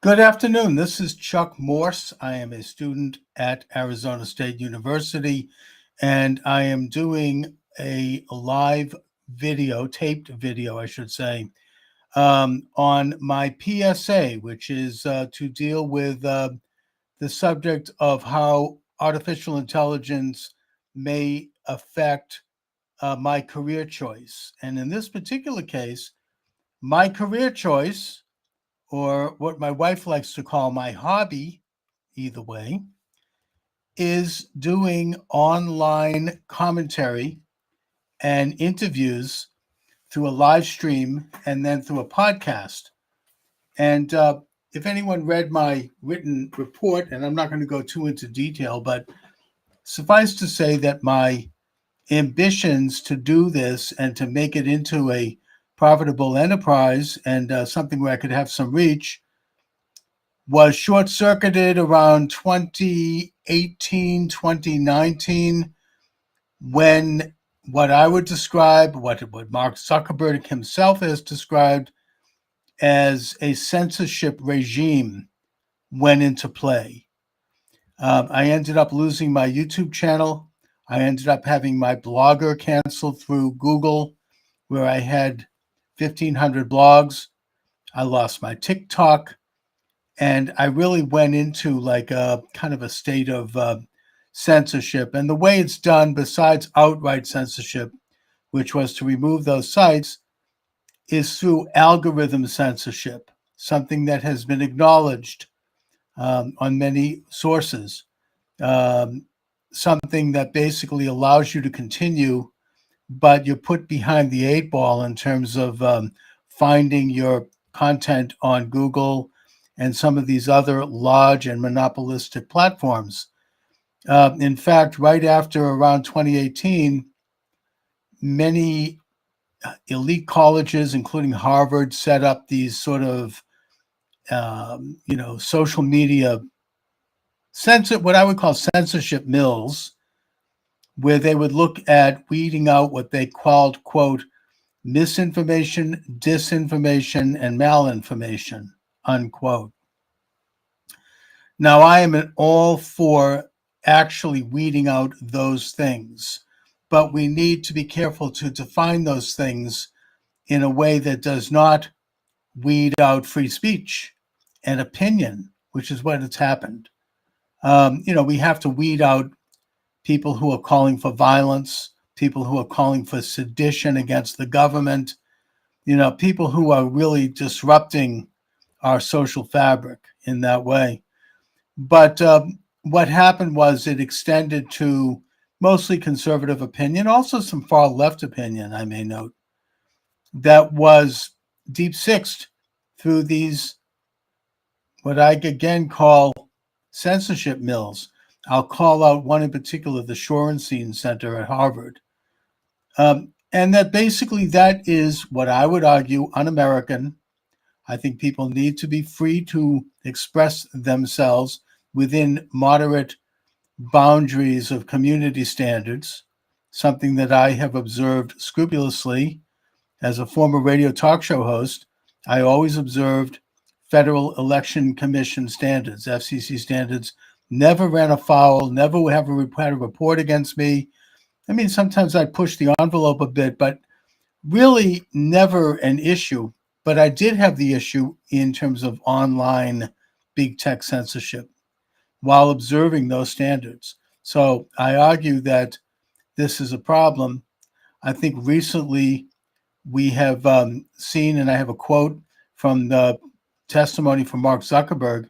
Good afternoon. This is Chuck Morse. I am a student at Arizona State University, and I am doing a live video, taped video, I should say, on my PSA, which is to deal with the subject of how artificial intelligence may affect my career choice. And in this particular case, my career choice, or what my wife likes to call my hobby, either way, is doing online commentary and interviews through a live stream and then through a podcast. And if anyone read my written report, and I'm not going to go too into detail, but suffice to say that my ambitions to do this and to make it into a profitable enterprise and something where I could have some reach was short-circuited around 2018, 2019, when what I would describe, what Mark Zuckerberg himself has described as a censorship regime went into play. I ended up losing my YouTube channel. I ended up having my blogger canceled through Google, where I had 1,500 blogs. I lost my TikTok. And I really went into like a kind of a state of censorship. And the way it's done, besides outright censorship, which was to remove those sites, is through algorithm censorship, something that has been acknowledged on many sources, something that basically allows you to continue, but you're put behind the eight ball in terms of finding your content on Google and some of these other large and monopolistic platforms. In fact, right after around 2018, many elite colleges, including Harvard, set up these sort of, social media what I would call censorship mills, where they would look at weeding out what they called, quote, misinformation, disinformation, and malinformation, unquote. Now, I am all for actually weeding out those things, but we need to be careful to define those things in a way that does not weed out free speech and opinion, which is what has happened. We have to weed out people who are calling for violence, people who are calling for sedition against the government, people who are really disrupting our social fabric in that way. But what happened was it extended to mostly conservative opinion, also some far left opinion, I may note, that was deep sixed through these, what I again call censorship mills. I'll call out one in particular, the Shorenstein Center at Harvard. And that basically that is what I would argue un-American. I think people need to be free to express themselves within moderate boundaries of community standards, something that I have observed scrupulously. As a former radio talk show host, I always observed Federal Election Commission standards, FCC standards, never ran afoul, never had a report against me. I mean, sometimes I pushed the envelope a bit, but really never an issue. But I did have the issue in terms of online big tech censorship while observing those standards. So I argue that this is a problem. I think recently we have seen, and I have a quote from the testimony from Mark Zuckerberg,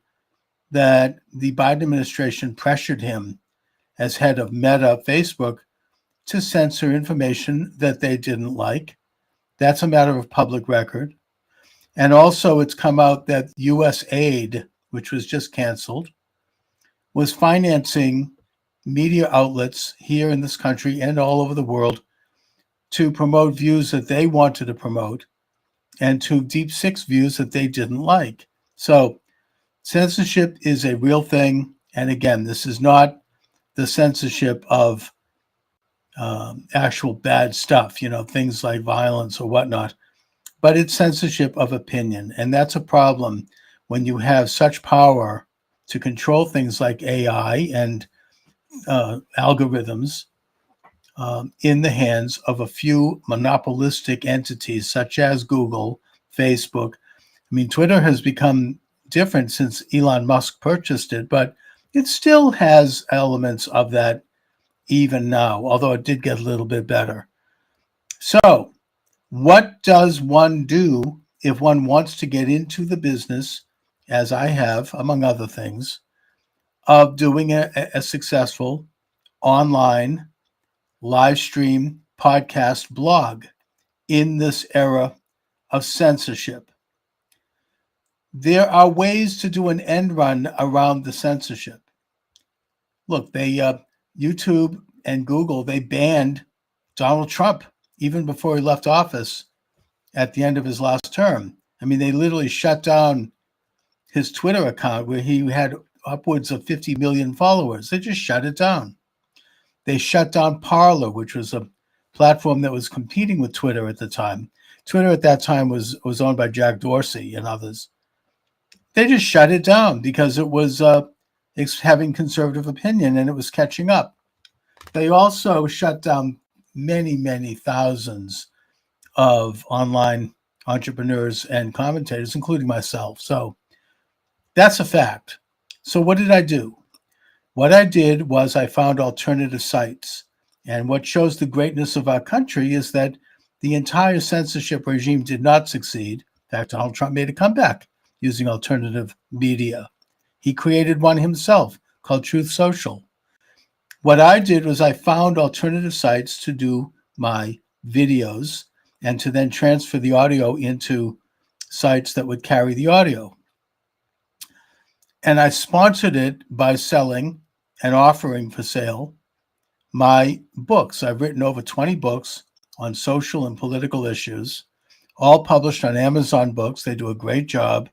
that the Biden administration pressured him as head of Meta, Facebook, to censor information that they didn't like. That's a matter of public record. And also it's come out that U.S. aid, which was just canceled, was financing media outlets here in this country and all over the world to promote views that they wanted to promote and to deep six views that they didn't like. So censorship is a real thing. And again, this is not the censorship of actual bad stuff, things like violence or whatnot, but it's censorship of opinion. And that's a problem when you have such power to control things like AI and algorithms in the hands of a few monopolistic entities such as Google, Facebook. I mean, Twitter has become different since Elon Musk purchased it, but it still has elements of that even now, although it did get a little bit better. So, what does one do if one wants to get into the business, as I have, among other things, of doing a successful online live stream podcast blog in this era of censorship? There are ways to do an end run around the censorship. Look, YouTube and Google, they banned Donald Trump even before he left office at the end of his last term. I mean, they literally shut down his Twitter account where he had upwards of 50 million followers. They just shut it down. They shut down Parler, which was a platform that was competing with Twitter at the time. Twitter at that time was owned by Jack Dorsey and others. They just shut it down because it was having conservative opinion and it was catching up. They also shut down many, many thousands of online entrepreneurs and commentators, including myself. So that's a fact. So what did I do? What I did was I found alternative sites. And what shows the greatness of our country is that the entire censorship regime did not succeed. In fact, Donald Trump made a comeback using alternative media. He created one himself called Truth Social. What I did was I found alternative sites to do my videos and to then transfer the audio into sites that would carry the audio. And I sponsored it by selling and offering for sale my books. I've written over 20 books on social and political issues, all published on Amazon Books. They do a great job.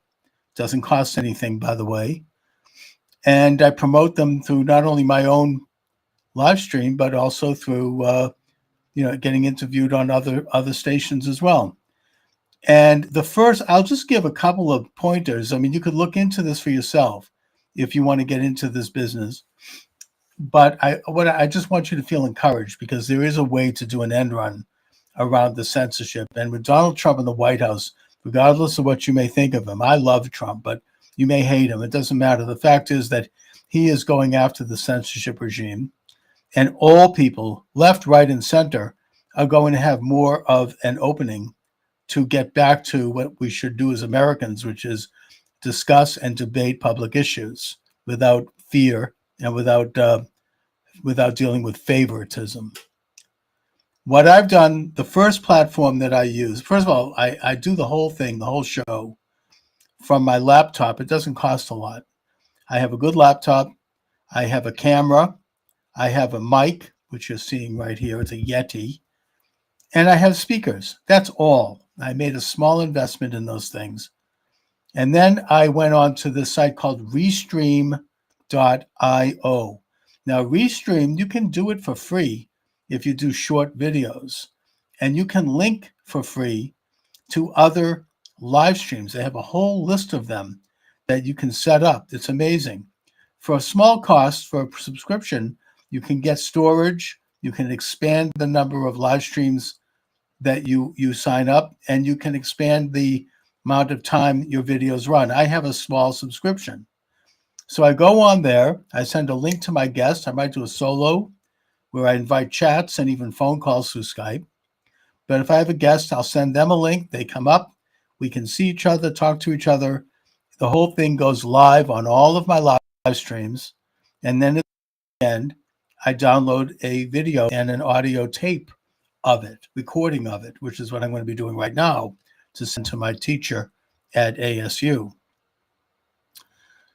Doesn't cost anything, by the way. And I promote them through not only my own live stream, but also through getting interviewed on other stations as well. And the first, I'll just give a couple of pointers. I mean, you could look into this for yourself if you want to get into this business. But I just want you to feel encouraged because there is a way to do an end run around the censorship. And with Donald Trump in the White House, regardless of what you may think of him, I love Trump, but you may hate him. It doesn't matter. The fact is that he is going after the censorship regime, and all people, left, right, and center, are going to have more of an opening to get back to what we should do as Americans, which is discuss and debate public issues without fear and without dealing with favoritism. What I've done, the first platform that I use, first of all, I do the whole thing, the whole show from my laptop. It doesn't cost a lot. I have a good laptop. I have a camera. I have a mic, which you're seeing right here. It's a Yeti. And I have speakers. That's all. I made a small investment in those things. And then I went on to this site called Restream.io. Now, Restream, you can do it for free if you do short videos. And you can link for free to other live streams. They have a whole list of them that you can set up. It's amazing. For a small cost, for a subscription, you can get storage. You can expand the number of live streams that you sign up, and you can expand the amount of time your videos run. I have a small subscription. So I go on there, I send a link to my guest. I might do a solo where I invite chats and even phone calls through Skype. But if I have a guest, I'll send them a link. They come up, we can see each other, talk to each other. The whole thing goes live on all of my live streams. And then at the end, I download a video and an audio tape of it, recording of it, which is what I'm going to be doing right now to send to my teacher at ASU.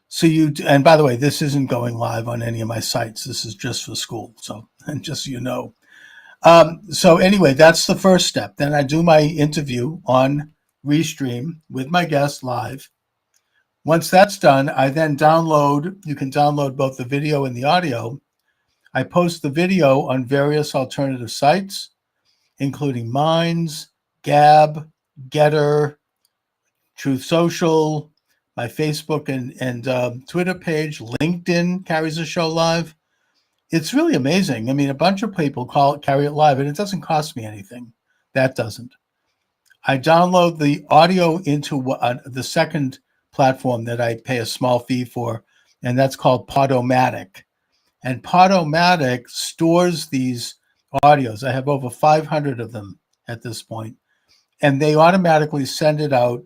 So and by the way, this isn't going live on any of my sites. This is just for school. So, and just so you know. So anyway, that's the first step. Then I do my interview on Restream with my guest live. Once that's done, I then you can download both the video and the audio. I post the video on various alternative sites, including Minds, Gab, Getter, Truth Social, my Facebook and Twitter page. LinkedIn carries the show live. It's really amazing. I mean, a bunch of people carry it live, and it doesn't cost me anything. That doesn't. I download the audio into the second platform that I pay a small fee for, and that's called Podomatic. And Podomatic stores these audios. I have over 500 of them at this point, and they automatically send it out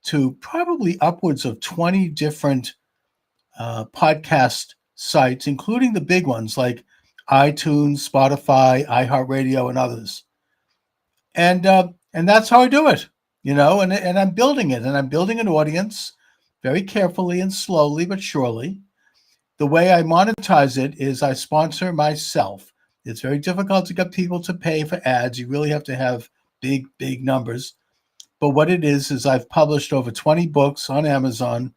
to probably upwards of 20 different podcast sites, including the big ones like iTunes, Spotify, iHeartRadio, and others. And that's how I do it, and I'm building it, and I'm building an audience very carefully and slowly but surely. The way I monetize it is I sponsor myself. It's very difficult to get people to pay for ads. You really have to have big numbers. But what it is I've published over 20 books on Amazon,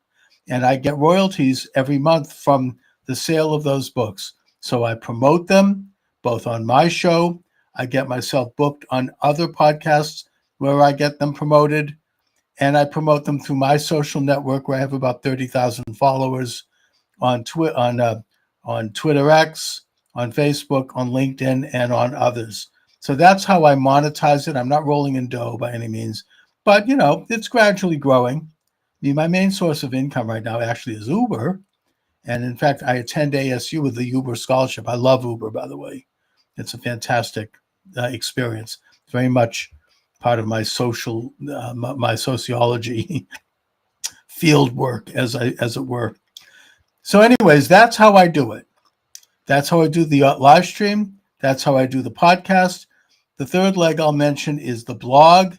and I get royalties every month from the sale of those books. So I promote them both on my show. I get myself booked on other podcasts where I get them promoted, and I promote them through my social network where I have about 30,000 followers on Twitter X, on Facebook, on LinkedIn, and on others. So that's how I monetize it. I'm not rolling in dough by any means, but it's gradually growing. I mean, my main source of income right now actually is Uber, and in fact, I attend ASU with the Uber scholarship. I love Uber, by the way. It's a fantastic experience. It's very much part of my my sociology field work, as it were. So, anyways, that's how I do it. That's how I do the live stream. That's how I do the podcast. The third leg I'll mention is the blog.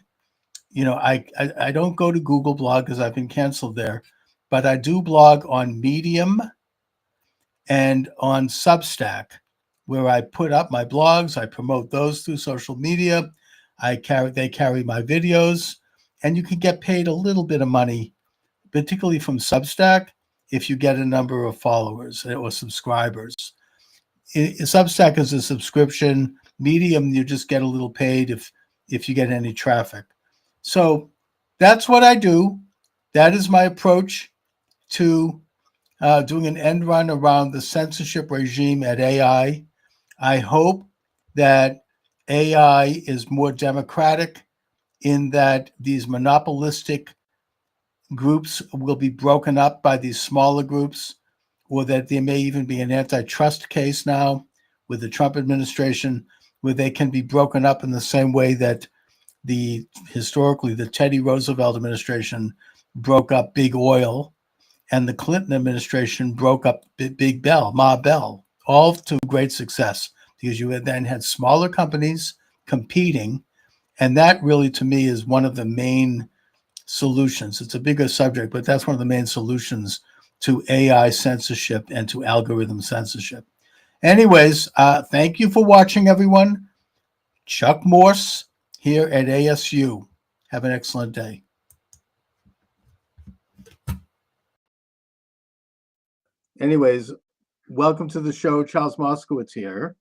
I don't go to Google Blog because I've been canceled there, but I do blog on Medium and on Substack, where I put up my blogs. I promote those through social media. They carry my videos, and you can get paid a little bit of money, particularly from Substack, if you get a number of followers or subscribers. Substack is a subscription. Medium, you just get a little paid if you get any traffic. So that's what I do. That is my approach to doing an end run around the censorship regime at AI. I hope that AI is more democratic in that these monopolistic groups will be broken up by these smaller groups, or that there may even be an antitrust case now with the Trump administration where they can be broken up in the same way that historically the Teddy Roosevelt administration broke up big oil and the Clinton administration broke up Ma Bell, all to great success because you then had smaller companies competing. And that really, to me, is one of the main solutions. It's a bigger subject, but that's one of the main solutions to AI censorship and to algorithm censorship. Anyways, thank you for watching, everyone. Chuck Morse here at ASU. Have an excellent day. Anyways, welcome to the show. Charles Moscowitz here.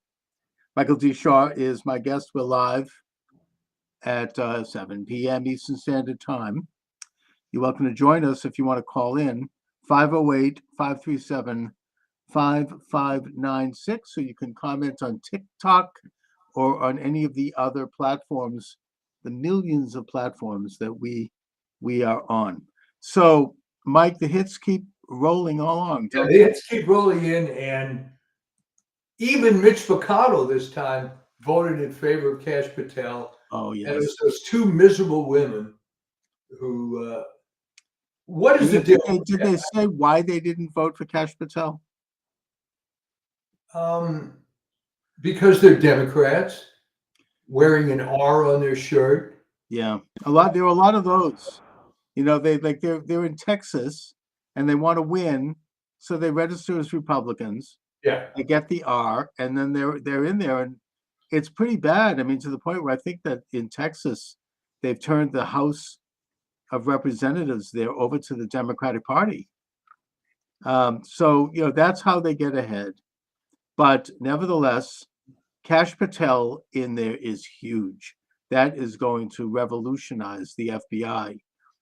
Michael D. Shaw is my guest. We're live at 7 p.m. Eastern Standard Time. You're welcome to join us if you want to call in, 508-537-5596, so you can comment on TikTok or on any of the other platforms, the millions of platforms that we are on. So, Mike, the hits keep rolling along. Yeah, the hits keep rolling in, and even Mitch McConnell this time voted in favor of Kash Patel. Oh, yes. And it was those two miserable women who, what is the deal? Did they say why they didn't vote for Kash Patel? Because they're Democrats, wearing an R on their shirt. Yeah, there were a lot of those. They're in Texas and they want to win, so they register as Republicans. Yeah, they get the R, and then they're in there, and it's pretty bad. I mean, to the point where I think that in Texas, they've turned the House of Representatives there over to the Democratic Party. So that's how they get ahead. But nevertheless, Kash Patel in there is huge. That is going to revolutionize the FBI.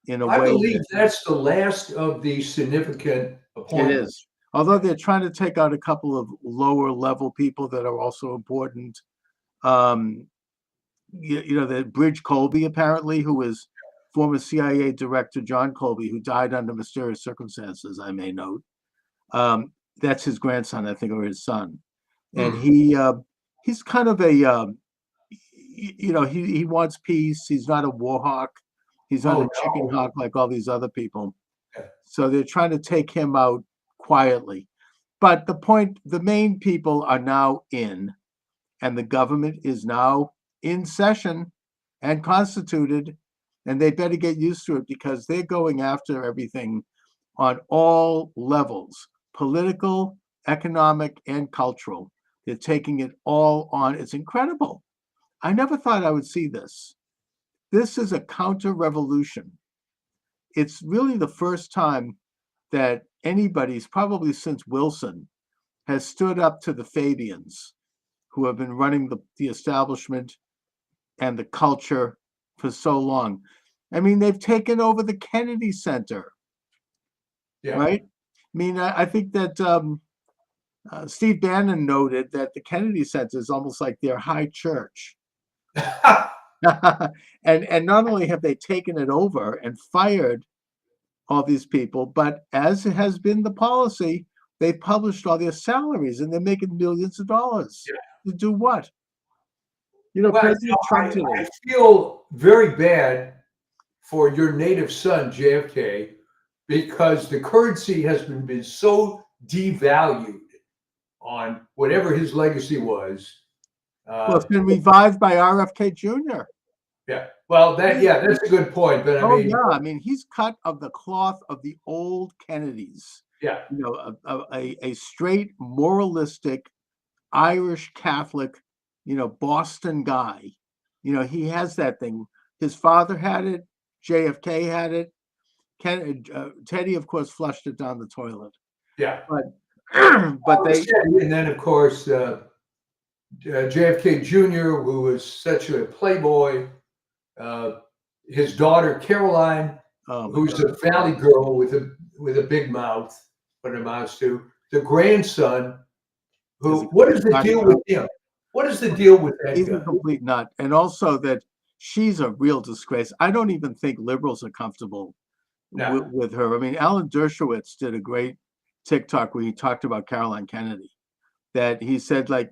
in a I way believe that that's the last of the significant it appointments. is. Although they're trying to take out a couple of lower level people that are also important. Um, that Bridge Colby, apparently, who is former CIA Director John Colby, who died under mysterious circumstances, I may note. That's his grandson, I think, or his son. And Hmm. he's kind of a he wants peace. He's not a war hawk. He's not Oh a chicken no. hawk like all these other people. Yeah. So they're trying to take him out quietly. But the main people are now in, and the government is now in session and constituted, and they better get used to it because they're going after everything on all levels, political, economic, and cultural. They're taking it all on. It's incredible. I never thought I would see this. This is a counter revolution. It's really the first time that anybody's, probably since Wilson, has stood up to the Fabians, who have been running the establishment and the culture for so long. I mean, they've taken over the Kennedy Center, Yeah. right? I mean, I think that Steve Bannon noted that the Kennedy Center is almost like their high church. And not only have they taken it over and fired all these people, but as it has been the policy, they published all their salaries and they're making millions of dollars. Yeah. To do what? Well, President Trump I today. feel very bad for your native son, JFK, because the currency has been so devalued on whatever his legacy was. Well, it's been revived by RFK Jr. Yeah. Well, that's a good point. But I Oh mean, yeah, I mean he's cut of the cloth of the old Kennedys. yeah, A straight moralistic Irish Catholic, Boston guy. He has that thing. His father had it. JFK had it. Teddy, of course, flushed it down the toilet. yeah. But but they And then, of course, JFK Jr., who was such a playboy. Uh, his daughter Caroline, who's a valley girl with a big mouth, what it amounts to. The grandson, who what is the deal with him? What is the deal with that he's guy? a complete nut, and also that she's a real disgrace. I don't even think liberals are comfortable No. with her. I mean, Alan Dershowitz did a great TikTok where he talked about Caroline Kennedy. That he said, like,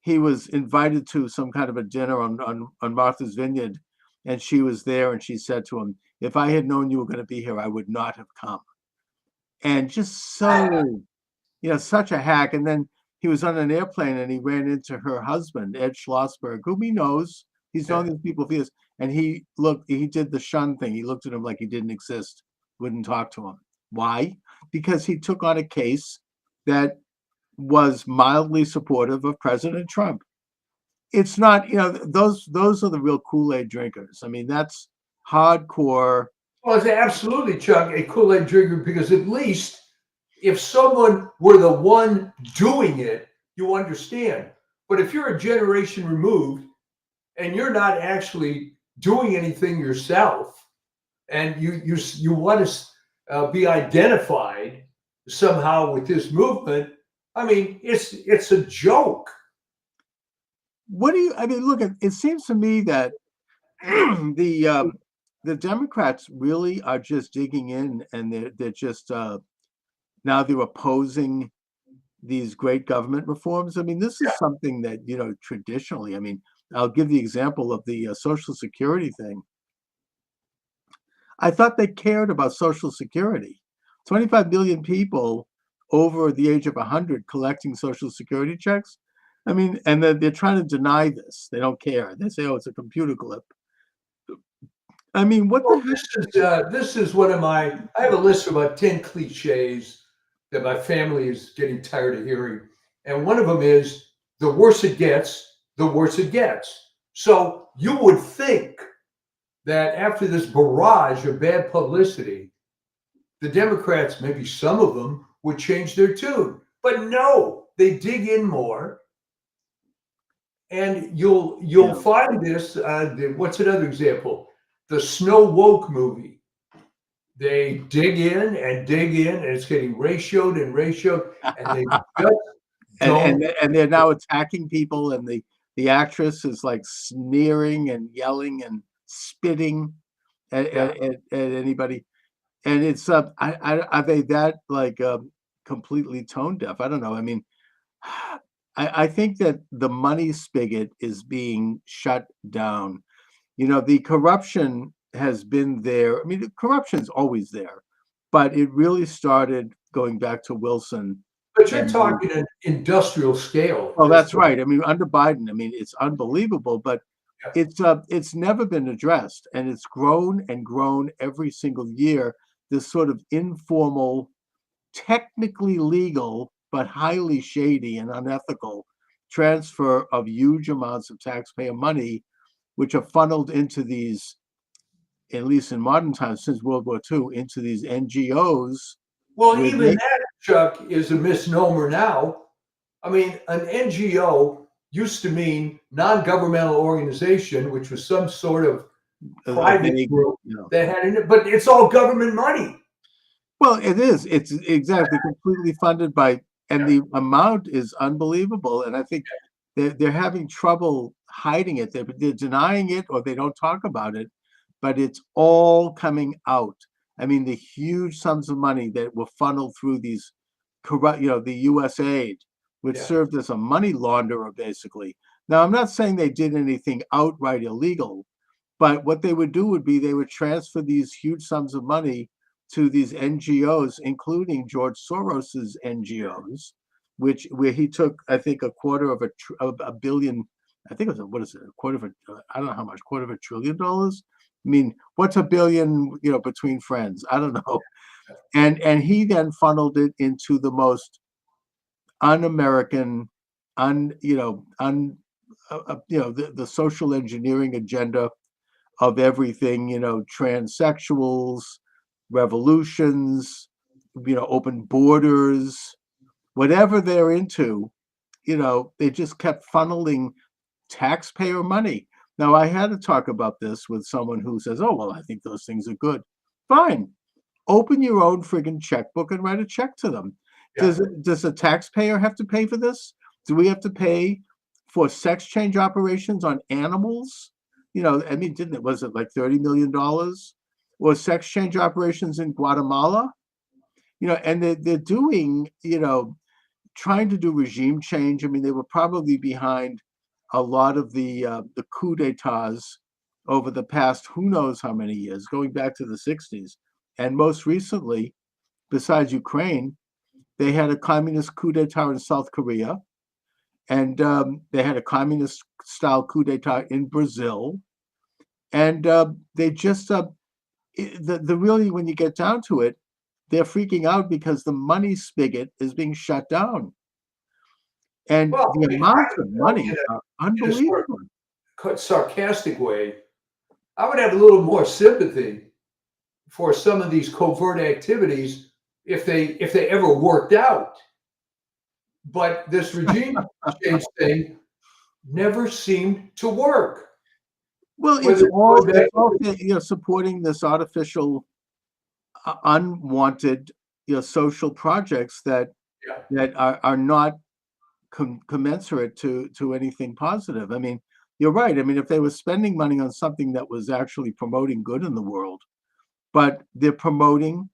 he was invited to some kind of a dinner on Martha's Vineyard, and she was there, and she said to him, "If I had known you were going to be here, I would not have come." And just so, such a hack. And then he was on an airplane and he ran into her husband, Ed Schlossberg, whom he knows. He's known these people for years. And he did the shun thing. He looked at him like he didn't exist, wouldn't talk to him. Why? Because he took on a case that was mildly supportive of President Trump. It's not, those are the real Kool-Aid drinkers. I mean, that's hardcore. Well, it's absolutely, Chuck, a Kool-Aid drinker, because at least if someone were the one doing it, you understand. But if you're a generation removed and you're not actually doing anything yourself, and you want to be identified somehow with this movement, I mean, it's a joke. I mean, look, it seems to me that the Democrats really are just digging in, and they're just now they're opposing these great government reforms. I mean, this is something that traditionally. I mean, I'll give the example of the Social Security thing. I thought they cared about Social Security. 25 million people over the age of 100 collecting Social Security checks. I mean, and they're trying to deny this. They don't care. They say, "Oh, it's a computer glitch." I mean, what Well, the this is one of my. I have a list of about 10 cliches that my family is getting tired of hearing, and one of them is the worse it gets, the worse it gets. So you would think that after this barrage of bad publicity, the Democrats, maybe some of them, would change their tune. But no, they dig in more, and you'll find this. What's another example? The Snow Woke movie. They dig in, and it's getting ratioed, and they just don't. And they're now attacking people, and the actress is like sneering and yelling and spitting Yeah, at anybody. And it's are they that like completely tone deaf? I don't know. I mean, I think that the money spigot is being shut down. The corruption has been there. I mean, the corruption's always there, but it really started going back to Wilson. but you're And the talking an industrial scale at Well, this that's point. right. I mean, under Biden, I mean, it's unbelievable, but Yeah, it's never been addressed, and it's grown and grown every single year. This sort of informal, technically legal, but highly shady and unethical transfer of huge amounts of taxpayer money, which are funneled into these, at least in modern times, since World War II, into these NGOs well, where even they, that, Chuck, is a misnomer now. I mean, an NGO used to mean non-governmental organization, which was some sort of a private vague, group you know, that had in it, but it's all government money. well, it is. It's exactly completely funded by, and Yeah, the amount is unbelievable. And I think they're having trouble hiding it. They're denying it, or they don't talk about it, but it's all coming out. I mean, the huge sums of money that were funneled through these corrupt, the U.S. aid, which yeah. served as a money launderer, basically. Now, I'm not saying they did anything outright illegal, but what they would do would be they would transfer these huge sums of money to these NGOs, including George Soros's NGOs, where he took, I think, a quarter of a billion. I think it was what is it? A quarter of a I don't know how much, quarter of $1 trillion. I mean, what's a billion, between friends? I don't know. And he then funneled it into the most un-American, un you know un the social engineering agenda of everything, transsexuals, revolutions, open borders, whatever they're into, they just kept funneling taxpayer money. Now, I had to talk about this with someone who says, oh, well, I think those things are good. Fine. Open your own friggin' checkbook and write a check to them. Yeah. Does a taxpayer have to pay for this? Do we have to pay for sex change operations on animals? I mean, didn't it, was it like $30 million? Or sex change operations in Guatemala? And they're doing, trying to do regime change. I mean, they were probably behind a lot of the coup d'etats over the past who knows how many years, going back to the 60s. And most recently, besides Ukraine, they had a communist coup d'etat in South Korea, and they had a communist style coup d'etat in Brazil. And they just, the really, when you get down to it, they're freaking out because the money spigot is being shut down. And Well, the I mean, amounts of money are in a sort unbelievable. of sarcastic way, I would have a little more sympathy for some of these covert activities if they ever worked out. But this regime change thing never seemed to work. Well, it's Whether all going back, it's all supporting this artificial, unwanted, social projects that yeah, are not commensurate to anything positive. I mean, you're right. I mean, if they were spending money on something that was actually promoting good in the world, but they're promoting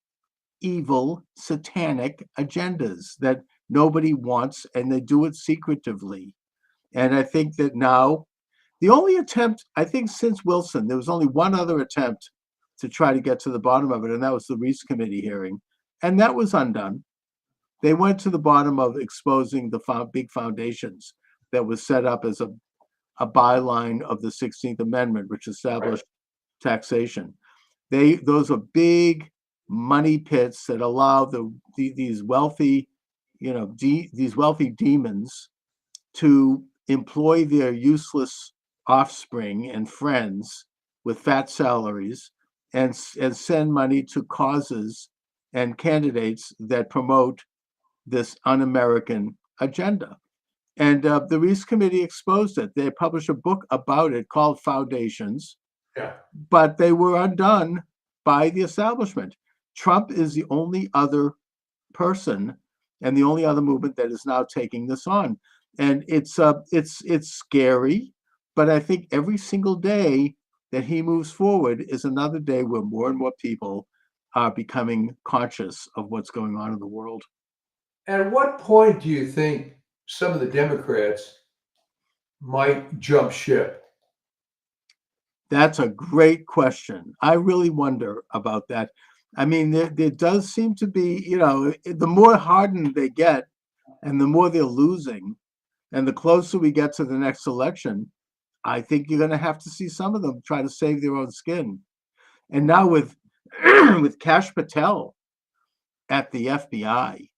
evil, satanic agendas that nobody wants, and they do it secretively. And I think that now, the only attempt, I think, since Wilson, there was only one other attempt to try to get to the bottom of it, and that was the Reese Committee hearing, and that was undone. They went to the bottom of exposing the big foundations that was set up as a byline of the 16th Amendment, which right. established taxation. Those are big money pits that allow these wealthy, these wealthy demons to employ their useless offspring and friends with fat salaries, and send money to causes and candidates that promote this un-American agenda. And the Reese Committee exposed it. They published a book about it called Foundations, Yeah. but they were undone by the establishment. Trump is the only other person and the only other movement that is now taking this on. And it's scary, but I think every single day that he moves forward is another day where more and more people are becoming conscious of what's going on in the world. At what point do you think some of the Democrats might jump ship? That's a great question. I really wonder about that. I mean, there does seem to be, the more hardened they get and the more they're losing, and the closer we get to the next election, I think you're going to have to see some of them try to save their own skin. And now with with Kash Patel at the FBI,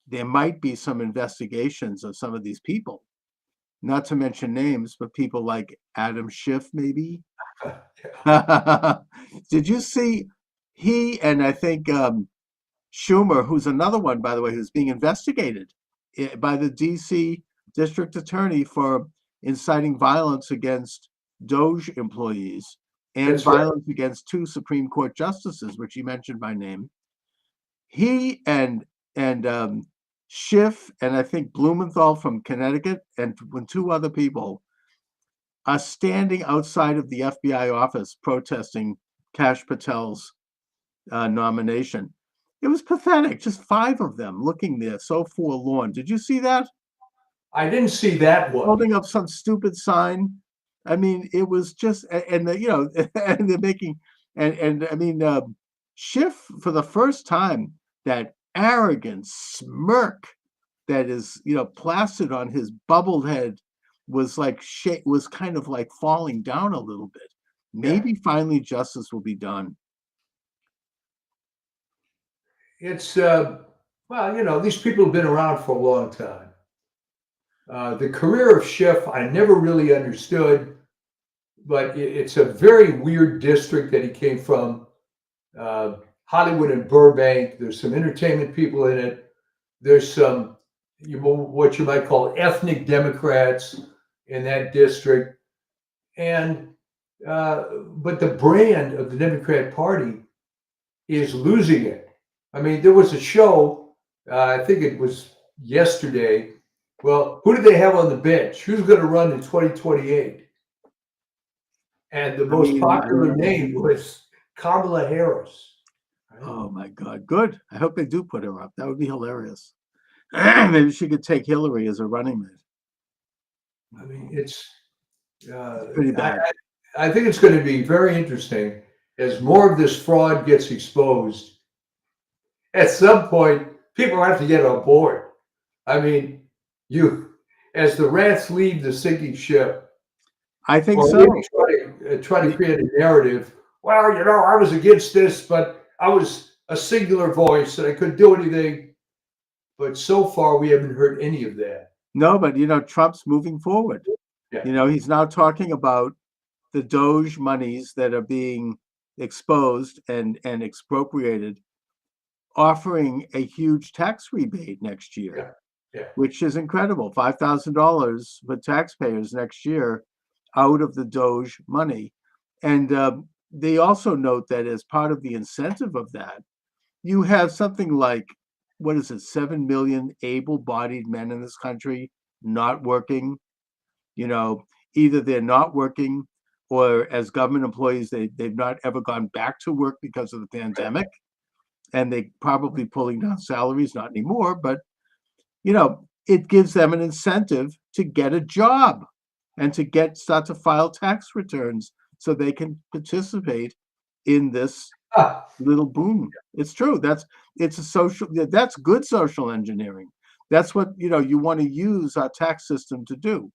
there might be some investigations of some of these people. Not to mention names, but people like Adam Schiff, maybe. Did you see he and I think Schumer, who's another one, by the way, who's being investigated by the DC district attorney for inciting violence against Doge employees and That's right. violence against two Supreme Court justices, which he mentioned by name. He and Schiff and I think Blumenthal from Connecticut and two other people are standing outside of the FBI office protesting Kash Patel's nomination. It was pathetic. Just five of them looking there, so forlorn. Did you see that? I didn't see that one. Holding up some stupid sign. I mean, it was just, and and they're making, and I mean, Schiff for the first time, that arrogant smirk that is, plastered on his bubbled head was was kind of like falling down a little bit. Maybe finally justice will be done. It's well, these people have been around for a long time. The career of Schiff, I never really understood, but it's a very weird district that he came from. Hollywood and Burbank. There's some entertainment people in it. There's some what you might call ethnic Democrats in that district, and but the brand of the Democrat Party is losing it. I mean, there was a show, I think it was yesterday. Well, who do they have on the bench? Who's going to run in 2028? And the most popular name was Kamala Harris. Right? Oh my God, good. I hope they do put her up. That would be hilarious. Maybe she could take Hillary as a running mate. I mean, it's pretty bad. I think it's going to be very interesting as more of this fraud gets exposed. At some point, people have to get on board. I mean, as the rats leave the sinking ship, I think so. Try to create a narrative. Well, I was against this, but I was a singular voice and I couldn't do anything. But so far, we haven't heard any of that. No, but Trump's moving forward. Yeah. He's now talking about the Doge monies that are being exposed and expropriated, offering a huge tax rebate next year, which is incredible. $5,000 for taxpayers next year out of the Doge money. And they also note that as part of the incentive of that, you have something like, 7 million able-bodied men in this country not working. Either they're not working or as government employees, they've not ever gone back to work because of the pandemic. And they probably pulling down salaries, not anymore, but it gives them an incentive to get a job and to start to file tax returns so they can participate in this little boom. It's true. That's good social engineering. That's what you want to use our tax system to do.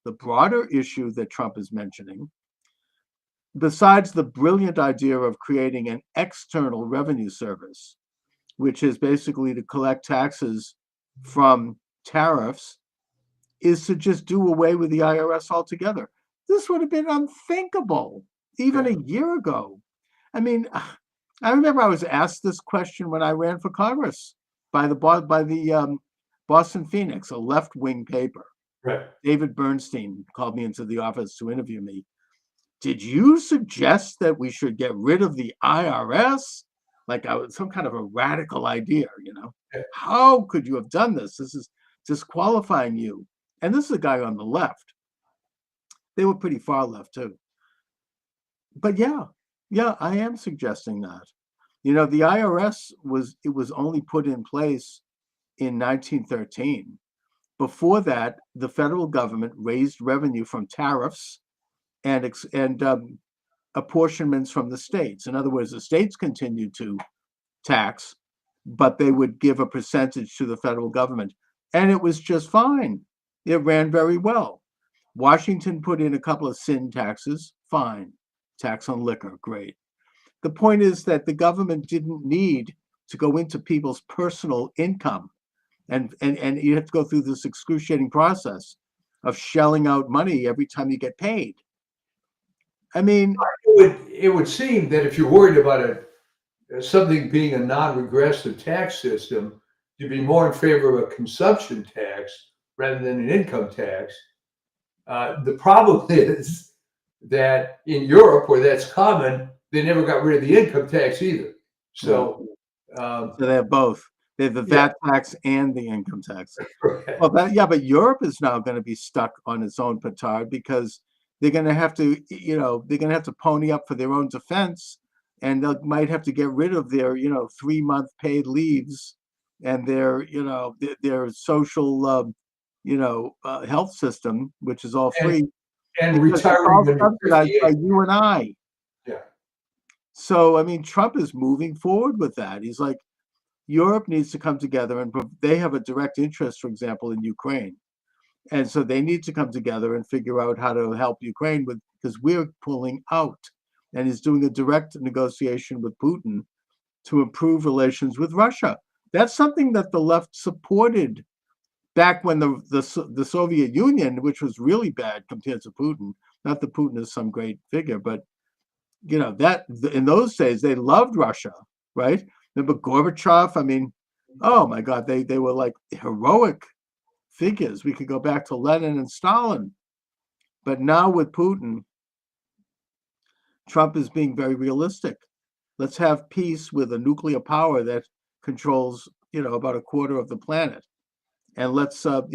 The broader issue that Trump is mentioning, besides the brilliant idea of creating an external revenue service, which is basically to collect taxes from tariffs, is to just do away with the IRS altogether. This would have been unthinkable even a year ago. I mean, I remember I was asked this question when I ran for Congress by the Boston Phoenix, a left-wing paper. Right. David Bernstein called me into the office to interview me. Did you suggest that we should get rid of the IRS? like I was some kind of a radical idea, you know. Yeah. How could you have done this? This is disqualifying you. And this is a guy on the left. They were pretty far left too. But yeah, I am suggesting that. You know, the IRS was only put in place in 1913. Before that, the federal government raised revenue from tariffs and apportionments from the states. In other words, the states continued to tax, but they would give a percentage to the federal government, and it was just fine. It ran very well. Washington put in a couple of sin taxes, fine. Tax on liquor, great. The point is that the government didn't need to go into people's personal income, and you have to go through this excruciating process of shelling out money every time you get paid. I mean, It would seem that if you're worried about something being a non-regressive tax system, you'd be more in favor of a consumption tax rather than an income tax. The problem is that in Europe, where that's common, they never got rid of the income tax either. So they have both. They have the VAT tax and the income tax. Well, but Europe is now going to be stuck on its own petard because they're going to have to, they're going to have to pony up for their own defense, and they might have to get rid of their, 3-month paid leaves and their, their social, health system, which is all free. And retiring subsidized by you and I. Yeah. So, I mean, Trump is moving forward with that. He's like, Europe needs to come together, and they have a direct interest, for example, in Ukraine. And so they need to come together and figure out how to help Ukraine because we're pulling out. And he's doing a direct negotiation with Putin to improve relations with Russia. That's something that the left supported back when the Soviet Union, which was really bad compared to Putin. Not that Putin is some great figure, but that in those days they loved Russia, right? Remember Gorbachev? I mean, oh my God, they were like heroic figures. We could go back to Lenin and Stalin. But now with Putin, Trump is being very realistic. Let's have peace with a nuclear power that controls, about a quarter of the planet. And let's, have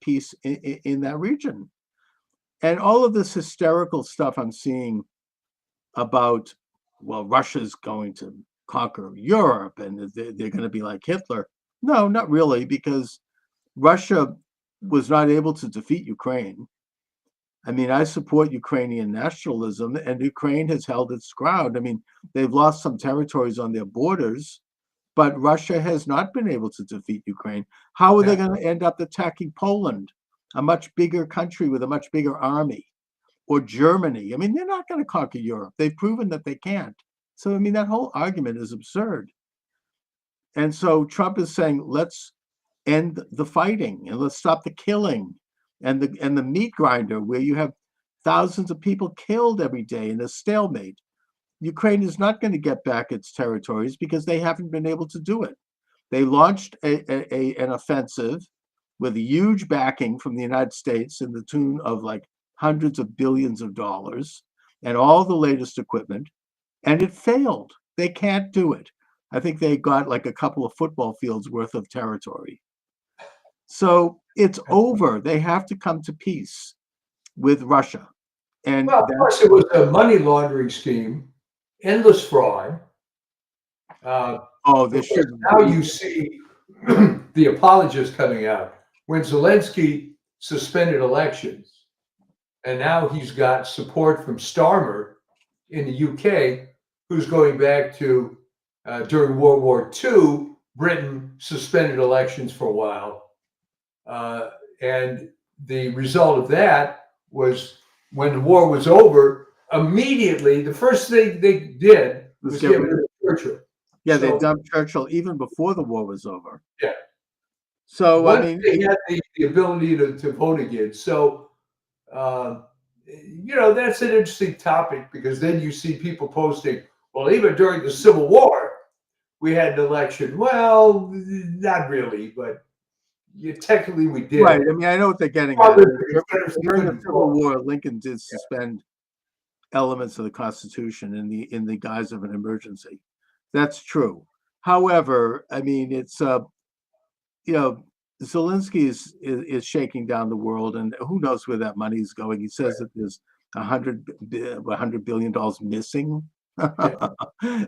peace in that region. And all of this hysterical stuff I'm seeing about, well, Russia's going to conquer Europe and they're going to be like Hitler. No, not really, because Russia was not able to defeat Ukraine. I mean, I support Ukrainian nationalism, and Ukraine has held its ground. I mean, they've lost some territories on their borders, but Russia has not been able to defeat Ukraine. How are they going to end up attacking Poland, a much bigger country with a much bigger army, or Germany? I mean, they're not going to conquer Europe. They've proven that they can't. So, I mean, that whole argument is absurd. And so Trump is saying, let's end the fighting and let's stop the killing and the meat grinder where you have thousands of people killed every day in a stalemate. Ukraine is not going to get back its territories because they haven't been able to do it. They launched an offensive with huge backing from the United States in the tune of like hundreds of billions of dollars and all the latest equipment, and it failed. They can't do it. I think they got like a couple of football fields worth of territory. So it's over. They have to come to peace with Russia. And well, of course, it was a money laundering scheme, endless fraud. Now you see the apologists coming out when Zelensky suspended elections, and now he's got support from Starmer in the UK, who's going back to during World War II, Britain suspended elections for a while. And the result of that was when the war was over, immediately, the first thing they did was get rid of Churchill. Yeah, they dumped Churchill even before the war was over. Yeah. So, once I mean, they had the ability to vote again. So, that's an interesting topic because then you see people posting, well, even during the Civil War, we had an election. Well, not really, but technically we did. Right. I mean, I know what they're getting at. During the Civil War, Lincoln did suspend elements of the Constitution in the guise of an emergency. That's true. However, I mean, it's you know, Zelensky is shaking down the world, and who knows where that money is going. He says that there's $100 billion missing. Yeah.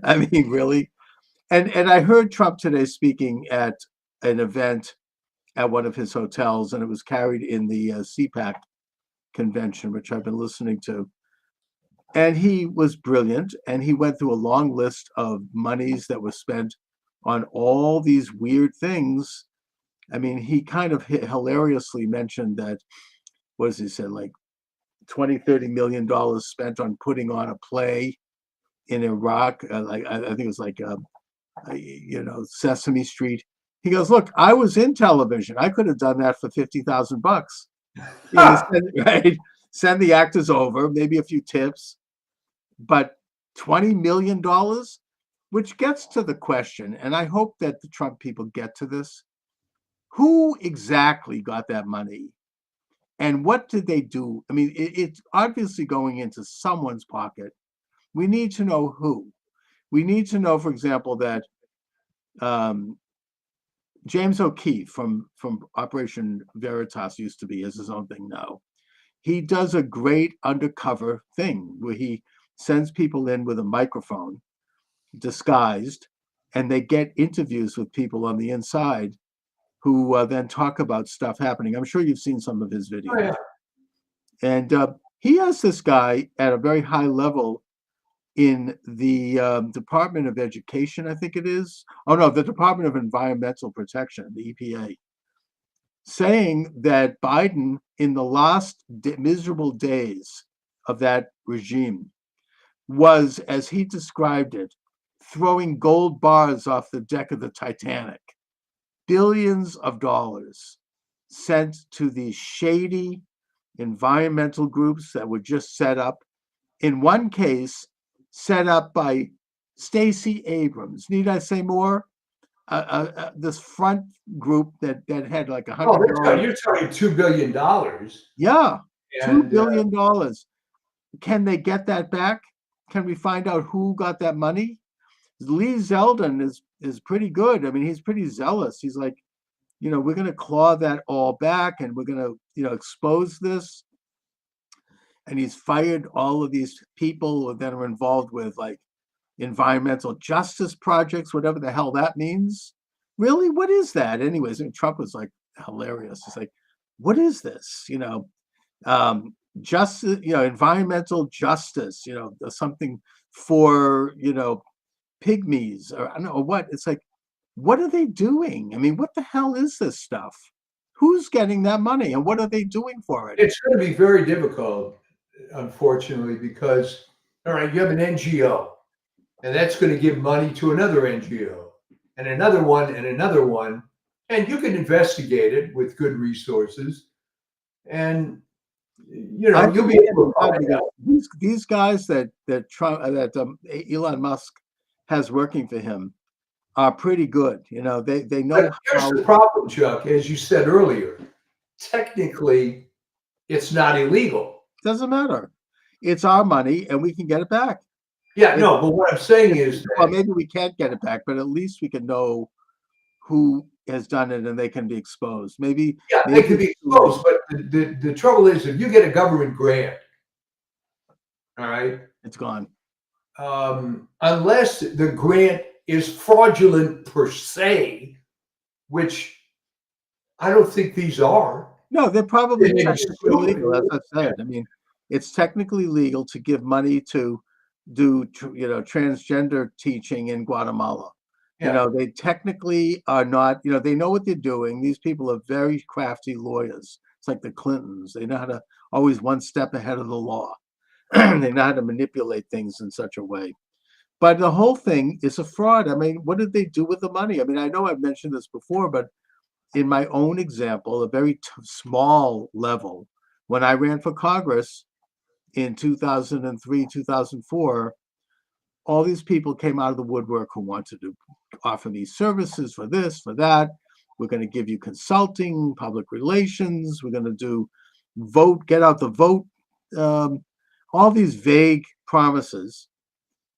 I mean, really. And I heard Trump today speaking at an event at one of his hotels, and it was carried in the CPAC convention, which I've been listening to. And he was brilliant, and he went through a long list of monies that were spent on all these weird things. I mean, he kind of hilariously mentioned that, what does he say, like 20-30 million dollars spent on putting on a play in Iraq. Like I think it was like Sesame Street. He goes, look, I was in television. I could have done that for $50,000. Right? Send the actors over, maybe a few tips, but $20 million, which gets to the question, and I hope that the Trump people get to this. Who exactly got that money? And what did they do? I mean, it's obviously going into someone's pocket. We need to know who. We need to know, for example, that James O'Keefe from Operation Veritas used to be, has his own thing now. He does a great undercover thing where he sends people in with a microphone, disguised, and they get interviews with people on the inside who then talk about stuff happening. I'm sure you've seen some of his videos. Oh, yeah. And he has this guy at a very high level in the Department of Education, I think it is. Oh, no, the Department of Environmental Protection, the EPA, saying that Biden, in the last miserable days of that regime, was, as he described it, throwing gold bars off the deck of the Titanic. Billions of dollars sent to these shady environmental groups that were just set up. In one case, set up by Stacey Abrams. Need I say more? This front group that had like $100. You're talking $2 billion. Yeah, And, $2 billion. Can they get that back? Can we find out who got that money? Lee Zeldin is pretty good. I mean, he's pretty zealous. He's like, we're going to claw that all back, and we're going to, expose this. And he's fired all of these people that are involved with like environmental justice projects, whatever the hell that means. Really, what is that? Anyways, and Trump was like hilarious. It's like, what is this? Justice, environmental justice, something for, pygmies, or I don't know what. It's like, what are they doing? I mean, what the hell is this stuff? Who's getting that money, and what are they doing for it? It's going to be very difficult, unfortunately, because, all right, you have an NGO, and that's going to give money to another NGO, and another one, and you can investigate it with good resources, and you'll be able to find out. These guys that Elon Musk has working for him are pretty good. They know. But here's the problem, Chuck. As you said earlier, technically, it's not illegal. Doesn't matter. It's our money, and we can get it back. Yeah, no. But what I'm saying is, well, maybe we can't get it back, but at least we can know who has done it, and they can be exposed. Maybe they can be exposed. But the trouble is, if you get a government grant, all right, it's gone. Unless the grant is fraudulent per se, which I don't think these are. No, they're probably technically legal, as I said. I mean, it's technically legal to give money to do, transgender teaching in Guatemala. Yeah. They technically are not, they know what they're doing. These people are very crafty lawyers. It's like the Clintons. They know how to always one step ahead of the law. They know how to manipulate things in such a way. But the whole thing is a fraud. I mean, what did they do with the money? I mean, I know I've mentioned this before, but in my own example, a very small level, when I ran for Congress in 2003, 2004, all these people came out of the woodwork who wanted to offer these services for this, for that. We're going to give you consulting, public relations. We're going to do vote, get out the vote, all these vague promises.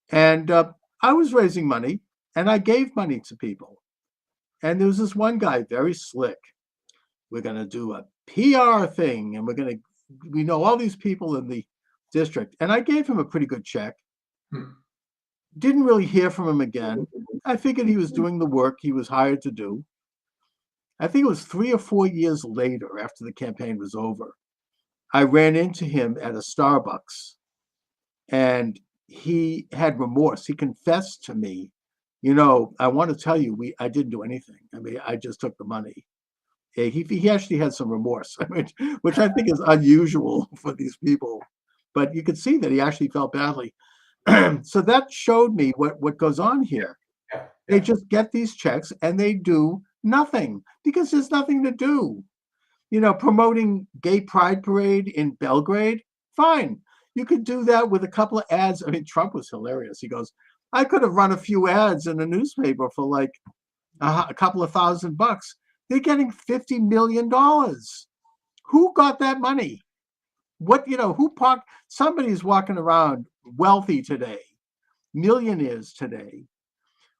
And I was raising money. And I gave money to people. And there was this one guy, very slick. We're going to do a PR thing, and we know all these people in the district. And I gave him a pretty good check. Didn't really hear from him again. I figured he was doing the work he was hired to do. I think it was 3 or 4 years later, after the campaign was over, I ran into him at a Starbucks, and he had remorse. He confessed to me, I want to tell you, I didn't do anything. I mean, I just took the money. He actually had some remorse, which I think is unusual for these people. But you could see that he actually felt badly. So that showed me what goes on here. Yeah. They just get these checks and they do nothing because there's nothing to do. Promoting gay pride parade in Belgrade, fine. You could do that with a couple of ads. I mean, Trump was hilarious. He goes, I could have run a few ads in a newspaper for like a couple of $1,000. They're getting $50 million. Who got that money? Who parked? Somebody's walking around wealthy today, millionaires today.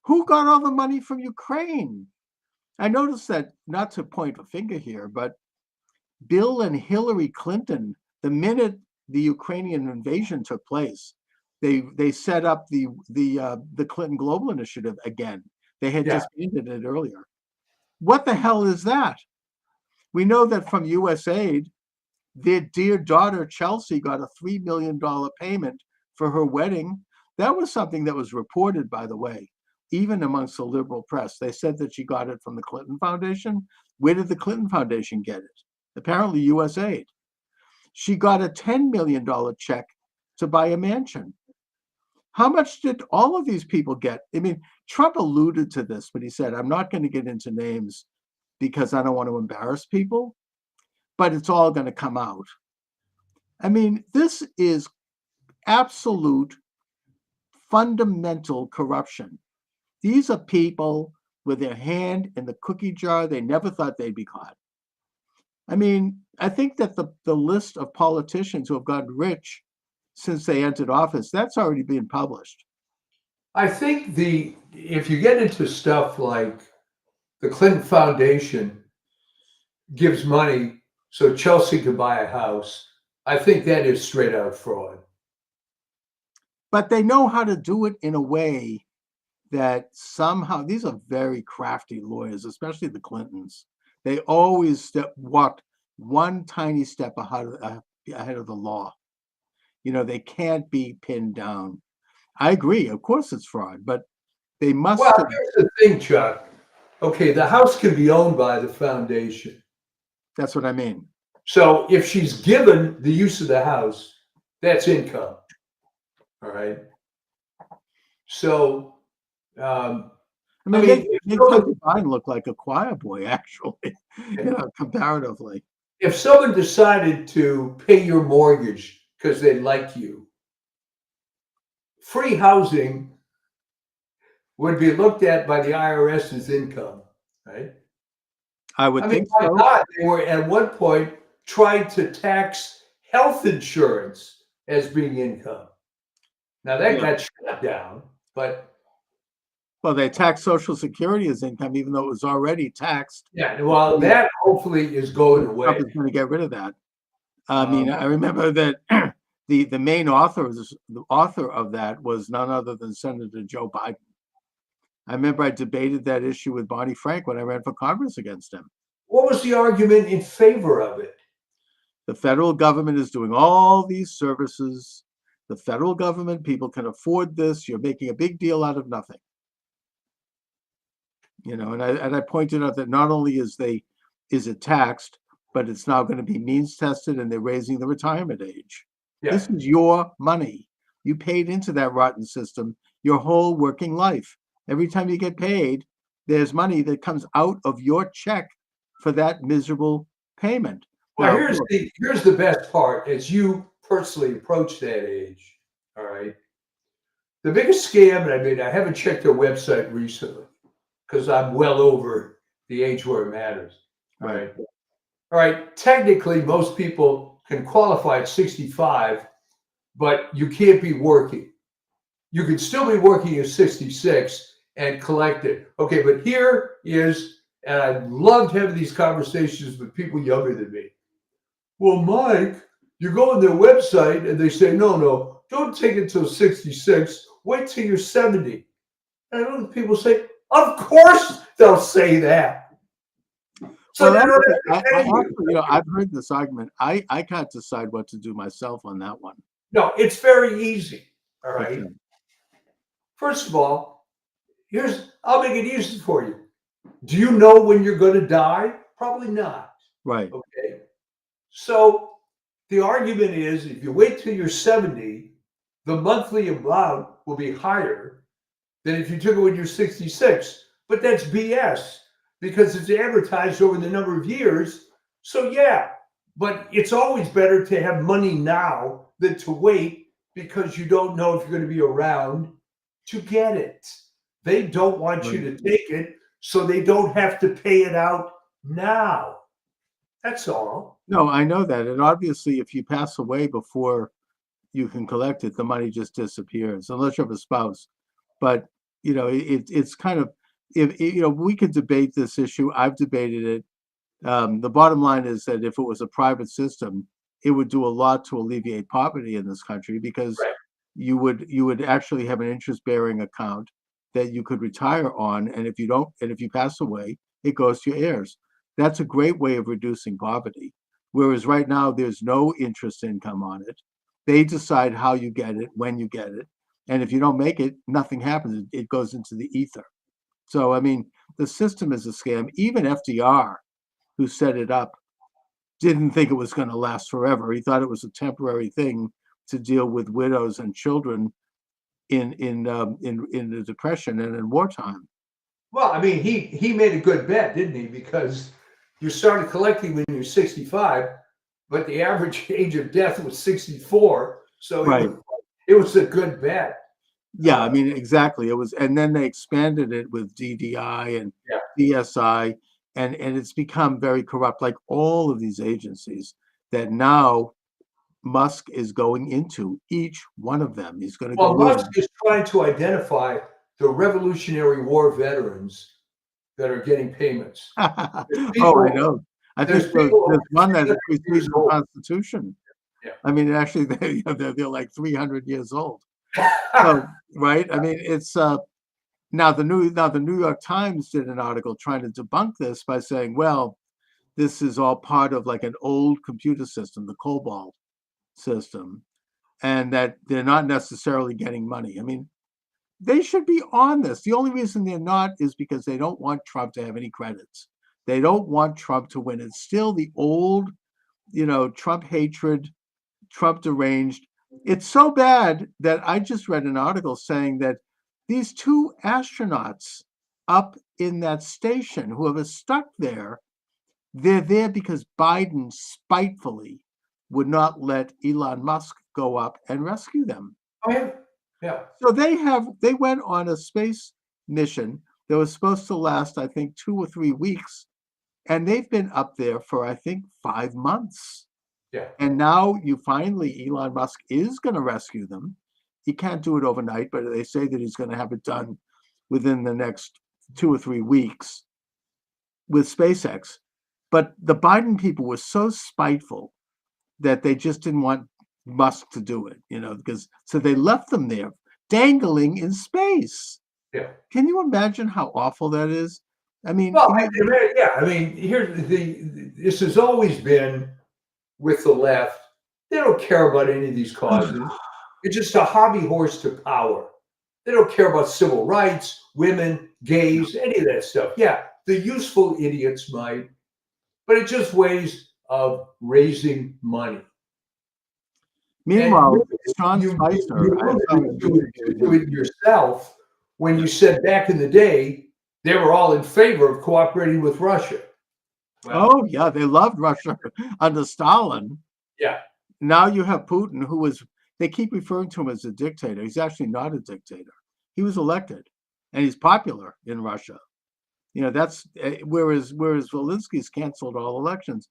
Who got all the money from Ukraine? I noticed that, not to point a finger here, but Bill and Hillary Clinton, the minute the Ukrainian invasion took place, they set up the Clinton Global Initiative again. They had disbanded it earlier. What the hell is that? We know that from USAID, their dear daughter Chelsea got a $3 million payment for her wedding. That was something that was reported, by the way, even amongst the liberal press. They said that she got it from the Clinton Foundation. Where did the Clinton Foundation get it? Apparently USAID. She got a $10 million check to buy a mansion. How much did all of these people get? I mean, Trump alluded to this, but he said, I'm not going to get into names because I don't want to embarrass people, but it's all going to come out. I mean, this is absolute fundamental corruption. These are people with their hand in the cookie jar. They never thought they'd be caught. I mean, I think that the list of politicians who have gotten rich since they entered office, that's already been published. I think if you get into stuff like the Clinton Foundation gives money so Chelsea could buy a house, I think that is straight out fraud. But they know how to do it in a way that somehow, these are very crafty lawyers, especially the Clintons. They always walked one tiny step ahead of the law. They can't be pinned down. I agree. Of course it's fraud, but they must. Well, here's the thing, Chuck. Okay, the house can be owned by the foundation. That's what I mean. So if she's given the use of the house, that's income. All right. So, I mean, they could look like a choir boy, actually, comparatively. If someone decided to pay your mortgage because they like you, free housing would be looked at by the IRS as income, right? I would think why so. not? They were at one point trying to tax health insurance as being income. Now that got shut down, but well, they tax Social Security as income, even though it was already taxed. Yeah, well, that hopefully is going away. Trump is going to get rid of that. I mean, I remember that the main author of that was none other than Senator Joe Biden. I remember I debated that issue with Barney Frank when I ran for Congress against him. What was the argument in favor of it? The federal government is doing all these services. The federal government, people can afford this. You're making a big deal out of nothing. And I pointed out that not only is it taxed, but it's now going to be means tested, and they're raising the retirement age. Yeah. This is your money. You paid into that rotten system your whole working life. Every time you get paid, there's money that comes out of your check for that miserable payment. Well, now, here's the best part as you personally approach that age. All right. The biggest scam, and I haven't checked their website recently because I'm well over the age where it matters. Right. All right. Technically, most people can qualify at 65, but you can't be working. You could still be working at 66 and collect it. Okay, but here is, and I loved having these conversations with people younger than me. Well, Mike, you go on their website and they say, no, no, don't take it till 66. Wait till you're 70. And I know people say, of course they'll say that. So Well, they don't actually, have to pay you. actually, I've heard this argument. I can't decide what to do myself on that one. No, it's very easy. All right. Okay. First of all, I'll make it easy for you. Do you know when you're going to die? Probably not. Right. Okay. So the argument is if you wait till you're 70, the monthly amount will be higher than if you took it when you're 66. But that's BS because it's advertised over the number of years. So, yeah, but it's always better to have money now than to wait because you don't know if you're going to be around to get it. They don't want you to take it, so they don't have to pay it out now. That's all. No, I know that. And obviously, if you pass away before you can collect it, the money just disappears, unless you have a spouse. But, it's kind of, if we could debate this issue. I've debated it. The bottom line is that if it was a private system, it would do a lot to alleviate poverty in this country because Right. you would actually have an interest-bearing account that you could retire on, and if you pass away, it goes to your heirs. That's a great way of reducing poverty. Whereas right now, there's no interest income on it. They decide how you get it, when you get it, and if you don't make it, nothing happens. It goes into the ether. So, I mean, the system is a scam. Even FDR, who set it up, didn't think it was going to last forever. He thought it was a temporary thing to deal with widows and children in the Depression and in wartime. Well, I mean, he made a good bet, didn't he? Because you started collecting when you were 65, but the average age of death was 64. So Right. it was a good bet. Yeah, I mean, exactly. It was, and then they expanded it with DDI and Yeah. DSI, and it's become very corrupt, like all of these agencies that now Musk is going into each one of them. He's going to Well, go in. Musk is trying to identify the Revolutionary War veterans that are getting payments. Oh, I people- know. I there's think there's people one that 300 precedes years the old. Constitution. Yeah. I mean, actually, they're like 300 years old. So, right? I mean, it's now the New York Times did an article trying to debunk this by saying, well, this is all part of like an old computer system, the COBOL system, and that they're not necessarily getting money. I mean, they should be on this. The only reason they're not is because they don't want Trump to have any credits. They don't want Trump to win. It's still the old, Trump hatred, Trump deranged. It's so bad that I just read an article saying that these two astronauts up in that station who are stuck there, they're there because Biden spitefully would not let Elon Musk go up and rescue them. Oh, yeah. Yeah. So they went on a space mission that was supposed to last, I think, 2 or 3 weeks. And they've been up there for, I think, 5 months. Yeah. And now Elon Musk is going to rescue them. He can't do it overnight, but they say that he's going to have it done within the next 2 or 3 weeks with SpaceX. But the Biden people were so spiteful that they just didn't want Musk to do it, because so they left them there dangling in space. Yeah. Can you imagine how awful that is? I mean, Well, yeah. I mean, this has always been with the left. They don't care about any of these causes. It's just a hobby horse to power. They don't care about civil rights, women, gays, any of that stuff. Yeah, the useful idiots might, but it's just ways of raising money. Meanwhile, Sean You Spicer, do it yourself when you said back in the day they were all in favor of cooperating with Russia. Well, oh yeah, they loved Russia under Stalin. yeah. Now you have Putin, they keep referring to him as a dictator. He's actually not a dictator. He was elected, and he's popular in Russia. That's whereas Zelensky's canceled all elections.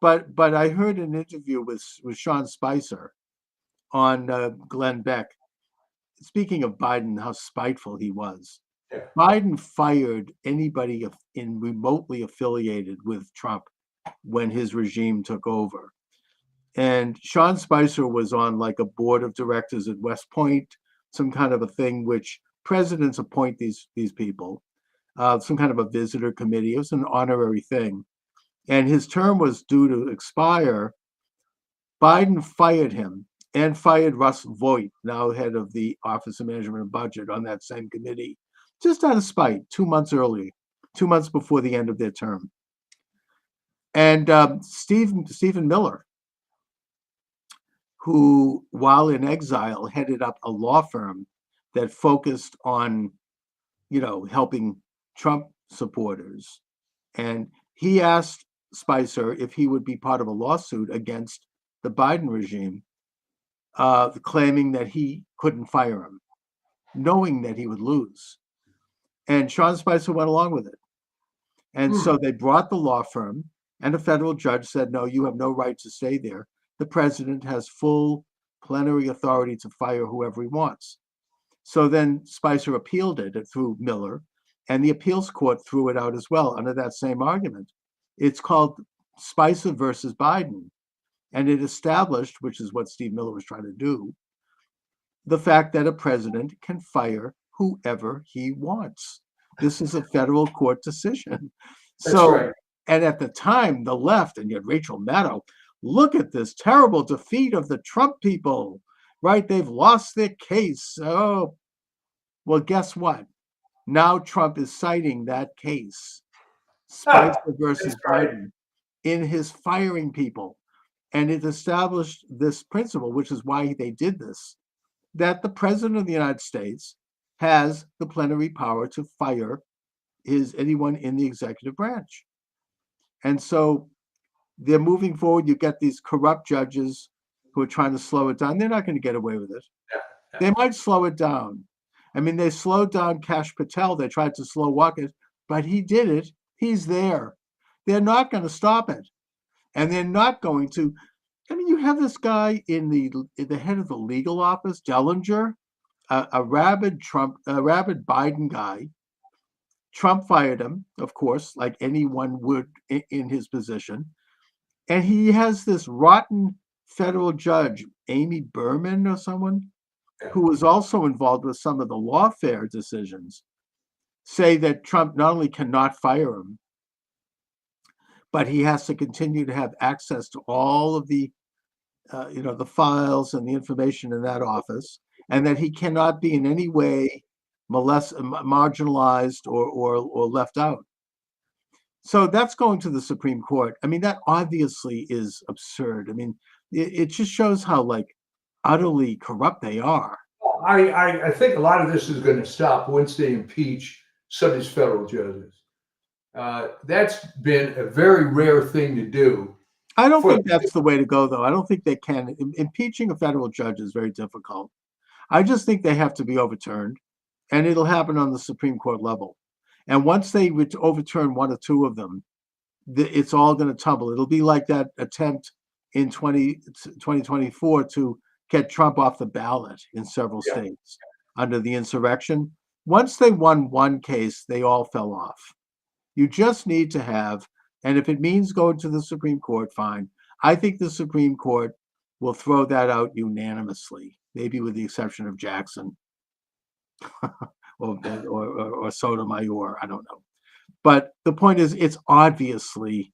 But I heard an interview with Sean Spicer on Glenn Beck, speaking of Biden, how spiteful he was. Biden fired anybody in remotely affiliated with Trump when his regime took over. And Sean Spicer was on like a board of directors at West Point, some kind of a thing which presidents appoint these people, some kind of a visitor committee. It was an honorary thing. And his term was due to expire. Biden fired him and fired Russ Voigt, now head of the Office of Management and Budget, on that same committee, just out of spite, 2 months early, 2 months before the end of their term. And Stephen Miller, who, while in exile, headed up a law firm that focused on, helping Trump supporters. And he asked Spicer if he would be part of a lawsuit against the Biden regime, claiming that he couldn't fire him, knowing that he would lose. And Sean Spicer went along with it. And so they brought the law firm, and a federal judge said, no, you have no right to stay there. The president has full plenary authority to fire whoever he wants. So then Spicer appealed it through Miller, and the appeals court threw it out as well under that same argument. It's called Spicer versus Biden. And it established, which is what Steve Miller was trying to do, the fact that a president can fire whoever he wants. This is a federal court decision. That's right. And at the time, the left, and yet Rachel Maddow, look at this terrible defeat of the Trump people, right? They've lost their case. Oh, well, guess what? Now Trump is citing that case, Spicer versus Biden, in his firing people. And it established this principle, which is why they did this, that the president of the United States has the plenary power to fire anyone in the executive branch. And so they're moving forward. You get these corrupt judges who are trying to slow it down. They're not going to get away with it. They might slow it down. I mean, they slowed down Kash Patel. They tried to slow walk it, but he did it. He's there. They're not going to stop it. And they're not going to. I mean, you have this guy in the head of the legal office, Dellinger, a rabid Biden guy. Trump fired him, of course, like anyone would in his position. And he has this rotten federal judge, Amy Berman or someone, who was also involved with some of the lawfare decisions, say that Trump not only cannot fire him, but he has to continue to have access to all of the, the files and the information in that office, and that he cannot be in any way marginalized or left out. So that's going to the Supreme Court. I mean, that obviously is absurd. I mean, it just shows how utterly corrupt they are. I think a lot of this is going to stop once they impeach some of these federal judges. That's been a very rare thing to do. I don't think that's the way to go, though. I don't think they can. Impeaching a federal judge is very difficult. I just think they have to be overturned, and it'll happen on the Supreme Court level. And once they overturn one or two of them, it's all going to tumble. It'll be like that attempt in 2024 to get Trump off the ballot in several states under the insurrection. Once they won one case, they all fell off. You just need to have, and if it means going to the Supreme Court, fine. I think the Supreme Court will throw that out unanimously, maybe with the exception of Jackson or Sotomayor, I don't know. But the point is, it's obviously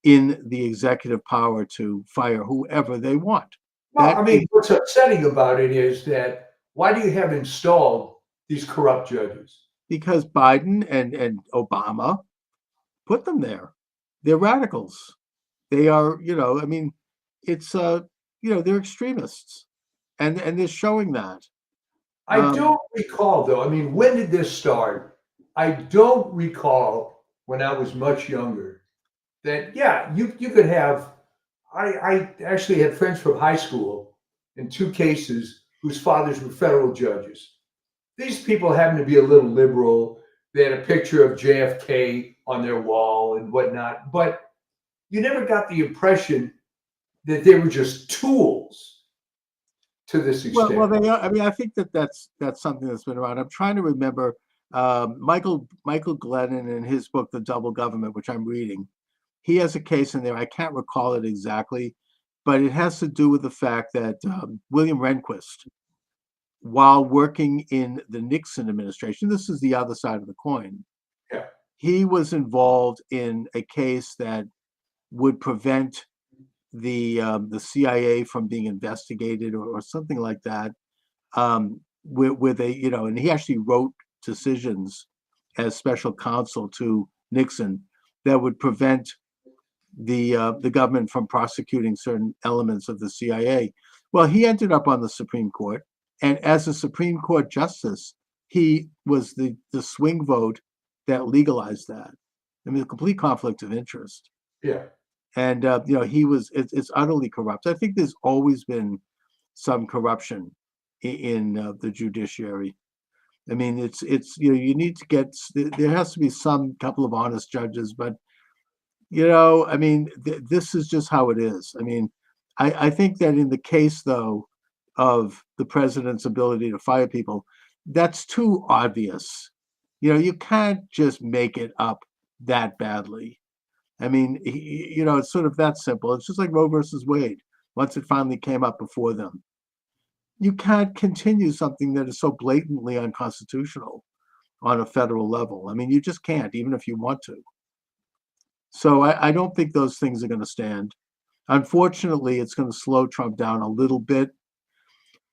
in the executive power to fire whoever they want. Well, what's upsetting about it is that why do you have installed these corrupt judges? Because Biden and Obama put them there. They're radicals. They are, it's, they're extremists. And they're showing that. I don't recall, though. When did this start? I don't recall when I was much younger that, you could have. I actually had friends from high school in two cases whose fathers were federal judges. These people happened to be a little liberal. They had a picture of JFK on their wall and whatnot, but you never got the impression that they were just tools to this extent. Well, they are. I think that's something that's been around. I'm trying to remember. Michael Glennon, in his book The Double Government, which I'm reading, he has a case in there. I can't recall it exactly, but it has to do with the fact that William Rehnquist, while working in the Nixon administration, this is the other side of the coin. Yeah. He was involved in a case that would prevent the CIA from being investigated or something like that. With a, and he actually wrote decisions as special counsel to Nixon that would prevent the government from prosecuting certain elements of the CIA. Well, he ended up on the Supreme Court, and as a Supreme Court justice, he was the swing vote that legalized that. I mean, a complete conflict of interest. Yeah. And he was. It's utterly corrupt. I think there's always been some corruption in the judiciary. I mean, it's you need to get, there has to be some couple of honest judges, but I mean, this is just how it is. I mean, I think that in the case, though, of the president's ability to fire people, that's too obvious. You can't just make it up that badly. I mean, it's sort of that simple. It's just like Roe versus Wade. Once it finally came up before them, you can't continue something that is so blatantly unconstitutional on a federal level. I mean, you just can't, even if you want to. So I don't think those things are going to stand. Unfortunately, it's going to slow Trump down a little bit,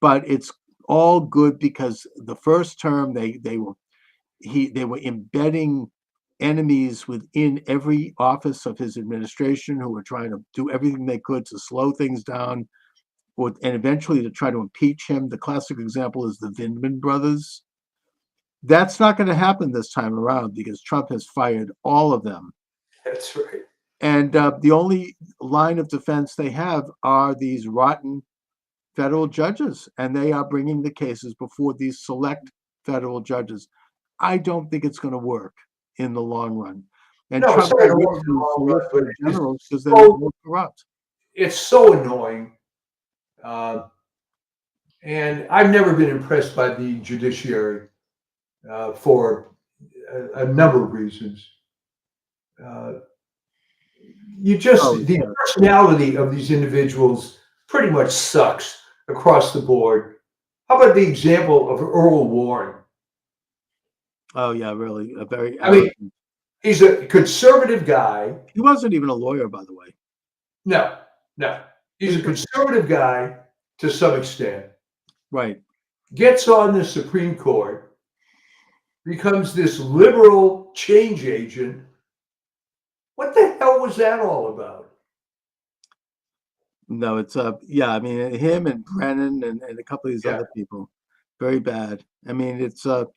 but it's all good because the first term they were embedding enemies within every office of his administration who were trying to do everything they could to slow things down, and eventually to try to impeach him. The classic example is the Vindman brothers. That's not going to happen this time around because Trump has fired all of them. That's right. And the only line of defense they have are these rotten federal judges, and they are bringing the cases before these select federal judges. I don't think it's going to work in the long run. And No, Trump it's not going to work in the long run, but generals because they're more corrupt. It's so annoying. And I've never been impressed by the judiciary for a number of reasons. The personality of these individuals pretty much sucks across the board. How about the example of Earl Warren? Oh yeah, really, a very. I mean, he's a conservative guy. He wasn't even a lawyer, by the way. No. He's a conservative guy to some extent. Right. Gets on the Supreme Court, becomes this liberal change agent. What the hell was that all about? No, it's I mean, him and Brennan and a couple of these other people, very bad. I mean, it's look,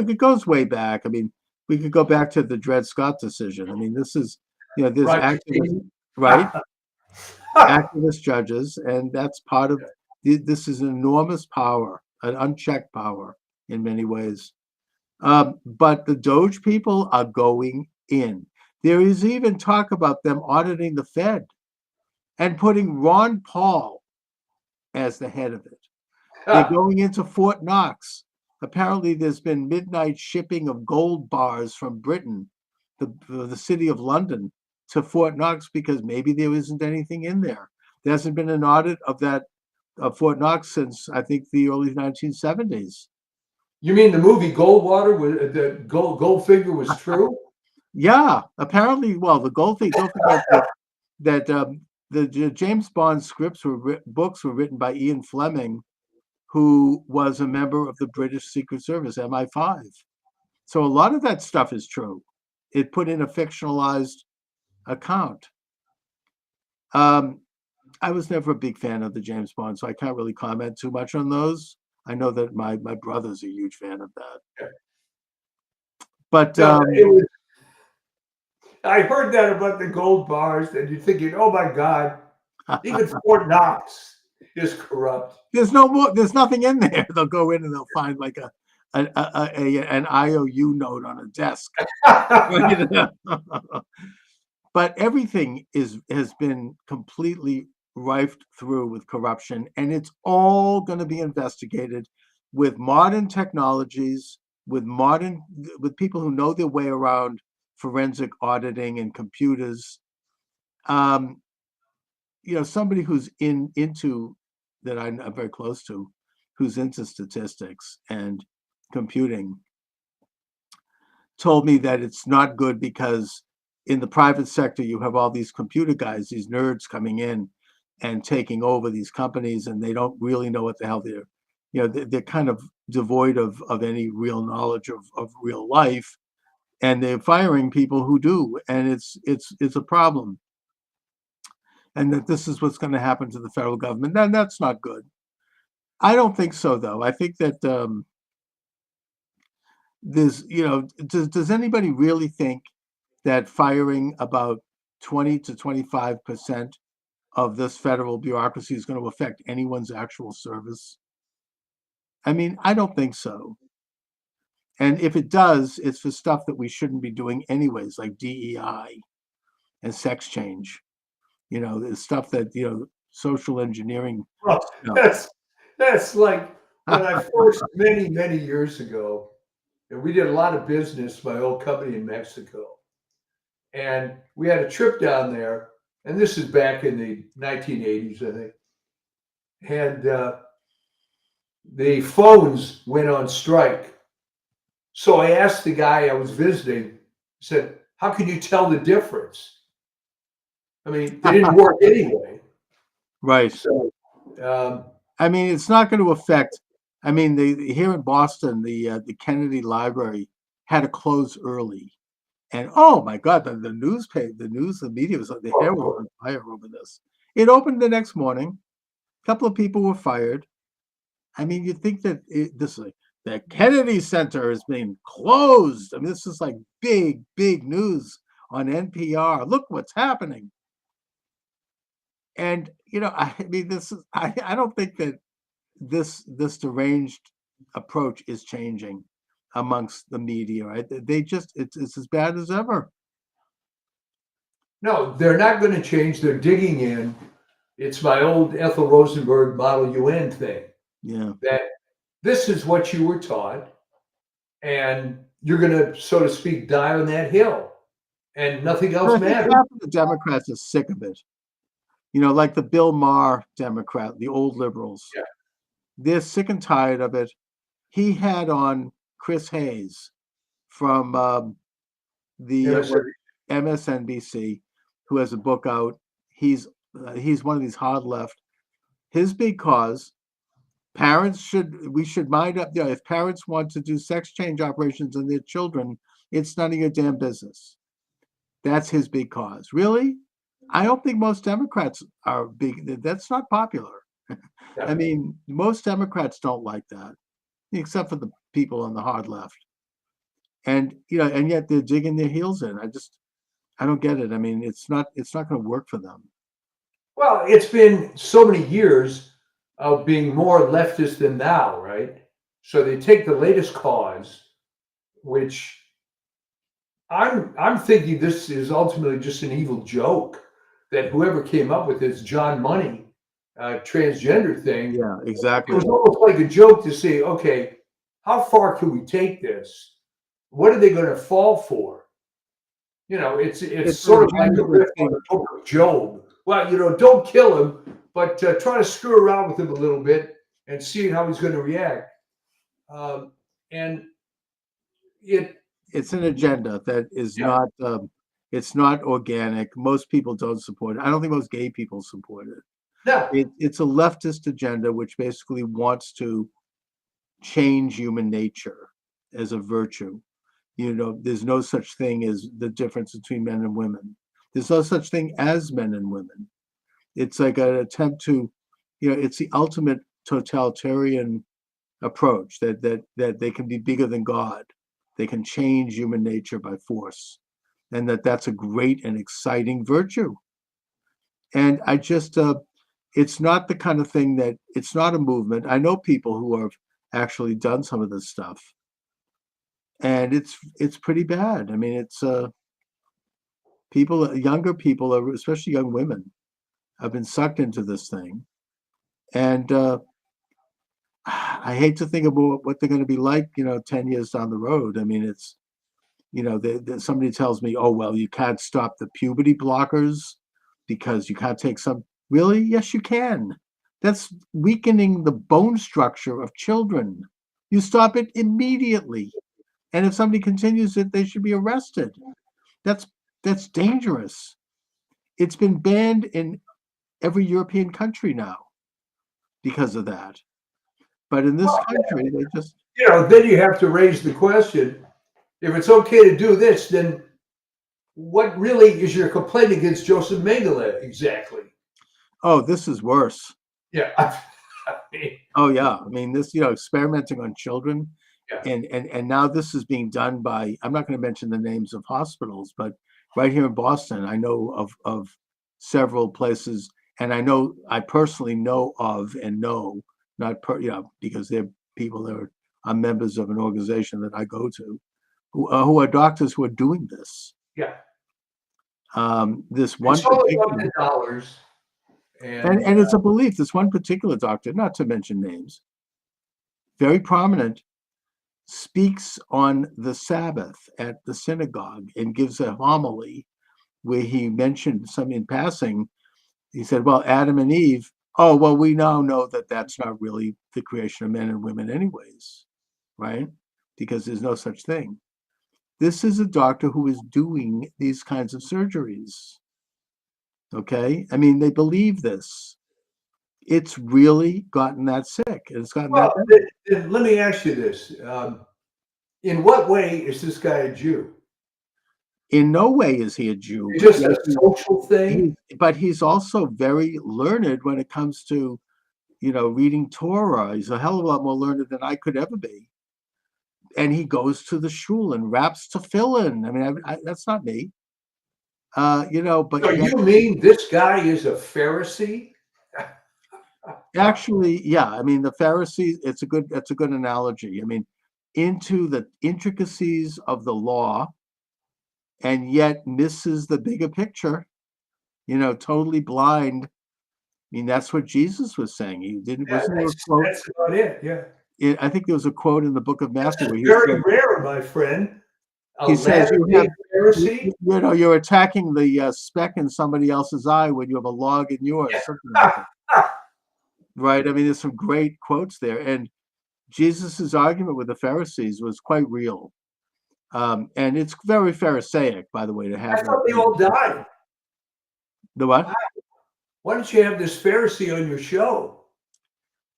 it goes way back. I mean, we could go back to the Dred Scott decision. I mean, this is this activist, right? Activist judges, and that's part of this is an enormous power, an unchecked power in many ways. But the Doge people are going in. There is even talk about them auditing the Fed and putting Ron Paul as the head of it. They're going into Fort Knox. Apparently, there's been midnight shipping of gold bars from Britain, the city of London, to Fort Knox because maybe there isn't anything in there. There hasn't been an audit of Fort Knox since I think the early 1970s. You mean the movie Goldwater? The Goldfinger was true? Yeah, apparently. Well, the Goldfinger. Don't forget that the James Bond books were written by Ian Fleming, who was a member of the British Secret Service, MI5. So a lot of that stuff is true. It put in a fictionalized account. I was never a big fan of the James Bond, so I can't really comment too much on those. I know that my brother's a huge fan of that. But I heard that about the gold bars, and you're thinking, "Oh my God, even Fort Knox is corrupt." There's nothing in there. They'll go in and they'll find like an IOU note on a desk. But everything has been completely rifed through with corruption, and it's all going to be investigated with modern technologies, with people who know their way around forensic auditing and computers. Somebody who's into that I'm very close to, who's into statistics and computing, told me that it's not good because in the private sector you have all these computer guys, these nerds coming in and taking over these companies, and they don't really know what the hell they're kind of devoid of any real knowledge of real life, and they're firing people who do, and it's a problem. And that this is what's going to happen to the federal government. Then that's not good. I don't think so, though. I think that does anybody really think that firing about 20 to 25% of this federal bureaucracy is going to affect anyone's actual service? I mean, I don't think so. And if it does, it's for stuff that we shouldn't be doing anyways, like DEI and sex change. The stuff that, social engineering Well, stuff. that's like when I first many years ago, and we did a lot of business, my old company in Mexico, and we had a trip down there, and this is back in the 1980s, I think, and the phones went on strike. So I asked the guy I was visiting, I said, "How can you tell the difference?" I mean, they didn't work anyway. Right. So, I mean, it's not going to affect. I mean, here in Boston, the Kennedy Library had to close early, and oh my God, the the media was the hair was on fire over this. It opened the next morning. A couple of people were fired. I mean, you think that the Kennedy Center is being closed. I mean, this is like big news on NPR. Look what's happening. And I mean, I don't think that this deranged approach is changing amongst the media, right? They just it's as bad as ever. no, they're not going to change. They're digging in. It's my old Ethel Rosenberg Model UN thing. Yeah. That this is what you were taught, and you're going to, so to speak, die on that hill, and nothing But else I think matters. half of the Democrats are sick of it. Like the Bill Maher Democrat, the old liberals. Yeah. They're sick and tired of it. He had on Chris Hayes from the MSNBC, who has a book out. He's one of these hard left. His big cause: we should mind up. If parents want to do sex change operations on their children, it's none of your damn business. That's his big cause. Really? I don't think most Democrats are big. That's not popular. Yeah. I mean, most Democrats don't like that, except for the people on the hard left. And and yet they're digging their heels in. I don't get it. I mean, it's not going to work for them. Well, it's been so many years of being more leftist than thou, right? So they take the latest cause, which I'm thinking this is ultimately just an evil joke that whoever came up with this John Money transgender thing. Yeah, It exactly. was almost like a joke to say, okay, how far can we take this? What are they going to fall for? It's sort of like a riff on the book of Job. Well, don't kill him, but try to screw around with him a little bit and see how he's going to react. And it's an agenda that is not it's not organic. Most people don't support it. I don't think most gay people support it. No. It's a leftist agenda which basically wants to change human nature as a virtue. There's no such thing as the difference between men and women. There's no such thing as men and women. It's like an attempt to, it's the ultimate totalitarian approach that they can be bigger than God. They can change human nature by force, and that's a great and exciting virtue. And I just, it's not the kind of thing it's not a movement. I know people who have actually done some of this stuff, and it's pretty bad. I mean, it's younger people, especially young women, have been sucked into this thing, and I hate to think about what they're going to be like, 10 years down the road. I mean, it's, somebody tells me, oh, well, you can't stop the puberty blockers because you can't take some. Really? Yes, you can. That's weakening the bone structure of children. You stop it immediately. And if somebody continues it, they should be arrested. That's that's dangerous. It's been banned in every European country now because of that. But in this Well, country, they just then you have to raise the question: if it's okay to do this, then what really is your complaint against Joseph Mengele exactly? oh, this is worse. Yeah, I mean, Oh yeah, I mean this, experimenting on children, yeah, and now this is being done by. I'm not going to mention the names of hospitals, but right here in Boston, I know of several places, and I personally know of and know not because they're people that are members of an organization that I go to, who are doctors who are doing this. yeah. This one It's all about particular, the dollars, and and and it's a belief. This one particular doctor, not to mention names, very prominent, speaks on the Sabbath at the synagogue and gives a homily where he mentioned something in passing. He said, well, Adam and Eve, oh, well, we now know that that's not really the creation of men and women, anyways, right? Because there's no such thing. This is a doctor who is doing these kinds of surgeries. Okay. I mean, they believe this. It's really gotten that sick. It's gotten that well, bad. then let me ask you this: in what way is this guy a Jew? In no way is he a Jew, It's but just yes, a social thing. he's also very learned when it comes to, reading Torah. He's a hell of a lot more learned than I could ever be. And he goes to the shul and raps tefillin. I mean, that's not me. But So yet, you mean this guy is a Pharisee? actually, yeah. I mean, the Pharisees. That's a good analogy. I mean, into the intricacies of the law, and yet misses the bigger picture. Totally blind. I mean, that's what Jesus was saying. He didn't. Yeah, Wasn't there a quote? that's about it. Yeah, I think there was a quote in the book of this Matthew is where very rare, my friend. A he says you have, latter-day Pharisee. you're attacking the speck in somebody else's eye when you have a log in yours, something like that, right? I mean, there's some great quotes there, and Jesus's argument with the Pharisees was quite real, and it's very Pharisaic, by the way, to I have that. thought they all died. The what? Wow. Why don't you have this Pharisee on your show?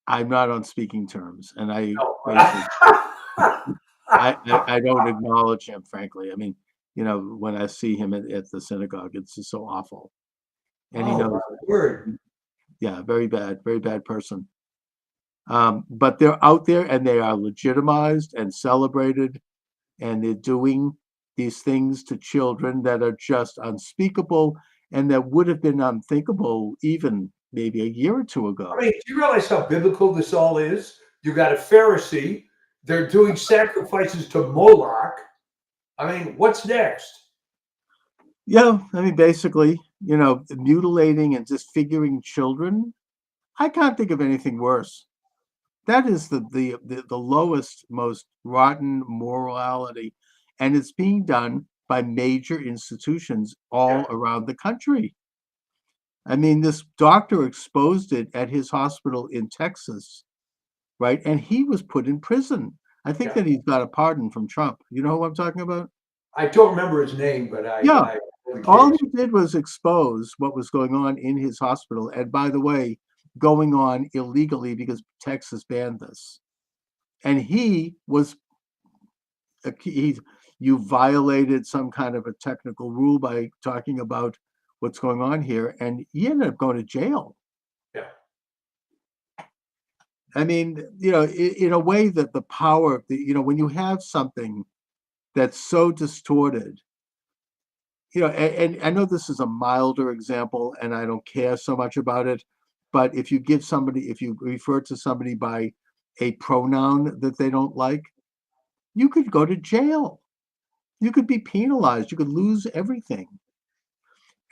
I'm not on speaking terms, and I No. basically I don't acknowledge him, frankly. I mean, when I see him at the synagogue, it's just so awful. And he Oh knows my it. word! Yeah, very bad person. But they're out there and they are legitimized and celebrated, and they're doing these things to children that are just unspeakable and that would have been unthinkable even maybe a year or two I ago. mean, do you realize how biblical this all is? You got a Pharisee. They're doing sacrifices to Moloch. I mean, what's next? Yeah, I mean, basically, mutilating and disfiguring children. I can't think of anything worse. That is the lowest, most rotten morality, and it's being done by major institutions Yeah. all around the country. I mean, this doctor exposed it at his hospital in Texas, right? And he was put in prison. I think Yeah. that he's got a pardon from Trump. You know who I'm talking about? I don't remember his name, but Yeah. I know the All case. he did was expose what was going on in his hospital. And by the way, going on illegally because Texas banned this. And he was you violated some kind of a technical rule by talking about what's going on here, and he ended up going to jail. Yeah. I mean, in a way that the power of when you have something that's so distorted, and I know this is a milder example, and I don't care so much about it, but if you refer to somebody by a pronoun that they don't like, you could go to jail. You could be penalized. You could lose everything.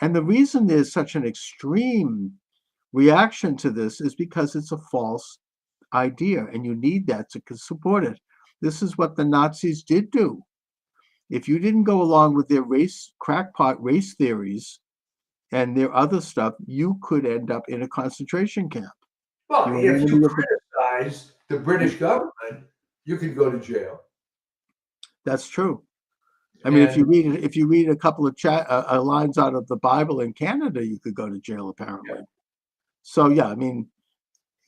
And the reason there's such an extreme reaction to this is because it's a false idea, and you need that to support it. This is what the Nazis did do. If you didn't go along with their crackpot race theories and their other stuff, you could end up in a concentration camp. Well, if you criticize the British government, you could go to jail. That's true. I mean, if you read a couple of lines out of the Bible in Canada, you could go to jail, apparently. Yeah. So yeah, I mean,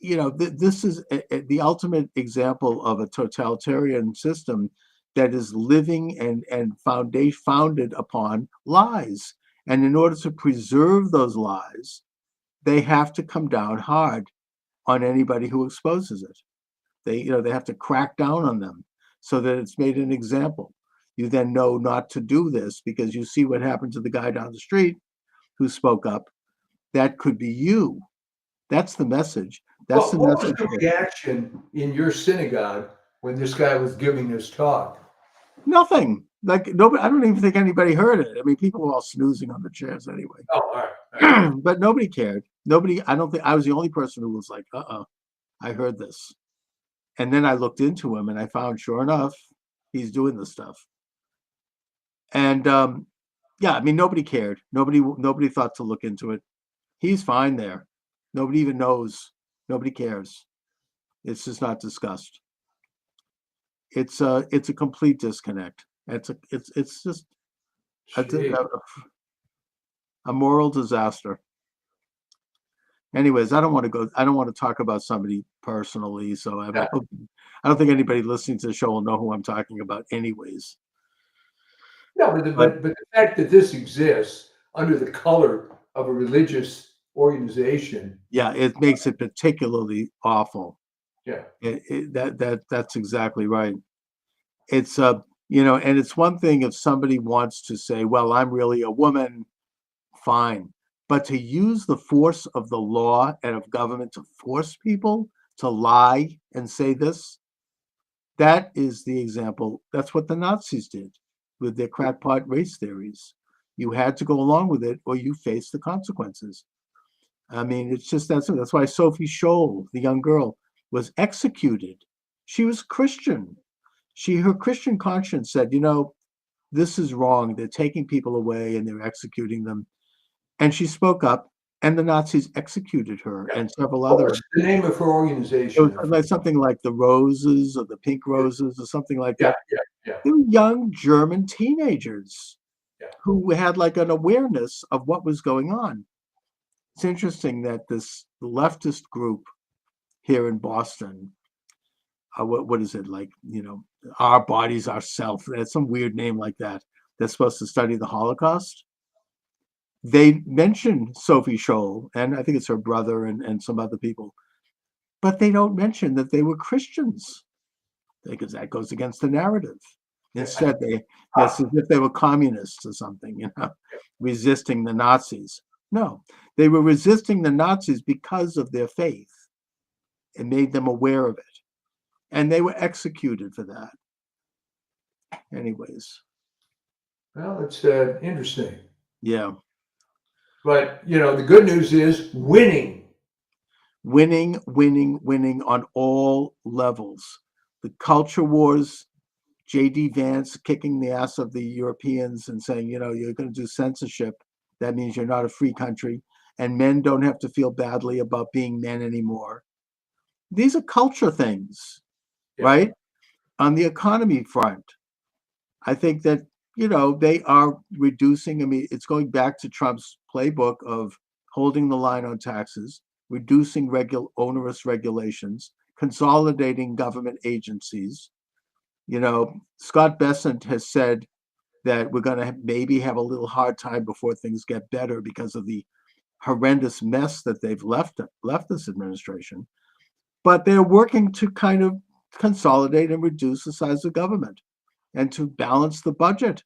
this is the ultimate example of a totalitarian system that is living and founded upon lies. And in order to preserve those lies, they have to come down hard on anybody who exposes it. They have to crack down on them so that it's made an example. You then know not to do this because you see what happened to the guy down the street who spoke up. That could be you. That's the message. That's the message. What was the reaction in your synagogue when this guy was giving his talk? Nothing. Like nobody. I don't even think anybody heard it. I mean, people were all snoozing on the chairs anyway. Oh, all right. But nobody cared. Nobody. I don't think I was the only person who was like, I heard this. And then I looked into him and I found, sure enough, he's doing this stuff. And yeah, I mean, nobody cared. Nobody thought to look into it. He's fine there. Nobody even knows. Nobody cares. It's just not discussed. It's a complete disconnect. It's just a moral disaster. Anyways, I don't want to talk about somebody personally, so I don't think anybody listening to the show will know who I'm talking about anyways. No, but the fact that this exists under the color of a religious organization. Yeah, it makes it particularly awful. Yeah. That's exactly right. It's and it's one thing if somebody wants to say, well, I'm really a woman, fine. But to use the force of the law and of government to force people to lie and say this, that is the example. That's what the Nazis did with their crackpot race theories. You had to go along with it or you face the consequences. I mean, it's just that's why Sophie Scholl, the young girl, was executed. She was Christian. Her Christian conscience said, this is wrong. They're taking people away and they're executing them. And she spoke up, and the Nazis executed her and several other. What's the name of her organization? It was like something like the Roses or the Pink Roses or something like that. Yeah. They were young German teenagers who had like an awareness of what was going on. It's interesting that this leftist group here in Boston, what is it like? Our Bodies, Ourself. They had some weird name like that. They're supposed to study the Holocaust. They mention Sophie Scholl, and I think it's her brother and some other people, but they don't mention that they were Christians because that goes against the narrative. Instead, it's as if they were communists or something, resisting the Nazis. No, they were resisting the Nazis because of their faith. It made them aware of it, and they were executed for that. Anyways. Well, it's interesting. Yeah. But, the good news is winning. Winning on all levels. The culture wars, J.D. Vance kicking the ass of the Europeans and saying, you're going to do censorship. That means you're not a free country. And men don't have to feel badly about being men anymore. These are culture things, right? On the economy front, I think that they are reducing. I mean, it's going back to Trump's playbook of holding the line on taxes, reducing onerous regulations, consolidating government agencies. Scott Bessent has said that we're going to maybe have a little hard time before things get better because of the horrendous mess that they've left this administration. But they're working to kind of consolidate and reduce the size of government and to balance the budget.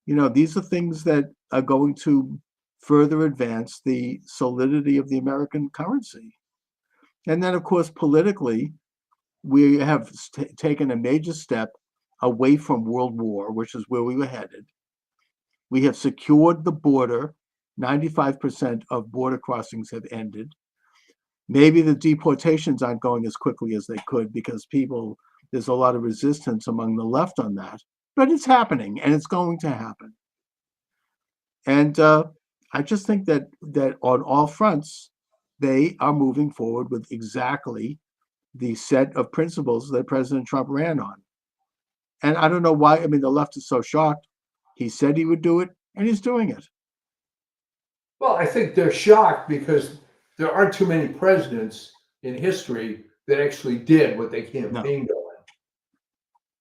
These are things that are going to further advance the solidity of the American currency. And then, of course, politically, we have taken a major step away from World War, which is where we were headed. We have secured the border. 95% of border crossings have ended. Maybe the deportations aren't going as quickly as they could because there's a lot of resistance among the left on that. But it's happening, and it's going to happen. And I just think that on all fronts, they are moving forward with exactly the set of principles that President Trump ran on. And I don't know why. I mean, the left is so shocked. He said he would do it, and he's doing it. Well, I think they're shocked because there aren't too many presidents in history that actually did what they campaigned on.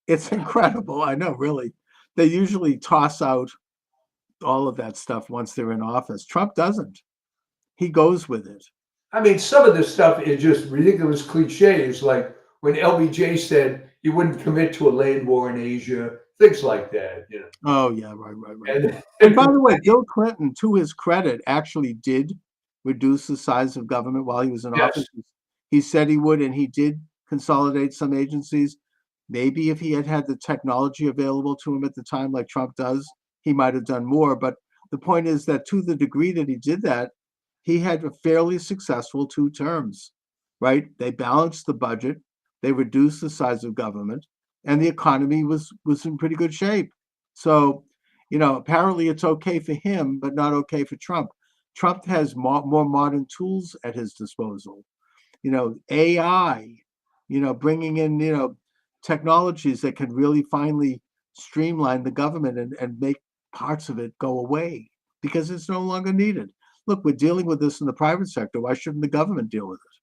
It's incredible. I know, really. They usually toss out all of that stuff once they're in office. Trump doesn't. He goes with it. I mean, some of this stuff is just ridiculous cliches, like when LBJ said he wouldn't commit to a land war in Asia, things like that. Oh, yeah, right. And by the way, Bill Clinton, to his credit, actually did reduce the size of government while he was in office. He said he would, and he did consolidate some agencies. Maybe if he had had the technology available to him at the time, like Trump does, he might have done more. But the point is that to the degree that he did that, he had a fairly successful 2 terms, right? They balanced the budget, they reduced the size of government, and the economy was in pretty good shape. So, apparently it's okay for him, but not okay for Trump. Trump has more modern tools at his disposal. AI, bringing in, technologies that can really finally streamline the government and make parts of it go away because it's no longer needed. Look, we're dealing with this in the private sector. Why shouldn't the government deal with it?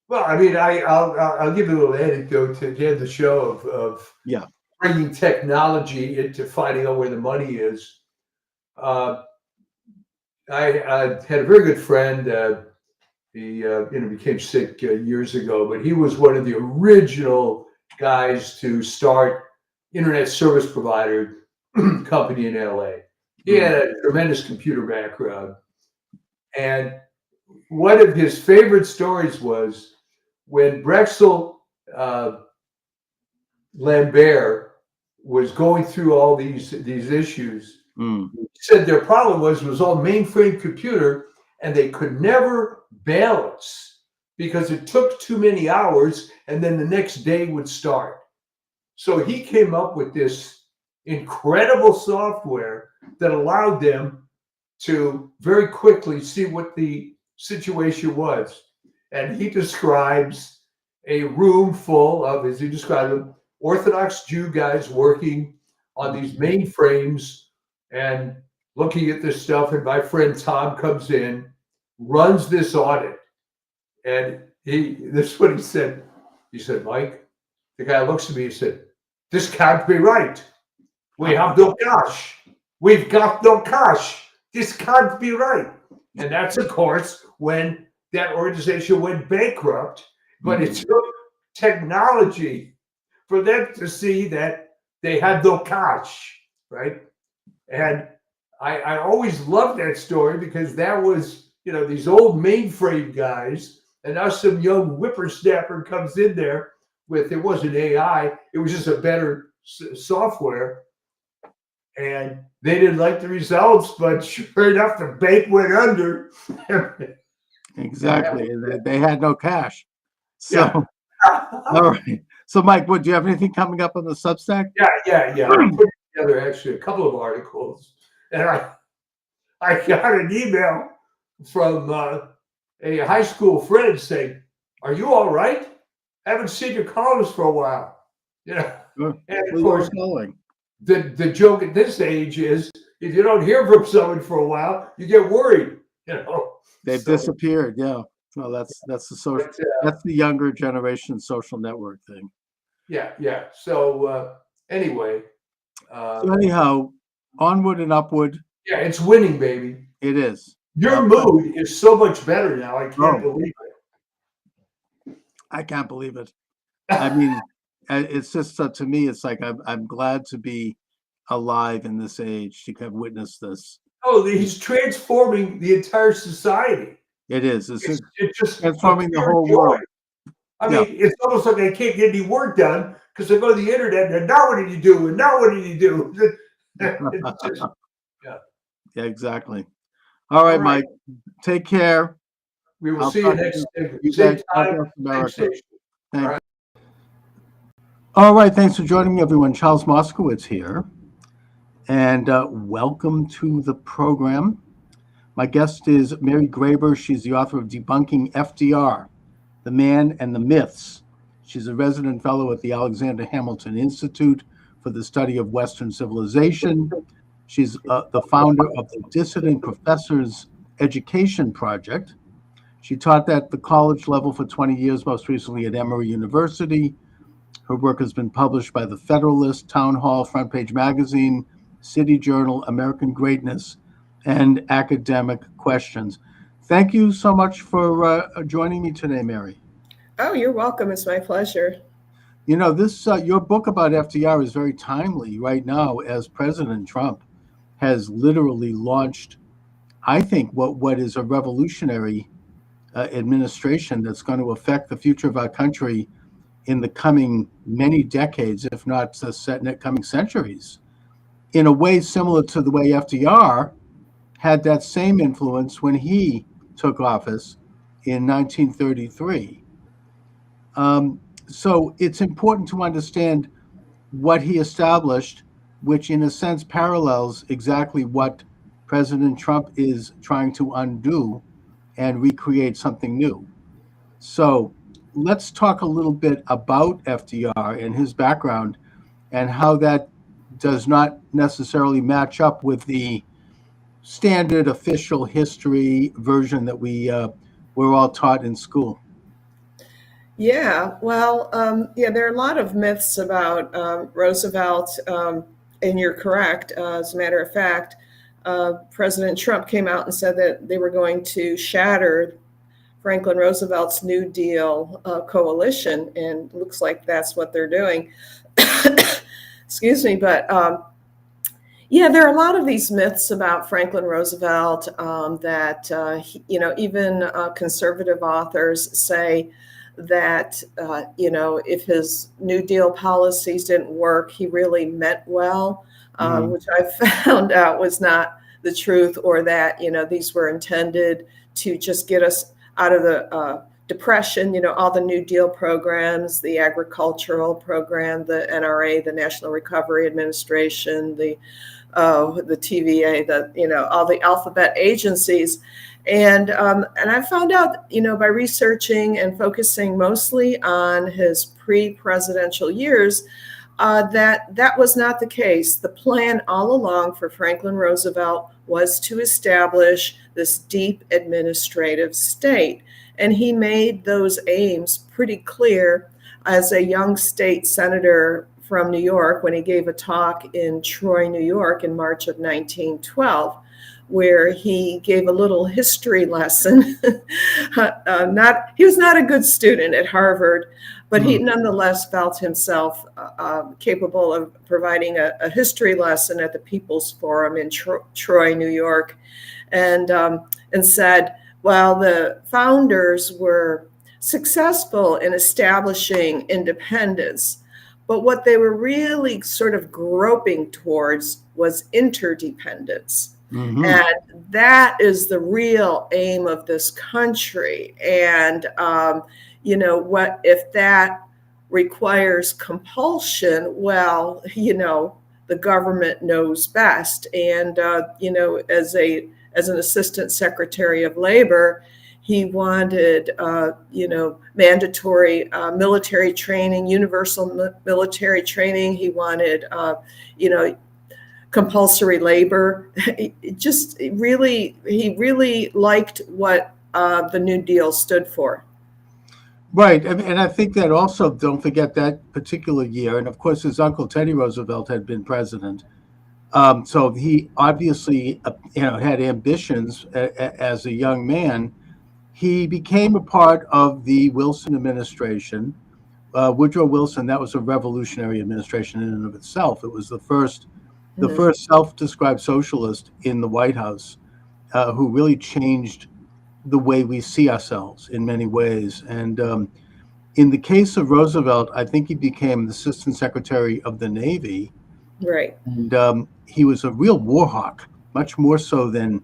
Well, I mean, I'll give you a little anecdote to end the show of bringing technology into finding out where the money is. I had a very good friend. He became sick years ago, but he was one of the original guys to start internet service provider company in LA. He had a tremendous computer background. And one of his favorite stories was when Drexel Lambert was going through all these issues. He said their problem was all mainframe computer, and they could never balance because it took too many hours, and then the next day would start. So he came up with this incredible software that allowed them to very quickly see what the situation was. And he describes a room full of, as he described them, Orthodox Jew guys working on these mainframes and looking at this stuff. And my friend Tom comes in, runs this audit. And this is what he said. He said, Mike, the guy looks at me and said, this can't be right. We have no cash. We've got no cash. This can't be right. And that's, of course, when that organization went bankrupt. But it took technology for them to see that they had no cash, right? And I always loved that story because that was, these old mainframe guys, and now some young whippersnapper comes in there with, it wasn't AI, it was just a better software. And they didn't like the results, but sure enough, the bank went under. Exactly. They had no cash. So, all right. So, Mike, do you have anything coming up on the Substack? Yeah. I put together actually a couple of articles, and I got an email from a high school friend saying, "Are you all right? Haven't seen your columns for a while." And of course, the joke at this age is if you don't hear from someone for a while, you get worried. They've disappeared. Yeah. Well, that's the social. That's the younger generation social network thing. Yeah. So anyway. So anyhow, onward and upward. Yeah, it's winning, baby. It is. Your mood is so much better now. I can't believe it. I can't believe it. I mean, it's just to me, it's like I'm glad to be alive in this age to have witnessed this. Oh, he's transforming the entire society. It is. It's just transforming the whole world. I mean, it's almost like I can't get any work done because I go to the internet and now what did you do? And now what did you do? Yeah, exactly. All right, Mike. Take care. We will I'll see you talk to next you same guys. God time, bless same America. station. Thank All you. right. All right, thanks for joining me, everyone. Charles Moskowitz here, and welcome to the program. My guest is Mary Graber. She's the author of Debunking FDR, The Man and the Myths. She's a resident fellow at the Alexander Hamilton Institute for the Study of Western Civilization. She's the founder of the Dissident Professors Education Project. She taught at the college level for 20 years, most recently at Emory University. Her work has been published by The Federalist, Town Hall, Front Page Magazine, City Journal, American Greatness, and Academic Questions. Thank you so much for joining me today, Mary. Oh, you're welcome. It's my pleasure. You know, this your book about FDR is very timely right now, as President Trump has literally launched, I think, what is a revolutionary administration that's going to affect the future of our country in the coming many decades, if not the coming centuries, in a way similar to the way FDR had that same influence when he took office in 1933. So it's important to understand what he established, which in a sense parallels exactly what President Trump is trying to undo and recreate something new. So let's talk a little bit about FDR and his background and how that does not necessarily match up with the standard official history version that we're all taught in school. Yeah, well, there are a lot of myths about Roosevelt, and you're correct. As a matter of fact, President Trump came out and said that they were going to shatter Franklin Roosevelt's New Deal coalition, and looks like that's what they're doing. Excuse me, but there are a lot of these myths about Franklin Roosevelt that even conservative authors say that if his New Deal policies didn't work, he really meant well, which I found out was not the truth, or that these were intended to just get us out of the depression. All the New Deal programs, the agricultural program, the NRA, the National Recovery Administration, the TVA, all the alphabet agencies. And I found out, by researching and focusing mostly on his pre-presidential years, that was not the case. The plan all along for Franklin Roosevelt was to establish this deep administrative state. And he made those aims pretty clear as a young state senator from New York when he gave a talk in Troy, New York in March of 1912, where he gave a little history lesson. He was not a good student at Harvard, but he nonetheless felt himself capable of providing a history lesson at the People's Forum in Troy, New York, and said, while the founders were successful in establishing independence, but what they were really sort of groping towards was interdependence. And that is the real aim of this country. And, what if that requires compulsion? Well, the government knows best. And, as an assistant secretary of labor, he wanted, mandatory military training, universal military training. He wanted, compulsory labor. He really liked what the New Deal stood for. Right. And I think that also, don't forget that particular year. And of course, his uncle Teddy Roosevelt had been president. So he obviously, had ambitions as a young man. He became a part of the Wilson administration. Woodrow Wilson, that was a revolutionary administration in and of itself. It was the first self-described socialist in the White House, who really changed the way we see ourselves in many ways. And in the case of Roosevelt, I think he became the Assistant Secretary of the Navy. Right. And he was a real war hawk, much more so than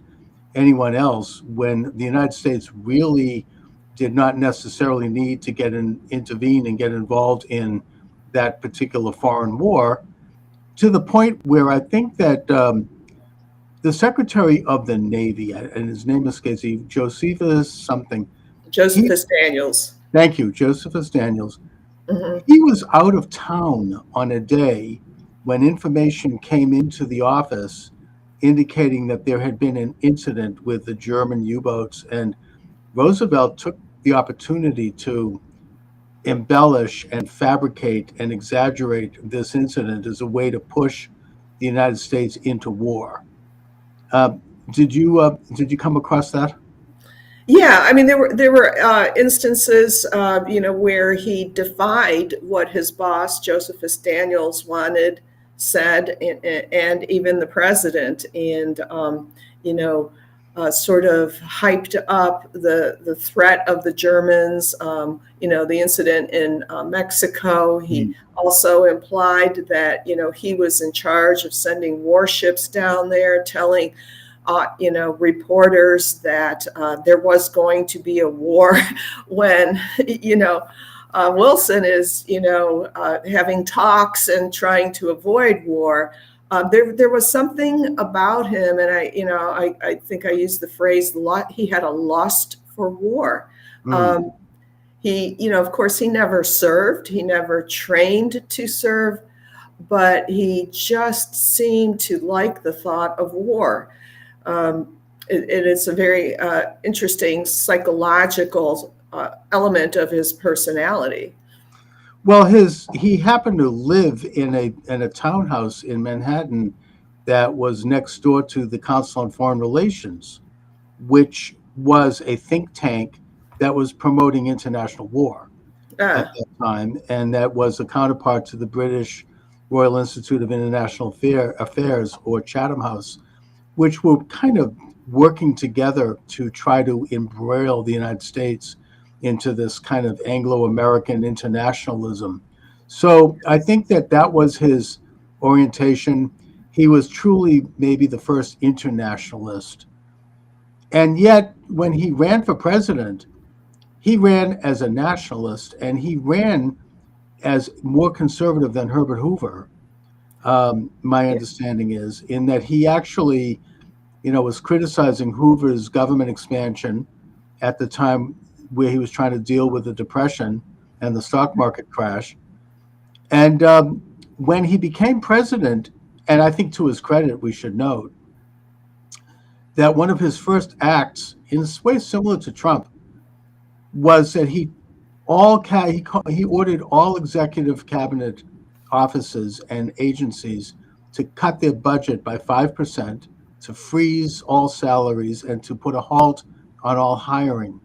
anyone else when the United States really did not necessarily need to intervene and get involved in that particular foreign war, to the point where I think that the Secretary of the Navy, and his name escapes me, Josephus something. Josephus Daniels. Thank you, Josephus Daniels. Mhm. He was out of town on a day when information came into the office indicating that there had been an incident with the German U-boats, and Roosevelt took the opportunity to embellish and fabricate and exaggerate this incident as a way to push the United States into war. Did you come across that? Yeah, I mean there were instances, where he defied what his boss Josephus Daniels wanted said, and even the president, and sort of hyped up the threat of the Germans. The incident in Mexico. He also implied that he was in charge of sending warships down there, telling reporters that there was going to be a war when, Wilson is, having talks and trying to avoid war. There was something about him, and I think I used the phrase, he had a lust for war. He, of course, he never served. He never trained to serve, but he just seemed to like the thought of war. It is a very interesting psychological element of his personality. Well, he happened to live in a townhouse in Manhattan that was next door to the Council on Foreign Relations, which was a think tank that was promoting international war at that time, and that was a counterpart to the British Royal Institute of International Affairs, or Chatham House, which were kind of working together to try to embroil the United States into this kind of Anglo-American internationalism. So I think that was his orientation. He was truly maybe the first internationalist. And yet, when he ran for president, he ran as a nationalist, and he ran as more conservative than Herbert Hoover. My understanding is, in that he actually was criticizing Hoover's government expansion at the time where he was trying to deal with the Depression and the stock market crash. And when he became president, and I think to his credit, we should note that one of his first acts, in a way similar to Trump, was that he ordered all executive cabinet offices and agencies to cut their budget by 5%, to freeze all salaries, and to put a halt on all hiring,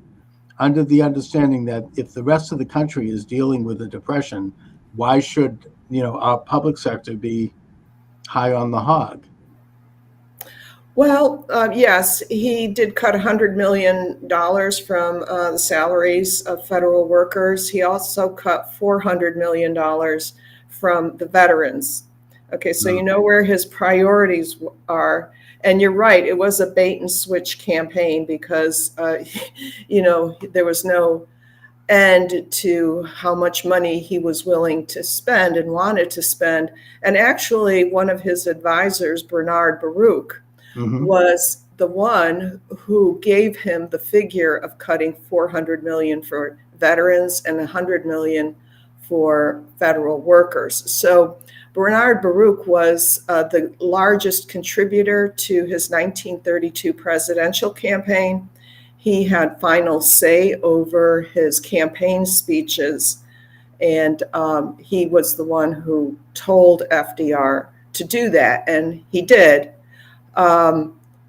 under the understanding that if the rest of the country is dealing with a depression, why should our public sector be high on the hog? Well, yes, he did cut $100 million from the salaries of federal workers. He also cut $400 million from the veterans. Okay, so you know where his priorities are. And you're right, it was a bait and switch campaign because, there was no end to how much money he was willing to spend and wanted to spend. And actually, one of his advisors, Bernard Baruch, was the one who gave him the figure of cutting $400 million for veterans and $100 million for federal workers. So Bernard Baruch was the largest contributor to his 1932 presidential campaign. He had final say over his campaign speeches, and he was the one who told FDR to do that, and he did.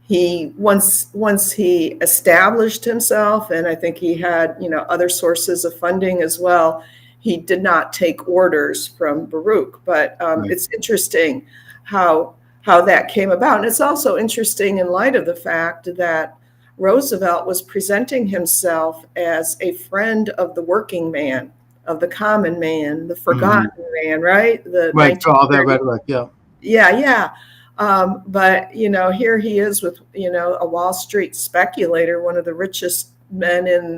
He once he established himself, and I think he had other sources of funding as well. He did not take orders from Baruch, but it's interesting how that came about, and it's also interesting in light of the fact that Roosevelt was presenting himself as a friend of the working man, of the common man, the forgotten man, right? Right, for all that rhetoric, yeah. Yeah. But, here he is with, a Wall Street speculator, one of the richest men in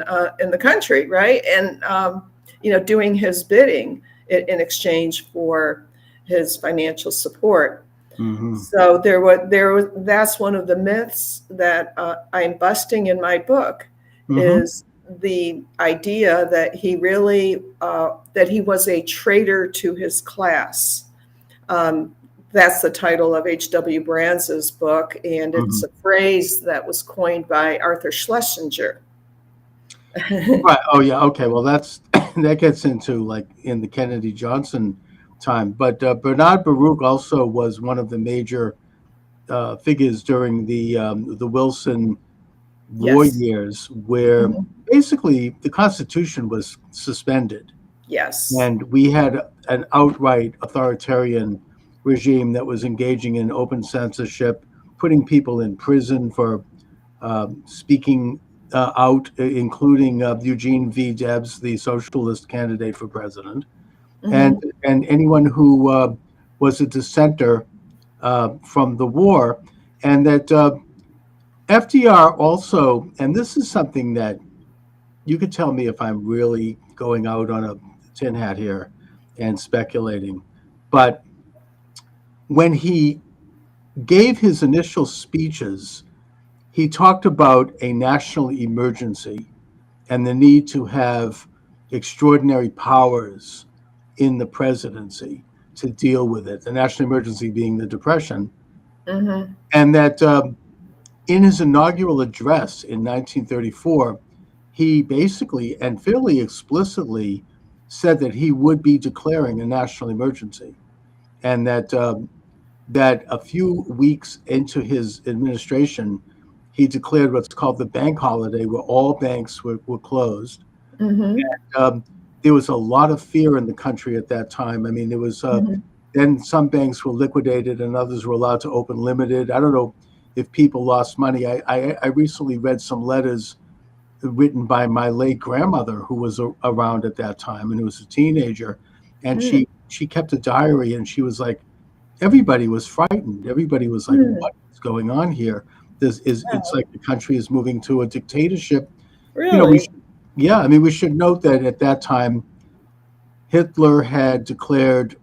the country, right? And, doing his bidding in exchange for his financial support. Mhm. So that's one of the myths that I'm busting in my book, Mhm. is the idea that he really, that he was a traitor to his class. That's the title of H.W. Brands's book, and it's a phrase that was coined by Arthur Schlesinger. Right. Oh, yeah. Okay. Well, that gets into like in the Kennedy Johnson time. But Bernard Baruch also was one of the major figures during the Wilson war Yes. years, where Mhm. basically the Constitution was suspended, Yes. and we had an outright authoritarian regime that was engaging in open censorship, putting people in prison for speaking out, including Eugene V. Debs, the socialist candidate for president, and Mhm. and anyone who was a dissenter from the war, and that FDR also, and this is something that you could tell me if I'm really going out on a tin hat here and speculating, but when he gave his initial speeches, he talked about a national emergency and the need to have extraordinary powers in the presidency to deal with it, the national emergency being the Depression. Mhm. And that in his inaugural address in 1934, he basically and fairly explicitly said that he would be declaring a national emergency, and that a few weeks into his administration, he declared what's called the bank holiday, where all banks were closed. Mhm. There was a lot of fear in the country at that time. I mean, there was Mhm. then some banks were liquidated and others were allowed to open limited. I don't know if people lost money. I recently read some letters written by my late grandmother, who was around at that time and who was a teenager, and Mm. she kept a diary, and she was like, everybody was frightened. Everybody was like, Mm. what is going on here? It's Wow. like the country is moving to a dictatorship. You know, Really? yeah, I mean, we should note that at that time, Hitler had declared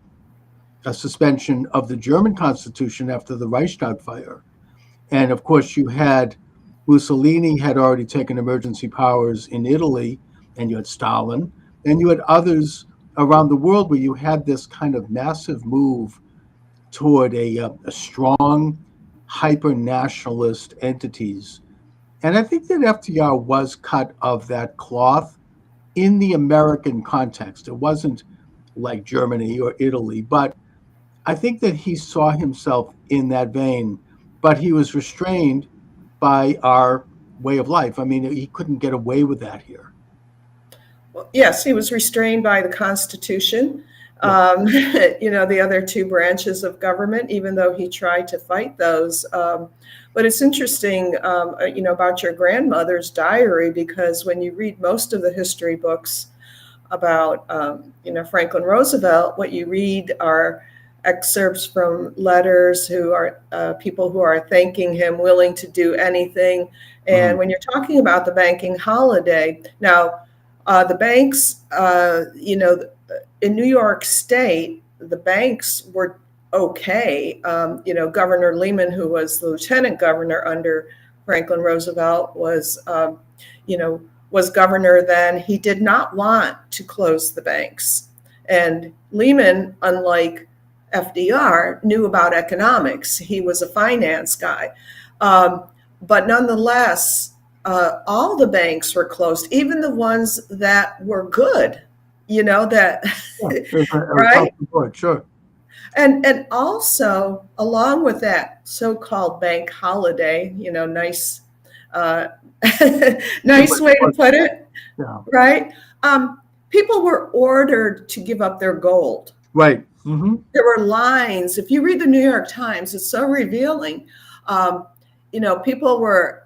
a suspension of the German constitution after the Reichstag fire. And of course, you had Mussolini had already taken emergency powers in Italy, and you had Stalin, and you had others around the world where you had this kind of massive move toward a strong, hyper nationalist entities. And I think that FDR was cut of that cloth in the American context. It wasn't like Germany or Italy, but I think that he saw himself in that vein, but he was restrained by our way of life. I mean, he couldn't get away with that here. Well, yes, he was restrained by the Constitution, Yeah. the other two branches of government, even though he tried to fight those. But it's interesting, about your grandmother's diary, because when you read most of the history books about, Franklin Roosevelt, what you read are excerpts from letters who are people who are thanking him, willing to do anything. And Mhm. when you're talking about the banking holiday, now, the banks, in New York State, the banks were okay. Governor Lehman, who was the lieutenant governor under Franklin Roosevelt, was governor then. He did not want to close the banks. And Lehman, unlike FDR, knew about economics. He was a finance guy. But nonetheless, all the banks were closed, even the ones that were good, that, Yeah, it was across right? the board, sure. And also, along with that so-called bank holiday, nice, uh, nice way to put it, Yeah. right? People were ordered to give up their gold. Right. Mm-hmm. There were lines. If you read the New York Times, it's so revealing. People were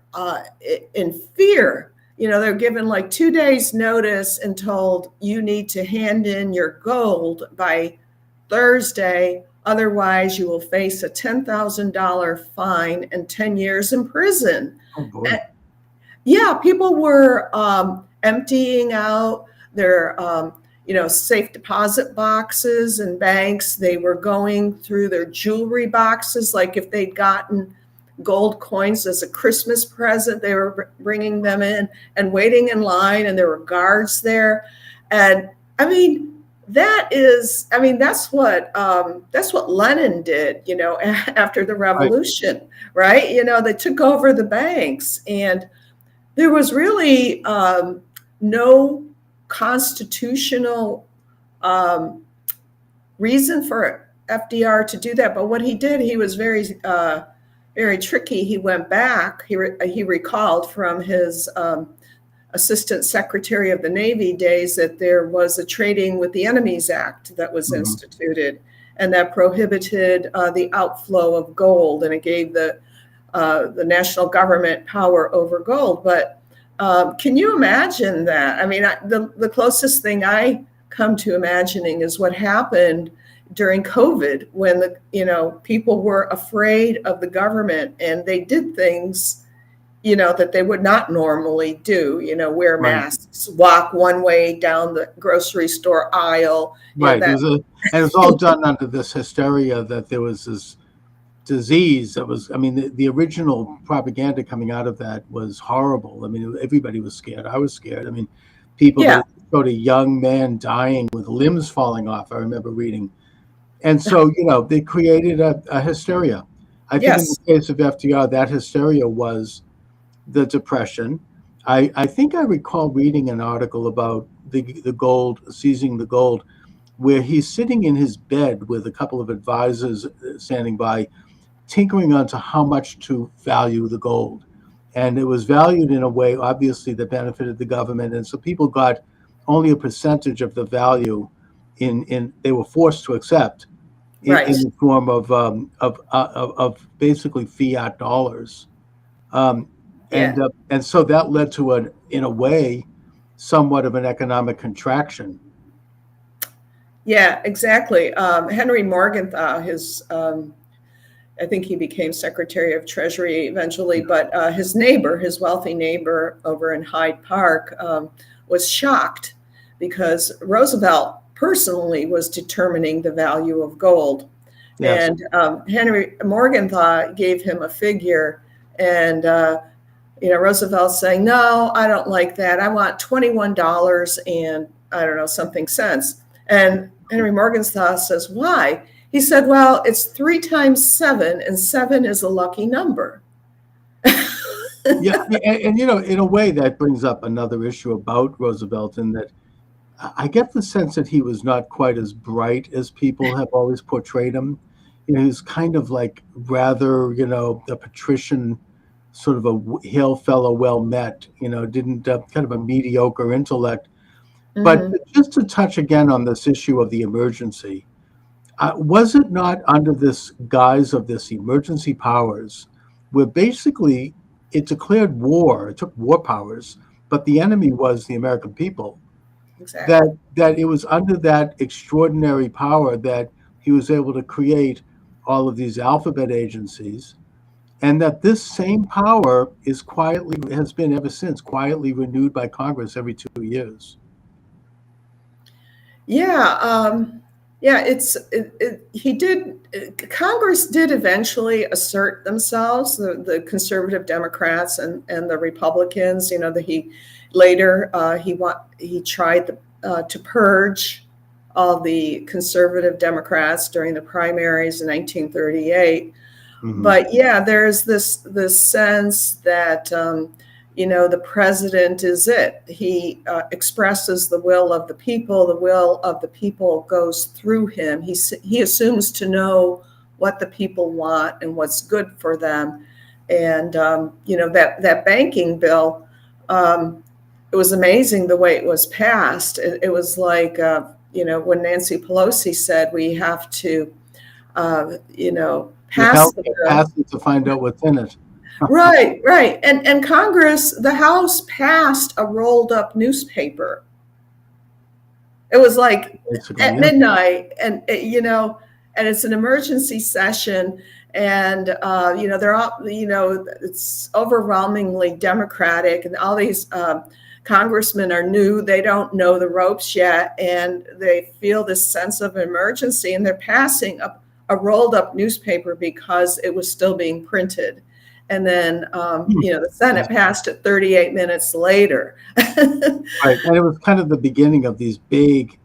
in fear. They're given like 2 days notice and told you need to hand in your gold by Thursday. Otherwise, you will face a $10,000 fine and 10 years in prison. Oh, boy. Yeah, people were emptying out their, safe deposit boxes in banks. They were going through their jewelry boxes, like if they'd gotten gold coins as a Christmas present, they were bringing them in and waiting in line, and there were guards there. And I mean, that's what Lenin did, after the revolution, right? They took over the banks, and there was really no constitutional reason for FDR to do that. But what he did, he was very, very tricky. He went back. He recalled from his Assistant Secretary of the Navy days that there was a Trading with the Enemies Act that was instituted, and that prohibited the outflow of gold, and it gave the national government power over gold. But can you imagine that? I mean, the closest thing I come to imagining is what happened during COVID, when people were afraid of the government, and they did things that they would not normally do, wear masks, walk one way down the grocery store aisle. Right. And it was all done under this hysteria that there was this disease that was, the original propaganda coming out of that was horrible. I mean, everybody was scared. I was scared. I mean, people that showed a young man dying with limbs falling off, I remember reading. And so, they created a hysteria. I think in the case of FDR, that hysteria was the Depression. I think I recall reading an article about the gold, seizing the gold, where he's sitting in his bed with a couple of advisors standing by, tinkering onto how much to value the gold. And it was valued in a way, obviously, that benefited the government. And so people got only a percentage of the value they were forced to accept in the form of basically fiat dollars. And so that led to in a way, somewhat of an economic contraction. Yeah, exactly. Henry Morgenthau, I think he became Secretary of Treasury eventually, but his wealthy neighbor over in Hyde Park, was shocked because Roosevelt personally was determining the value of gold. Yes. And Henry Morgenthau gave him a figure, and Roosevelt's saying, "No, I don't like that. I want $21 and I don't know, something cents." And Henry Morgenthau says, "Why?" He said, "Well, it's 3 times 7, and 7 is a lucky number." Yeah, and in a way that brings up another issue about Roosevelt, in that I get the sense that he was not quite as bright as people have always portrayed him. He was kind of like rather, a patrician, sort of a hail fellow, well met, didn't kind of a mediocre intellect. Mm-hmm. But just to touch again on this issue of the emergency, was it not under this guise of this emergency powers, where basically it declared war, it took war powers, but the enemy was the American people? Exactly. That it was under that extraordinary power that he was able to create all of these alphabet agencies, and that this same power has been ever since quietly renewed by Congress every 2 years. Congress did eventually assert themselves, the conservative Democrats and the Republicans. He tried to purge all the conservative Democrats during the primaries in 1938. Mm-hmm. But there's this sense that the president is it. He expresses the will of the people. The will of the people goes through him. He assumes to know what the people want and what's good for them. And that banking bill, it was amazing the way it was passed. It was like when Nancy Pelosi said we have to pass the bill. Pass it to find out what's in it. Right. And Congress, the House passed a rolled up newspaper. It was like basically, at midnight, and and it's an emergency session, and they're all, it's overwhelmingly Democratic, and all these congressmen are new. They don't know the ropes yet, and they feel this sense of emergency, and they're passing a rolled up newspaper because it was still being printed. And then, the Senate passed it 38 minutes later. Right. And it was kind of the beginning of these big,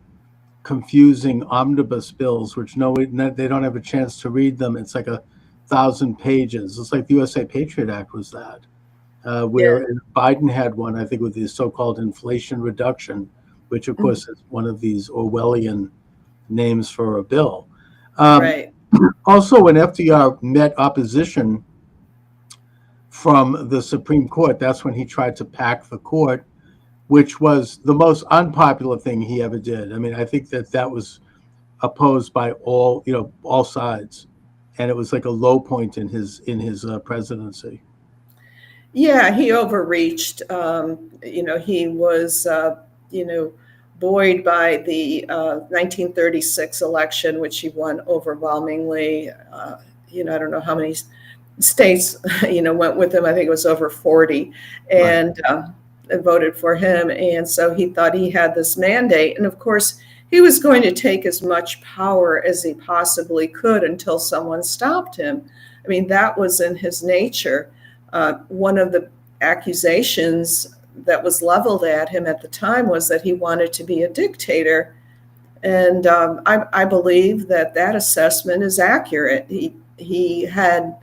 confusing omnibus bills, which they don't have a chance to read them. It's like 1,000 pages. It's like the USA Patriot Act was that, where Biden had one, I think, with the so-called Inflation Reduction, which, of course, is one of these Orwellian names for a bill. Right. Also, when FDR met opposition from the Supreme Court, that's when he tried to pack the court, which was the most unpopular thing he ever did. I mean, I think that was opposed by all sides, and it was like a low point in his presidency. Yeah, he overreached. He was, buoyed by the 1936 election, which he won overwhelmingly. I don't know how many states, went with him. I think it was over 40, and voted for him. And so he thought he had this mandate. And of course, he was going to take as much power as he possibly could until someone stopped him. I mean, that was in his nature. One of the accusations that was leveled at him at the time was that he wanted to be a dictator. And I believe that assessment is accurate. He had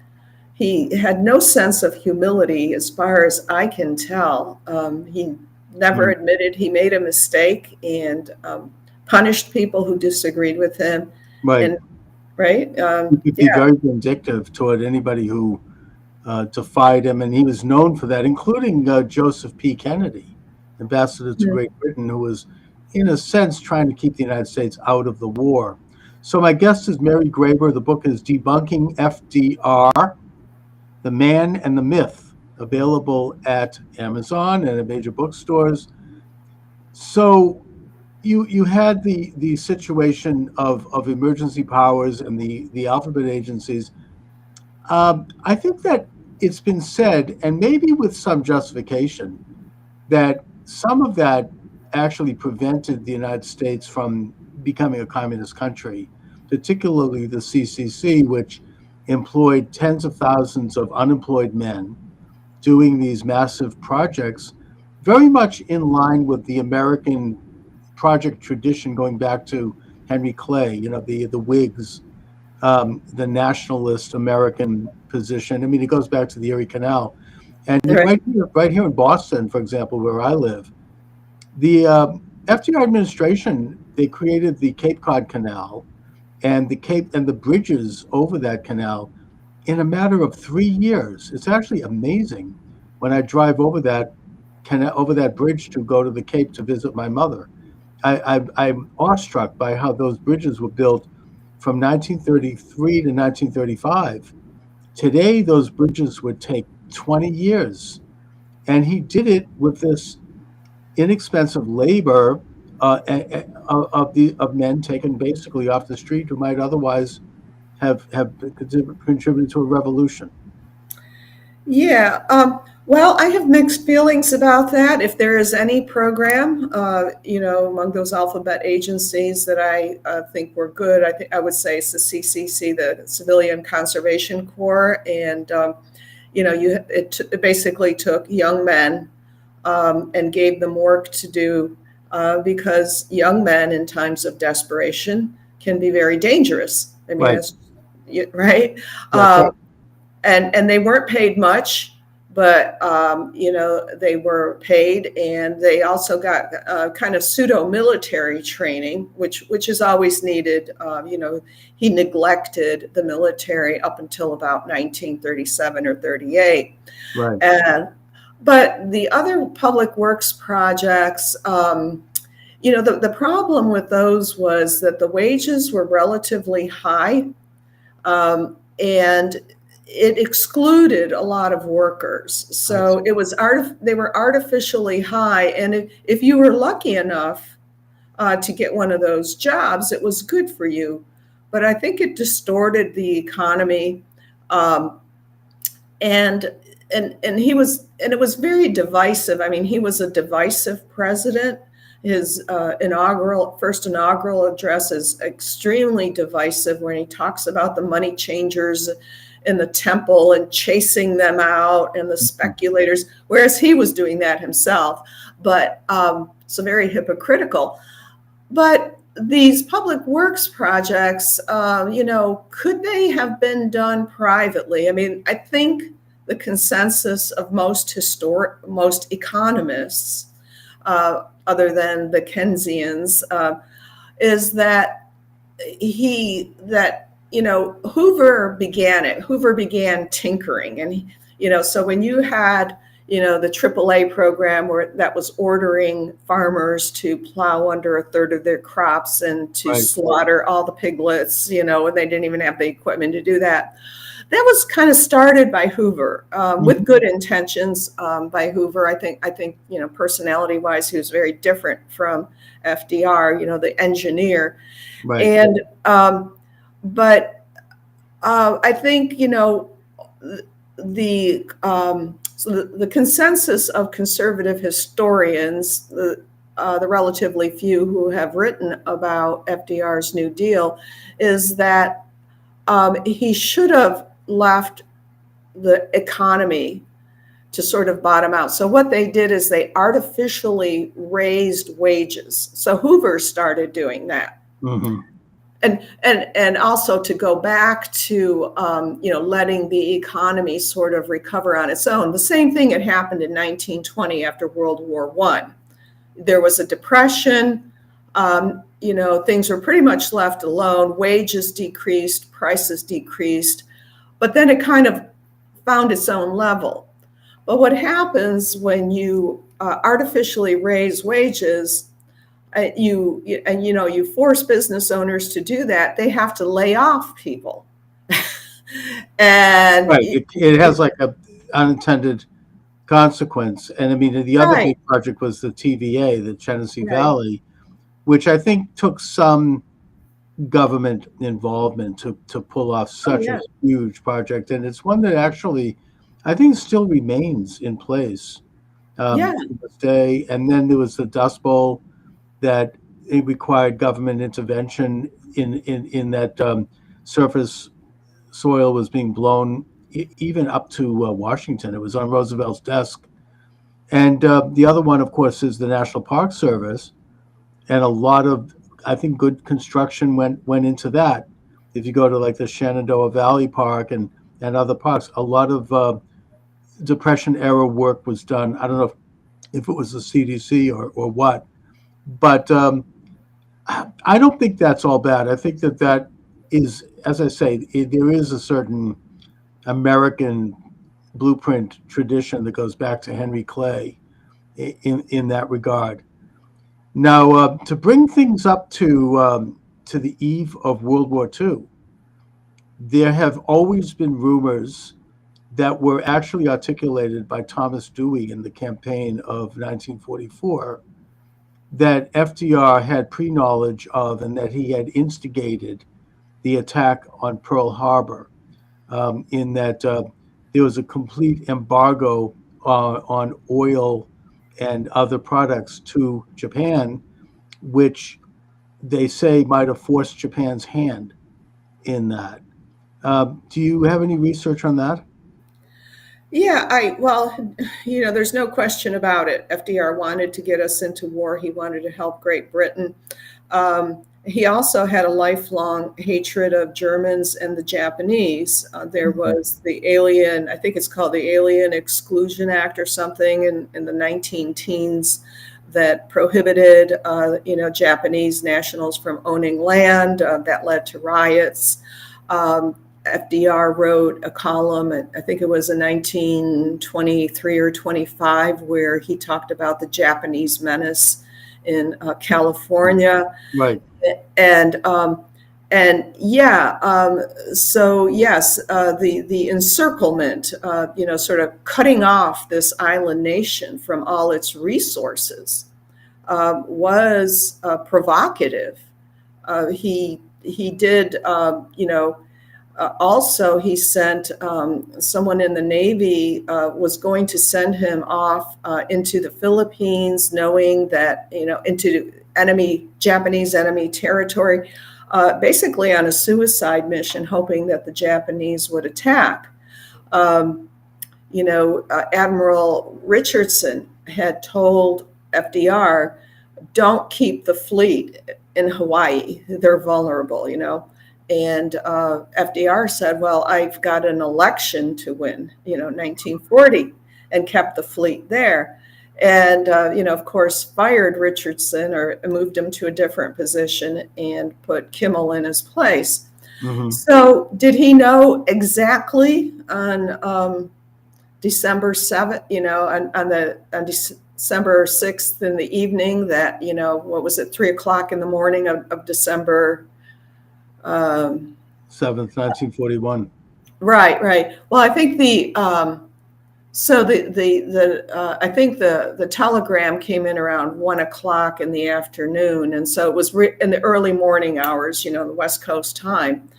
no sense of humility, as far as I can tell. He never admitted he made a mistake, and punished people who disagreed with him. Right. And, right. He could be very vindictive toward anybody who defied him, and he was known for that, including Joseph P. Kennedy, ambassador to Great Britain, who was, in a sense, trying to keep the United States out of the war. So my guest is Mary Graber. The book is Debunking FDR, The Man and the Myth, available at Amazon and at major bookstores. So you had the situation of emergency powers and the alphabet agencies. I think that it's been said, and maybe with some justification, that some of that actually prevented the United States from becoming a communist country, particularly the CCC, which employed tens of thousands of unemployed men doing these massive projects, very much in line with the American project tradition going back to Henry Clay, the Whigs, the nationalist American position. I mean, it goes back to the Erie Canal. And right here in Boston, for example, where I live, the FDR administration, they created the Cape Cod Canal and the bridges over that canal in a matter of 3 years. It's actually amazing when I drive over that bridge to go to the Cape to visit my mother. I'm awestruck by how those bridges were built from 1933 to 1935. Today, those bridges would take 20 years. And he did it with this inexpensive labor of men taken basically off the street who might otherwise have contributed to a revolution. Yeah. Well, I have mixed feelings about that. If there is any program, among those alphabet agencies that I think were good, I would say it's the CCC, the Civilian Conservation Corps, and it basically took young men and gave them work to do, because young men in times of desperation can be very dangerous. I mean, right. And they weren't paid much, but they were paid, and they also got kind of pseudo-military training, which is always needed. He neglected the military up until about 1937 or 38. Right. But the other public works projects, the problem with those was that the wages were relatively high, and it excluded a lot of workers. So it was they were artificially high. And if you were lucky enough to get one of those jobs, it was good for you. but I think it distorted the economy. Um, and he was, and it was very divisive. I mean, he was a divisive president. His first inaugural address is extremely divisive, when he talks about the money changers in the temple and chasing them out, and the speculators, whereas he was doing that himself. But so very hypocritical. But these public works projects, could they have been done privately? I mean, I think the consensus of most economists, other than the Keynesians, is that Hoover began it. Hoover began tinkering, and so when you had the AAA program that was ordering farmers to plow under a third of their crops and to slaughter all the piglets, and they didn't even have the equipment to do that. That was kind of started by Hoover, with good intentions by Hoover. I think personality-wise, he was very different from FDR, the engineer. Right. And but I think the consensus of conservative historians, the relatively few who have written about FDR's New Deal, is that he should have left the economy to sort of bottom out. So what they did is they artificially raised wages. So Hoover started doing that. Mm-hmm. And also to go back to letting the economy sort of recover on its own. The same thing had happened in 1920 after World War I. There was a depression. Things were pretty much left alone. Wages decreased, prices decreased, but then it kind of found its own level. But what happens when you artificially raise wages? You force business owners to do that. They have to lay off people, and right. It has like a unintended consequence. And I mean, the other big project was the TVA, the Tennessee Valley, which I think took some government involvement to pull off such a huge project. And it's one that actually, I think, still remains in place to this day. And then there was the Dust Bowl, that it required government intervention in that surface soil was being blown even up to Washington. It was on Roosevelt's desk. And the other one, of course, is the National Park Service. And a lot of, I think, good construction went into that. If you go to like the Shenandoah Valley Park and other parks, a lot of Depression era work was done. I don't know if it was the CDC or what. But I don't think that's all bad. I think that is, as I say, there is a certain American blueprint tradition that goes back to Henry Clay in that regard. Now, to bring things up to the eve of World War II, there have always been rumors that were actually articulated by Thomas Dewey in the campaign of 1944, that FDR had pre-knowledge of and that he had instigated the attack on Pearl Harbor, in that there was a complete embargo on oil and other products to Japan, which they say might have forced Japan's hand in that. Do you have any research on that? Yeah, there's no question about it. FDR wanted to get us into war. He wanted to help Great Britain. He also had a lifelong hatred of Germans and the Japanese. There was the Alien, I think it's called the Alien Exclusion Act or something in the 19-teens that prohibited, Japanese nationals from owning land. That led to riots. FDR wrote a column, I think it was in 1923 or 25, where he talked about the Japanese menace in California. Right. So yes, the encirclement, sort of cutting off this island nation from all its resources, was provocative. He he did, also, he sent someone in the Navy was going to send him off into the Philippines, knowing that, into Japanese enemy territory, basically on a suicide mission, hoping that the Japanese would attack. Admiral Richardson had told FDR, don't keep the fleet in Hawaii. They're vulnerable, And FDR said, well, I've got an election to win, 1940, and kept the fleet there. And, of course, fired Richardson or moved him to a different position and put Kimmel in his place. Mhm. So did he know exactly on December 7th, on December 6th in the evening that, 3:00 in the morning of December 7th, 1941. Right. Well, I think I think the telegram came in around 1:00 in the afternoon, and so it was in the early morning hours, the West Coast time.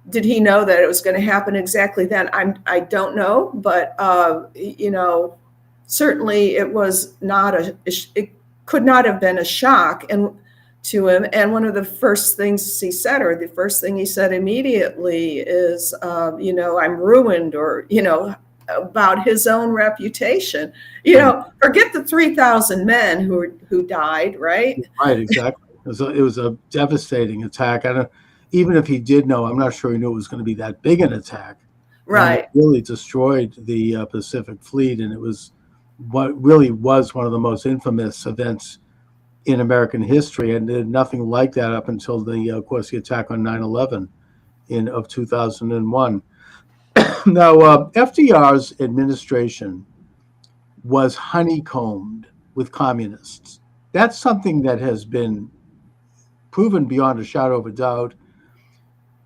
Did he know that it was going to happen exactly then? I don't know, but certainly it was not it could not have been a shock to him. And one of the first things he said, or the first thing he said immediately, is, I'm ruined, or about his own reputation. Forget the 3,000 men who died, right? Right, exactly. It was a devastating attack. Even if he did know, I'm not sure he knew it was going to be that big an attack. Right. It really destroyed the Pacific Fleet, and it was what really was one of the most infamous events in American history, and did nothing like that up until of course, the attack on 9/11 of 2001. Now, FDR's administration was honeycombed with communists. That's something that has been proven beyond a shadow of a doubt.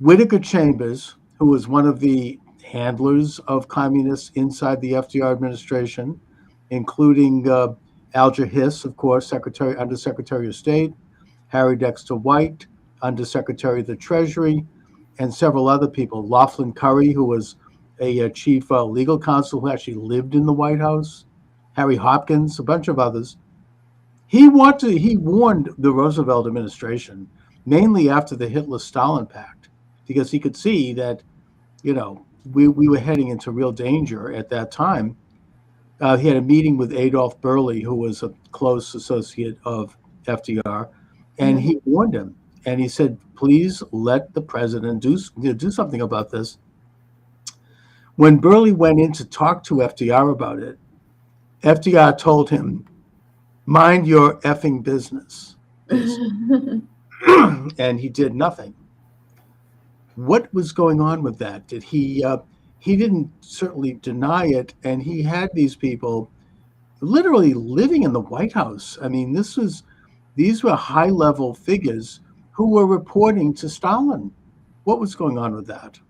Whittaker Chambers, who was one of the handlers of communists inside the FDR administration, including Alger Hiss, of course, Undersecretary of State, Harry Dexter White, Undersecretary of the Treasury, and several other people. Laughlin Curry, who was a chief legal counsel who actually lived in the White House, Harry Hopkins, a bunch of others. He warned the Roosevelt administration, mainly after the Hitler-Stalin Pact, because he could see that, we were heading into real danger at that time. He had a meeting with Adolph Burley, who was a close associate of FDR, and he warned him. And he said, please let the president do something about this. When Burley went in to talk to FDR about it, FDR told him, mind your effing business. And he did nothing. What was going on with that? Did he didn't certainly deny it, and he had these people literally living in the White House. I mean, these were high-level figures who were reporting to Stalin. What was going on with that?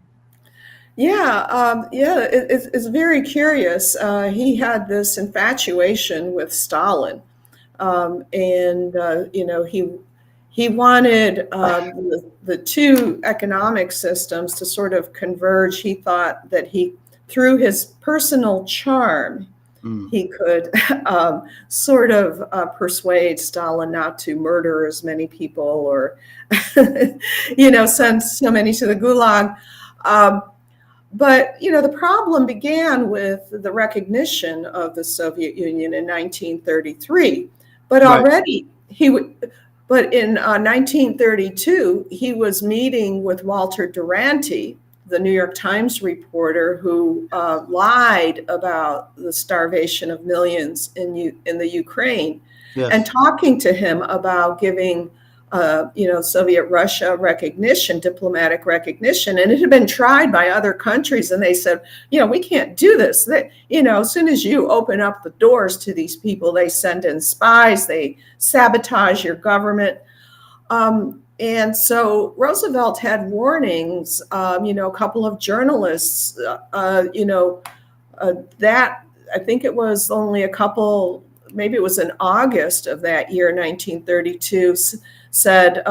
It's very curious. He had this infatuation with Stalin, and he wanted the two economic systems to sort of converge. He thought that through his personal charm, he could sort of persuade Stalin not to murder as many people, or send so many to the Gulag. But the problem began with the recognition of the Soviet Union in 1933. But already But in 1932, he was meeting with Walter Duranty, the New York Times reporter who lied about the starvation of millions in the Ukraine, Yes. and talking to him about giving Soviet Russia recognition, diplomatic recognition. And it had been tried by other countries, and they said, we can't do this. As soon as you open up the doors to these people, they send in spies, they sabotage your government. And so Roosevelt had warnings, a couple of journalists, that I think it was only a couple maybe it was in August of that year, 1932, said,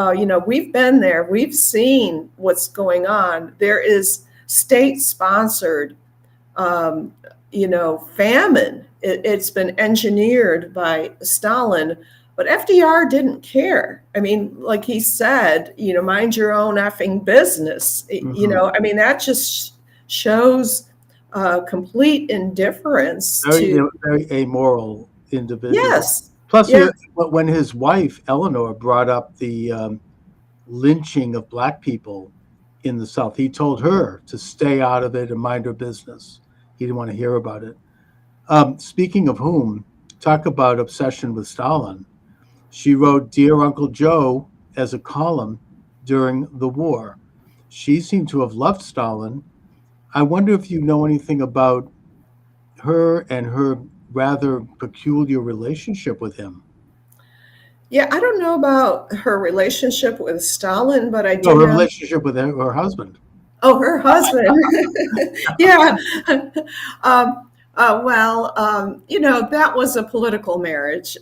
we've been there. We've seen what's going on. There is state-sponsored, famine. It's been engineered by Stalin, but FDR didn't care. I mean, like he said, mind your own effing business. Mhm. That just shows complete indifference to. Very amoral individual. Yes, Plus, yeah, when his wife Eleanor brought up the lynching of black people in the South, he told her to stay out of it and mind her business. He didn't want to hear about it. Speaking of whom, talk about obsession with Stalin. She wrote "Dear Uncle Joe" as a column during the war. She seemed to have loved Stalin. I wonder if you know anything about her and her rather peculiar relationship with him. yeah. I don't know about her relationship with Stalin, but I No, do her know. relationship with her husband. Oh, her husband. Yeah. That was a political marriage.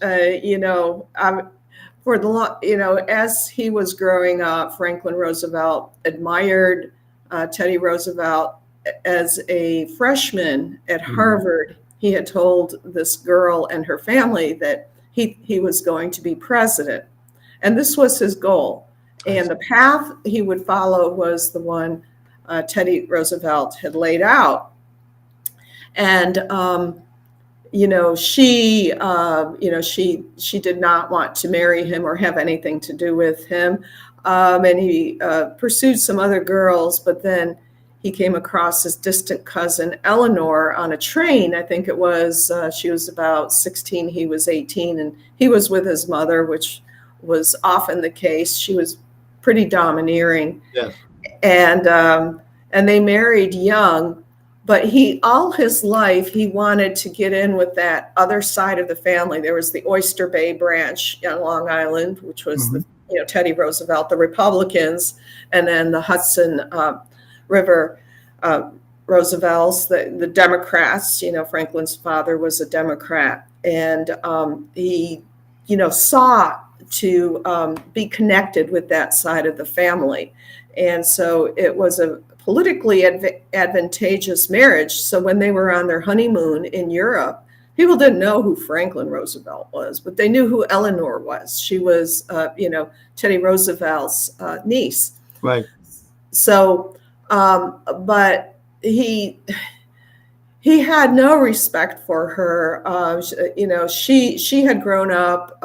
For the as he was growing up, Franklin Roosevelt admired Teddy Roosevelt. As a freshman at Mhm. Harvard, he had told this girl and her family that he was going to be president, and this was his goal. I And see. the path he would follow was the one Teddy Roosevelt had laid out. And she did not want to marry him or have anything to do with him. And he pursued some other girls, but then he came across his distant cousin Eleanor on a train. I think it was, she was about 16, he was 18, and he was with his mother, which was often the case. She was pretty domineering, Yes. and they married young. But he, all his life, he wanted to get in with that other side of the family. There was the Oyster Bay branch on Long Island, which was Mhm. Teddy Roosevelt, the Republicans, and then the Hudson River Roosevelts, the Democrats. Franklin's father was a Democrat, and he, sought to be connected with that side of the family. And so it was a politically advantageous marriage. So when they were on their honeymoon in Europe, people didn't know who Franklin Roosevelt was, but they knew who Eleanor was. She was, Teddy Roosevelt's niece. Right. So, but he had no respect for her. She had grown up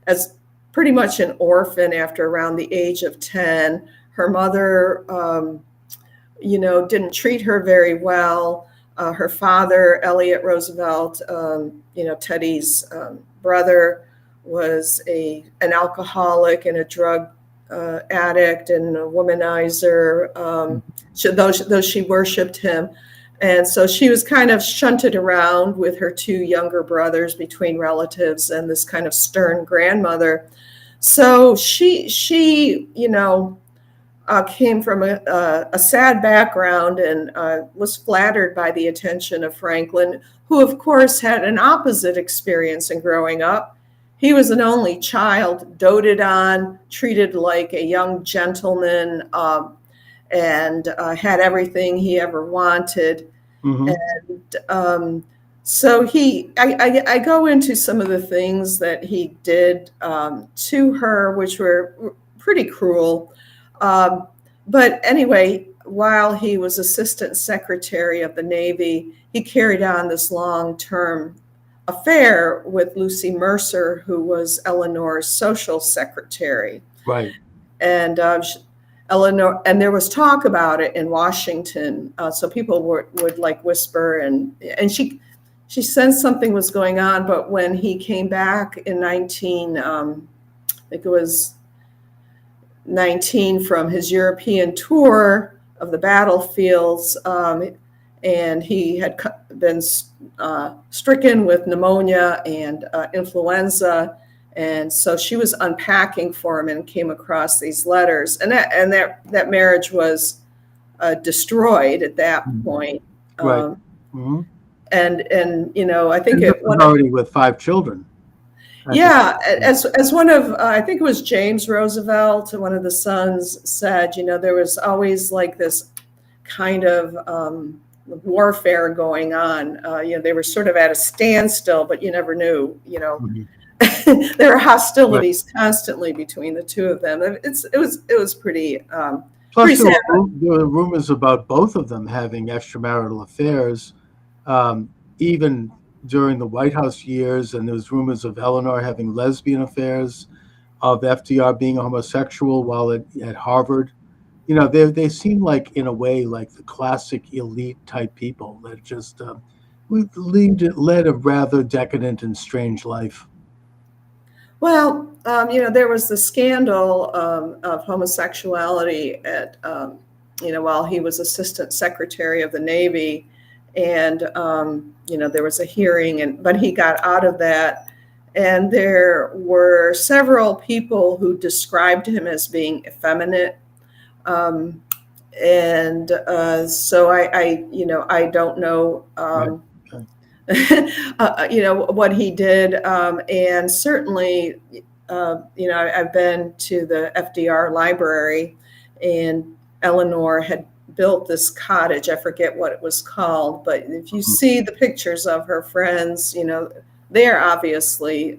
as pretty much an orphan after around the age of 10. Her mother, didn't treat her very well. Her father, Elliot Roosevelt, Teddy's brother, was an alcoholic and a drug addict and a womanizer, though she worshipped him. And so she was kind of shunted around with her two younger brothers between relatives and this kind of stern grandmother. So she came from a sad background and was flattered by the attention of Franklin, who, of course, had an opposite experience in growing up. He was an only child, doted on, treated like a young gentleman, and had everything he ever wanted. Mhm. And so I go into some of the things that he did to her, which were pretty cruel. But anyway, while he was Assistant Secretary of the Navy, he carried on this long-term affair with Lucy Mercer, who was Eleanor's social secretary. Right. And Eleanor, and there was talk about it in Washington, so people would like whisper, and she sensed something was going on. But when he came back in I think it was 19 from his European tour of the battlefields, and he had been stricken with pneumonia and influenza. And so she was unpacking for him and came across these letters, and that marriage was destroyed at that point. Right. Mhm. and you know, I think And this was already with 5 children. yeah, as one of I think it was James Roosevelt, one of the sons, said, you know, there was always like this kind of warfare going on. You know, they were sort of at a standstill, but you never knew. You know, Mhm. there were hostilities constantly between the two of them. It was pretty Plus, pretty sad. there were rumors about both of them having extramarital affairs, even during the White House years. And there was rumors of Eleanor having lesbian affairs, of FDR being a homosexual while at Harvard. You know, they seem like, in a way, like the classic elite type people that just led a rather decadent and strange life. Well, you know, there was the scandal of homosexuality at, you know, while he was Assistant Secretary of the Navy, and you know, there was a hearing, but he got out of that, and there were several people who described him as being effeminate, and so you know, I don't know. Right. Okay. You know what he did, and certainly, you know, I've been to the FDR library, and Eleanor had built this cottage. I forget what it was called, but if you see the pictures of her friends, you know, they are obviously,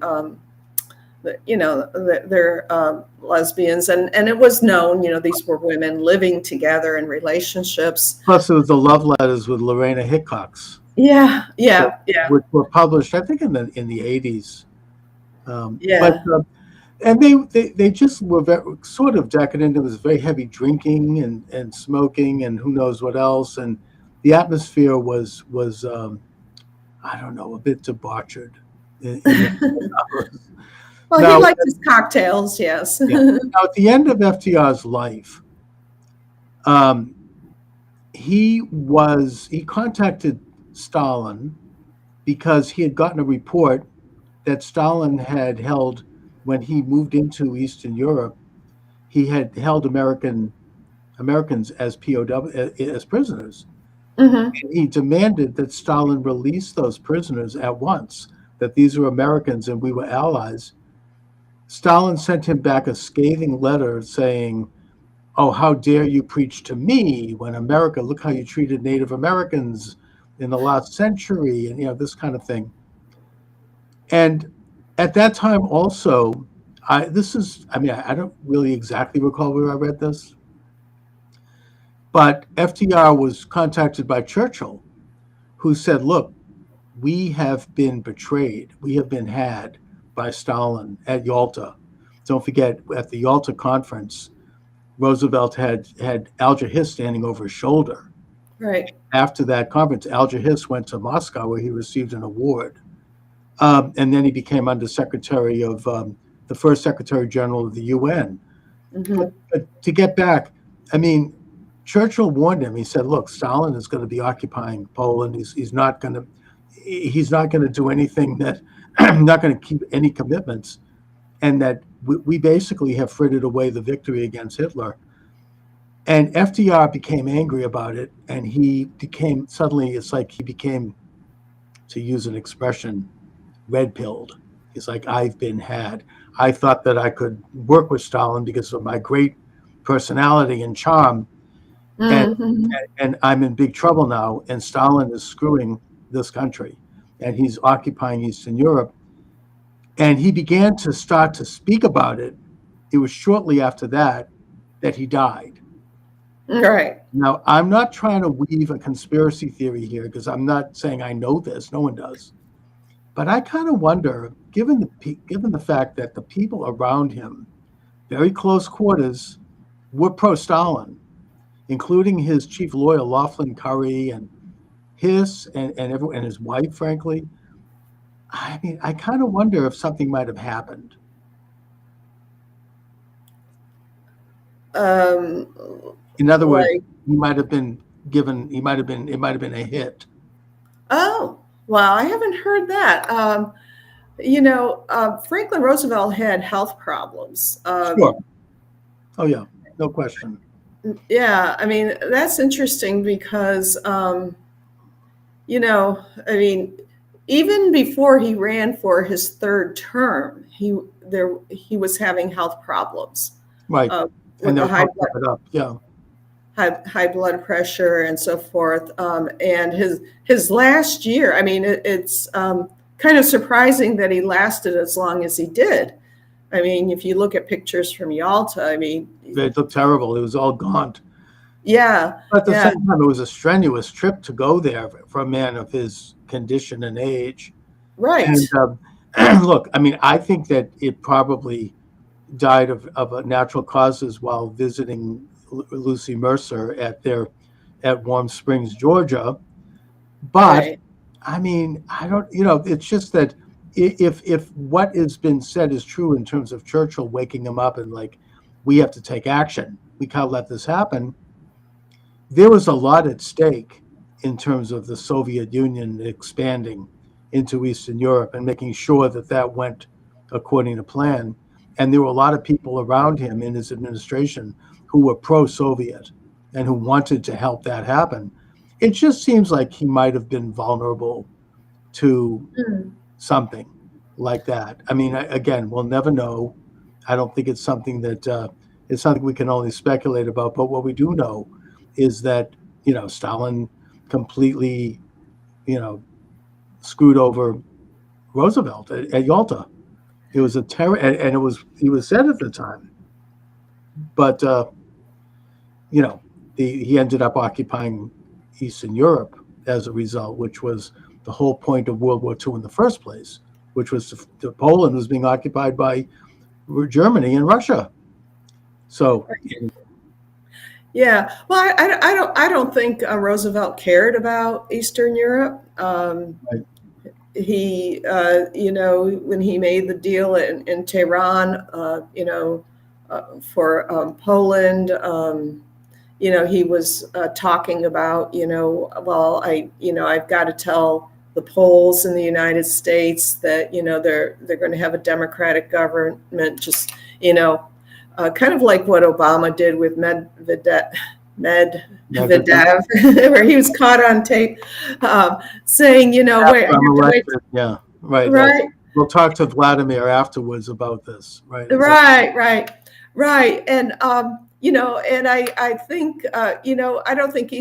you know, they're lesbians, and it was known, you know, these were women living together in relationships. Plus, it was the love letters with Lorena Hickox. Yeah, Which were published, I think, in the 80s. yeah. But and they just were sort of decadent. It was very heavy drinking and smoking and who knows what else. And the atmosphere was I don't know, a bit debauchered. Well, Now, he liked his cocktails, yes. yeah. Now, at the end of FDR's life, he contacted Stalin because he had gotten a report that Stalin had held when he moved into Eastern Europe. He had held Americans as as prisoners. Mhm. And he demanded that Stalin release those prisoners at once, that these were Americans and we were allies. Stalin sent him back a scathing letter saying, "Oh, how dare you preach to me when America, look how you treated Native Americans in the last century," and, you know, this kind of thing. And at that time also, I don't really exactly recall where I read this, but FDR was contacted by Churchill, who said, "Look, we have been betrayed. We have been had by Stalin at Yalta." Don't forget, at the Yalta conference, Roosevelt had Alger Hiss standing over his shoulder. Right. After that conference, Alger Hiss went to Moscow, where he received an award. And then he became undersecretary of the first Secretary General of the UN. Mm-hmm. But to get back, I mean, Churchill warned him. He said, "Look, Stalin is going to be occupying Poland. He's not going to do anything that not going to keep any commitments, and that we basically have frittered away the victory against Hitler." And FDR became angry about it, and he became suddenly. It's like he became, to use an expression, red-pilled. He's like, "I've been had. I thought that I could work with Stalin because of my great personality and charm, Mm-hmm. and I'm in big trouble now, and Stalin is screwing this country, and he's occupying Eastern Europe." And he began to start to speak about it. It was shortly after that he died. Right. Now, I'm not trying to weave a conspiracy theory here, because I'm not saying I know this. No one does. But I kind of wonder, given the fact that the people around him, very close quarters, were pro-Stalin, including his chief lawyer, Laughlin Curry, and Hiss, and everyone, and his wife, frankly. I mean, I kind of wonder if something might have happened. In other words, he might have been given. It might have been a hit. Oh, well, I haven't heard that. You know, Franklin Roosevelt had health problems. Sure. Oh yeah, no question. Yeah, I mean, that's interesting because you know, I mean, even before he ran for his third term, he was having health problems Right. uh, And with the they'll talk it up. Yeah. high blood pressure and so forth. And his last year, I mean, it's kind of surprising that he lasted as long as he did. I mean, if you look at pictures from Yalta, I mean, It looked terrible. It was all gaunt. yeah, But at the yeah, same time, it was a strenuous trip to go there for a man of his condition and age. right. And look, I mean, I think that it probably died of natural causes while visiting Lucy Mercer at Warm Springs, Georgia. But Right. I mean, I don't, it's just that if what has been said is true in terms of Churchill waking him up and like, we have to take action, we can't let this happen. There was a lot at stake in terms of the Soviet Union expanding into Eastern Europe and making sure that that went according to plan. And there were a lot of people around him in his administration who were pro-Soviet and who wanted to help that happen. It just seems like he might have been vulnerable to Mm. something like that. I mean, again, we'll never know. I don't think it's something that it's something we can only speculate about. But what we do know is that Stalin completely screwed over Roosevelt at Yalta. It was a terror, and he was said at the time. But he ended up occupying Eastern Europe as a result, which was the whole point of World War II in the first place, which was Poland was being occupied by Germany and Russia. So, Yeah. Well, I don't think Roosevelt cared about Eastern Europe. right. He, when he made the deal in Tehran, for Poland, he was talking about, well, I've got to tell the Poles in the United States that, they're going to have a democratic government, just, kind of like what Obama did with Medvedev, where he was caught on tape saying, wait, Yeah, right. right, We'll talk to Vladimir afterwards about this, right? right. And, and I think, I don't think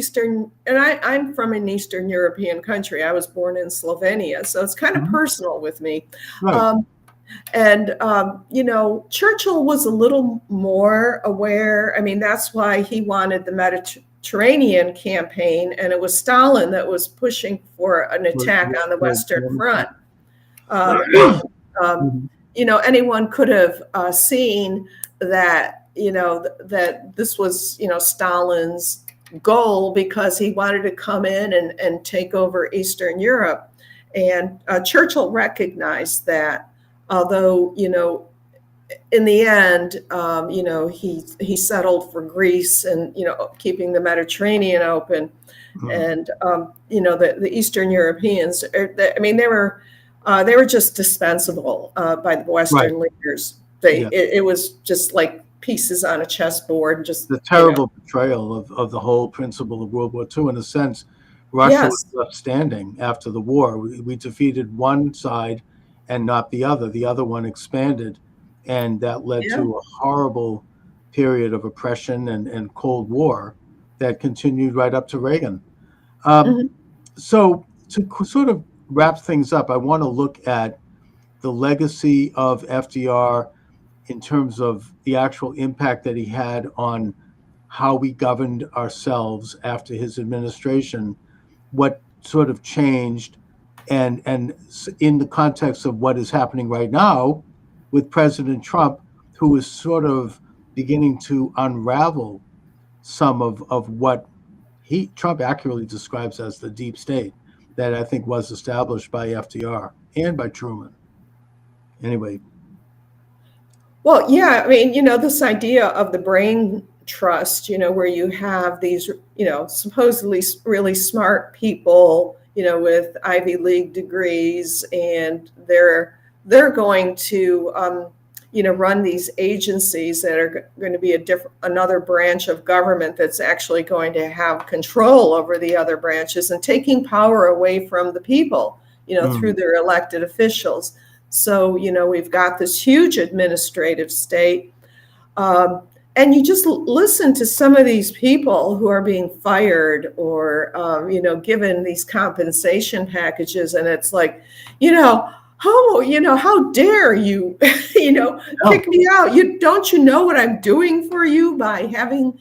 I'm from an Eastern European country. I was born in Slovenia, so it's kind of personal with me. Right. And, Churchill was a little more aware. I mean, that's why he wanted the Mediterranean campaign, and it was Stalin that was pushing for an attack on the Western Front. Anyone could have seen that, that this was, Stalin's goal, because he wanted to come in and take over Eastern Europe. And Churchill recognized that, although, in the end, he settled for Greece and, keeping the Mediterranean open. And, the Eastern Europeans, they were just dispensable by the Western leaders. It was just like pieces on a chessboard. Just the terrible betrayal of the whole principle of World War II. In a sense, Russia was left standing after the war. We defeated one side and not the other. The other one expanded, and that led to a horrible period of oppression and Cold War that continued right up to Reagan. So to sort of wrap things up, I want to look at the legacy of FDR in terms of the actual impact that he had on how we governed ourselves after his administration, what sort of changed, and in the context of what is happening right now with President Trump, who is sort of beginning to unravel some of what Trump accurately describes as the deep state that I think was established by FDR and by Truman. Anyway. Well, yeah, I mean, this idea of the brain trust, where you have these, supposedly really smart people, with Ivy League degrees, and they're going to, run these agencies that are going to be another branch of government that's actually going to have control over the other branches and taking power away from the people, through their elected officials. So, we've got this huge administrative state. And you just listen to some of these people who are being fired or, given these compensation packages. And it's like, how dare you, kick me out? Don't you know what I'm doing for you by having,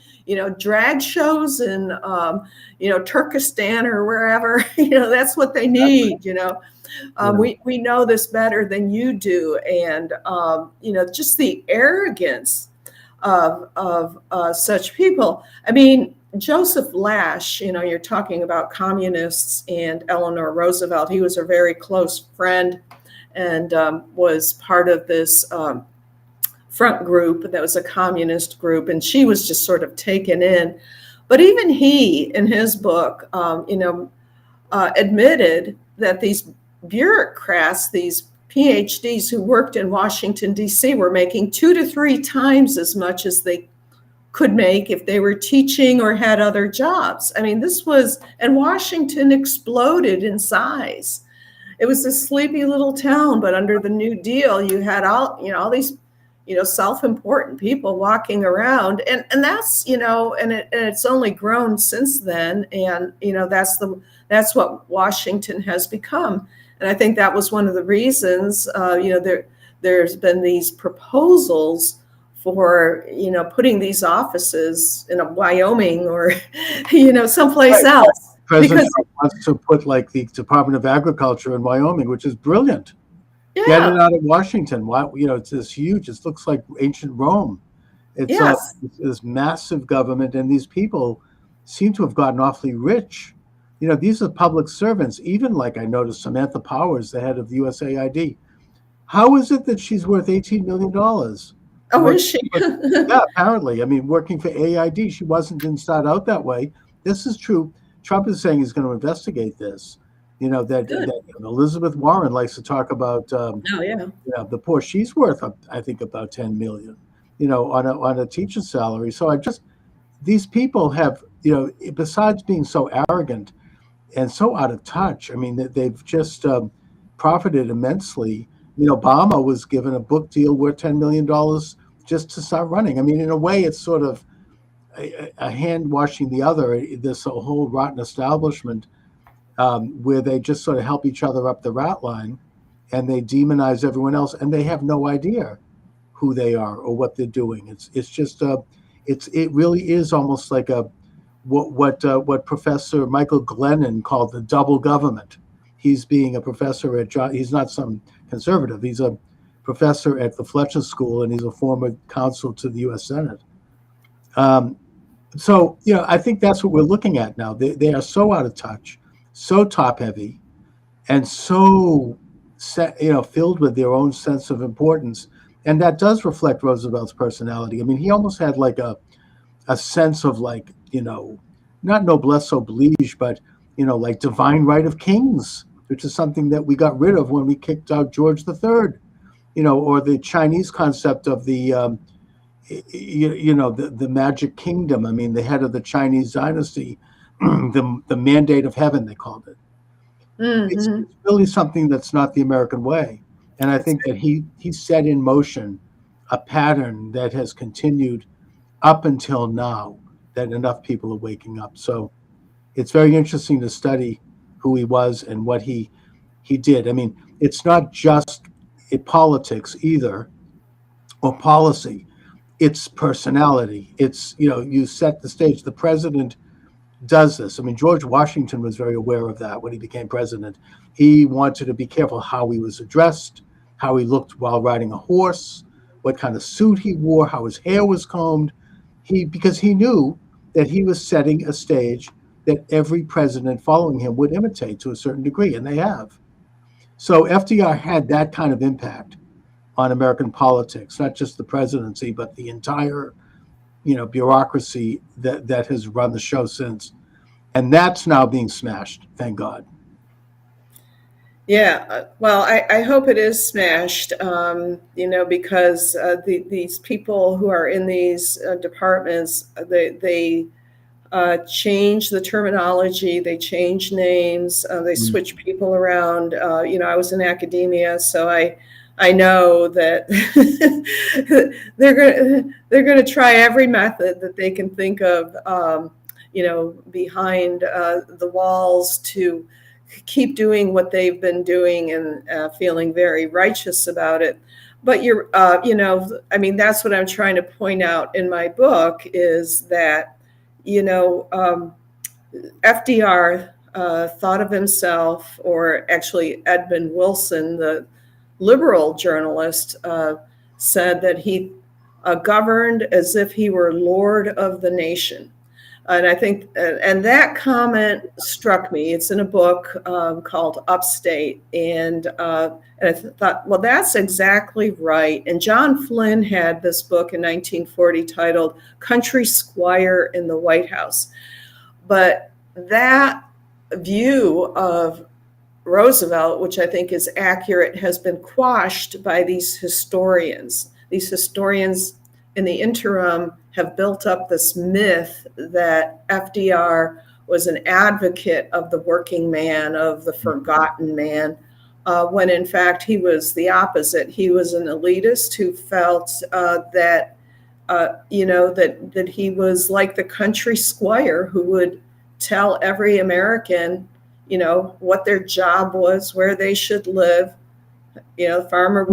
drag shows in, Turkestan or wherever, that's what they need, we know this better than you do. And, just the arrogance of such people. I mean, Joseph Lash, you're talking about communists and Eleanor Roosevelt. He was a very close friend and was part of this front group that was a communist group, and she was just sort of taken in. But even he, in his book, admitted that these bureaucrats, these PhDs who worked in Washington, D.C., were making 2 to 3 times as much as they could make if they were teaching or had other jobs. I mean, and Washington exploded in size. It was a sleepy little town, but under the New Deal, you had all these, self-important people walking around, and that's, and it's only grown since then, and that's what Washington has become. And I think that was one of the reasons, there's been these proposals for, putting these offices in Wyoming or, someplace else. President Trump wants to put like the Department of Agriculture in Wyoming, which is brilliant. Yeah. Get it out of Washington. Why, it's this huge, it looks like ancient Rome. It's Yes. This massive government, and these people seem to have gotten awfully rich. These are public servants. Even like I noticed Samantha Powers, the head of the USAID. How is it that she's worth $18 million? Oh, is she? Yeah, apparently. I mean, working for AID, she didn't start out that way. This is true. Trump is saying he's going to investigate this. That Elizabeth Warren likes to talk about. The poor. She's worth, I think, about $10 million. On a teacher's salary. So these people have, besides being so arrogant and so out of touch. I mean, they've just profited immensely. Obama was given a book deal worth $10 million just to start running. I mean, in a way, it's sort of a hand washing the other. This whole rotten establishment where they just sort of help each other up the rat line, and they demonize everyone else, and they have no idea who they are or what they're doing. It really is almost like what Professor Michael Glennon called the double government. He's being a professor at he's not some conservative. He's a professor at the Fletcher School, and he's a former counsel to the U.S. Senate. So I think that's what we're looking at now. They are so out of touch, so top heavy, and so filled with their own sense of importance. And that does reflect Roosevelt's personality. I mean, he almost had like a sense of like, not noblesse oblige, but, like divine right of kings, which is something that we got rid of when we kicked out George III, or the Chinese concept of the, the magic kingdom. I mean, the head of the Chinese dynasty, the mandate of heaven, they called it. Mm-hmm. It's really something that's not the American way. And I think that he set in motion a pattern that has continued up until now, that enough people are waking up. So it's very interesting to study who he was and what he did. I mean, it's not just politics either, or policy. It's personality. It's, you set the stage. The president does this. I mean, George Washington was very aware of that when he became president. He wanted to be careful how he was addressed, how he looked while riding a horse, what kind of suit he wore, how his hair was combed. Because he knew that he was setting a stage that every president following him would imitate to a certain degree, and they have. So FDR had that kind of impact on American politics, not just the presidency, but the entire, bureaucracy that has run the show since. And that's now being smashed, thank God. Yeah, well, I hope it is smashed, because these people who are in these departments, they change the terminology, they change names, they Mm. switch people around. I was in academia, so I know that they're gonna try every method that they can think of, behind the walls to keep doing what they've been doing and feeling very righteous about it. But that's what I'm trying to point out in my book is that, you know, um, FDR thought of himself, or actually Edmund Wilson, the liberal journalist, said that he governed as if he were lord of the nation. And I think, and that comment struck me. It's in a book called Upstate. And I thought, well, that's exactly right. And John Flynn had this book in 1940 titled Country Squire in the White House. But that view of Roosevelt, which I think is accurate, has been quashed by these historians. These historians in the interim have built up this myth that FDR was an advocate of the working man, of the forgotten man, when in fact he was the opposite. He was an elitist who felt that he was like the country squire who would tell every American, what their job was, where they should live, the farmer,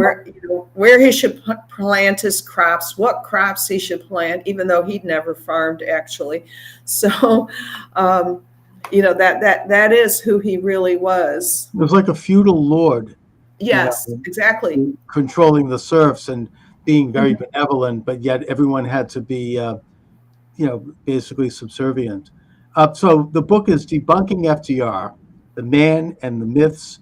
where he should plant his crops, what crops he should plant, even though he'd never farmed actually. So, that is who he really was. It was like a feudal lord. Yes, exactly. Controlling the serfs and being very benevolent, but yet everyone had to be, basically subservient. So the book is Debunking FDR, The Man and the Myths.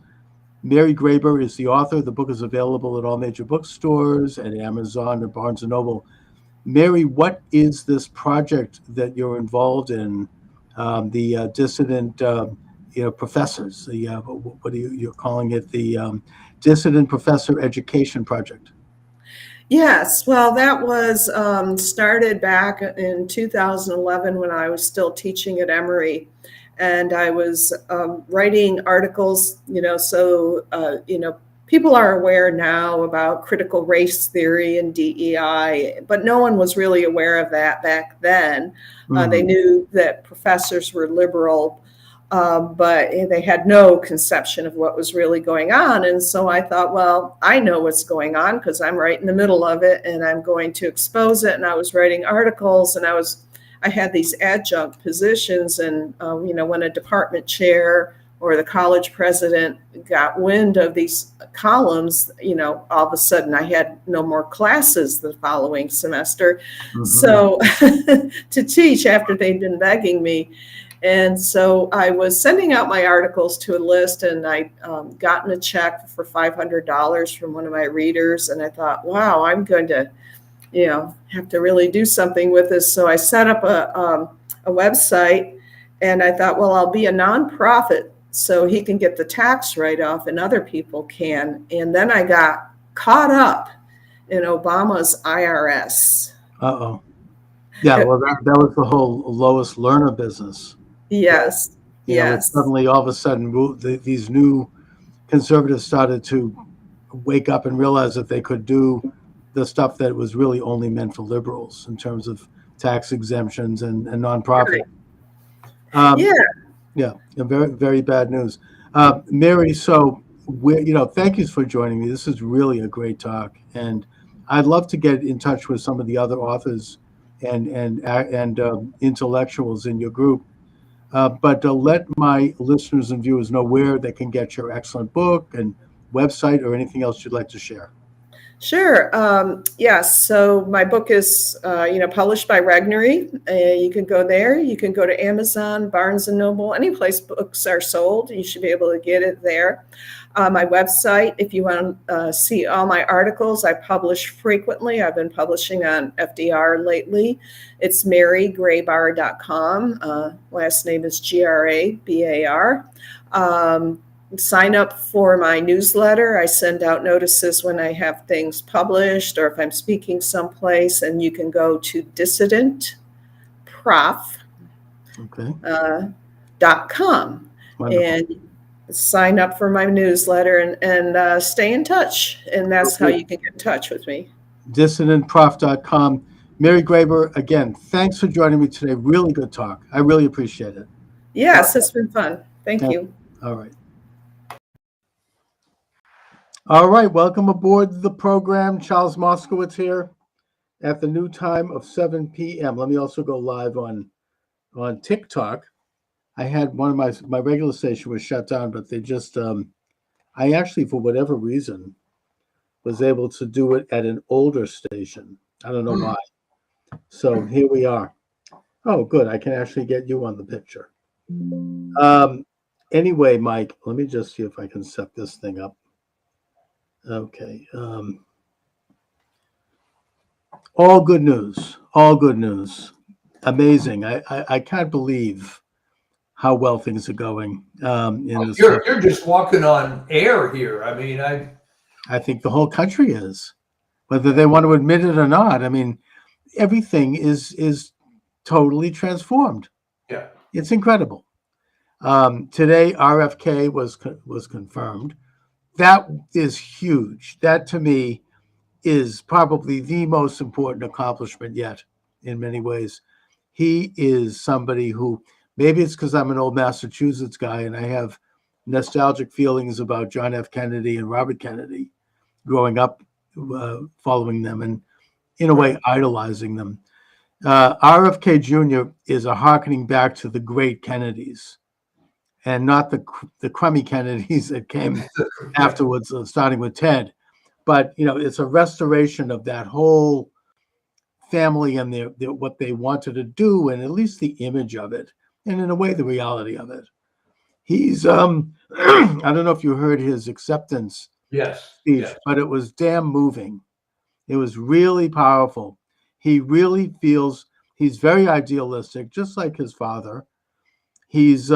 Mary Graber is the author. The book is available at all major bookstores, at Amazon and Barnes & Noble. Mary, what is this project that you're involved in? The dissident, professors. What are you're calling it? The Dissident Professor Education Project. Yes, well, that was started back in 2011 when I was still teaching at Emory, and I was writing articles. People are aware now about critical race theory and DEI, but no one was really aware of that back then. They knew that professors were liberal, but they had no conception of what was really going on. And so I thought, well, I know what's going on because I'm right in the middle of it and I'm going to expose it. And I was writing articles, and I had these adjunct positions. And, when a department chair or the college president got wind of these columns, all of a sudden I had no more classes the following semester. So to teach after they'd been begging me. And so I was sending out my articles to a list, and I'd gotten a check for $500 from one of my readers. And I thought, wow, I'm going to, have to really do something with this. So I set up a website, and I thought, well, I'll be a nonprofit so he can get the tax write-off and other people can. And then I got caught up in Obama's IRS. Uh-oh. Yeah, well, that was the whole Lois Lerner business. Yes. Yes. Suddenly, all of a sudden, these new conservatives started to wake up and realize that they could do the stuff that was really only meant for liberals in terms of tax exemptions and nonprofit. Yeah. Very, very bad news. Mary, so thank you for joining me. This is really a great talk, and I'd love to get in touch with some of the other authors and intellectuals in your group. But let my listeners and viewers know where they can get your excellent book and website or anything else you'd like to share. Sure. Yes. So my book is, published by Regnery. You can go there. You can go to Amazon, Barnes & Noble, any place books are sold. You should be able to get it there. My website, if you want to see all my articles, I publish frequently. I've been publishing on FDR lately. It's marygrabar.com. Last name is Grabar. sign up for my newsletter. I send out notices when I have things published or if I'm speaking someplace, and you can go to dissidentprof.com Wonderful. and sign up for my newsletter and stay in touch. And that's how Okay. you can get in touch with me. Dissidentprof.com. Mary Graber, again, thanks for joining me today. Really good talk. I really appreciate it. Yes, it's been fun. Thank you. All right. All right. Welcome aboard the program. Charles Moscowitz here at the new time of 7 p.m. Let me also go live on TikTok. I had one of my regular station was shut down, but they just I actually, for whatever reason, was able to do it at an older station. I don't know why. So here we are. Oh, good. I can actually get you on the picture. Anyway, Mike, let me just see if I can set this thing up. Okay. All good news. All good news. Amazing. I can't believe how well things are going. In this You're just walking on air here. I mean, I think the whole country is, whether they want to admit it or not. I mean, everything is totally transformed. Yeah. It's incredible. Today, RFK was confirmed. That is huge. That to me is probably the most important accomplishment yet in many ways. He is somebody who, maybe it's because I'm an old Massachusetts guy and I have nostalgic feelings about John F. Kennedy and Robert Kennedy growing up, following them and in a way idolizing them. RFK Jr. is a hearkening back to the great Kennedys and not the crummy Kennedys that came afterwards, starting with Ted. But, it's a restoration of that whole family and their what they wanted to do, and at least the image of it, and in a way, the reality of it. He's, I don't know if you heard his acceptance speech, yes. but it was damn moving. It was really powerful. He really feels he's very idealistic, just like his father. He's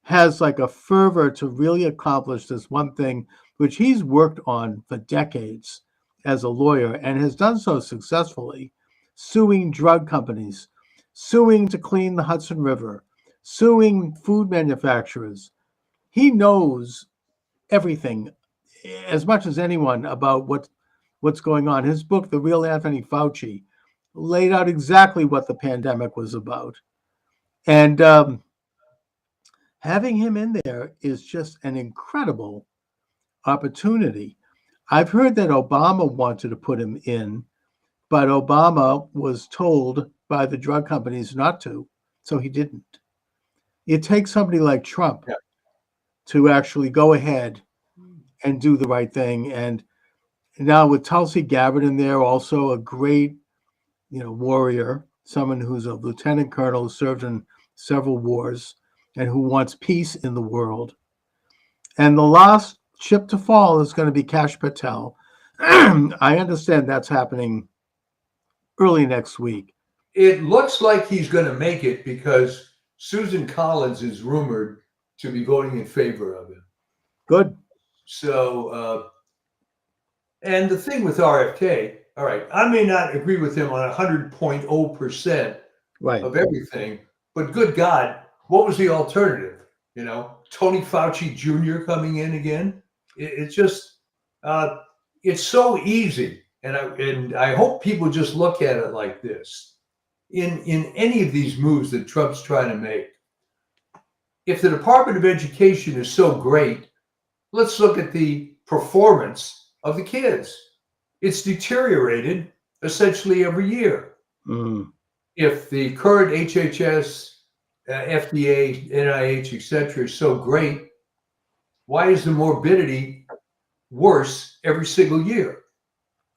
has like a fervor to really accomplish this one thing, which he's worked on for decades as a lawyer and has done so successfully, suing drug companies, suing to clean the Hudson River, suing food manufacturers. He knows everything as much as anyone about what's going on. His book, The Real Anthony Fauci, laid out exactly what the pandemic was about. And having him in there is just an incredible opportunity. I've heard that Obama wanted to put him in, but Obama was told by the drug companies not to, so he didn't. It takes somebody like Trump to actually go ahead and do the right thing. And now with Tulsi Gabbard in there, also a great, warrior, someone who's a lieutenant colonel, who served in several wars, and who wants peace in the world. And the last ship to fall is going to be Kash Patel. I understand that's happening early next week. It looks like he's going to make it because Susan Collins is rumored to be voting in favor of him. Good. So, and the thing with RFK, all right, I may not agree with him on 100.0% Right. of everything, but good God, what was the alternative? Tony Fauci Jr. coming in again. It's just, it's so easy. And I hope people just look at it like this. In any of these moves that Trump's trying to make, if the Department of Education is so great, let's look at the performance of the kids. It's deteriorated essentially every year. If the current HHS, FDA, NIH, etc., is so great, why is the morbidity worse every single year?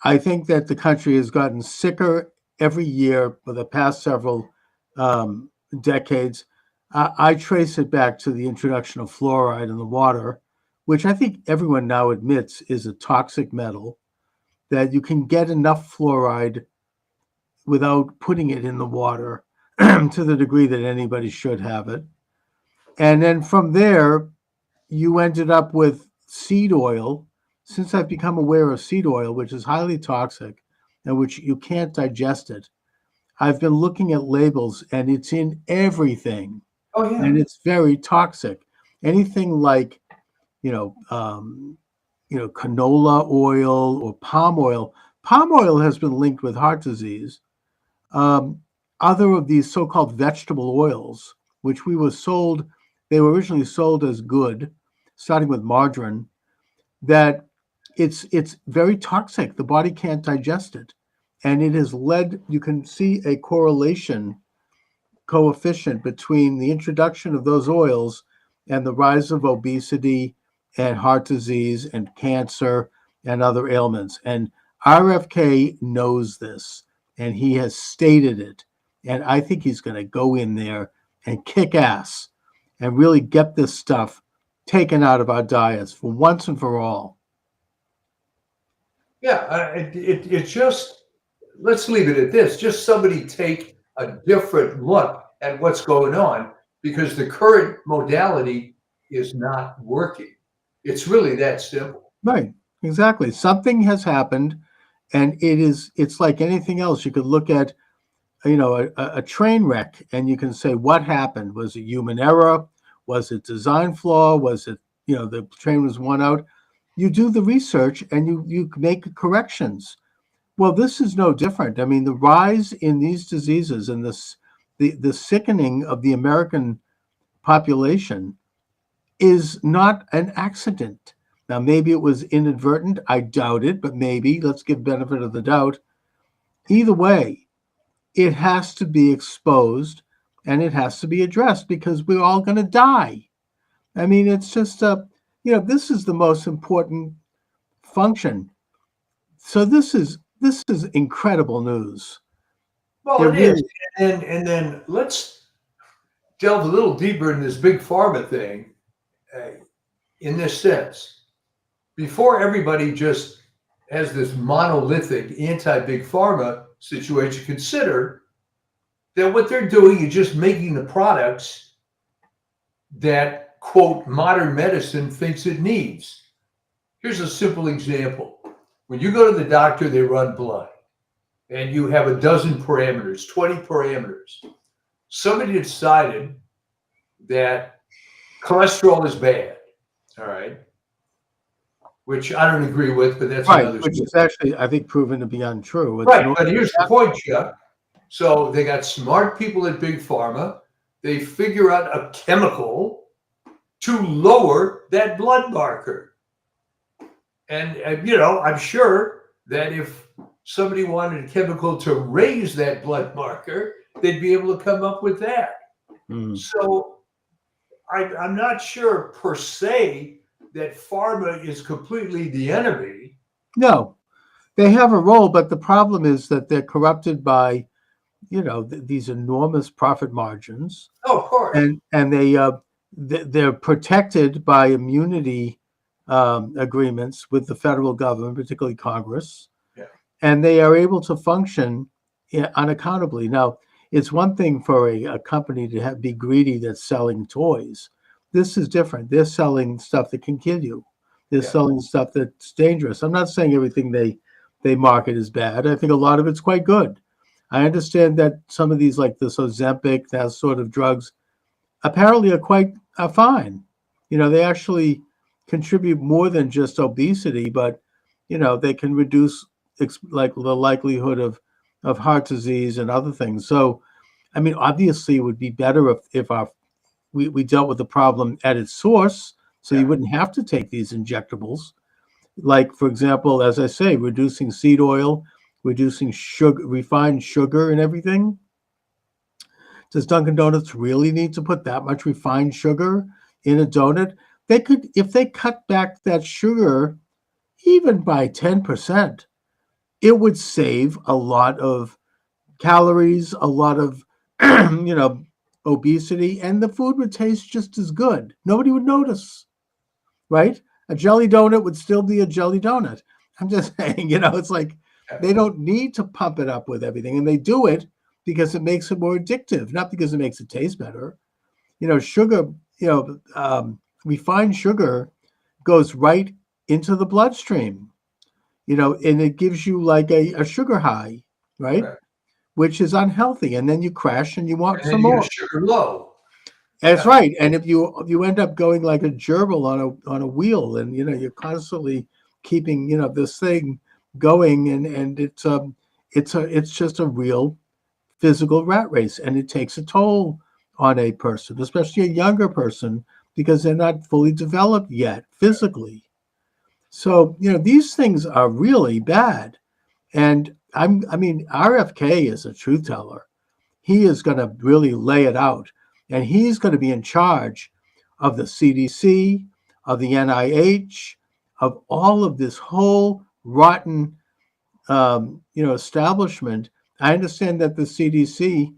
I think that the country has gotten sicker every year for the past several decades. I trace it back to the introduction of fluoride in the water, which I think everyone now admits is a toxic metal, that you can get enough fluoride without putting it in the water to the degree that anybody should have it. And then from there, you ended up with seed oil. Since I've become aware of seed oil, which is highly toxic and which you can't digest it, I've been looking at labels and it's in everything Oh yeah. and it's very toxic. Anything like, canola oil or palm oil. Palm oil has been linked with heart disease. Other of these so-called vegetable oils, which they were originally sold as good, starting with margarine, that it's very toxic. The body can't digest it. And it has led, you can see a correlation coefficient between the introduction of those oils and the rise of obesity and heart disease and cancer and other ailments. And RFK knows this and he has stated it. And I think he's going to go in there and kick ass and really get this stuff taken out of our diets for once and for all. Yeah, it just, let's leave it at this. Just somebody take a different look at what's going on, because the current modality is not working. It's really that simple. Right, exactly. Something has happened, and it's like anything else. You could look at, a train wreck, and you can say, what happened? Was it human error? Was it design flaw? Was it, the train was worn out? You do the research and you make corrections. Well, this is no different. I mean, the rise in these diseases and the sickening of the American population is not an accident. Now, maybe it was inadvertent. I doubt it, but maybe. Let's give benefit of the doubt. Either way, it has to be exposed and it has to be addressed because we're all going to die. I mean, it's just, this is the most important function. So this is incredible news. Well, it is. And then let's delve a little deeper in this big pharma thing, in this sense. Before everybody just has this monolithic anti-big pharma situation, consider that what they're doing is just making the products that, quote, modern medicine thinks it needs. Here's a simple example. When you go to the doctor, they run blood, and you have a dozen parameters, 20 parameters. Somebody decided that cholesterol is bad, all right? Which I don't agree with, but that's right, another which story. is actually, I think, proven to be untrue. It's Right, but here's the point, Chuck. So they got smart people at Big Pharma. They figure out a chemical to lower that blood marker. And I'm sure that if somebody wanted a chemical to raise that blood marker, they'd be able to come up with that. So I'm not sure per se that pharma is completely the enemy. No, they have a role, but the problem is that they're corrupted by, these enormous profit margins. Oh, of course. And they're protected by immunity agreements with the federal government, particularly Congress. Yeah. And they are able to function unaccountably. Now, it's one thing for a company to be greedy that's selling toys. This is different. They're selling stuff that can kill you. They're selling stuff that's dangerous. I'm not saying everything they market is bad. I think a lot of it's quite good. I understand that some of these, like this Ozempic, that sort of drugs, apparently are fine. They actually contribute more than just obesity, but they can reduce like the likelihood of heart disease and other things. So, I mean, obviously, it would be better if we dealt with the problem at its source, so you wouldn't have to take these injectables. Like, for example, as I say, reducing seed oil, reducing sugar, refined sugar, and everything. Does Dunkin' Donuts really need to put that much refined sugar in a donut? They could, if they cut back that sugar even by 10%, it would save a lot of calories, a lot of, obesity, and the food would taste just as good. Nobody would notice, right? A jelly donut would still be a jelly donut. I'm just saying, it's like they don't need to pump it up with everything. And they do it because it makes it more addictive, not because it makes it taste better. Sugar, refined sugar goes right into the bloodstream, and it gives you like a sugar high, right? Right. Which is unhealthy. And then you crash and you want And then some you more. get sugar low. That's Yeah. right. And if you end up going like a gerbil on a wheel, and you're constantly keeping this thing going, and it's just a real physical rat race, and it takes a toll on a person, especially a younger person, because they're not fully developed yet physically. So these things are really bad. And I mean, RFK is a truth teller. He is going to really lay it out, and he's going to be in charge of the CDC, of the NIH, of all of this whole rotten, establishment. I understand that the CDC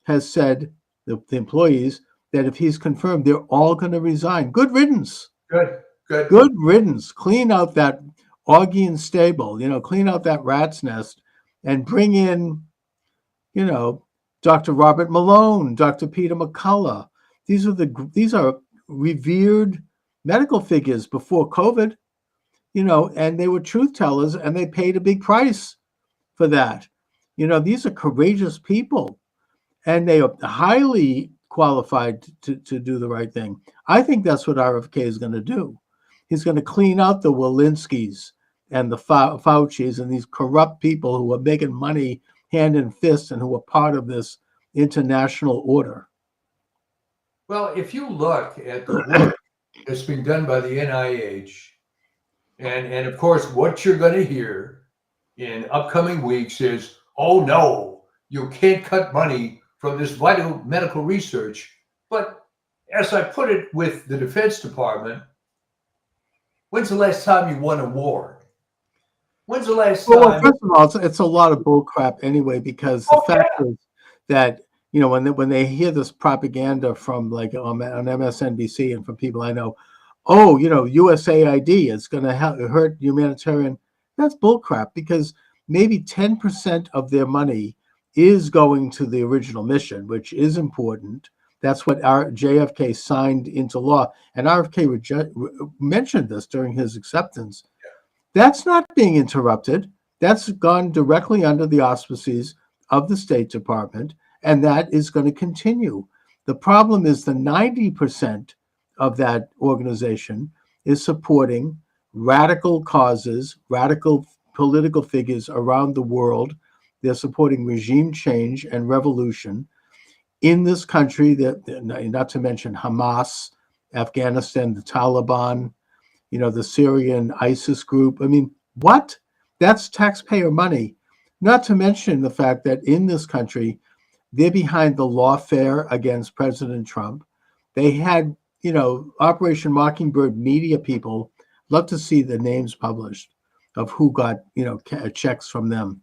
has said, the employees, that if he's confirmed, they're all going to resign. Good riddance. Good. Good riddance. Clean out that Augean stable, clean out that rat's nest, and bring in, Dr. Robert Malone, Dr. Peter McCullough. These are revered medical figures before COVID, and they were truth tellers, and they paid a big price for that. These are courageous people, and they are highly qualified to do the right thing. I think that's what RFK is going to do. He's going to clean out the Walensky's and the Fauci's and these corrupt people who are making money hand and fist and who are part of this international order. Well, if you look at the work that's been done by the NIH, and of course, what you're going to hear in upcoming weeks is, oh no, you can't cut money from this vital medical research. But as I put it with the Defense Department, when's the last time you won a war? When's the last time? Well, first of all, it's a lot of bull crap anyway, because the fact is that when they hear this propaganda from like on MSNBC and from people I know, oh, USAID is going to hurt humanitarian. That's bull crap, because maybe 10% of their money is going to the original mission, which is important. That's what our JFK signed into law, and RFK mentioned this during his acceptance. That's not being interrupted. That's gone directly under the auspices of the State Department, and that is going to continue. The problem is the 90% of that organization is supporting radical causes, radical political figures around the world. They're supporting regime change and revolution in this country, not to mention Hamas, Afghanistan, the Taliban, the Syrian ISIS group. I mean, what? That's taxpayer money. Not to mention the fact that in this country, they're behind the lawfare against President Trump. They had, Operation Mockingbird media people. Love to see the names published of who got, checks from them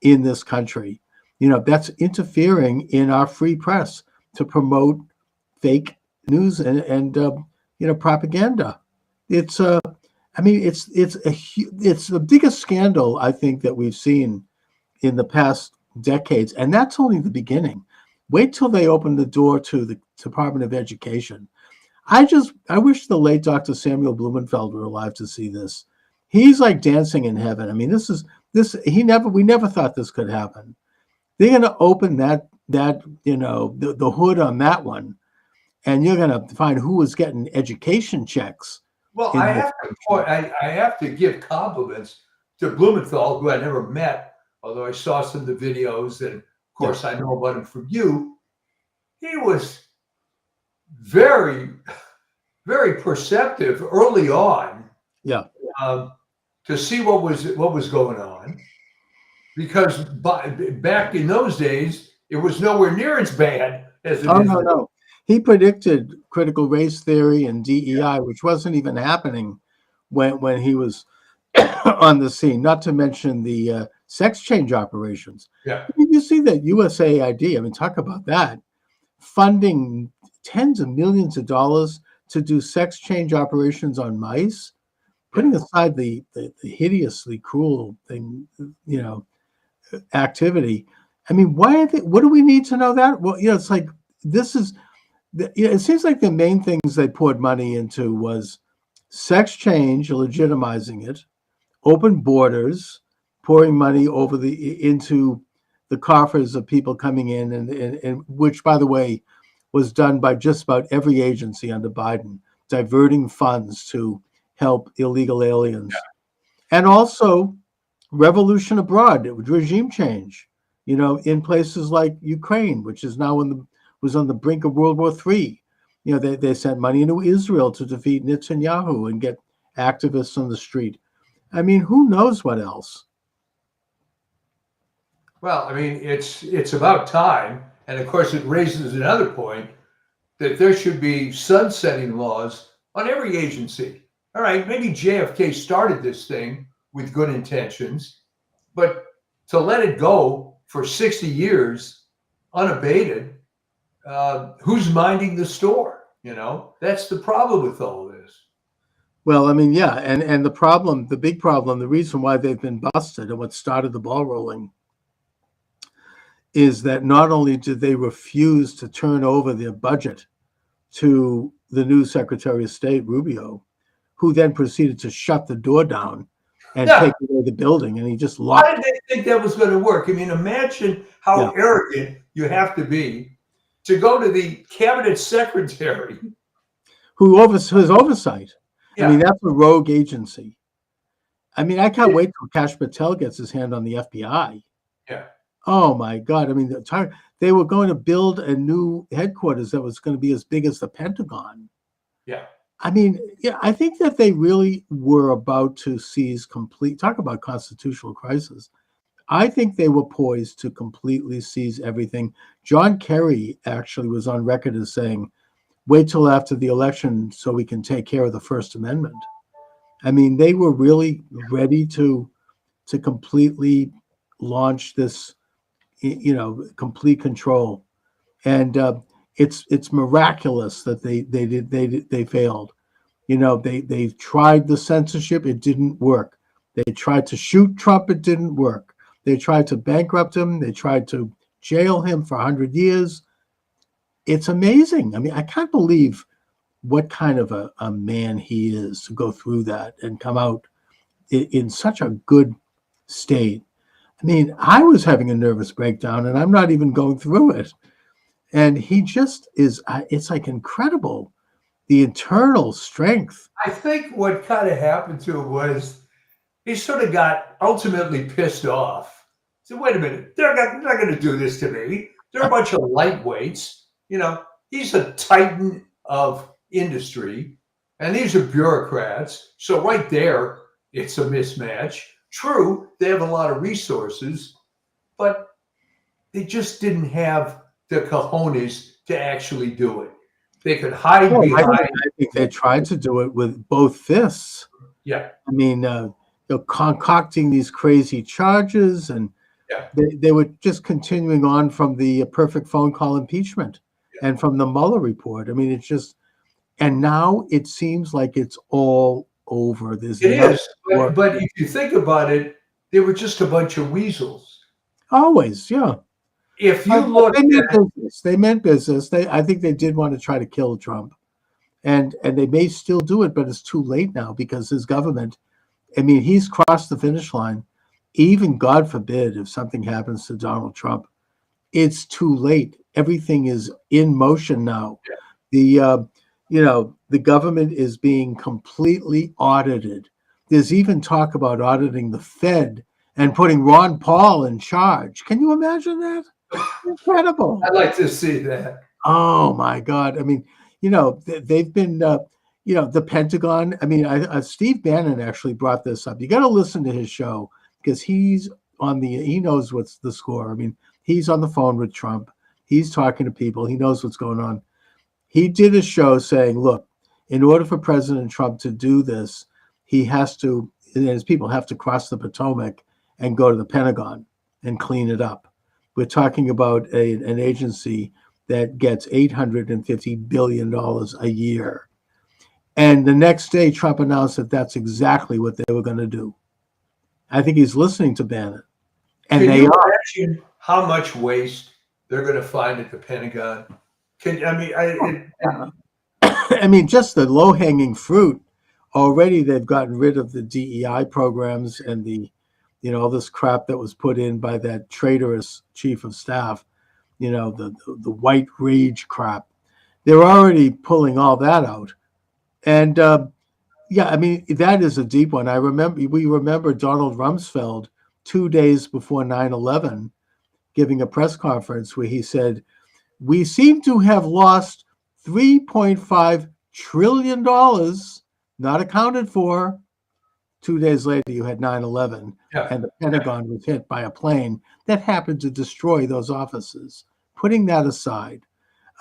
in this country. That's interfering in our free press to promote fake news and propaganda. It's it's the biggest scandal I think that we've seen in the past decades, and that's only the beginning. Wait till they open the door to the Department of Education. I wish the late Dr. Samuel Blumenfeld were alive to see this. He's like dancing in heaven. I mean, we never thought this could happen. They're going to open the hood on that one, and you're going to find who is getting education checks. Well, I have to give compliments to Blumenthal, who I never met, although I saw some of the videos, and of course I know about him from you. He was very, very perceptive early on. Yeah. To see what was going on, because back in those days it was nowhere near as bad as it is. No. He predicted critical race theory and DEI, which wasn't even happening when he was on the scene. Not to mention the sex change operations. Yeah. You see that USAID. I mean, talk about that, funding tens of millions of dollars to do sex change operations on mice. Putting aside the hideously cruel thing, activity. I mean, what do we need to know that? Well, it's like this is it seems like the main things they poured money into was sex change, legitimizing it, open borders, pouring money into the coffers of people coming in, and which, by the way, was done by just about every agency under Biden, diverting funds to help illegal aliens, and also revolution abroad, regime change. In places like Ukraine, which is now was on the brink of World War III. They sent money into Israel to defeat Netanyahu and get activists on the street. I mean, who knows what else? Well, I mean, it's about time, and of course, it raises another point that there should be sunsetting laws on every agency. All right, maybe JFK started this thing with good intentions, but to let it go for 60 years unabated, who's minding the store? That's the problem with all this. Well, I mean, yeah, and the big problem, the reason why they've been busted and what started the ball rolling is that not only did they refuse to turn over their budget to the new Secretary of State, Rubio, who then proceeded to shut the door down and take away the building, and he just locked. How did they think that was going to work? I mean, imagine how arrogant you have to be to go to the cabinet secretary who has oversight. I mean, that's a rogue agency. I mean, I can't wait till Kash Patel gets his hand on the FBI. Yeah. Oh my God! I mean, they were going to build a new headquarters that was going to be as big as the Pentagon. Yeah. I mean, yeah, I think that they really were about to talk about constitutional crisis. I think they were poised to completely seize everything. John Kerry actually was on record as saying, wait till after the election so we can take care of the First Amendment. I mean, they were really ready to completely launch this, complete control. And it's miraculous that they failed. They tried the censorship, it didn't work. They tried to shoot Trump, it didn't work. They tried to bankrupt him, they tried to jail him for 100 years. It's amazing. I mean, I can't believe what kind of a man he is to go through that and come out in such a good state. I mean, I was having a nervous breakdown and I'm not even going through it. And he just is, it's like incredible, the internal strength. I think what kind of happened to him was he sort of got ultimately pissed off. So wait a minute, they're not going to do this to me. They're a bunch of lightweights. He's a titan of industry, and these are bureaucrats. So right there, it's a mismatch. True, they have a lot of resources, but they just didn't have the cojones to actually do it. They could hide behind. I think they tried to do it with both fists. Yeah. I mean, concocting these crazy charges, and they were just continuing on from the perfect phone call impeachment and from the Mueller report. I mean, it's just, and now it seems like it's all over. It is, but if you think about it, they were just a bunch of weasels. Always, yeah. If you look they meant business. I think they did want to try to kill Trump, and they may still do it, but it's too late now because his government. I mean, he's crossed the finish line. Even God forbid if something happens to Donald Trump, it's too late. Everything is in motion now. The government is being completely audited. There's even talk about auditing the Fed and putting Ron Paul in charge. Can you imagine that? Incredible. I'd like to see that. Oh my God. I mean, they've been, the Pentagon. I mean, Steve Bannon actually brought this up. You got to listen to his show because he knows what's the score. I mean, he's on the phone with Trump. He's talking to people. He knows what's going on. He did a show saying, look, in order for President Trump to do this, he has to, and his people have to cross the Potomac and go to the Pentagon and clean it up. We're talking about an agency that gets $850 billion a year. And the next day, Trump announced that that's exactly what they were going to do. I think he's listening to Bannon. And Can you imagine how much waste they're going to find at the Pentagon? I mean, just the low-hanging fruit. Already, they've gotten rid of the DEI programs and all this crap that was put in by that traitorous chief of staff. The white rage crap. They're already pulling all that out, and yeah, I mean that is a deep one. We remember Donald Rumsfeld 2 days before 9/11 giving a press conference where he said, "We seem to have lost $3.5 trillion not accounted for." 2 days later, you had 9/11, and the Pentagon was hit by a plane that happened to destroy those offices. Putting that aside,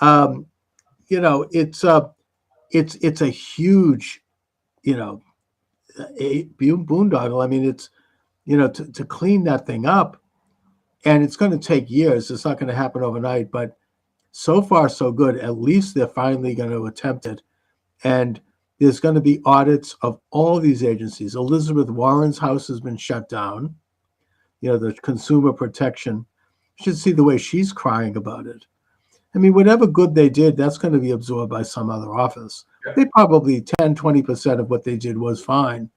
it's a huge, a boondoggle. I mean, it's to clean that thing up, and it's going to take years. It's not going to happen overnight, but so far so good. At least they're finally going to attempt it, and there's going to be audits of all these agencies. Elizabeth Warren's house has been shut down. The consumer protection. You should see the way she's crying about it. I mean, whatever good they did, that's going to be absorbed by some other office. They probably 10-20% of what they did was fine.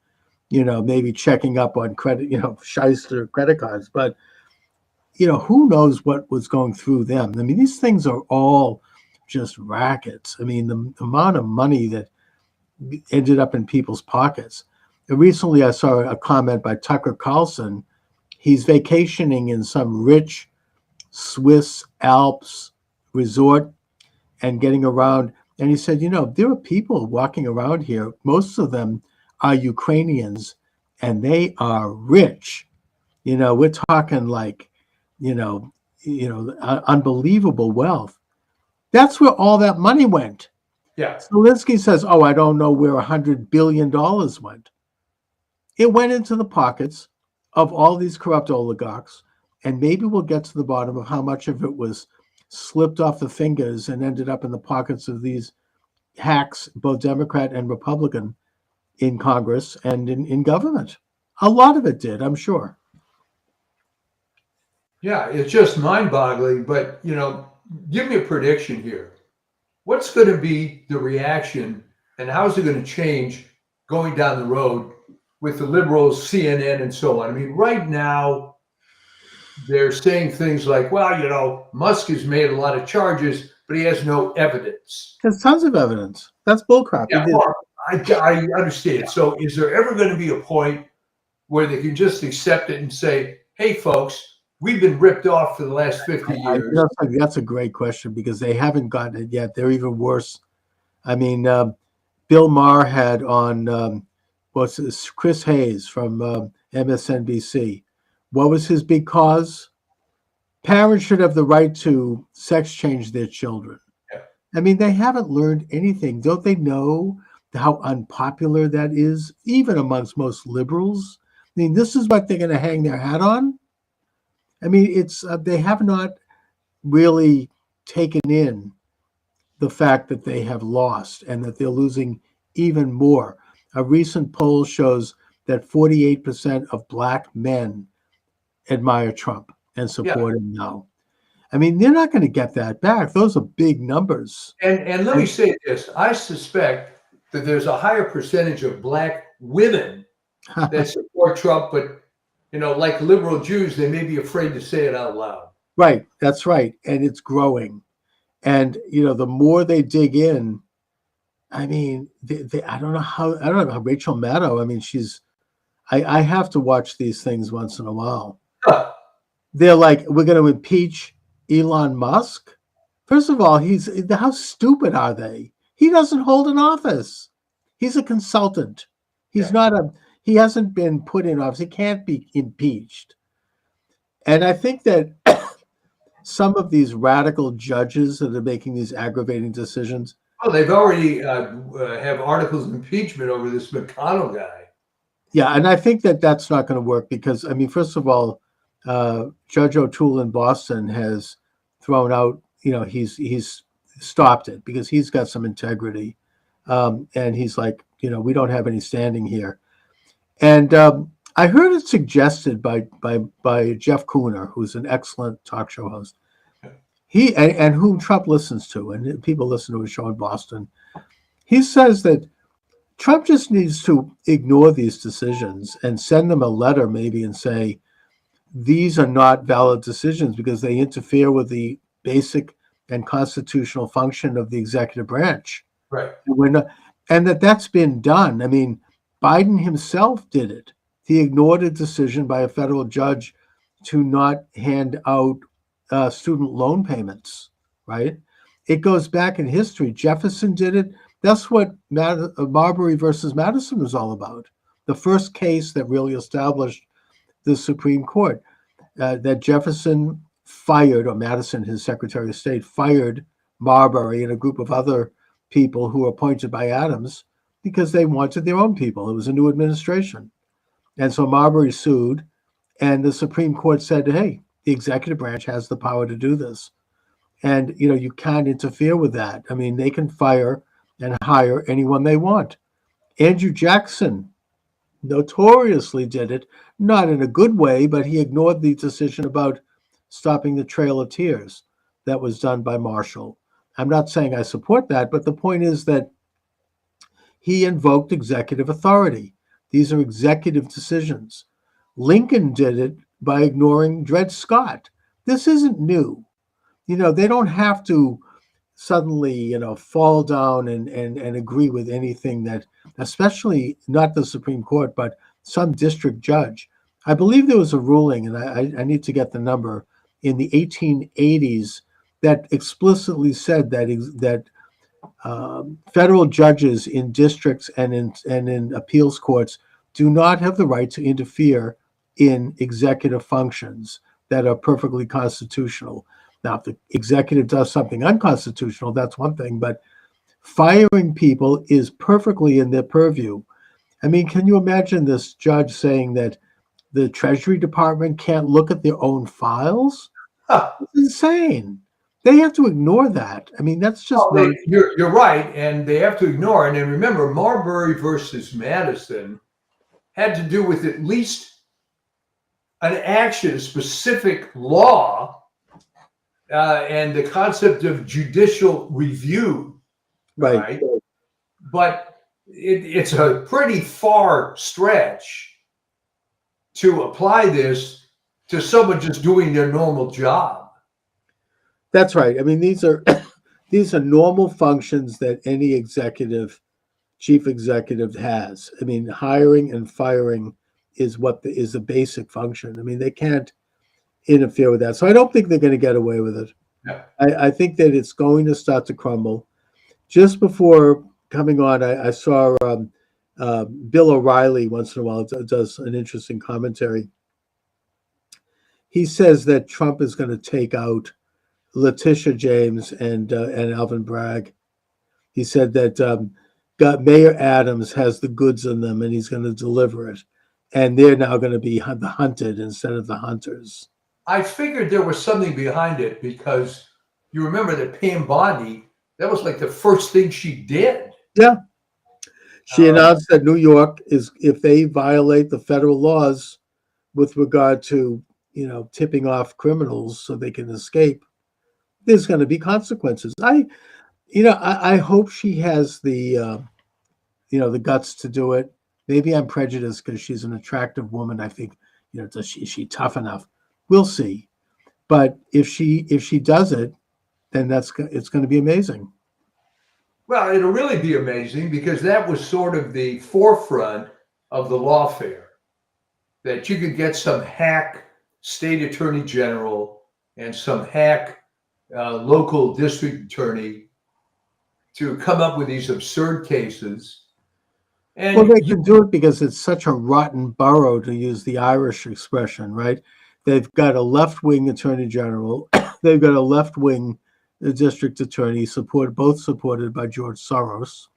Maybe checking up on credit, shyster credit cards. But, who knows what was going through them? I mean, these things are all just rackets. I mean, the amount of money that ended up in people's pockets. And recently, I saw a comment by Tucker Carlson. He's vacationing in some rich Swiss Alps resort and getting around. And he said, there are people walking around here. Most of them are Ukrainians, and they are rich. We're talking like, unbelievable wealth. That's where all that money went. Yeah. Zelensky says, "Oh, I don't know where $100 billion went." It went into the pockets of all these corrupt oligarchs, and maybe we'll get to the bottom of how much of it was slipped off the fingers and ended up in the pockets of these hacks, both Democrat and Republican, in Congress and in government. A lot of it did, I'm sure. Yeah, it's just mind-boggling. But give me a prediction here. What's going to be the reaction, and how is it going to change going down the road with the liberals, CNN, and so on? I mean, right now, they're saying things like, well, Musk has made a lot of charges, but he has no evidence. There's tons of evidence. That's bullcrap. Yeah, well, I understand. So is there ever going to be a point where they can just accept it and say, hey, folks, we've been ripped off for the last 50 years? That's a great question, because they haven't gotten it yet. They're even worse. I mean, Bill Maher had on, Chris Hayes from MSNBC. What was his big cause? Parents should have the right to sex change their children. Yeah. I mean, they haven't learned anything. Don't they know how unpopular that is, even amongst most liberals? I mean, this is what they're going to hang their hat on. I mean, it's they have not really taken in the fact that they have lost and that they're losing even more. A recent poll shows that 48% of Black men admire Trump and support him now. I mean, they're not going to get that back. Those are big numbers. And let me say this. I suspect that there's a higher percentage of Black women that support Trump, but, like liberal Jews, they may be afraid to say it out loud. Right. That's right. And it's growing. And, the more they dig in, I mean, I don't know how Rachel Maddow, I mean, I have to watch these things once in a while. Huh. They're like, we're going to impeach Elon Musk. First of all, how stupid are they? He doesn't hold an office. He's a consultant. He's he hasn't been put in office. He can't be impeached. And I think that some of these radical judges that are making these aggravating decisions. Oh, they've already have articles of impeachment over this McConnell guy. Yeah, and I think that that's not going to work because, I mean, first of all, Judge O'Toole in Boston has thrown out, he's stopped it because he's got some integrity. And he's like, we don't have any standing here. And I heard it suggested by Jeff Cooner, who's an excellent talk show host, and whom Trump listens to, and people listen to his show in Boston. He says that Trump just needs to ignore these decisions and send them a letter maybe and say, these are not valid decisions because they interfere with the basic and constitutional function of the executive branch. Right. And that's been done. I mean, Biden himself did it. He ignored a decision by a federal judge to not hand out student loan payments, right? It goes back in history. Jefferson did it. That's what Marbury versus Madison was all about. The first case that really established the Supreme Court, that Jefferson fired, or Madison, his Secretary of State, fired Marbury and a group of other people who were appointed by Adams because they wanted their own people. It was a new administration. And so Marbury sued, and the Supreme Court said, hey, the executive branch has the power to do this. And, you can't interfere with that. I mean, they can fire and hire anyone they want. Andrew Jackson notoriously did it, not in a good way, but he ignored the decision about stopping the Trail of Tears that was done by Marshall. I'm not saying I support that, but the point is that he invoked executive authority. These are executive decisions. Lincoln did it by ignoring Dred Scott. This isn't new. They don't have to suddenly, fall down and agree with anything that, especially not the Supreme Court, but some district judge. I believe there was a ruling, and I need to get the number, in the 1880s that explicitly said that federal judges in districts and in appeals courts do not have the right to interfere in executive functions that are perfectly constitutional. Now, if the executive does something unconstitutional, that's one thing, but firing people is perfectly in their purview. I mean, can you imagine this judge saying that the Treasury Department can't look at their own files? Huh. It's insane. They have to ignore that. I mean, that's just... You're right, and they have to ignore it. And remember, Marbury versus Madison had to do with at least an action, a specific law, and the concept of judicial review. Right. But it's a pretty far stretch to apply this to someone just doing their normal job. That's right. I mean, these are normal functions that any chief executive has. I mean, hiring and firing is is a basic function. I mean, they can't interfere with that. So I don't think they're going to get away with it. Yeah. I think that it's going to start to crumble. Just before coming on, I saw Bill O'Reilly once in a while does an interesting commentary. He says that Trump is going to take out Letitia James and Alvin Bragg. He said that Mayor Adams has the goods in them and he's going to deliver it. And they're now going to be the hunted instead of the hunters. I figured there was something behind it because you remember that Pam Bondi, that was like the first thing she did. Yeah. She announced that New York is, if they violate the federal laws with regard to, tipping off criminals so they can escape, there's going to be consequences. I hope she has the guts to do it. Maybe I'm prejudiced because she's an attractive woman. I think, is she tough enough? We'll see. But if she does it, then it's going to be amazing. Well, it'll really be amazing because that was sort of the forefront of the lawfare, that you could get some hack state attorney general and some hack local district attorney to come up with these absurd cases. And well, they can do it because it's such a rotten borough, to use the Irish expression, right? They've got a left-wing attorney general. They've got a left-wing district attorney, both supported by George Soros,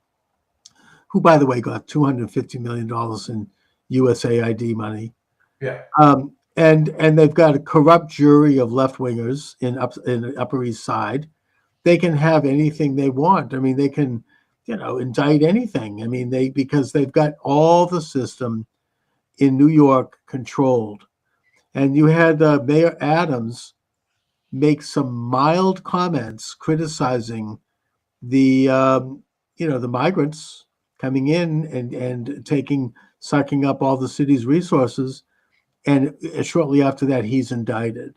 who, by the way, got $250 million in USAID money. Yeah. And they've got a corrupt jury of left-wingers in the Upper East Side. They can have anything they want. I mean, they can, indict anything. I mean, because they've got all the system in New York controlled. And you had Mayor Adams make some mild comments criticizing the the migrants coming in and sucking up all the city's resources, and shortly after that he's indicted.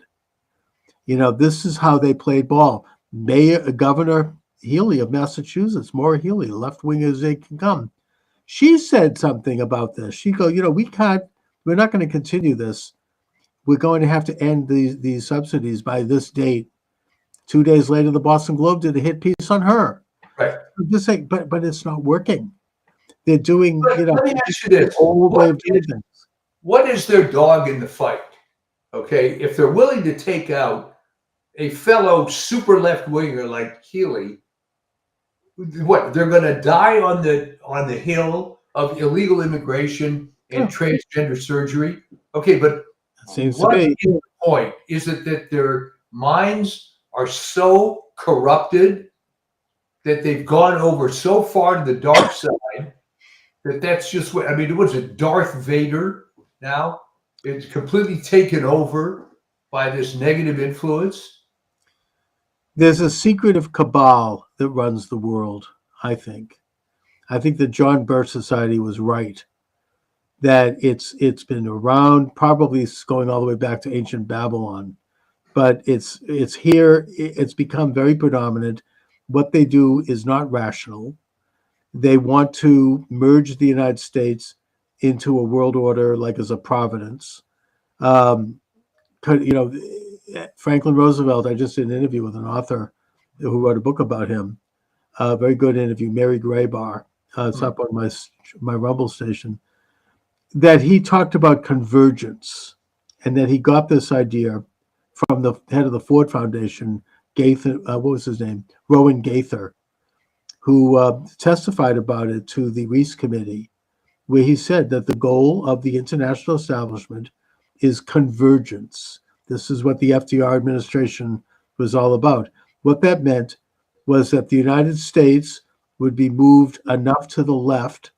This is how they played ball. Governor Healy of Massachusetts, Maura Healy, left wing as they can come, she said something about this. She goes, we're not going to continue this. We're going to have to end these subsidies by this date. 2 days later, the Boston Globe did a hit piece on her. Right. I'm just saying, but it's not working. They're doing, Let me ask you this. old way of doing things. What is their dog in the fight? Okay, if they're willing to take out a fellow super left winger like Healy, what, they're going to die on the hill of illegal immigration and transgender surgery? Okay, but Seems what to be. is the point? Is it that their minds are so corrupted that they've gone over so far to the dark side that's just what, I mean, was it Darth Vader now? It's completely taken over by this negative influence. There's a secretive cabal that runs the world, I think. I think the John Birch Society was right, that it's been around, probably going all the way back to ancient Babylon, but it's here. It's become very predominant. What they do is not rational. They want to merge the United States into a world order, like as a providence. Franklin Roosevelt, I just did an interview with an author who wrote a book about him. Very good interview, Mary Graybar. It's up on my Rumble station. That he talked about convergence, and that he got this idea from the head of the Ford Foundation, Gaither. What was his name? Rowan Gaither, who testified about it to the Reese Committee, where he said that the goal of the international establishment is convergence. This is what the FDR administration was all about. What that meant was that the United States would be moved enough to the left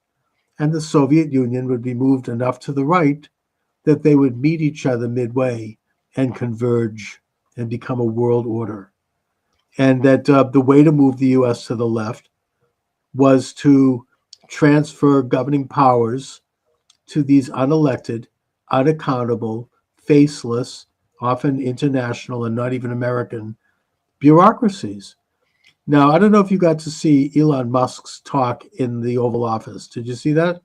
and the Soviet Union would be moved enough to the right that they would meet each other midway and converge and become a world order. And that the way to move the U.S. to the left was to transfer governing powers to these unelected, unaccountable, faceless, often international and not even American bureaucracies. Now, I don't know if you got to see Elon Musk's talk in the Oval Office. Did you see that?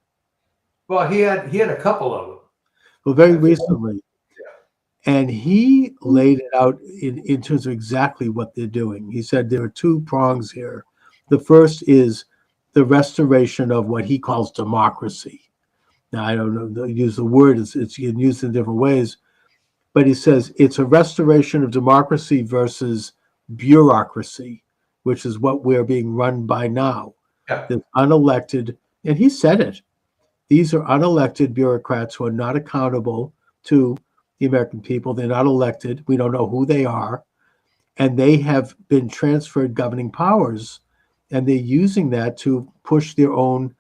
Well, he had a couple of them. Well, very recently. And he laid it out in terms of exactly what they're doing. He said there are two prongs here. The first is the restoration of what he calls democracy. Now, I don't know, use the word, it's used in different ways, but he says it's a restoration of democracy versus bureaucracy, which is what we're being run by now. Yeah. The unelected, and he said it, these are unelected bureaucrats who are not accountable to the American people. They're not elected. We don't know who they are. And they have been transferred governing powers, and they're using that to push their own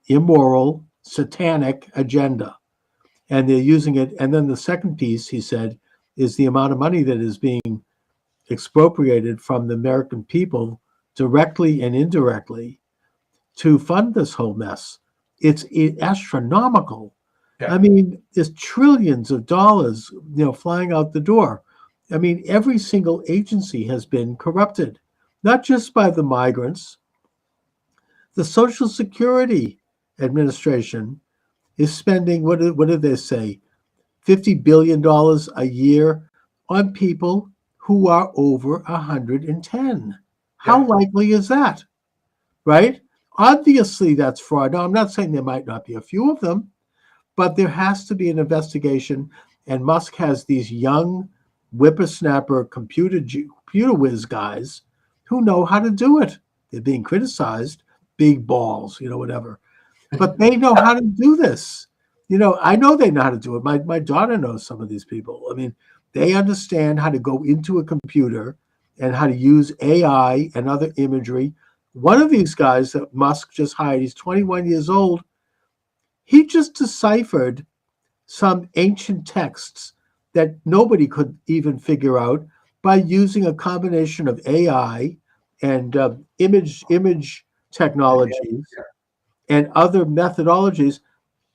immoral, satanic agenda. And they're using it. And then the second piece, he said, is the amount of money that is being expropriated from the American people directly and indirectly to fund this whole mess. It's astronomical. Yeah. I mean, there's trillions of dollars, flying out the door. I mean, every single agency has been corrupted, not just by the migrants. The Social Security Administration is spending, what did they say, $50 billion a year on people who are over 110. How likely is that, right? Obviously, that's fraud. Now, I'm not saying there might not be a few of them, but there has to be an investigation. And Musk has these young whippersnapper computer whiz guys who know how to do it. They're being criticized, big balls, whatever. But they know how to do this. I know they know how to do it. My daughter knows some of these people. I mean, they understand how to go into a computer and how to use AI and other imagery. One of these guys that Musk just hired, he's 21 years old. He just deciphered some ancient texts that nobody could even figure out, by using a combination of AI and image technologies and other methodologies,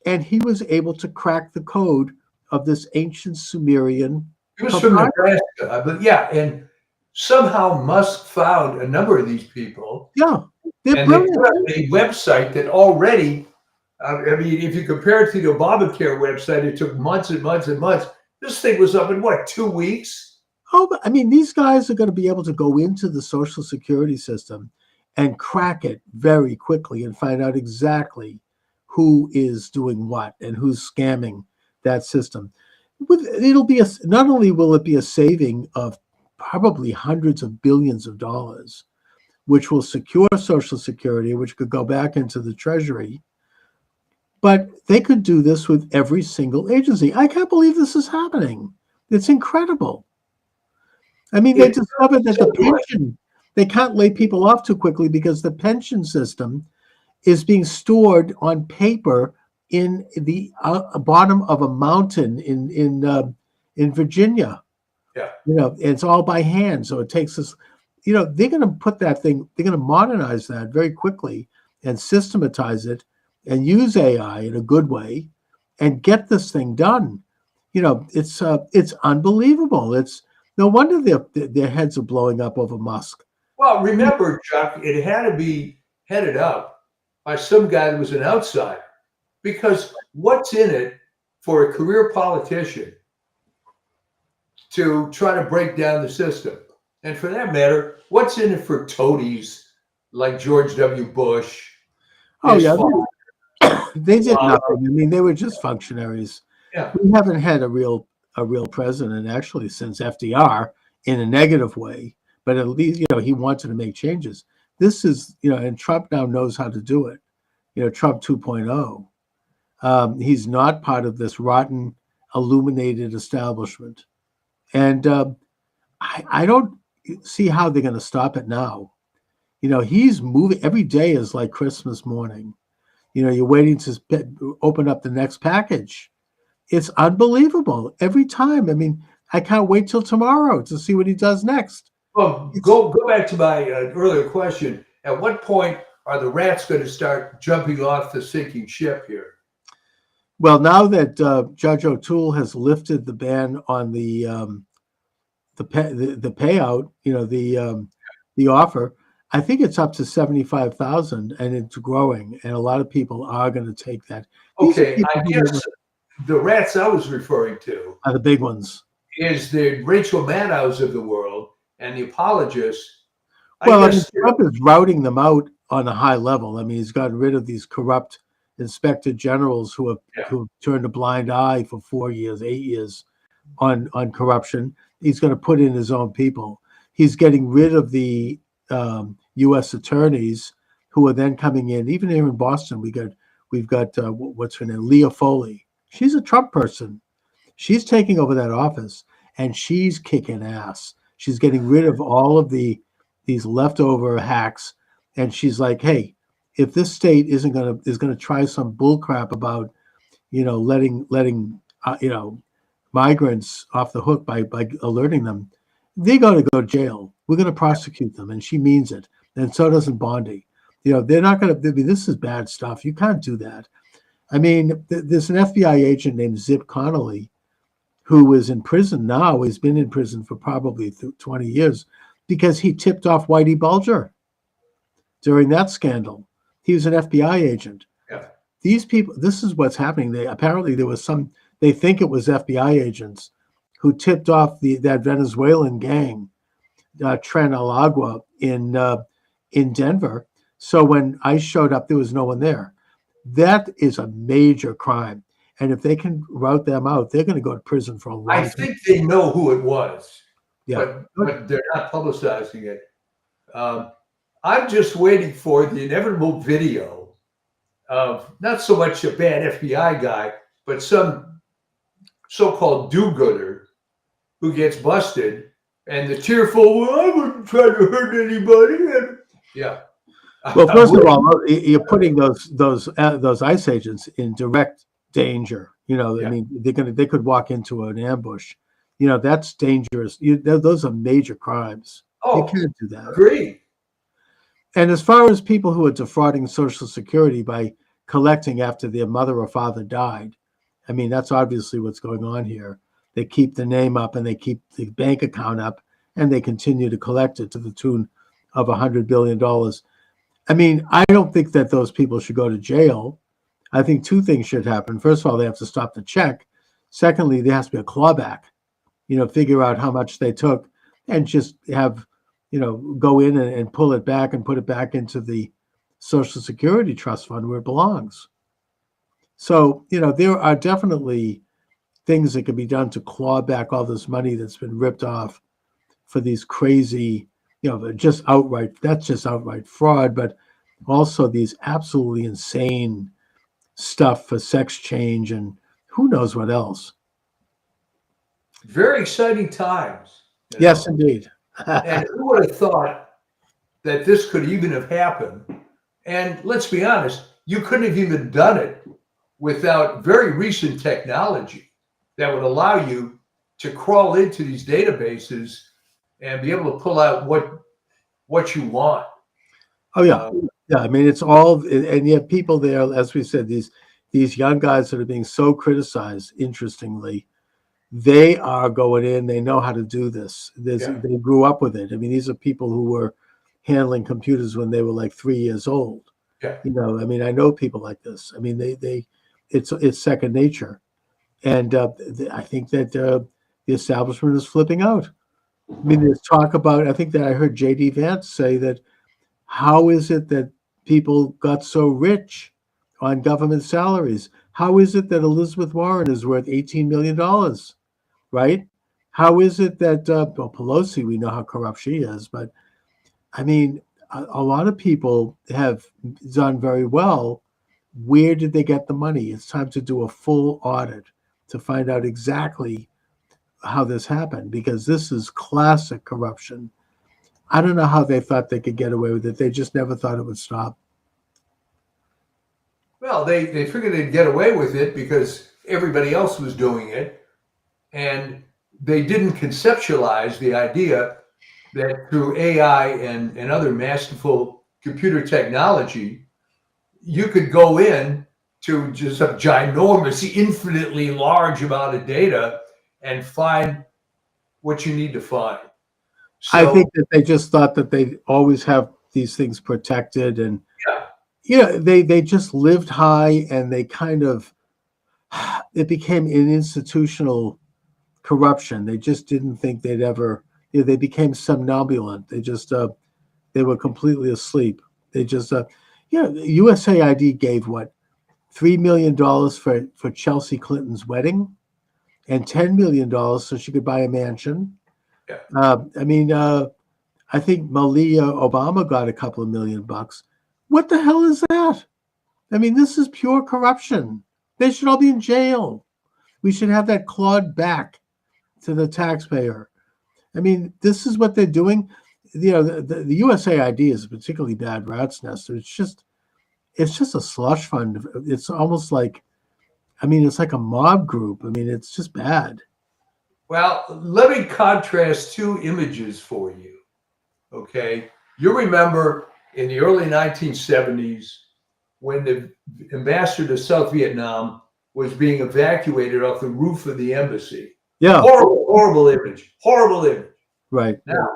and he was able to crack the code of this ancient Sumerian. It was from Nebraska, but yeah, and somehow Musk found a number of these people, Yeah, they're and they brilliant. put up a website that already, I mean, if you compare it to the Obamacare website, it took months and months and months. This thing was up in what, 2 weeks? Oh, but I mean, these guys are going to be able to go into the Social Security system and crack it very quickly and find out exactly who is doing what and who's scamming that system. It'll be not only will it be a saving of probably hundreds of billions of dollars, which will secure Social Security, which could go back into the Treasury, but they could do this with every single agency. I can't believe this is happening. It's incredible. I mean, they discovered that the pension, they can't lay people off too quickly because the pension system is being stored on paper in the bottom of a mountain in Virginia. Yeah. You know, it's all by hand. So it takes us, you know, they're going to put that thing, they're going to modernize that very quickly and systematize it and use AI in a good way and get this thing done. You know, it's unbelievable. It's no wonder their heads are blowing up over Musk. Well, remember, Chuck, it had to be headed up by some guy that was an outsider, because what's in it for a career politician to try to break down the system? And for that matter, what's in it for toadies like George W. Bush? Oh, yeah. They did nothing. I mean, they were just functionaries. Yeah. We haven't had a real president actually since FDR in a negative way, but at least, you know, he wanted to make changes. This is, you know, and Trump now knows how to do it. You know, Trump 2.0. He's not part of this rotten, illuminated establishment. And I don't see how they're going to stop it now. You know, he's moving. Every day is like Christmas morning. You know, you're waiting to open up the next package. It's unbelievable every time. I mean, I can't wait till tomorrow to see what he does next. Well, go back to my earlier question. At what point are the rats going to start jumping off the sinking ship here? Well, now that Judge O'Toole has lifted the ban on the payout, you know, the offer, I think it's up to 75,000, and it's growing, and a lot of people are going to take that. Okay, I guess the rats I was referring to are the big ones. Is the Rachel Maddows of the world and the apologists. Well, I mean, Trump is routing them out on a high level. I mean, he's gotten rid of these corrupt inspector generals who have turned a blind eye for 4 years, 8 years on corruption. He's going to put in his own people. He's getting rid of the U.S. attorneys who are then coming in. Even here in Boston, we've got what's her name, Leah Foley. She's a Trump person. She's taking over that office, and she's kicking ass. She's getting rid of all of these leftover hacks, and she's like, hey, if this state is going to try some bullcrap about, you know, letting you know, migrants off the hook by alerting them, they're going to go to jail. We're going to prosecute them, and she means it, and so doesn't Bondi. You know, they're not going to. I mean, this is bad stuff. You can't do that. I mean, there's an FBI agent named Zip Connolly who is in prison now. He's been in prison for probably 20 years because he tipped off Whitey Bulger during that scandal. He was an FBI agent. Yeah. These people, this is what's happening. Apparently there was they think it was FBI agents who tipped off that Venezuelan gang, Tren El Agua in Denver. So when ICE showed up, there was no one there. That is a major crime. And if they can rout them out, they're going to go to prison for a long time. I think they know who it was, Yeah. but they're not publicizing it. I'm just waiting for the inevitable video of not so much a bad FBI guy, but some so-called do-gooder who gets busted, and the tearful, well, I wouldn't try to hurt anybody. And yeah. Well, first of all, you're putting those ICE agents in direct danger. You know, I mean, they could walk into an ambush. that's dangerous. Those are major crimes. You Oh, can't do that. agree. And as far as people who are defrauding Social Security by collecting after their mother or father died, I mean, that's obviously what's going on here. They keep the name up and they keep the bank account up and they continue to collect it to the tune of $100 billion. I mean, I don't think that those people should go to jail. I think two things should happen. First of all, they have to stop the check. Secondly, there has to be a clawback, figure out how much they took and just have, go in and pull it back and put it back into the Social Security Trust Fund where it belongs. So, there are definitely things that can be done to claw back all this money that's been ripped off for these crazy, that's just outright fraud, but also these absolutely insane stuff for sex change and who knows what else. Very exciting times. Yes, indeed. And who would have thought that this could even have happened? And let's be honest, you couldn't have even done it without very recent technology that would allow you to crawl into these databases and be able to pull out what you want. Oh yeah, yeah. I mean, it's all, and yet people there, as we said, these young guys that are being so criticized. Interestingly, they are going in. They know how to do this. They grew up with it. I mean, these are people who were handling computers when they were like 3 years old. Yeah. I mean, I know people like this. I mean, it's second nature, and I think that the establishment is flipping out. I mean, there's talk about. I think that I heard J.D. Vance say that. How is it that people got so rich on government salaries? How is it that Elizabeth Warren is worth $18 million, right? How is it that Pelosi, we know how corrupt she is, but I mean, a lot of people have done very well. Where did they get the money? It's time to do a full audit to find out exactly how this happened, because this is classic corruption. I don't know how they thought they could get away with it. They just never thought it would stop. Well, they figured they'd get away with it because everybody else was doing it. And they didn't conceptualize the idea that through AI and other masterful computer technology, you could go in to just a ginormous, infinitely large amount of data and find what you need to find. So, I think that they just thought that they always have these things protected, and they just lived high, and they kind of it became an institutional corruption. They just didn't think they'd ever. They became somnambulent. They just they were completely asleep. They just USAID gave what $3 million for Chelsea Clinton's wedding, and $10 million so she could buy a mansion. Yeah. I think Malia Obama got a couple of $1 million. What the hell is that? I mean, this is pure corruption. They should all be in jail. We should have that clawed back to the taxpayer. I mean, this is what they're doing. The USAID is a particularly bad rat's nest. It's just a slush fund. It's almost like, it's like a mob group. I mean, it's just bad. Well, let me contrast two images for you, okay? You remember in the early 1970s when the ambassador to South Vietnam was being evacuated off the roof of the embassy. Yeah. Horrible image. Horrible image. Right. Now,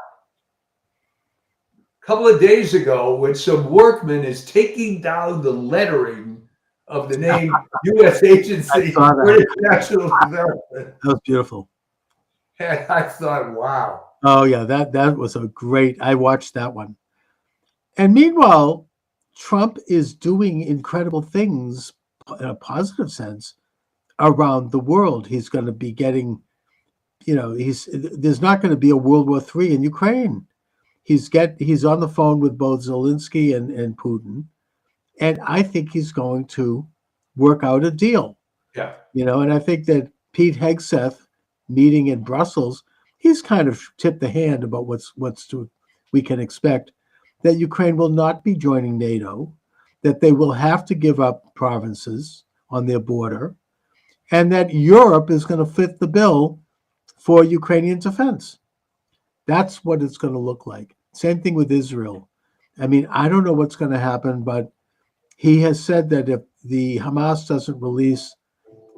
a couple of days ago, when some workman is taking down the lettering of the name U.S. Agency for International Development. That was beautiful. And I thought, wow. Oh yeah, that was a great. I watched that one. And meanwhile, Trump is doing incredible things in a positive sense around the world. He's going to be getting, there's not going to be a World War III in Ukraine. He's on the phone with both Zelensky and Putin, and I think he's going to work out a deal. Yeah. And I think that Pete Hegseth meeting in Brussels, he's kind of tipped the hand about we can expect, that Ukraine will not be joining NATO, that they will have to give up provinces on their border, and that Europe is going to fit the bill for Ukrainian defense. That's what it's going to look like. Same thing with Israel. I mean, I don't know what's going to happen, but he has said that if the Hamas doesn't release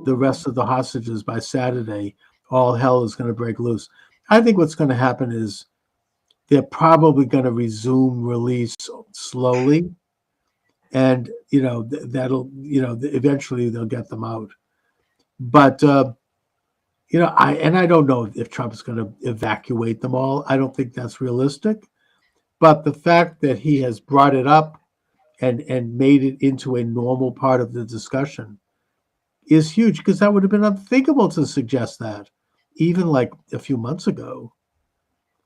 the rest of the hostages by Saturday, all hell is going to break loose. I think what's going to happen is they're probably going to resume release slowly, and that'll eventually they'll get them out. But I don't know if Trump's going to evacuate them all. I don't think that's realistic. But the fact that he has brought it up and made it into a normal part of the discussion is huge, because that would have been unthinkable to suggest that even like a few months ago.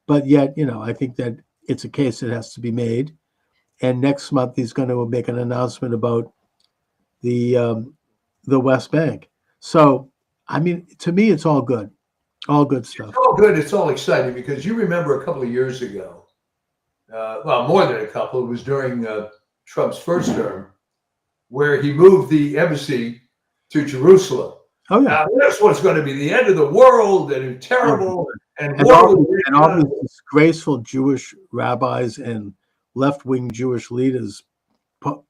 But yet, I think that it's a case that has to be made. And next month he's going to make an announcement about the West Bank. So, I mean, to me, it's all good stuff. It's all good. It's all exciting, because you remember a couple of years ago, well, more than a couple, it was during Trump's first term, where he moved the embassy to Jerusalem. Oh, yeah. Now, this was going to be the end of the world, and terrible. And all these disgraceful Jewish rabbis and left-wing Jewish leaders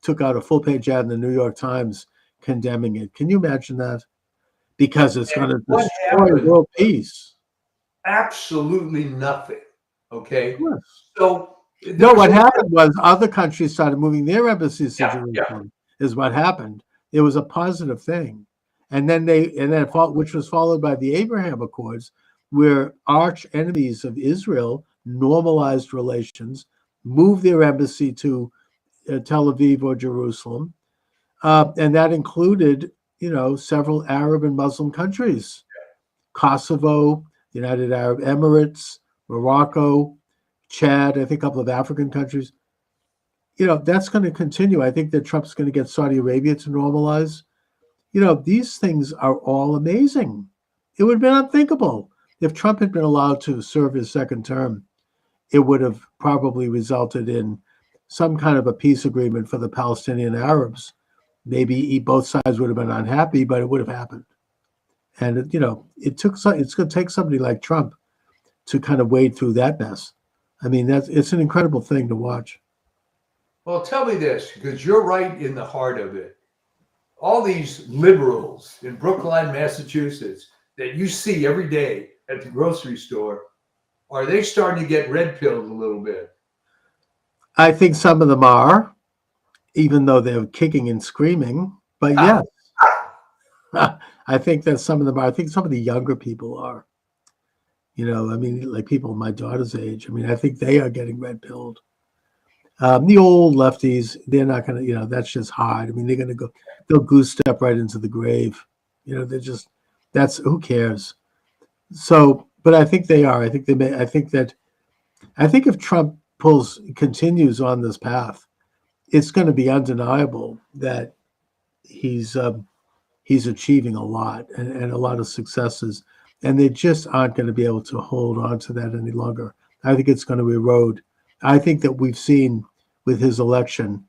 took out a full-page ad in the New York Times condemning it. Can you imagine that? Because it's going to destroy world peace. Absolutely nothing. Okay. Yes. So what happened was other countries started moving their embassies to Jerusalem. Is what happened. It was a positive thing, and then which was followed by the Abraham Accords, where arch enemies of Israel normalized relations, moved their embassy to Tel Aviv or Jerusalem, and that included several Arab and Muslim countries, Kosovo, the United Arab Emirates, Morocco, Chad, I think a couple of African countries. That's going to continue. I think that Trump's going to get Saudi Arabia to normalize. These things are all amazing. It would have been unthinkable. If Trump had been allowed to serve his second term, it would have probably resulted in some kind of a peace agreement for the Palestinian Arabs. Maybe both sides would have been unhappy, but it would have happened. And it's going to take somebody like Trump to kind of wade through that mess. I mean, it's an incredible thing to watch. Well, tell me this, because you're right in the heart of it. All these liberals in Brookline, Massachusetts, that you see every day at the grocery store, are they starting to get red pilled a little bit? I think some of them are, even though they're kicking and screaming. But yes, I think that some of them are. I think some of the younger people are. I mean, like people my daughter's age. I mean, I think they are getting red pilled. The old lefties, they're not going to, that's just hard. I mean, they'll goose step right into the grave. Who cares? So, but I think they are. I think if Trump continues on this path, it's going to be undeniable that he's achieving a lot and a lot of successes, and they just aren't going to be able to hold on to that any longer. I think it's going to erode. I think that we've seen with his election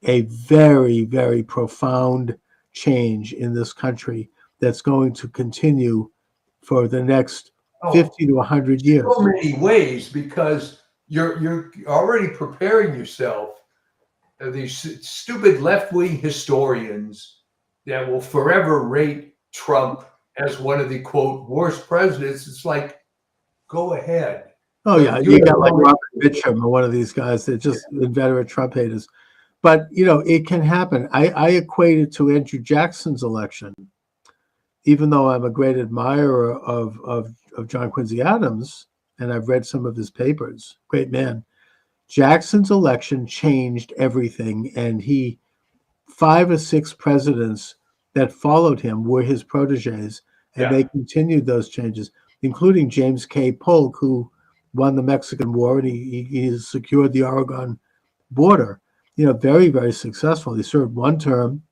a very, very profound change in this country that's going to continue for the next 50 to 100 years. So many ways, because you're already preparing yourself. These stupid left-wing historians that will forever rate Trump as one of the, quote, worst presidents. It's like, go ahead. Oh, yeah. You got like Robert Mitchum or one of these guys that just inveterate Trump haters. But, it can happen. I equate it to Andrew Jackson's election, even though I'm a great admirer of John Quincy Adams, and I've read some of his papers. Great man. Jackson's election changed everything, and 5 or 6 presidents that followed him were his proteges, and they continued those changes, including James K. Polk, who won the Mexican War, and he secured the Oregon border. Very, very successful. He served 1 term,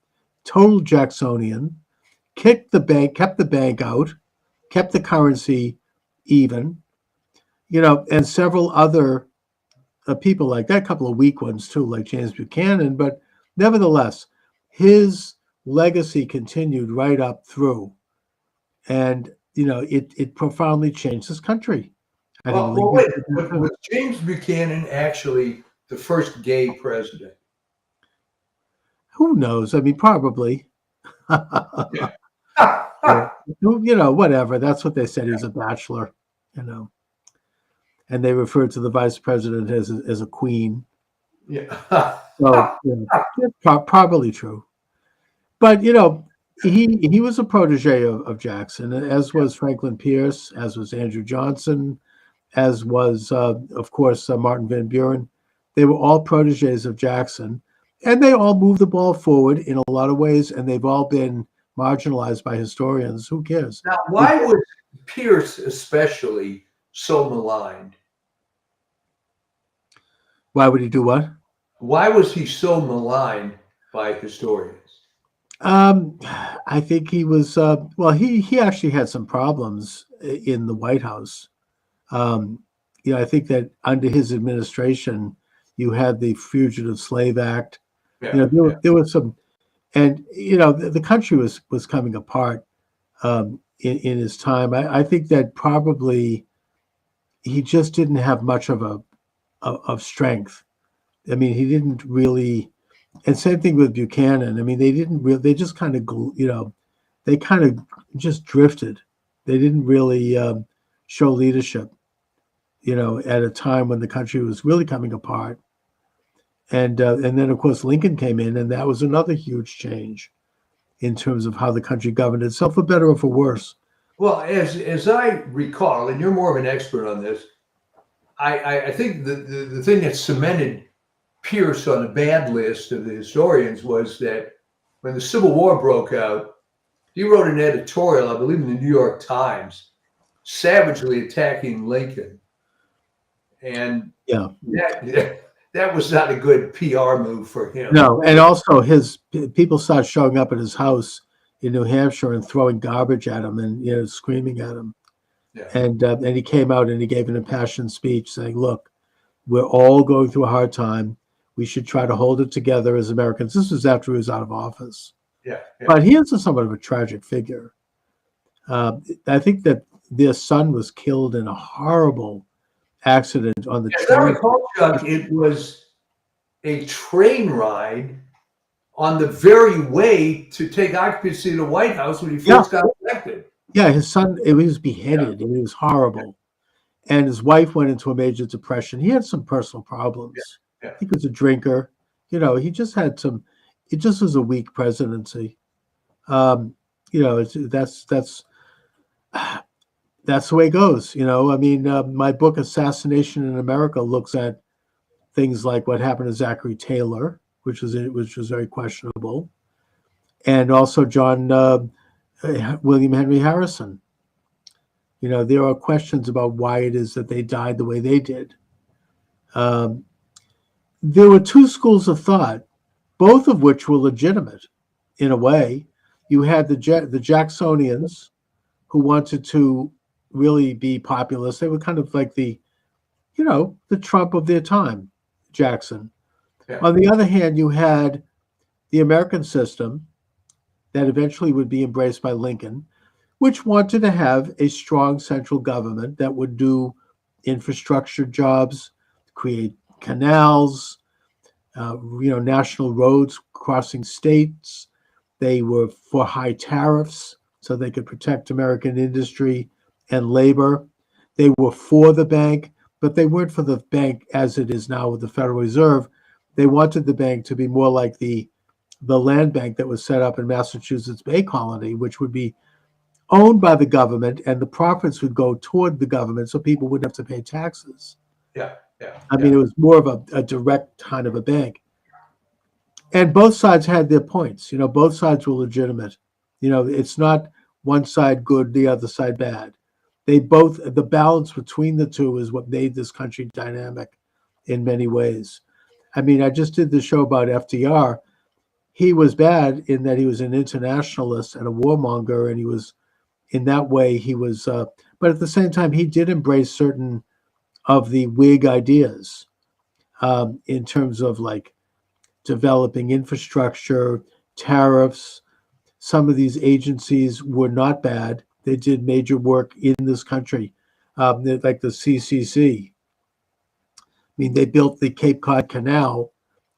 total Jacksonian, kept the bank out, kept the currency even, and several other people like that, a couple of weak ones too, like James Buchanan. But nevertheless, his legacy continued right up through. And it profoundly changed this country. I think Well, Lincoln wait. did that too. Was James Buchanan actually the first gay president? Who knows? I mean, probably. Yeah. Whatever. That's what they said. He was a bachelor, and they referred to the vice president as a queen. Yeah. So, it's probably true. But, he was a protege of Jackson, as was Franklin Pierce, as was Andrew Johnson, as was, of course, Martin Van Buren. They were all proteges of Jackson, and they all moved the ball forward in a lot of ways, and they've all been marginalized by historians. Who cares? Now, why was Pierce especially so maligned? Why would he do what? Why was he so maligned by historians? I think he was, he actually had some problems in the White House. I think that under his administration, you had the Fugitive Slave Act. Yeah, There was some, and the country was coming apart in his time. I think that probably he just didn't have much of strength. I mean, he didn't really, and same thing with Buchanan. I mean, they just kind of, they kind of just drifted. They didn't really show leadership, at a time when the country was really coming apart. And then, of course, Lincoln came in, and that was another huge change in terms of how the country governed itself, for better or for worse. Well, as I recall, and you're more of an expert on this, I think the thing that cemented Pierce on the bad list of the historians was that when the Civil War broke out, he wrote an editorial, I believe in the New York Times, savagely attacking Lincoln. And that was not a good PR move for him. No, and also his people started showing up at his house in New Hampshire and throwing garbage at him and screaming at him. Yeah. And he came out and he gave an impassioned speech saying, "Look, we're all going through a hard time. We should try to hold it together as Americans." This was after he was out of office. Yeah. But he is somewhat of a tragic figure. I think that their son was killed in a horrible accident on the As train. I recall, Chuck, it was a train ride on the very way to take occupancy of the White House when he first got elected. Yeah, his son, he was beheaded, and it was horrible. And his wife went into a major depression. He had some personal problems. Yeah. He was a drinker. He just had some. It just was a weak presidency. That's the way it goes. I mean, my book Assassination in America looks at things like what happened to Zachary Taylor, which was very questionable, and also William Henry Harrison. There are questions about why it is that they died the way they did. There were two schools of thought, both of which were legitimate in a way. You had the Jacksonians, who wanted to really be populist. They were kind of like the Trump of their time, Jackson. Yeah. On the other hand, you had the American system that eventually would be embraced by Lincoln, which wanted to have a strong central government that would do infrastructure jobs, create canals, national roads crossing states. They were for high tariffs so they could protect American industry and labor. They were for the bank, but they weren't for the bank as it is now with the Federal Reserve. They wanted the bank to be more like the land bank that was set up in Massachusetts Bay Colony, which would be owned by the government, and the profits would go toward the government, so people wouldn't have to pay taxes. I mean, it was more of a direct kind of a bank. And both sides had their points. Both sides were legitimate. It's not one side good, the other side bad. The balance between the two is what made this country dynamic in many ways. I mean, I just did the show about FDR. He was bad in that he was an internationalist and a warmonger, and he was, in that way, he was, but at the same time, he did embrace certain of the Whig ideas in terms of like developing infrastructure, tariffs. Some of these agencies were not bad. They did major work in this country, like the CCC. I mean, they built the Cape Cod Canal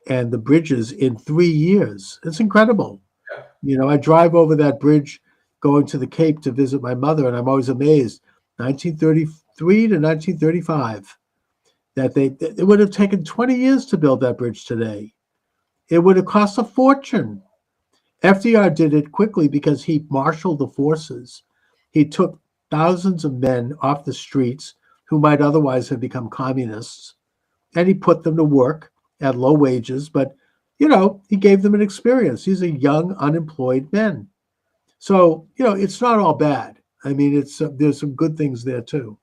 and the bridges in 3 years. It's incredible. Yeah. You know, I drive over that bridge going to the Cape to visit my mother, and I'm always amazed. 1933 to 1935, that it would have taken 20 years to build that bridge today. It would have cost a fortune. FDR did it quickly because he marshaled the forces. He took thousands of men off the streets who might otherwise have become communists, and he put them to work at low wages, but you know, he gave them an experience. These are young, unemployed men. So, you know, it's not all bad. I mean, it's there's some good things there too.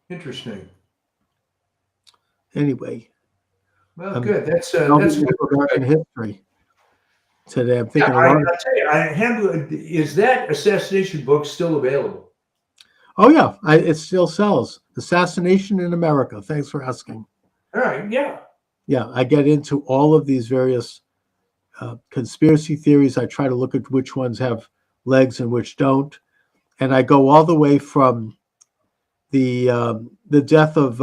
Interesting. Anyway, Well, good. That's American good. history today. I'm thinking Yeah, a lot. I tell you, is that assassination book still available? Oh yeah, it still sells. Assassination in America. Thanks for asking. All right. Yeah. Yeah, I get into all of these various conspiracy theories. I try to look at which ones have legs and which don't, and I go all the way from the death of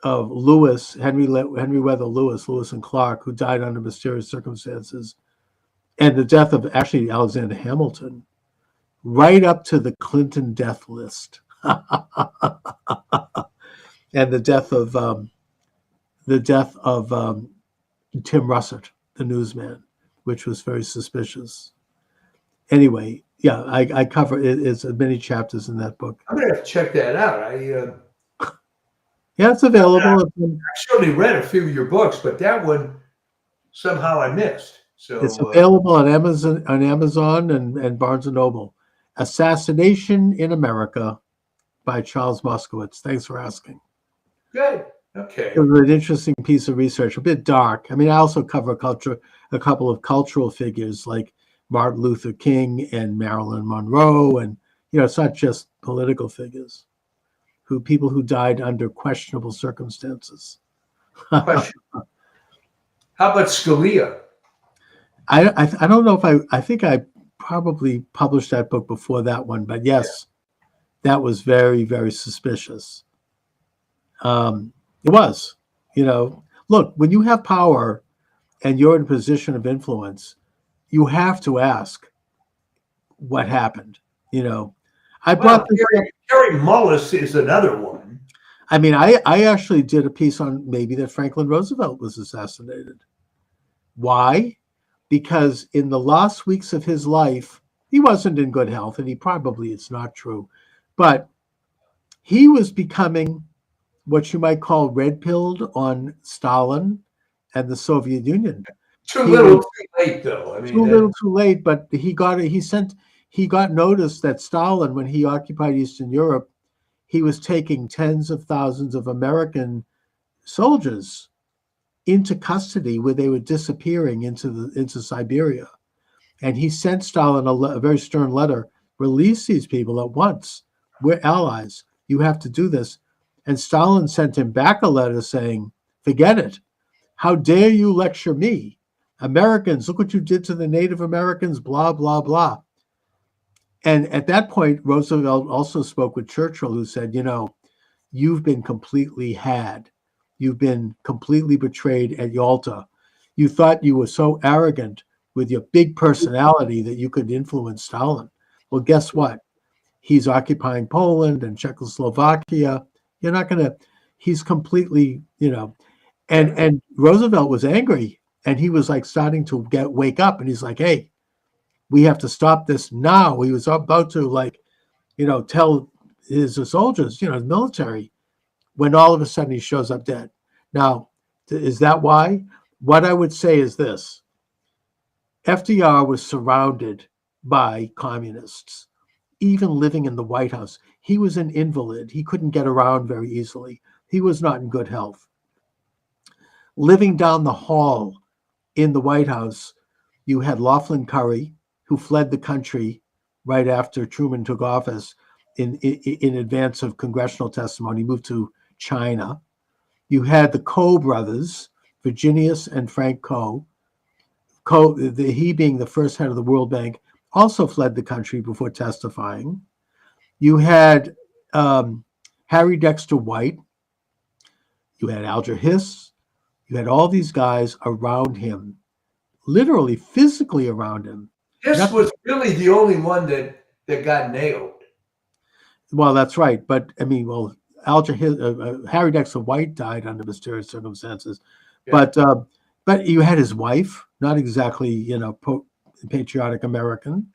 Lewis, Henry Wether Lewis and Clark, who died under mysterious circumstances, and the death of actually Alexander Hamilton, right up to the Clinton death list, and the death of Tim Russert, the newsman, which was very suspicious. Anyway, yeah, I cover it. It's many chapters in that book. I'm gonna have to check that out. Yeah, it's available. I certainly read a few of your books, but that one somehow I missed. So It's available on Amazon and Barnes and Noble. Assassination in America by Charles Moscowitz. Thanks for asking. good. Okay. It was an interesting piece of research, a bit dark. I mean, I also cover a couple of cultural figures like Martin Luther King and Marilyn Monroe, and you know, it's not just political figures, people who died under questionable circumstances. Question. How about Scalia? I don't know if I think I probably published that book before that one, but yes, that was very, very suspicious. It was, you know, look, when you have power and you're in a position of influence, you have to ask what happened. You know, I brought this up. Terry Mullis is another one. I mean, I actually did a piece on maybe that Franklin Roosevelt was assassinated. Why? Because in the last weeks of his life, he wasn't in good health, and it's not true, but he was becoming what you might call red-pilled on Stalin and the Soviet Union. Too little, too late, though. I mean, too little, too late. But he got notice that Stalin, when he occupied Eastern Europe, he was taking tens of thousands of American soldiers into custody, where they were disappearing into Siberia, and he sent Stalin a very stern letter: release these people at once. We're allies. You have to do this. And Stalin sent him back a letter saying, forget it. How dare you lecture me? Americans, look what you did to the Native Americans, blah, blah, blah. And at that point, Roosevelt also spoke with Churchill, who said, you know, you've been completely had. You've been completely betrayed at Yalta. You thought you were so arrogant with your big personality that you could influence Stalin. Well, guess what? He's occupying Poland and Czechoslovakia. You're not going to, he's completely, you know, and Roosevelt was angry, and he was like starting to wake up, and he's like, hey, we have to stop this now. He was about to, like, you know, tell his soldiers, you know, the military, when all of a sudden he shows up dead. Now, is that why? What I would say is this: FDR was surrounded by communists, even living in the White House. He was an invalid. He couldn't get around very easily. He was not in good health. Living down the hall in the White House, you had Laughlin Curry, who fled the country right after Truman took office in advance of congressional testimony, moved to China. You had the Coe brothers, Virginius and Frank Coe, he being the first head of the World Bank, also fled the country before testifying. You had Harry Dexter White. You had Alger Hiss. You had all these guys around him, literally physically around him. This was really the only one that got nailed. Well, that's right. But I mean, well, Harry Dexter White died under mysterious circumstances. Yeah. But you had his wife, not exactly, patriotic American,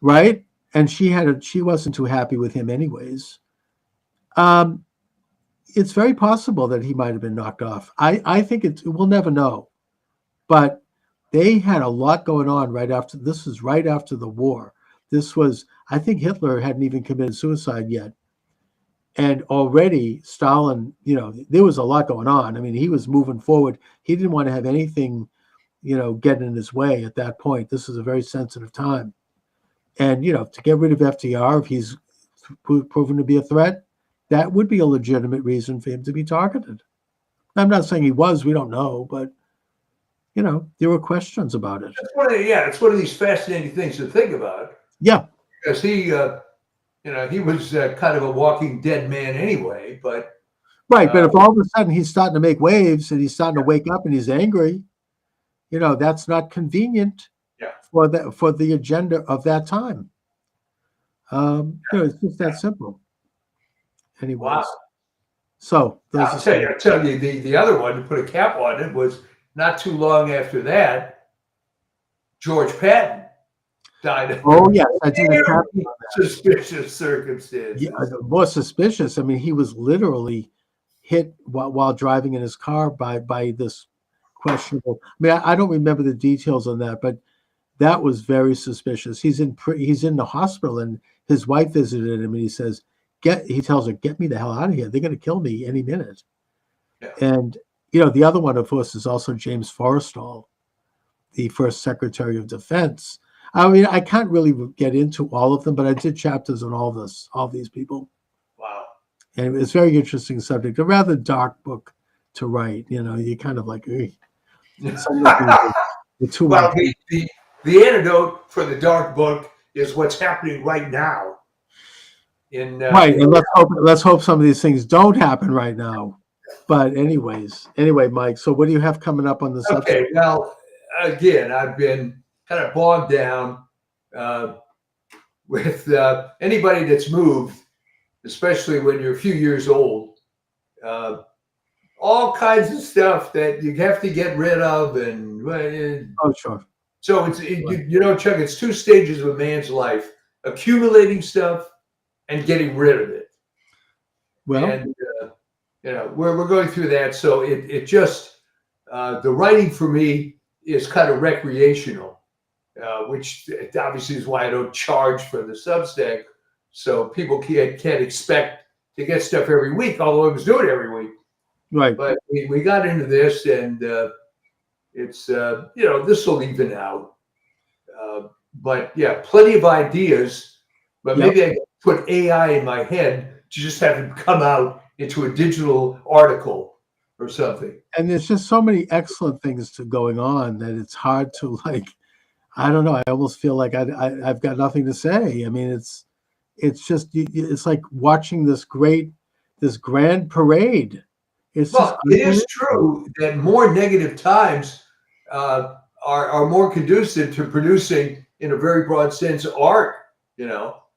right? And she wasn't too happy with him anyways. It's very possible that he might have been knocked off. I think we'll never know. But they had a lot going on this was right after the war. I think Hitler hadn't even committed suicide yet. And already Stalin, there was a lot going on. I mean, he was moving forward. He didn't want to have anything, get in his way at that point. This is a very sensitive time. And, to get rid of FDR, if he's proven to be a threat, that would be a legitimate reason for him to be targeted. I'm not saying he was, we don't know, but, there were questions about it. It's one of these fascinating things to think about. Yeah. Because he was kind of a walking dead man anyway, but. Right, but if all of a sudden he's starting to make waves and he's starting to wake up and he's angry, that's not convenient for the agenda of that time. It's just that simple. Anyways, wow. So I'll tell you, the other one to put a cap on it was not too long after that, George Patton died. Oh yes, I did a cap on that. Suspicious circumstances. Yeah, more suspicious. I mean, he was literally hit while driving in his car by this questionable. I mean, I don't remember the details on that, but that was very suspicious. He's in the hospital, and his wife visited him, and he says, he tells her, "Get me the hell out of here. They're going to kill me any minute." Yeah. And the other one, of course, is also James Forrestal, the first Secretary of Defense. I mean, I can't really get into all of them, but I did chapters on all these people. Wow. And it was a very interesting subject, a rather dark book to write. You kind of like, well, the antidote for the dark book is what's happening right now. Right, and let's hope some of these things don't happen right now. But anyway, Mike. So what do you have coming up on the subject? Okay, well, again, I've been kind of bogged down with anybody that's moved, especially when you're a few years old. All kinds of stuff that you have to get rid of, and oh, sure. So Chuck, it's two stages of a man's life: accumulating stuff and getting rid of it. Well, and we're going through that. So it just the writing for me is kind of recreational, which obviously is why I don't charge for the Substack. So people can't expect to get stuff every week, although I was doing it every week. Right. But we got into this, and it's this will even out. But yeah, plenty of ideas. But maybe I can put AI in my head to just have it come out into a digital article or something. And there's just so many excellent things going on that it's hard to I don't know. I almost feel like I've got nothing to say. I mean, it's just it's like watching this grand parade. It is true that more negative times are more conducive to producing, in a very broad sense, art.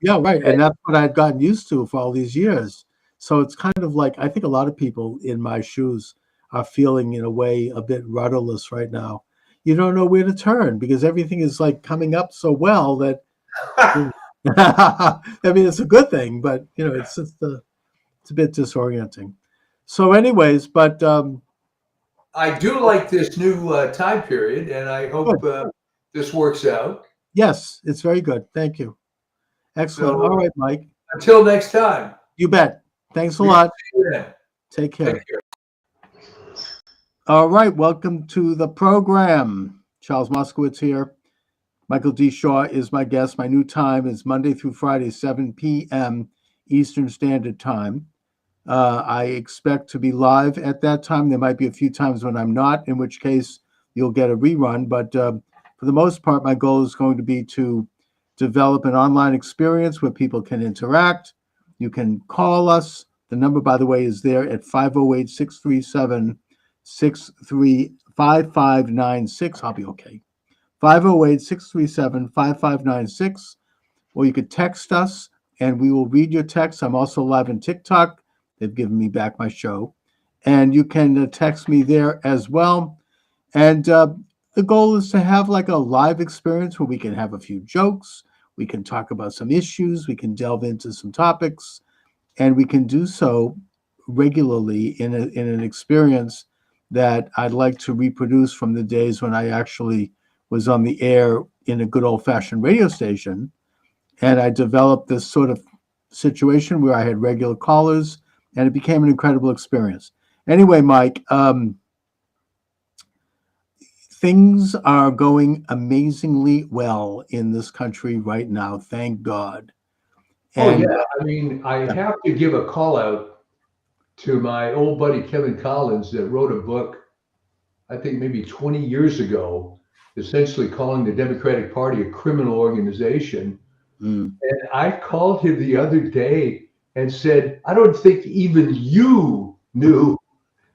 Yeah, right. And that's what I've gotten used to for all these years. So it's kind of like, I think a lot of people in my shoes are feeling, in a way, a bit rudderless right now. You don't know where to turn because everything is coming up so well that, I mean, it's a good thing, but, it's just it's a bit disorienting. So anyways, but I do like this new time period, and I hope this works out. Yes, it's very good. Thank you. Excellent. So, all right, Mike. Until next time. You bet. Thanks a lot. Take care. Take care. All right. Welcome to the program. Charles Moscowitz here. Michael D. Shaw is my guest. My new time is Monday through Friday, 7 p.m. Eastern Standard Time. I expect to be live at that time. There might be a few times when I'm not, in which case you'll get a rerun. But for the most part, my goal is going to be to develop an online experience where people can interact. You can call us. The number, by the way, is there at 508-637-5596. I'll be okay. 508-637-5596. Or you could text us and we will read your text. I'm also live on TikTok. They've given me back my show. And you can text me there as well. And the goal is to have like a live experience where we can have a few jokes. We can talk about some issues. We can delve into some topics. And we can do so regularly in an experience that I'd like to reproduce from the days when I actually was on the air in a good old-fashioned radio station. And I developed this sort of situation where I had regular callers, and it became an incredible experience. Anyway, Mike, things are going amazingly well in this country right now, thank God. And, yeah, I mean, I have to give a call out to my old buddy Kevin Collins that wrote a book, I think maybe 20 years ago, essentially calling the Democratic Party a criminal organization. And I called him the other day and said, I don't think even you knew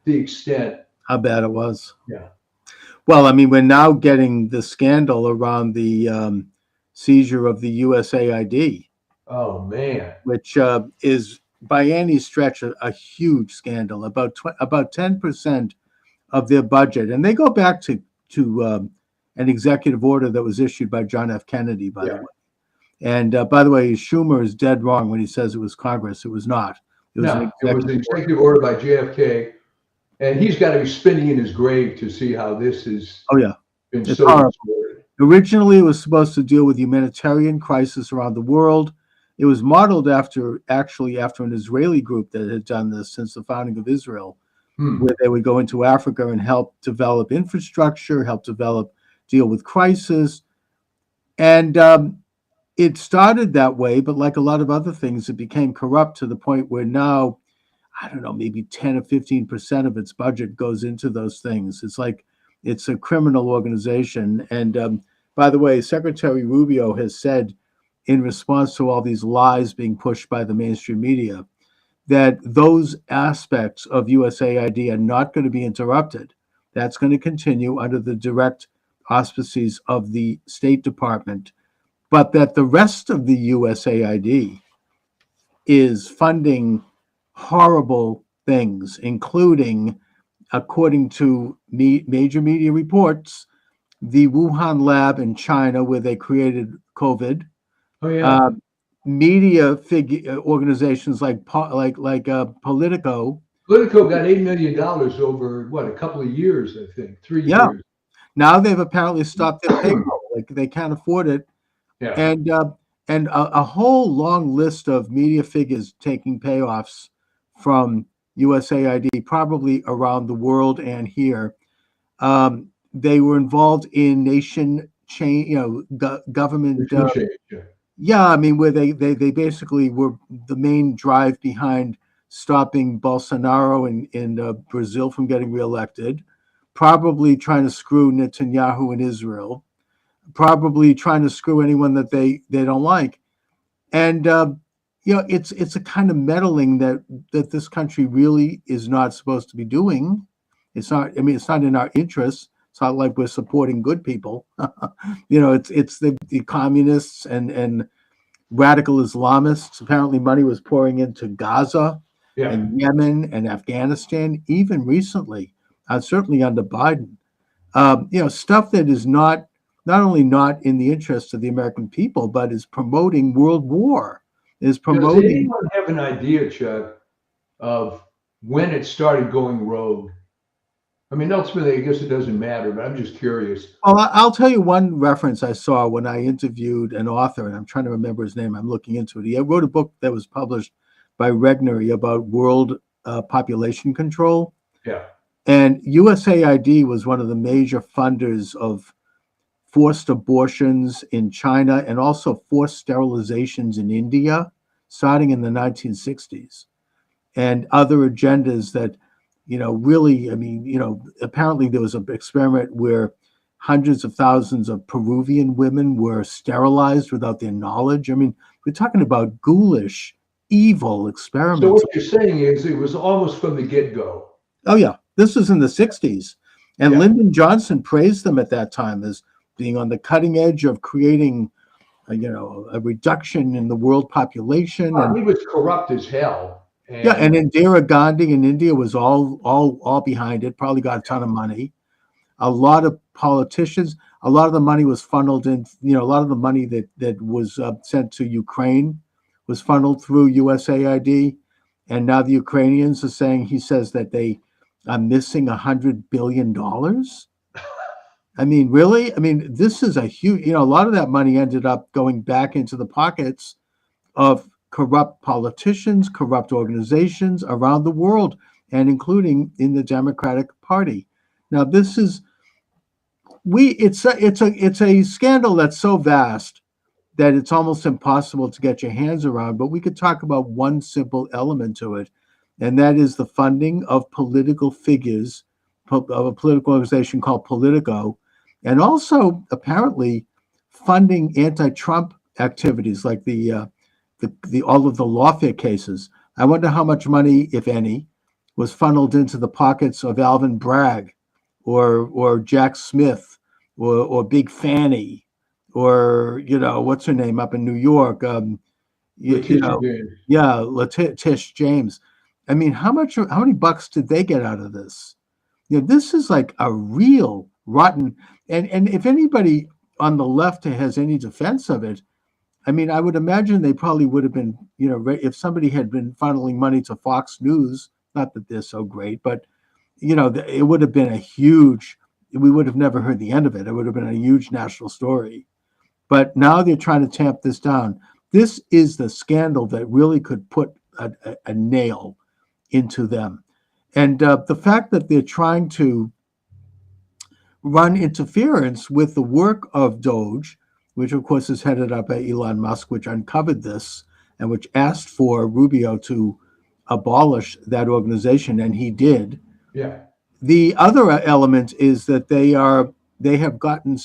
the extent. How bad it was. Yeah. Well, I mean, we're now getting the scandal around the seizure of the USAID. Oh, man. Which is by any stretch a huge scandal, about 10% of their budget. And they go back to an executive order that was issued by John F. Kennedy, by the way. And by the way, Schumer is dead wrong when he says it was Congress. It was not. It was an executive order by JFK. And he's got to be spinning in his grave to see how this is. Oh, yeah. Been it's so horrible. distorted. Originally, it was supposed to deal with humanitarian crisis around the world. It was modeled after an Israeli group that had done this since the founding of Israel, where they would go into Africa and help develop infrastructure, deal with crisis. And it started that way, but like a lot of other things, it became corrupt to the point where now, I don't know, maybe 10 or 15% of its budget goes into those things. It's like it's a criminal organization. And by the way, Secretary Rubio has said, in response to all these lies being pushed by the mainstream media, that those aspects of USAID are not going to be interrupted. That's going to continue under the direct auspices of the State Department, but that the rest of the USAID is funding horrible things, including, according to major media reports, the Wuhan lab in China where they created COVID. Oh, yeah. Media organizations like Politico. Politico got $8 million over a couple of years, I think, 3 years. Now they've apparently stopped their payroll. Like they can't afford it. Yeah. And a whole long list of media figures taking payoffs from USAID, probably around the world and here. They were involved in government. Yeah, I mean, where they basically were the main drive behind stopping Bolsonaro in Brazil from getting reelected, probably trying to screw Netanyahu in Israel, probably trying to screw anyone that they don't like. And, it's a kind of meddling that this country really is not supposed to be doing. It's not in our interests. It's not like we're supporting good people. It's the communists and radical Islamists. Apparently money was pouring into Gaza and Yemen and Afghanistan, even recently, certainly under Biden. Stuff that is not only not in the interest of the American people, but is promoting world war, is promoting. Does anyone have an idea, Chuck, of when it started going rogue? I mean, ultimately, I guess it doesn't matter, but I'm just curious. Well, I'll tell you one reference I saw when I interviewed an author, and I'm trying to remember his name. I'm looking into it. He wrote a book that was published by Regnery about world population control. Yeah. And USAID was one of the major funders of forced abortions in China and also forced sterilizations in India, starting in the 1960s, and other agendas that, really, I mean, apparently there was an experiment where hundreds of thousands of Peruvian women were sterilized without their knowledge. I mean, we're talking about ghoulish, evil So experiments. what you're saying is it was almost from the get-go. Oh, yeah. This was in the 60s. And Yeah. Lyndon Johnson praised them at that time as being on the cutting edge of creating, a reduction in the world population. Well, And he was corrupt as hell. yeah, and Indira Gandhi in India was all behind it, probably got a ton of money. A lot of politicians, a lot of the money was funneled in, a lot of the money that was sent to Ukraine was funneled through USAID. And now the Ukrainians are saying, he says that they are missing $100 billion. I mean, really? I mean, this is a huge, a lot of that money ended up going back into the pockets of corrupt politicians, corrupt organizations around the world, and including in the Democratic Party. Now, this is, it's a scandal that's so vast that it's almost impossible to get your hands around, but we could talk about one simple element to it, and that is the funding of political figures of a political organization called Politico, and also apparently funding anti-Trump activities like the all of the lawfare cases. I wonder how much money, if any, was funneled into the pockets of Alvin Bragg or Jack Smith or Big Fanny or what's her name up in New York, Letitia James. I mean, how many bucks did they get out of this? This is like a real rotten. And if anybody on the left has any defense of it, I mean, I would imagine they probably would have been, if somebody had been funneling money to Fox News, not that they're so great, but, it would have been we would have never heard the end of it. It would have been a huge national story. But now they're trying to tamp this down. This is the scandal that really could put a nail into them. And the fact that they're trying to run interference with the work of Doge, which of course is headed up by Elon Musk, which uncovered this and which asked for Rubio to abolish that organization, and he did. Yeah. The other element is that they have gotten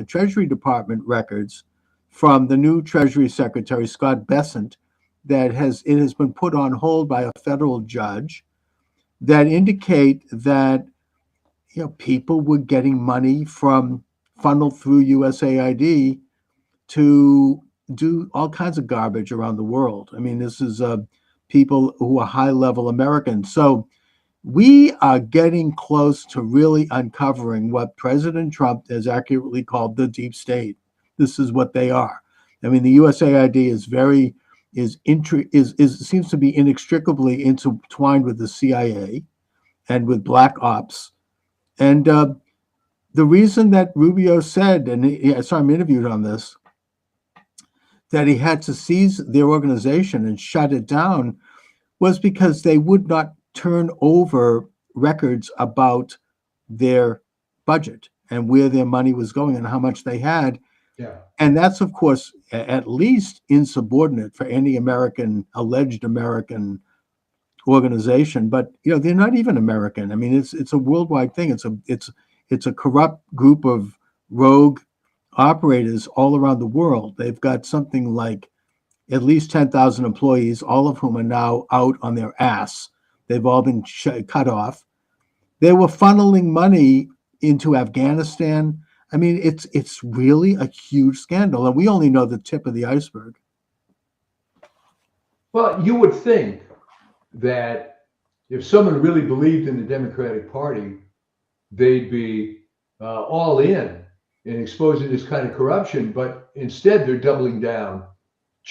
Treasury Department records from the new Treasury Secretary, Scott Bessent, it has been put on hold by a federal judge that indicate that people were getting money funneled through USAID to do all kinds of garbage around the world. I mean, this is people who are high-level Americans. So we are getting close to really uncovering what President Trump has accurately called the deep state. This is what they are. I mean, the USAID seems to be inextricably intertwined with the CIA and with Black Ops. And the reason that Rubio said, and I saw him interviewed on this, that he had to seize their organization and shut it down was because they would not turn over records about their budget and where their money was going and how much they had. Yeah. And that's, of course, at least insubordinate for any alleged American organization. But they're not even American. I mean, it's a worldwide thing. It's a corrupt group of rogue operators all around the world. They've got something like at least 10,000 employees, all of whom are now out on their ass. They've all been cut off. They were funneling money into Afghanistan. I mean, it's really a huge scandal, and we only know the tip of the iceberg. Well, you would think that if someone really believed in the Democratic Party, they'd be all in exposing this kind of corruption, but instead they're doubling down.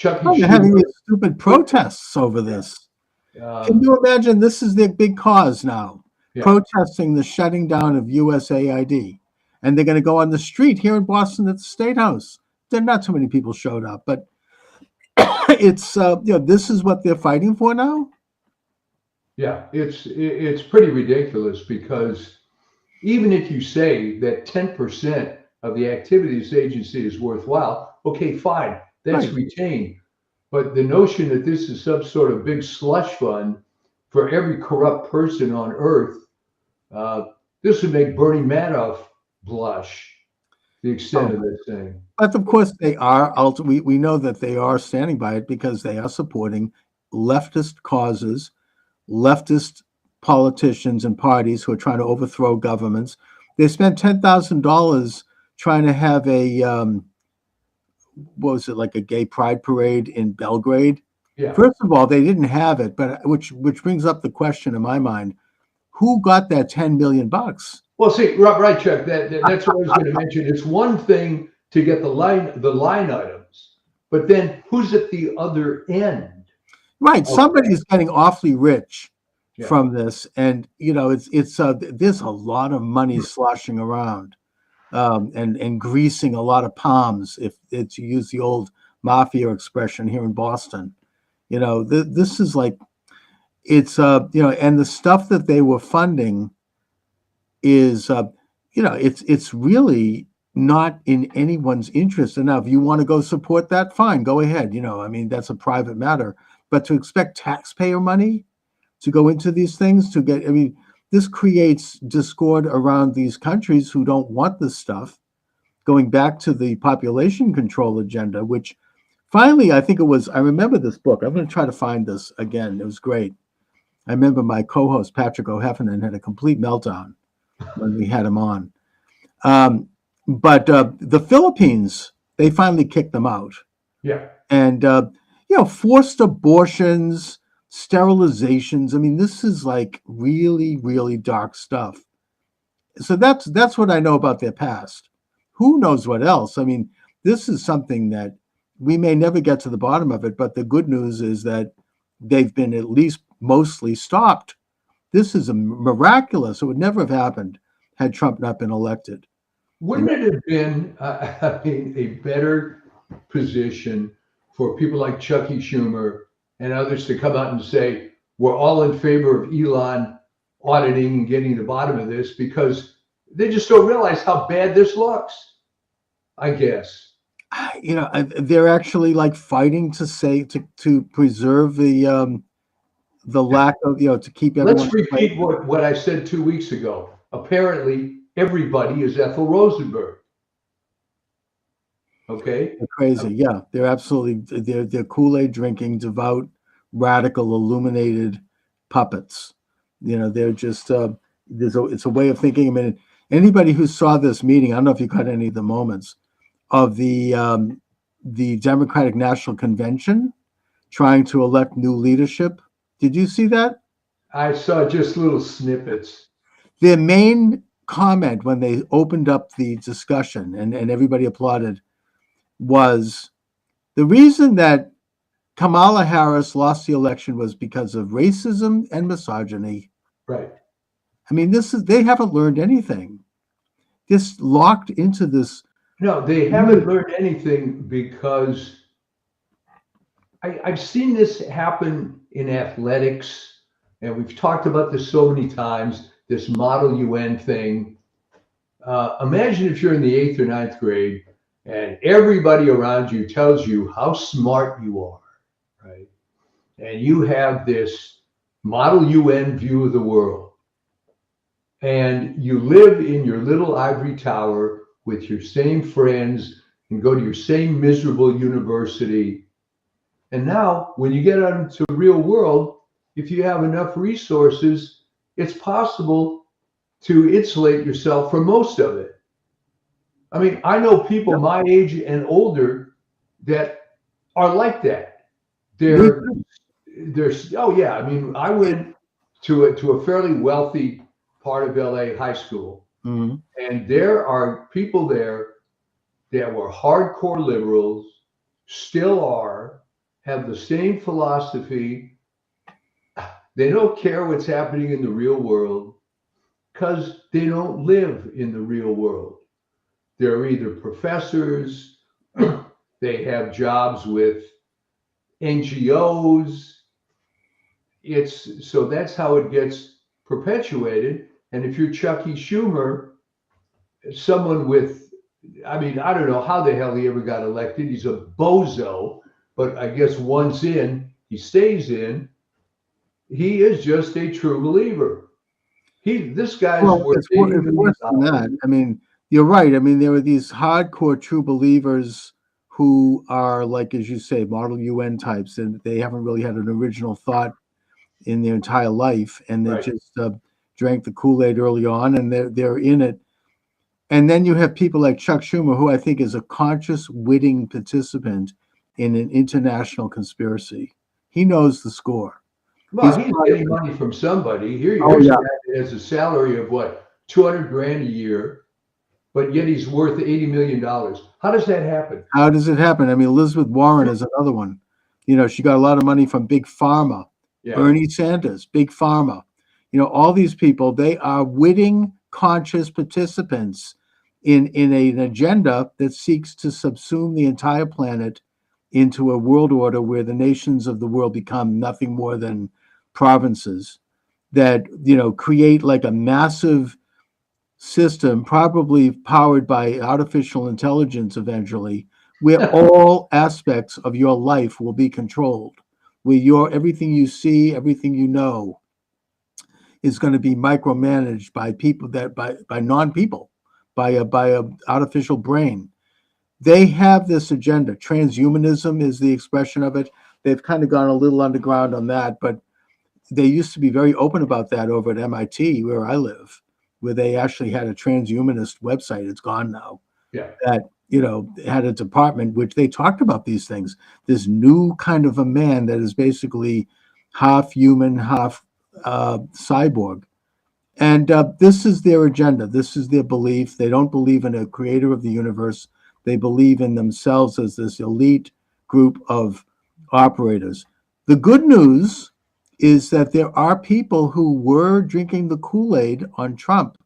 They're having these stupid protests over this. Can you imagine? This is their big cause now, protesting the shutting down of USAID. And they're going to go on the street here in Boston at the State House. There not too many people showed up, but it's this is what they're fighting for now. Yeah, it's pretty ridiculous, because even if you say that 10% of the activities agency is worthwhile, okay, fine, that's Right. retained. But the notion that this is some sort of big slush fund for every corrupt person on earth, this would make Bernie Madoff blush. the extent of this thing. But of course, they are. We know that they are standing by it because they are supporting leftist causes, leftist politicians and parties who are trying to overthrow governments. They spent $10,000 trying to have a what was it, like a gay pride parade in Belgrade. Yeah. First of all, they didn't have it, but which brings up the question in my mind: who got that $10 million? Well, see, right, Chuck. That's what I was going to mention. It's one thing to get the line items, but then who's at the other end? Right, Okay. somebody's getting awfully rich Yeah. from this, and it's there's a lot of money sloshing around, and greasing a lot of palms, if it's, you use the old mafia expression here in Boston. This is like, it's and the stuff that they were funding is it's really not in anyone's interest. And now, if you want to go support that, fine, go ahead. I mean, that's a private matter. But to expect taxpayer money to go into these things this creates discord around these countries who don't want this stuff. Going back to the population control agenda, which finally, I remember this book. I'm going to try to find this again. It was great. I remember my co-host, Patrick O'Heffernan, had a complete meltdown when we had him on. But the Philippines, they finally kicked them out. Yeah. And, forced abortions, sterilizations. I mean, this is like really, really dark stuff. So that's what I know about their past. Who knows what else? I mean, this is something that we may never get to the bottom of it, but the good news is that they've been at least mostly stopped. This is miraculous. It would never have happened had Trump not been elected. Wouldn't it have been a better position for people like Chucky Schumer and others to come out and say, we're all in favor of Elon auditing and getting to the bottom of this, because they just don't realize how bad this looks, I guess. They're actually like fighting to preserve the lack of, to keep everyone. Let's repeat what I said 2 weeks ago. Apparently, everybody is Ethel Rosenberg. Okay? They're crazy. Yeah, they're absolutely, they're Kool-Aid drinking, devout, radical, illuminated puppets. They're just, it's a way of thinking. I mean, anybody who saw this meeting, I don't know if you caught any of the moments of the Democratic National Convention trying to elect new leadership. Did you see that? I saw just little snippets. Their main comment when they opened up the discussion and everybody applauded was the reason that Kamala Harris lost the election was because of racism and misogyny. Right. I mean, they haven't learned anything. Just locked into this. No, they haven't learned anything, because I've seen this happen in athletics, and we've talked about this so many times, this Model UN thing. Imagine if you're in the 8th or 9th grade and everybody around you tells you how smart you are, right? And you have this Model UN view of the world. And you live in your little ivory tower with your same friends and go to your same miserable university. And now, when you get out into the real world, if you have enough resources, it's possible to insulate yourself from most of it. I mean, I know people my age and older that are like that. They're oh yeah. I mean, I went to a fairly wealthy part of LA high school, and there are people there that were hardcore liberals, still are, have the same philosophy. They don't care what's happening in the real world because they don't live in the real world. They're either professors, they have jobs with NGOs. So that's how it gets perpetuated. And if you're Chucky Schumer, someone with, I mean, I don't know how the hell he ever got elected. He's a bozo, but I guess once in, he stays in. He is just a true believer. This guy's worse than that. I mean, You're right. I mean, there are these hardcore true believers who are, like, as you say, model UN types, and they haven't really had an original thought in their entire life, and they Right. just drank the Kool-Aid early on, and they're in it. And then you have people like Chuck Schumer, who I think is a conscious, witting participant in an international conspiracy. He knows the score. Well, He's he's part of getting it. money from somebody. Here's Oh a yeah. guy that has a salary of what, 200 grand a year, but yet he's worth $80 million. How does that happen? How does it happen? I mean, Elizabeth Warren is another one. You know, she got a lot of money from Big Pharma. Yeah. Bernie Sanders, Big Pharma. You know, all these people, they are witting, conscious participants in an agenda that seeks to subsume the entire planet into a world order where the nations of the world become nothing more than provinces that, you know, create like a massive system, probably powered by artificial intelligence eventually, where all aspects of your life will be controlled, where your everything you see, everything you know is going to be micromanaged by people that by non-people, by a artificial brain. They have this agenda. Transhumanism is the expression of it. They've kind of gone a little underground on that, but they used to be very open about that over at MIT, where I live, where they actually had a transhumanist website. It's gone now. Yeah. That, you know, had a department which they talked about these things. This new kind of a man that is basically half human, half cyborg. And this is their agenda. This is their belief. They don't believe in a creator of the universe. They believe in themselves as this elite group of operators. The good news is that there are people who were drinking the Kool-Aid on Trump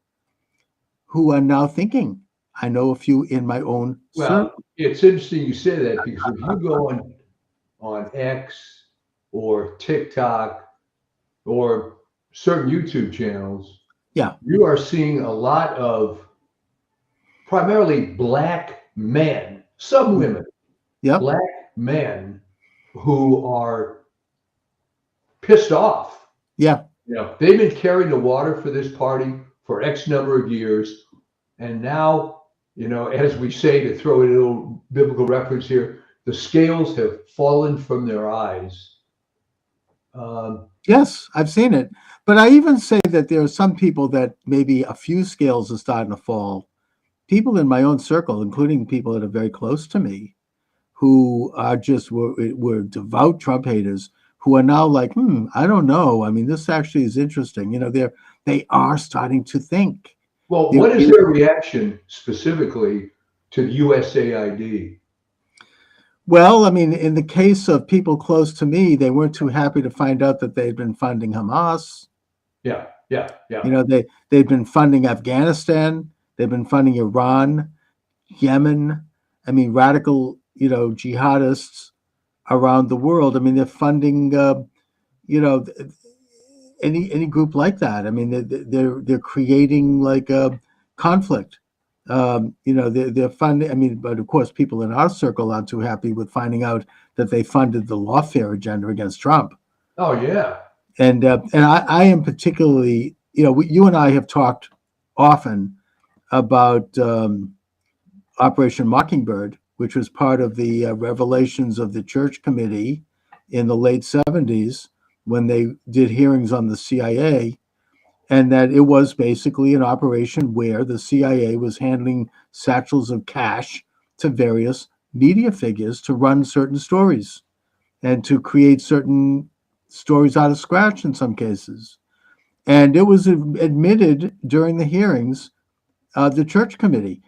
who are now thinking. I know a few in my own circle. Well, it's interesting you say that because if you go on X or TikTok or certain YouTube channels, Yeah. you are seeing a lot of primarily black men, some women, Yep. black men who are pissed off. Yeah. You know, they've been carrying the water for this party for X number of years. And now, you know, as we say, to throw in a little biblical reference here, the scales have fallen from their eyes. Yes, I've seen it. But I even say that there are some people that maybe a few scales are starting to fall. People in my own circle, including people that are very close to me, who are just were devout Trump haters, who are now like, I don't know. I mean, this actually is interesting. You know, they are starting to think. Well, what is their reaction specifically to the USAID? Well, I mean, in the case of people close to me, they weren't too happy to find out that they'd been funding Hamas. Yeah. You know, they've been funding Afghanistan. They've been funding Iran, Yemen. I mean, radical, you know, jihadists around the world. I mean, they're funding, you know, any group like that. I mean, they're creating like a conflict. You know, they're funding. I mean, but of course, people in our circle aren't too happy with finding out that they funded the lawfare agenda against Trump. Oh yeah. And I am particularly, you know, you and I have talked often about Operation Mockingbird, which was part of the revelations of the Church Committee in the late 70s when they did hearings on the CIA, and that it was basically an operation where the CIA was handling satchels of cash to various media figures to run certain stories and to create certain stories out of scratch in some cases. And it was admitted during the hearings, the Church Committee.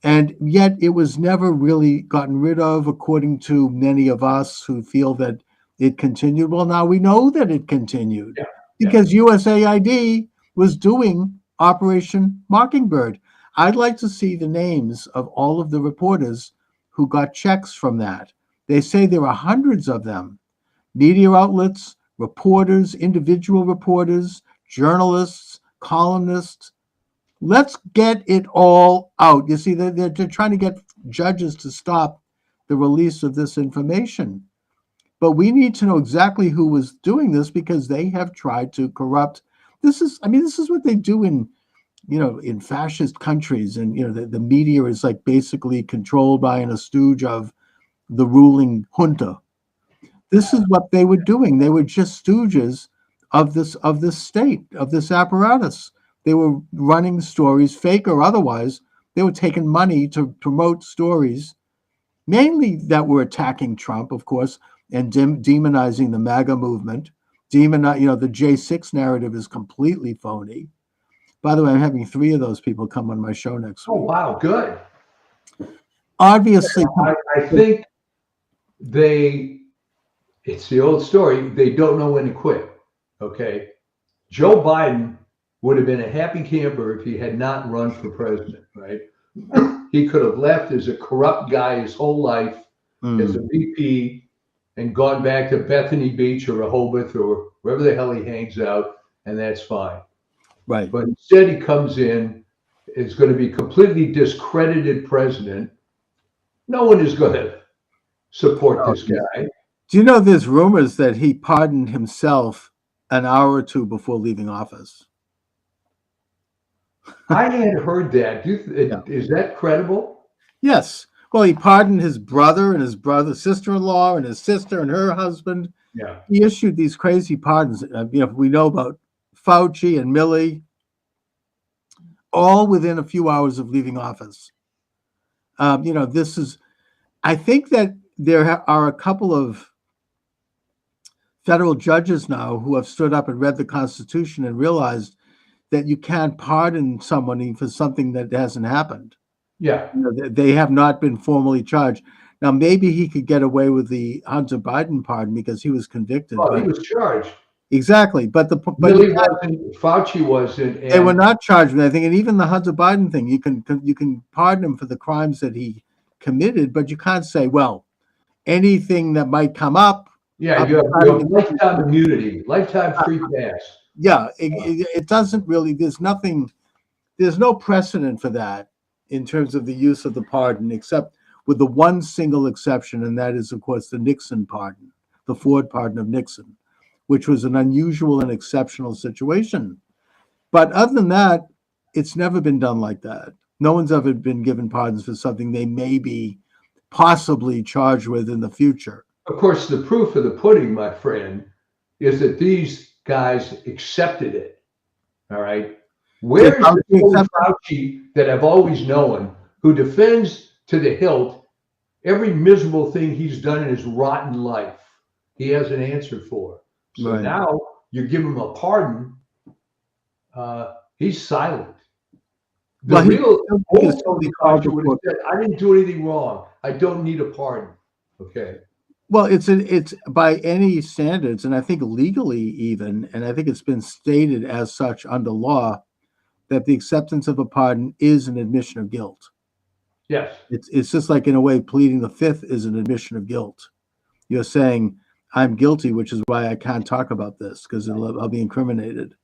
And yet it was never really gotten rid of, according to many of us who feel that it continued. Well, now we know that it continued because USAID was doing Operation Mockingbird. I'd like to see the names of all of the reporters who got checks from that. They say there are hundreds of them. Media outlets, reporters, individual reporters, journalists, columnists. Let's get it all out. You see, they're trying to get judges to stop the release of this information. But we need to know exactly who was doing this because they have tried to corrupt. This is what they do in fascist countries, and the media is like basically controlled by and a stooge of the ruling junta. This is what they were doing. They were just stooges of this state, of this apparatus. They were running stories, fake or otherwise. They were taking money to promote stories, mainly that were attacking Trump, of course, and demonizing the MAGA movement. The J6 narrative is completely phony. By the way, I'm having 3 of those people come on my show next Oh, week. wow, good. Obviously, I think it's the old story. They don't know when to quit. Okay. Joe Biden would have been a happy camper if he had not run for president, right? He could have left as a corrupt guy his whole life as a VP and gone back to Bethany Beach or Rehoboth or wherever the hell he hangs out, and that's fine. right. But instead, he comes in, is going to be completely discredited president. No one is going to support this guy. Do you know there's rumors that he pardoned himself an hour or 2 before leaving office? I had heard that. Is that credible? Yes. Well, he pardoned his brother and his brother's sister-in-law and his sister and her husband. Yeah. He issued these crazy pardons. We know about Fauci and Milley, all within a few hours of leaving office. This is, I think that there are a couple of federal judges now who have stood up and read the Constitution and realized that you can't pardon someone for something that hasn't happened. Yeah. They have not been formally charged. Now, maybe he could get away with the Hunter Biden pardon because he was convicted. Well, he was charged. Exactly. But Milley wasn't, Fauci wasn't. They were not charged with anything. And even the Hunter Biden thing, you can pardon him for the crimes that he committed, but you can't say, well, anything that might come up. Yeah, you have lifetime immunity, lifetime free pass. Yeah, it doesn't really, there's no precedent for that in terms of the use of the pardon, except with the one single exception, and that is, of course, the Nixon pardon, the Ford pardon of Nixon, which was an unusual and exceptional situation. But other than that, it's never been done like that. No one's ever been given pardons for something they may be possibly charged with in the future. Of course, the proof of the pudding, my friend, is that these guys accepted it. All right. Where's the Fauci that I've always known who defends to the hilt every miserable thing he's done in his rotten life? He has an answer for. So Right. now you give him a pardon. He's silent. The Well, real he's totally called Fauci would have said, I didn't do anything wrong. I don't need a pardon. Okay. Well, it's by any standards, and I think legally even, and I think it's been stated as such under law, that the acceptance of a pardon is an admission of guilt. Yes. It's just like, in a way, pleading the fifth is an admission of guilt. You're saying, I'm guilty, which is why I can't talk about this, because I'll be incriminated.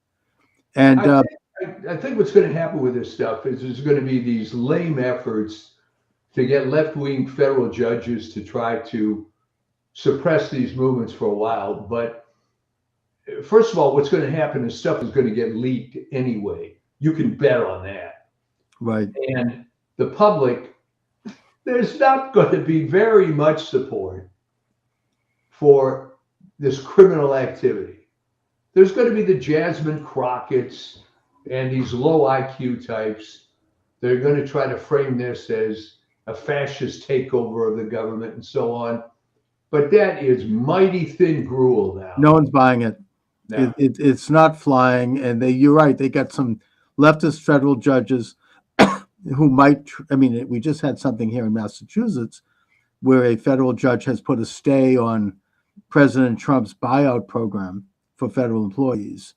And I think what's going to happen with this stuff is there's going to be these lame efforts to get left-wing federal judges to try to suppress these movements for a while. But first of all, what's going to happen is stuff is going to get leaked anyway. You can bet on that. right. And the public, there's not going to be very much support for this criminal activity. There's going to be the Jasmine Crockett's and these low IQ types. They're going to try to frame this as a fascist takeover of the government and so on. But that is mighty thin gruel now. No one's buying it. No. It's not flying. And you're right. They got some leftist federal judges who might, we just had something here in Massachusetts where a federal judge has put a stay on President Trump's buyout program for federal employees.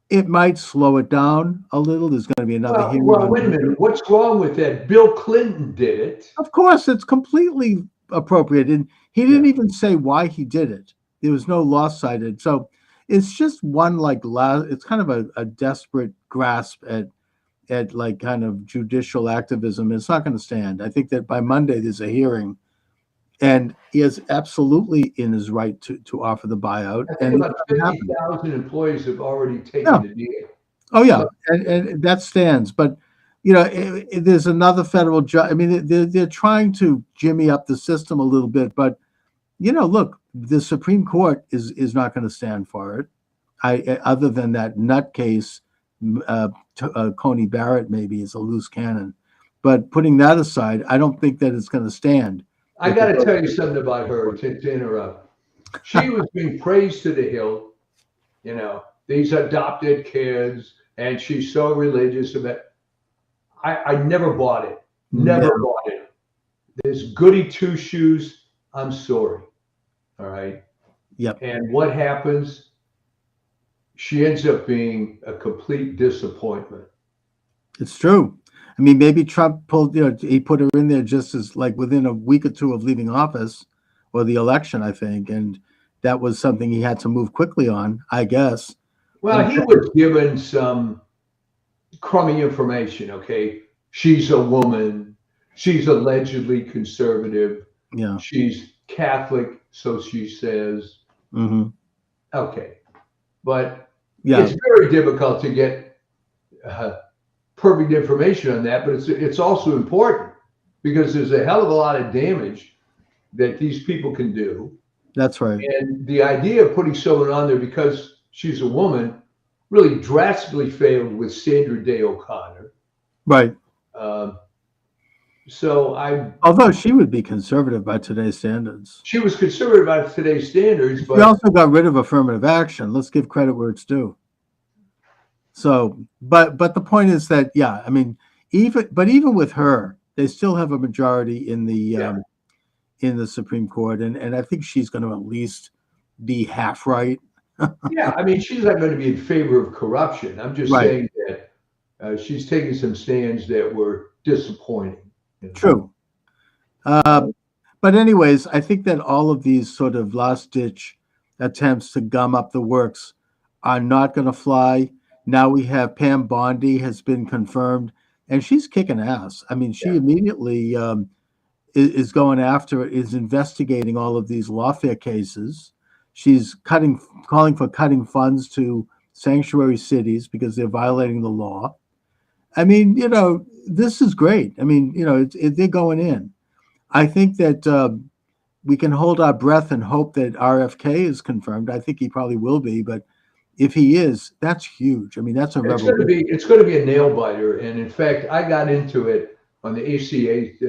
It might slow it down a little. There's going to be another hearing. Well, wait a minute. What's wrong with that? Bill Clinton did it. Of course, it's completely appropriate. And he didn't even say why he did it. There was no law cited. So it's just one it's kind of a desperate grasp at like kind of judicial activism. It's not going to stand. I think that by Monday there's a hearing, and he is absolutely in his right to offer the buyout. I think about 50,000 employees have already taken the deal. Oh yeah, So and that stands. But there's another federal judge. I mean, they're trying to jimmy up the system a little bit, but look, the Supreme Court is not going to stand for it. Other than that nutcase, Coney Barrett maybe is a loose cannon, but putting that aside, I don't think that it's going to stand. I got to tell you something about her to interrupt. She was being praised to the hill, these adopted kids, and she's so religious about. I never bought it. Never bought it. This goody two shoes. I'm sorry. All right. Yep. And what happens? She ends up being a complete disappointment. It's true. I mean, maybe Trump he put her in there just as like within a week or two of leaving office or the election, I think. And that was something he had to move quickly on, I guess. Well, he was given some crummy information. Okay. She's a woman. She's allegedly conservative. Yeah. She's Catholic, so she says. Mm-hmm. Okay. But yeah, it's very difficult to get perfect information on that, but it's also important because there's a hell of a lot of damage that these people can do. That's right. And the idea of putting someone on there because she's a woman really drastically failed with Sandra Day O'Connor. Right. Although she would be conservative by today's standards. She was conservative by today's standards, but she also got rid of affirmative action. Let's give credit where it's due. So, but the point is that, yeah, I mean, even with her, they still have a majority in the Supreme Court, and I think she's going to at least be half right. Yeah, I mean, she's not going to be in favor of corruption. I'm just saying that she's taking some stands that were disappointing. True. But anyways, I think that all of these sort of last-ditch attempts to gum up the works are not going to fly. Now we have Pam Bondi has been confirmed, and she's kicking ass. I mean, she immediately is going after it, is investigating all of these lawfare cases. She's calling for cutting funds to sanctuary cities because they're violating the law. I mean, this is great. I mean, they're going in. I think that we can hold our breath and hope that RFK is confirmed. I think he probably will be, but if he is, that's huge. I mean, that's a revolution. It's going to be a nail biter. And in fact, I got into it on the ACSH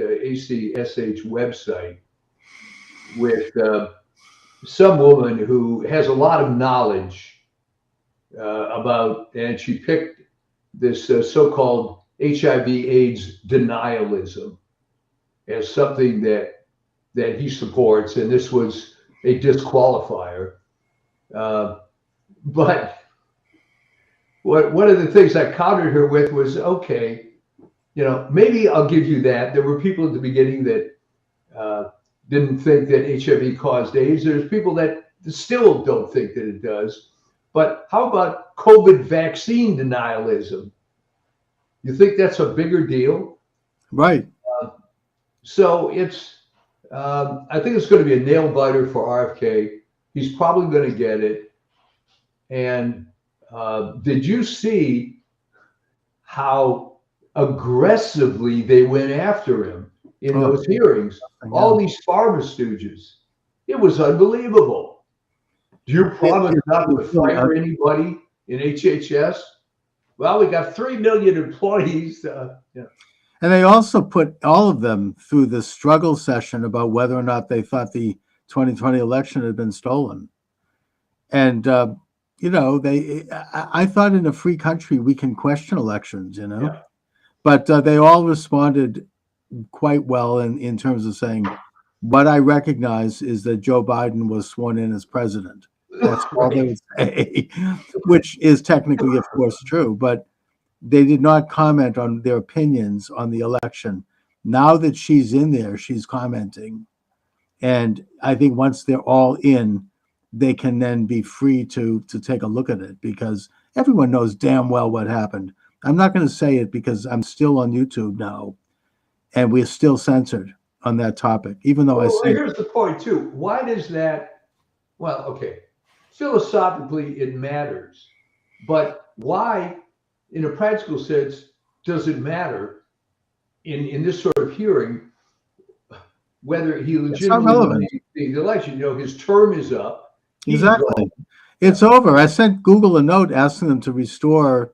website with some woman who has a lot of knowledge about, and she picked this so-called HIV/AIDS denialism as something that he supports, and this was a disqualifier. But one of the things I countered her with was, okay, maybe I'll give you that. There were people at the beginning that didn't think that HIV caused AIDS. There's people that still don't think that it does. But how about COVID vaccine denialism? You think that's a bigger deal? Right. So I think it's going to be a nail biter for RFK. He's probably going to get it. And did you see how aggressively they went after him in those hearings? All these pharma stooges. It was unbelievable. Do you promise not to fire anybody in HHS? Well, we got 3 million employees. And they also put all of them through the struggle session about whether or not they thought the 2020 election had been stolen. And, I thought in a free country we can question elections, but they all responded quite well in terms of saying, what I recognize is that Joe Biden was sworn in as president. That's all they would say, which is technically, of course, true. But they did not comment on their opinions on the election. Now that she's in there, she's commenting. And I think once they're all in, they can then be free to take a look at it because everyone knows damn well what happened. I'm not going to say it because I'm still on YouTube now and we're still censored on that topic, even though here's the point too. Why does that? Well, okay. Philosophically, it matters, but why in a practical sense, does it matter in this sort of hearing whether he It's not legitimately won relevant. the election? You know, his term is up. He's Exactly. gone. It's over. I sent Google a note asking them to restore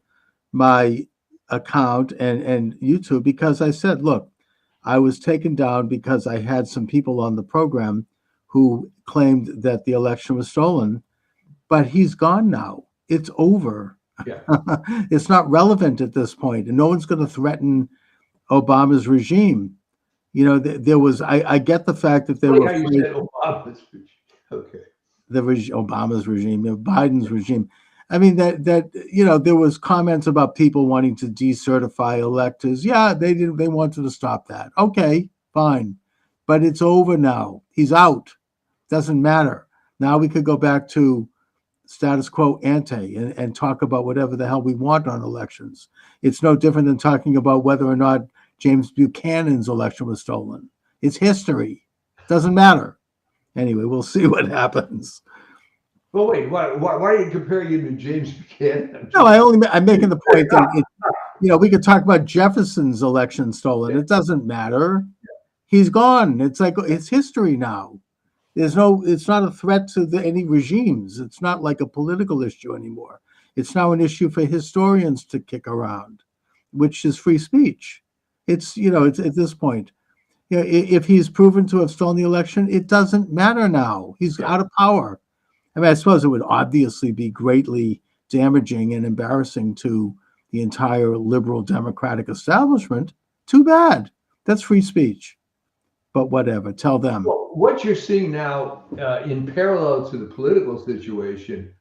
my account and YouTube because I said, look, I was taken down because I had some people on the program who claimed that the election was stolen, but he's gone now. It's over. Yeah. It's not relevant at this point, and no one's going to threaten Obama's regime. You know, there was. I get the fact that they Like were how you afraid. said Obama's speech. Okay. Obama's regime, Biden's regime. I mean that there was comments about people wanting to decertify electors. Yeah, they did. They wanted to stop that. Okay, fine, but it's over now. He's out. Doesn't matter. Now we could go back to status quo ante and talk about whatever the hell we want on elections. It's no different than talking about whether or not James Buchanan's election was stolen. It's history. Doesn't matter. Anyway, we'll see what happens. Well, wait. Why are you comparing him to James Buchanan? No, I'm making the point that we could talk about Jefferson's election stolen. It doesn't matter. He's gone. It's like it's history now. It's not a threat to any regimes. It's not like a political issue anymore. It's now an issue for historians to kick around, which is free speech. It's at this point. If he's proven to have stolen the election, it doesn't matter now. He's out of power. I mean, I suppose it would obviously be greatly damaging and embarrassing to the entire liberal democratic establishment. Too bad. That's free speech. But whatever, tell them. Well, what you're seeing now, in parallel to the political situation,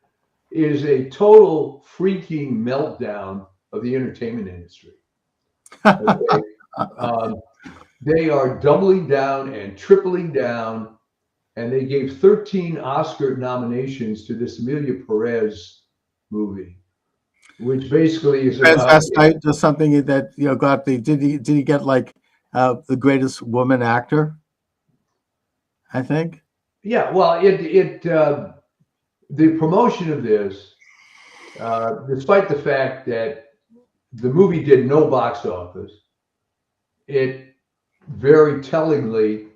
is a total freaking meltdown of the entertainment industry. Okay? They are doubling down and tripling down, and they gave 13 Oscar nominations to this Emilia Perez movie, which basically is about Just something that got did he get like the greatest woman actor? I think. Yeah, well, the promotion of this, despite the fact that the movie did no box office, it very tellingly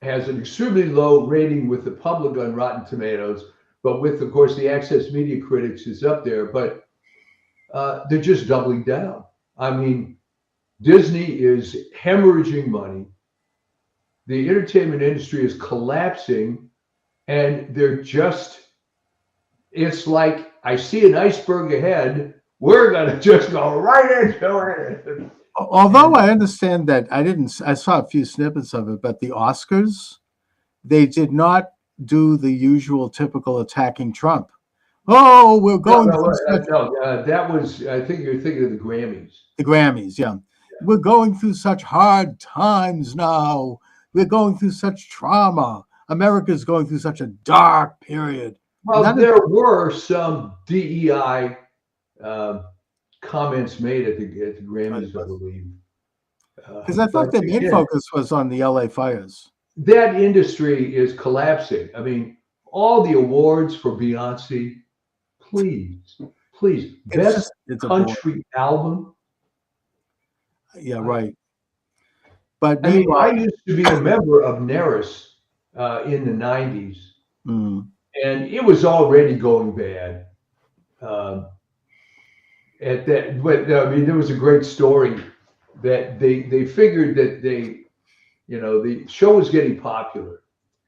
has an extremely low rating with the public on Rotten Tomatoes, but with, of course, the Access Media Critics is up there. But they're just doubling down. I mean, Disney is hemorrhaging money. The entertainment industry is collapsing, and it's like, I see an iceberg ahead. We're going to just go right into it. Although I understand that I saw a few snippets of it, but the Oscars, they did not do the usual typical attacking Trump. Oh, we're going No, that was, I think you're thinking of the Grammys. The Grammys, yeah. We're going through such hard times now. We're going through such trauma. America's going through such a dark period. Well, there were some DEI comments made at the Grammys, I believe. Because I thought the main focus was on the LA fires. That industry is collapsing. I mean, all the awards for Beyonce, please, best country album. Yeah, right. But I mean, I used to be a member of NARIS in the 90s, and it was already going bad. At that, but I mean, there was a great story that they figured that the show was getting popular,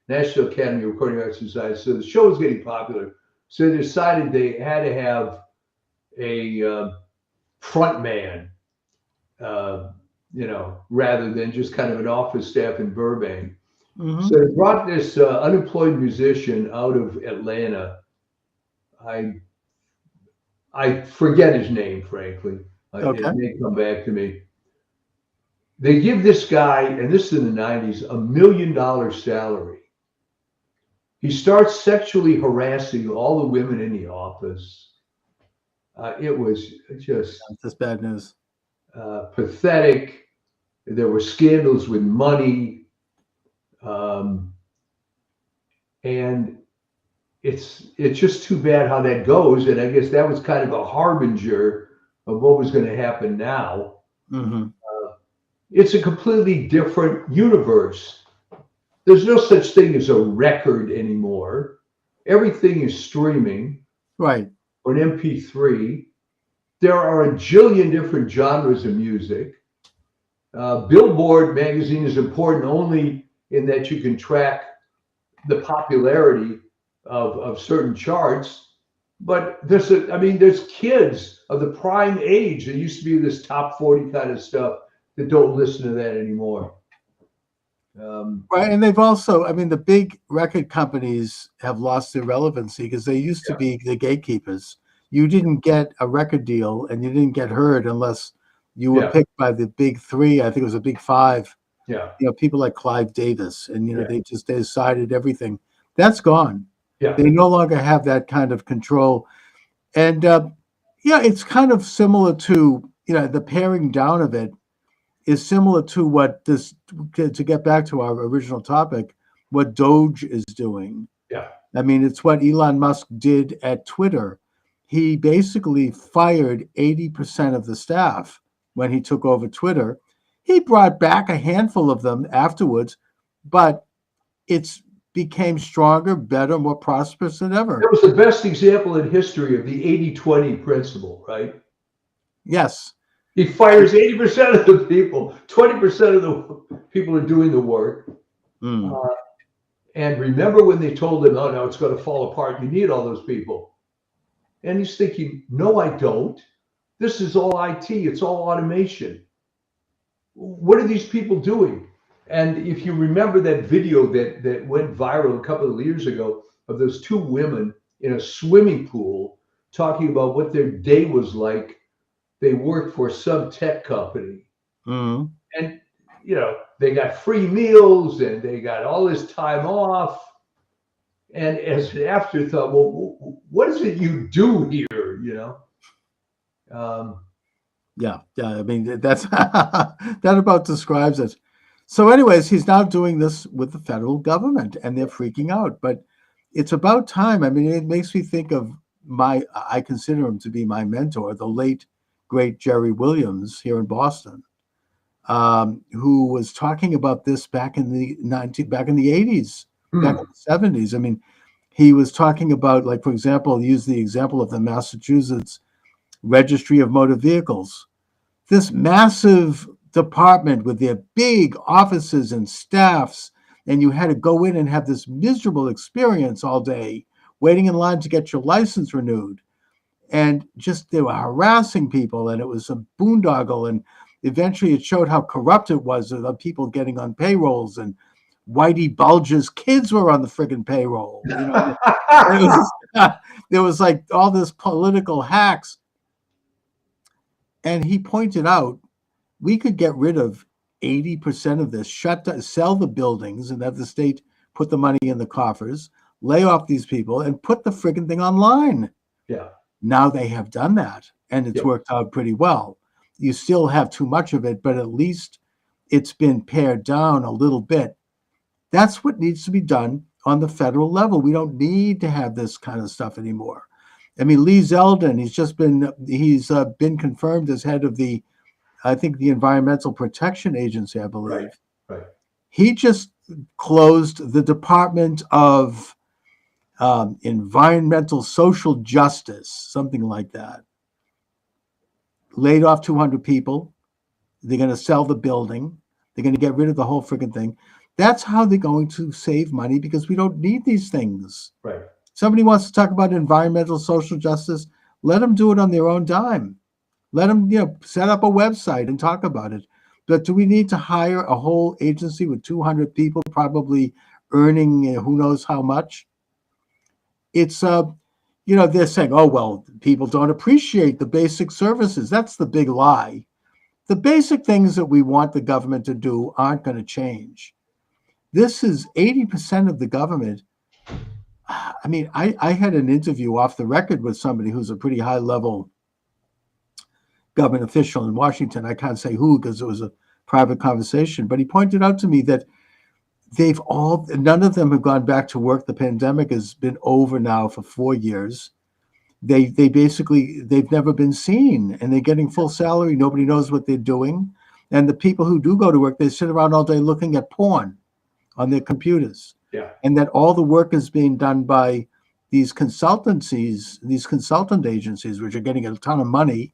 National Academy of Recording Arts Society. So the show was getting popular. So they decided they had to have a front man, rather than just kind of an office staff in Burbank. So they brought this unemployed musician out of Atlanta. I forget his name, frankly. Okay. It may come back to me. They give this guy, and this is in the 90s, $1 million salary. He starts sexually harassing all the women in the office. It was just bad news. Pathetic. There were scandals with money. And it's just too bad how that goes. And I guess that was kind of a harbinger of what was going to happen now. Hmm. It's a completely different universe. There's no such thing as a record anymore. Everything is streaming Right. or an MP3. There are a jillion different genres of music. Billboard magazine is important only in that you can track the popularity of certain charts. But there's kids of the prime age that used to be this top 40 kind of stuff that don't listen to that anymore. Right. And they've also, I mean, the big record companies have lost their relevancy because they used to be the gatekeepers. You didn't get a record deal and you didn't get heard unless you were picked by the big three. I think it was a big five. Yeah. You know, people like Clive Davis, and Yeah. they decided everything. That's gone. Yeah. They no longer have that kind of control. And it's kind of similar to, the paring down of it is similar to what this, to get back to our original topic, what Doge is doing. Yeah. I mean, it's what Elon Musk did at Twitter. He basically fired 80% of the staff when he took over Twitter. He brought back a handful of them afterwards, but it's became stronger, better, more prosperous than ever. That was the best example in history of the 80-20 principle, right? Yes. He fires 80% of the people, 20% of the people are doing the work. And remember when they told him, oh, no, it's going to fall apart. You need all those people. And he's thinking, no, I don't. This is all IT. It's all automation. What are these people doing? And if you remember that video that went viral a couple of years ago of those two women in a swimming pool talking about what their day was like, they worked for some tech company. And, they got free meals and they got all this time off. And as an afterthought, well, what is it you do here, Yeah. I mean, that's that about describes it. So anyways, he's now doing this with the federal government and they're freaking out. But it's about time. I mean, it makes me think of I consider him to be my mentor, the late, great Jerry Williams here in Boston, who was talking about this back in the 80s, back in the 70s. I mean, he was talking about, like, for example, use the example of the Massachusetts Registry of Motor Vehicles. This massive department with their big offices and staffs, and you had to go in and have this miserable experience all day, waiting in line to get your license renewed. And just they were harassing people, and it was a boondoggle. And eventually it showed how corrupt it was of the people getting on payrolls, and Whitey Bulger's kids were on the friggin' payroll. There was like all this political hacks. And he pointed out, we could get rid of 80% of this, sell the buildings and have the state put the money in the coffers, lay off these people and put the friggin' thing online. Yeah. Now they have done that and it's worked out pretty well. You still have too much of it, but at least it's been pared down a little bit. That's what needs to be done on the federal level. We don't need to have this kind of stuff anymore. I mean, Lee Zeldin, he's been confirmed as head of the Environmental Protection Agency, I believe. Right. He just closed the Department of Environmental Social Justice, something like that. Laid off 200 people. They're going to sell the building. They're going to get rid of the whole freaking thing. That's how they're going to save money, because we don't need these things. Right. Somebody wants to talk about environmental social justice, let them do it on their own dime. Let them, set up a website and talk about it. But do we need to hire a whole agency with 200 people probably earning who knows how much? It's, they're saying, oh, well, people don't appreciate the basic services. That's the big lie. The basic things that we want the government to do aren't going to change. This is 80% of the government. I mean, I had an interview off the record with somebody who's a pretty high-level government official in Washington. I can't say who because it was a private conversation, but he pointed out to me that none of them have gone back to work. The pandemic has been over now for 4 years. they basically, they've never been seen, and they're getting full salary. Nobody knows what they're doing. And the people who do go to work, they sit around all day looking at porn on their computers. Yeah. And that all the work is being done by these consultancies, these consultant agencies, which are getting a ton of money,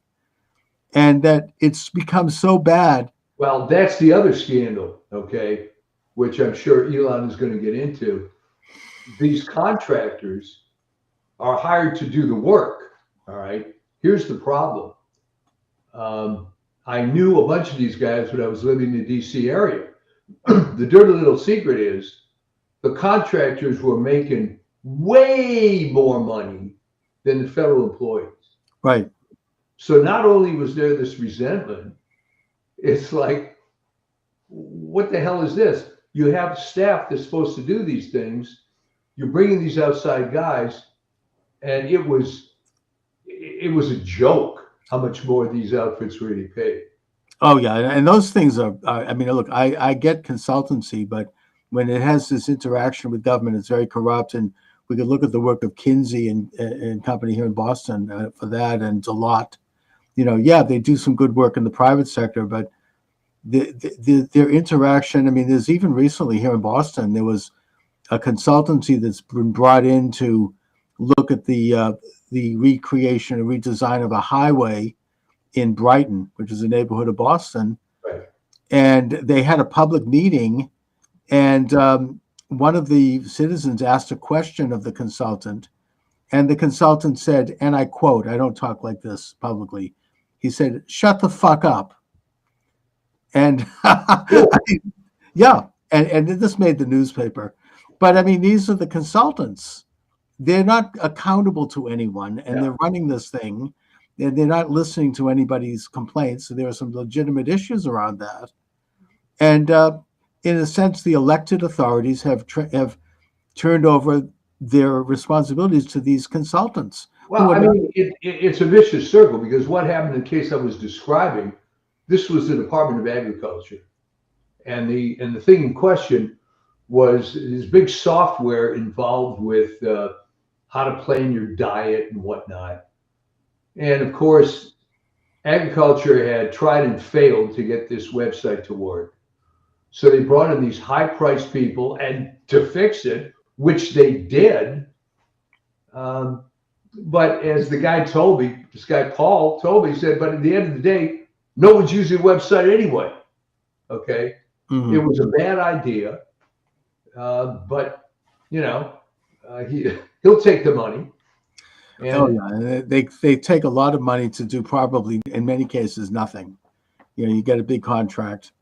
and that it's become so bad. Well, that's the other scandal, okay, which I'm sure Elon is going to get into. These contractors are hired to do the work, all right? Here's the problem. I knew a bunch of these guys when I was living in the DC area. The dirty little secret is the contractors were making way more money than the federal employees. Right. So not only was there this resentment, it's like, what the hell is this? You have staff that's supposed to do these things. You're bringing these outside guys, and it was a joke how much more these outfits were getting paid. Oh yeah, and those things are. I mean, look, I get consultancy, but when it has this interaction with government, it's very corrupt. And we could look at the work of Kinsey and company here in Boston for that, and Deloitte. You know, yeah, they do some good work in the private sector, but their interaction. I mean, there's even recently here in Boston, there was a consultancy that's been brought in to look at the recreation and redesign of a highway in Brighton, which is a neighborhood of Boston. Right. And they had a public meeting, and one of the citizens asked a question of the consultant, and the consultant said, and I quote, I don't talk like this publicly, he said, "Shut the fuck up." And yeah, and this made the newspaper. But I mean, these are the consultants. They're not accountable to anyone, and they're running this thing. They're not listening to anybody's complaints. So there are some legitimate issues around that. And in a sense, the elected authorities have turned over their responsibilities to these consultants. Well, I mean, it's a vicious circle, because what happened in the case I was describing, this was the Department of Agriculture. And the thing in question was this big software involved with how to plan your diet and whatnot. And of course, agriculture had tried and failed to get this website to work. So they brought in these high-priced people and to fix it, which they did. But as the guy told me, this guy Paul told me, he said, but at the end of the day, no one's using the website anyway. Okay. Mm-hmm. It was a bad idea. But you know, he'll take the money. And they take a lot of money to do probably in many cases nothing. You know, you get a big contract,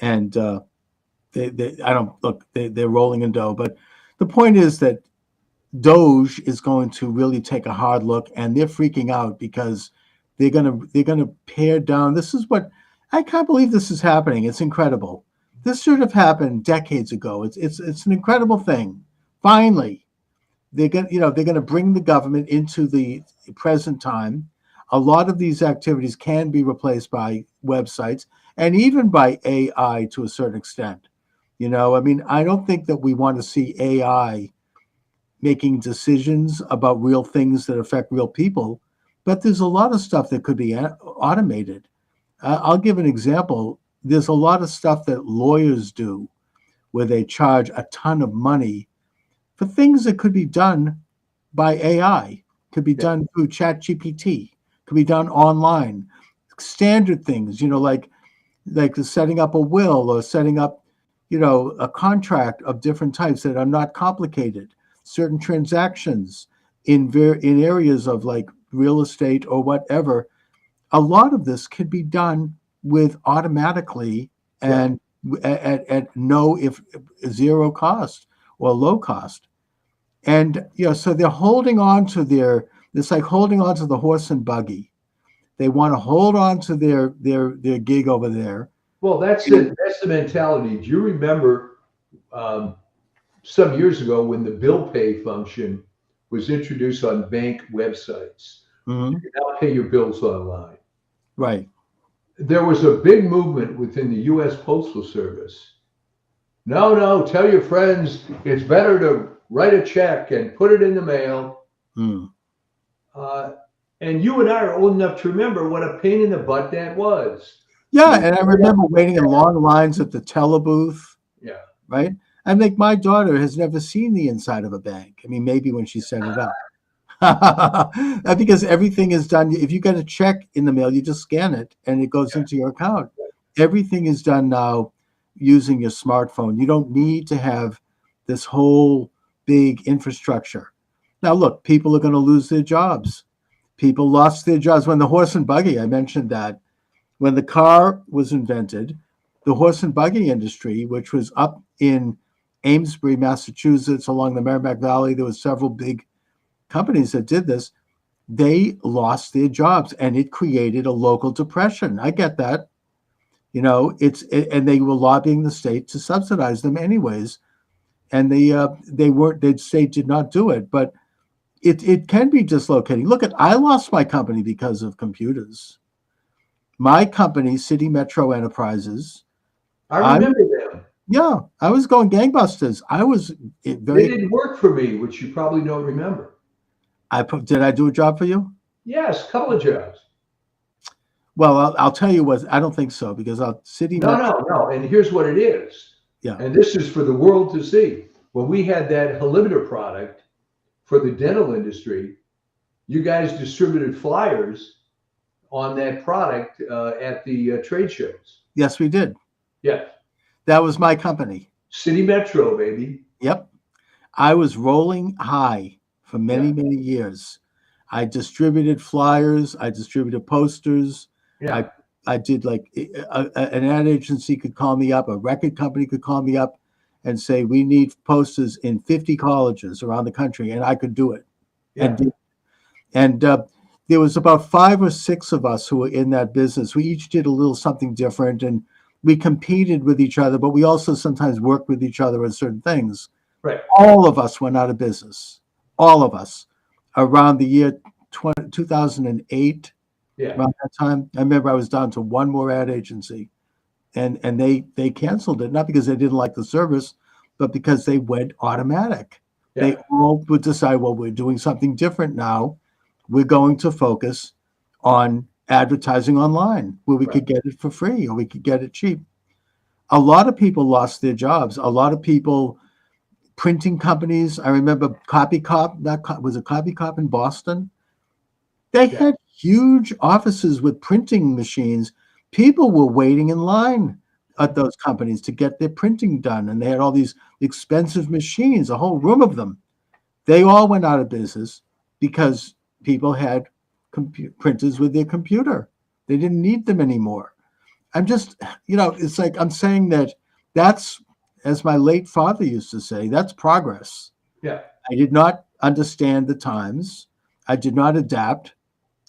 and they're rolling in dough. But the point is that Doge is going to really take a hard look, and they're freaking out because they're gonna pare down. This is what I can't believe this is happening. It's incredible. This should have happened decades ago. It's an incredible thing. Finally, they're gonna bring the government into the present time. A lot of these activities can be replaced by websites and even by AI to a certain extent. You know, I mean, I don't think that we want to see AI making decisions about real things that affect real people, but there's a lot of stuff that could be automated. I'll give an example. There's a lot of stuff that lawyers do where they charge a ton of money for things that could be done by AI, could be done through ChatGPT, could be done online. Standard things, you know, like setting up a will or setting up, you know, a contract of different types that are not complicated. Certain transactions in areas of like real estate or whatever, a lot of this could be done with automatically and at no, if zero cost or low cost. And you know, so they're holding on to it's like holding on to the horse and buggy. They want to hold on to their gig over there. Well, that's it. That's the mentality. Do you remember some years ago when the bill pay function was introduced on bank websites? Mm-hmm. You can now pay your bills online. Right. There was a big movement within the U.S. Postal Service. No, tell your friends it's better to write a check and put it in the mail. Mm. And you and I are old enough to remember what a pain in the butt that was. Yeah, and I remember waiting in long lines at the telebooth, Yeah. right? I think my daughter has never seen the inside of a bank. I mean, maybe when she set it up. Because everything is done. If you get a check in the mail, you just scan it and it goes into your account. Everything is done now using your smartphone. You don't need to have this whole big infrastructure. Now, look, people are going to lose their jobs. People lost their jobs when the horse and buggy, I mentioned that, when the car was invented, the horse and buggy industry, which was up in Amesbury, Massachusetts, along the Merrimack Valley, there were several big companies that did this. They lost their jobs, and it created a local depression. I get that. And they were lobbying the state to subsidize them anyways, and the state did not do it. But it can be dislocating. Look, I lost my company because of computers. My company, City Metro Enterprises. I remember them. Yeah, I was going gangbusters. They didn't work for me, which you probably don't remember. Did I do a job for you? Yes, a couple of jobs. Well, I'll tell you what, I don't think so, because No. And here's what it is. Yeah. And this is for the world to see. When we had that Helimeter product for the dental industry, you guys distributed flyers on that product at the trade shows. Yes, we did. Yes. That was my company. City Metro, baby. Yep. I was rolling high for many, many years. I distributed flyers. I distributed posters. Yeah. I did, like, an ad agency could call me up. A record company could call me up and say, we need posters in 50 colleges around the country. And I could do it. Yeah. And there was about 5 or 6 of us who were in that business. We each did a little something different, and we competed with each other, but we also sometimes worked with each other on certain things. Right. All of us went out of business. All of us. Around the year 2008, around that time, I remember I was down to one more ad agency, and they canceled it, not because they didn't like the service, but because they went automatic. Yeah. They all would decide, well, we're doing something different now. We're going to focus on advertising online where we could get it for free or we could get it cheap. A lot of people lost their jobs. A lot of people, printing companies. I remember Copy Cop, was it Copy Cop in Boston? They had huge offices with printing machines. People were waiting in line at those companies to get their printing done. And they had all these expensive machines, a whole room of them. They all went out of business because people had printers with their computer. They didn't need them anymore. I'm just, it's like I'm saying that's, as my late father used to say, that's progress. Yeah. I did not understand the times. I did not adapt.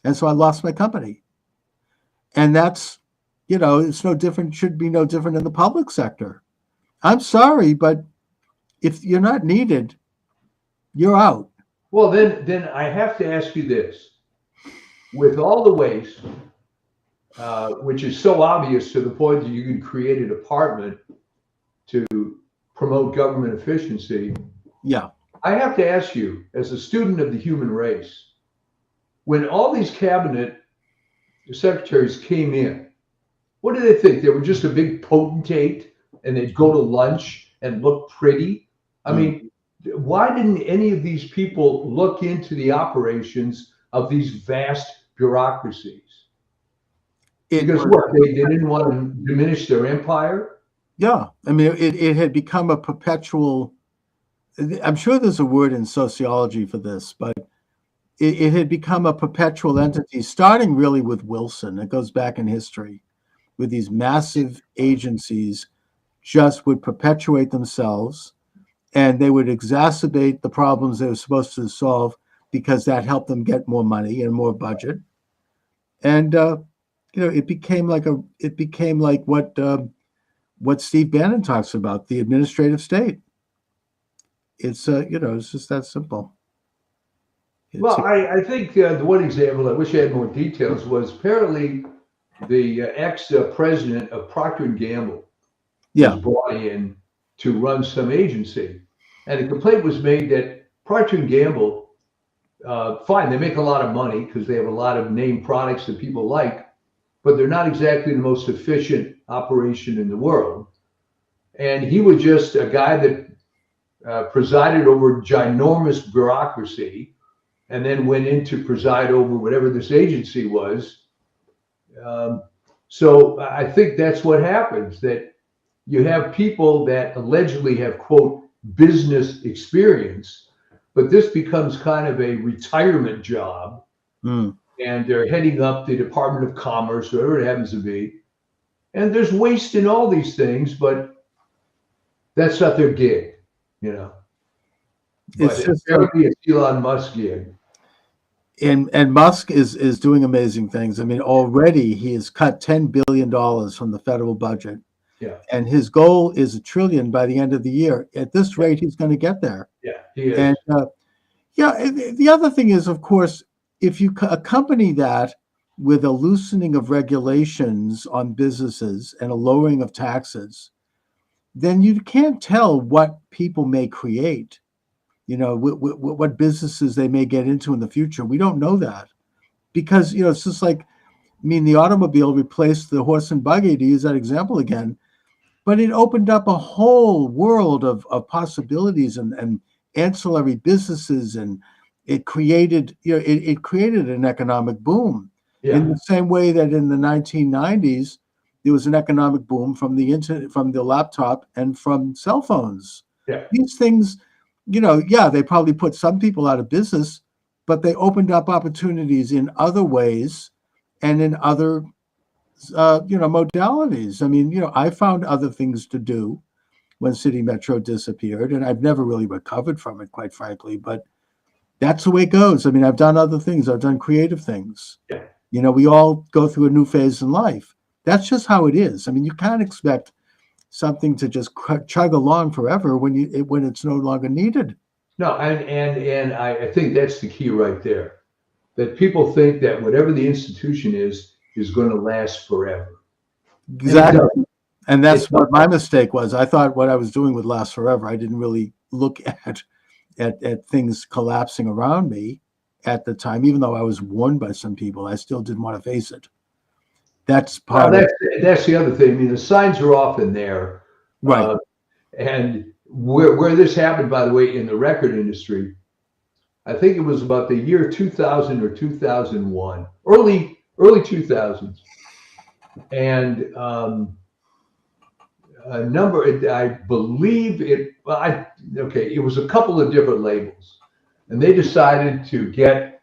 And so I lost my company. And that's, it's no different, should be no different in the public sector. I'm sorry, but if you're not needed, you're out. Well, then I have to ask you this. With all the waste, which is so obvious to the point that you can create a department to promote government efficiency. Yeah. I have to ask you, as a student of the human race, when all these cabinet secretaries came in, what did they think? They were just a big potentate and they'd go to lunch and look pretty? I mean, why didn't any of these people look into the operations of these vast bureaucracies? Because what, they didn't want to diminish their empire? Yeah. I mean, it had become a perpetual, I'm sure there's a word in sociology for this, but it had become a perpetual entity, starting really with Wilson. It goes back in history, with these massive agencies just would perpetuate themselves, and they would exacerbate the problems they were supposed to solve because that helped them get more money and more budget. And it became like what Steve Bannon talks about, the administrative state. It's it's just that simple. Well, I think the one example, I wish I had more details, was apparently the ex-president of Procter & Gamble was brought in to run some agency. And a complaint was made that Procter & Gamble fine, they make a lot of money because they have a lot of name products that people like, but they're not exactly the most efficient operation in the world. And he was just a guy that presided over ginormous bureaucracy, and then went in to preside over whatever this agency was. So I think that's what happens, that you have people that allegedly have, quote, business experience, but this becomes kind of a retirement job. Mm. And they're heading up the Department of Commerce, whatever it happens to be. And there's waste in all these things, but that's not their gig, you know. It's But just apparently it's Elon Musk's gig. and Musk is doing amazing things. I mean, already he has cut $10 billion from the federal budget. Yeah. And his goal is $1 trillion by the end of the year. At this rate, he's going to get there. Yeah, he is. And the other thing is, of course, if you accompany that with a loosening of regulations on businesses and a lowering of taxes, then you can't tell what people may create, you know, what businesses they may get into in the future. We don't know that because, you know, it's just like, I mean, the automobile replaced the horse and buggy, to use that example again, but it opened up a whole world of possibilities and ancillary businesses, and it created, you know, it created an economic boom. Yeah. In the same way that in the 1990s, there was an economic boom from the internet, from the laptop, and from cell phones. Yeah. These things, you know, yeah, they probably put some people out of business, but they opened up opportunities in other ways and in other, you know, modalities. I mean, you know, I found other things to do when City Metro disappeared, and I've never really recovered from it, quite frankly, but that's the way it goes. I mean, I've done other things. I've done creative things. Yeah. You know, we all go through a new phase in life. That's just how it is. I mean, you can't expect something to just chug along forever when it's no longer needed. No, and I think that's the key right there. That people think that whatever the institution is going to last forever. Exactly. And that's what my mistake was. I thought what I was doing would last forever. I didn't really look at things collapsing around me at the time, even though I was warned by some people. I still didn't want to face it. That's part of it. That's the other thing. I mean, the signs are often there. Right. And where this happened, by the way, in the record industry, I think it was about the year 2000 or 2001, early 2000s. And a number, I believe it was a couple of different labels. And they decided to get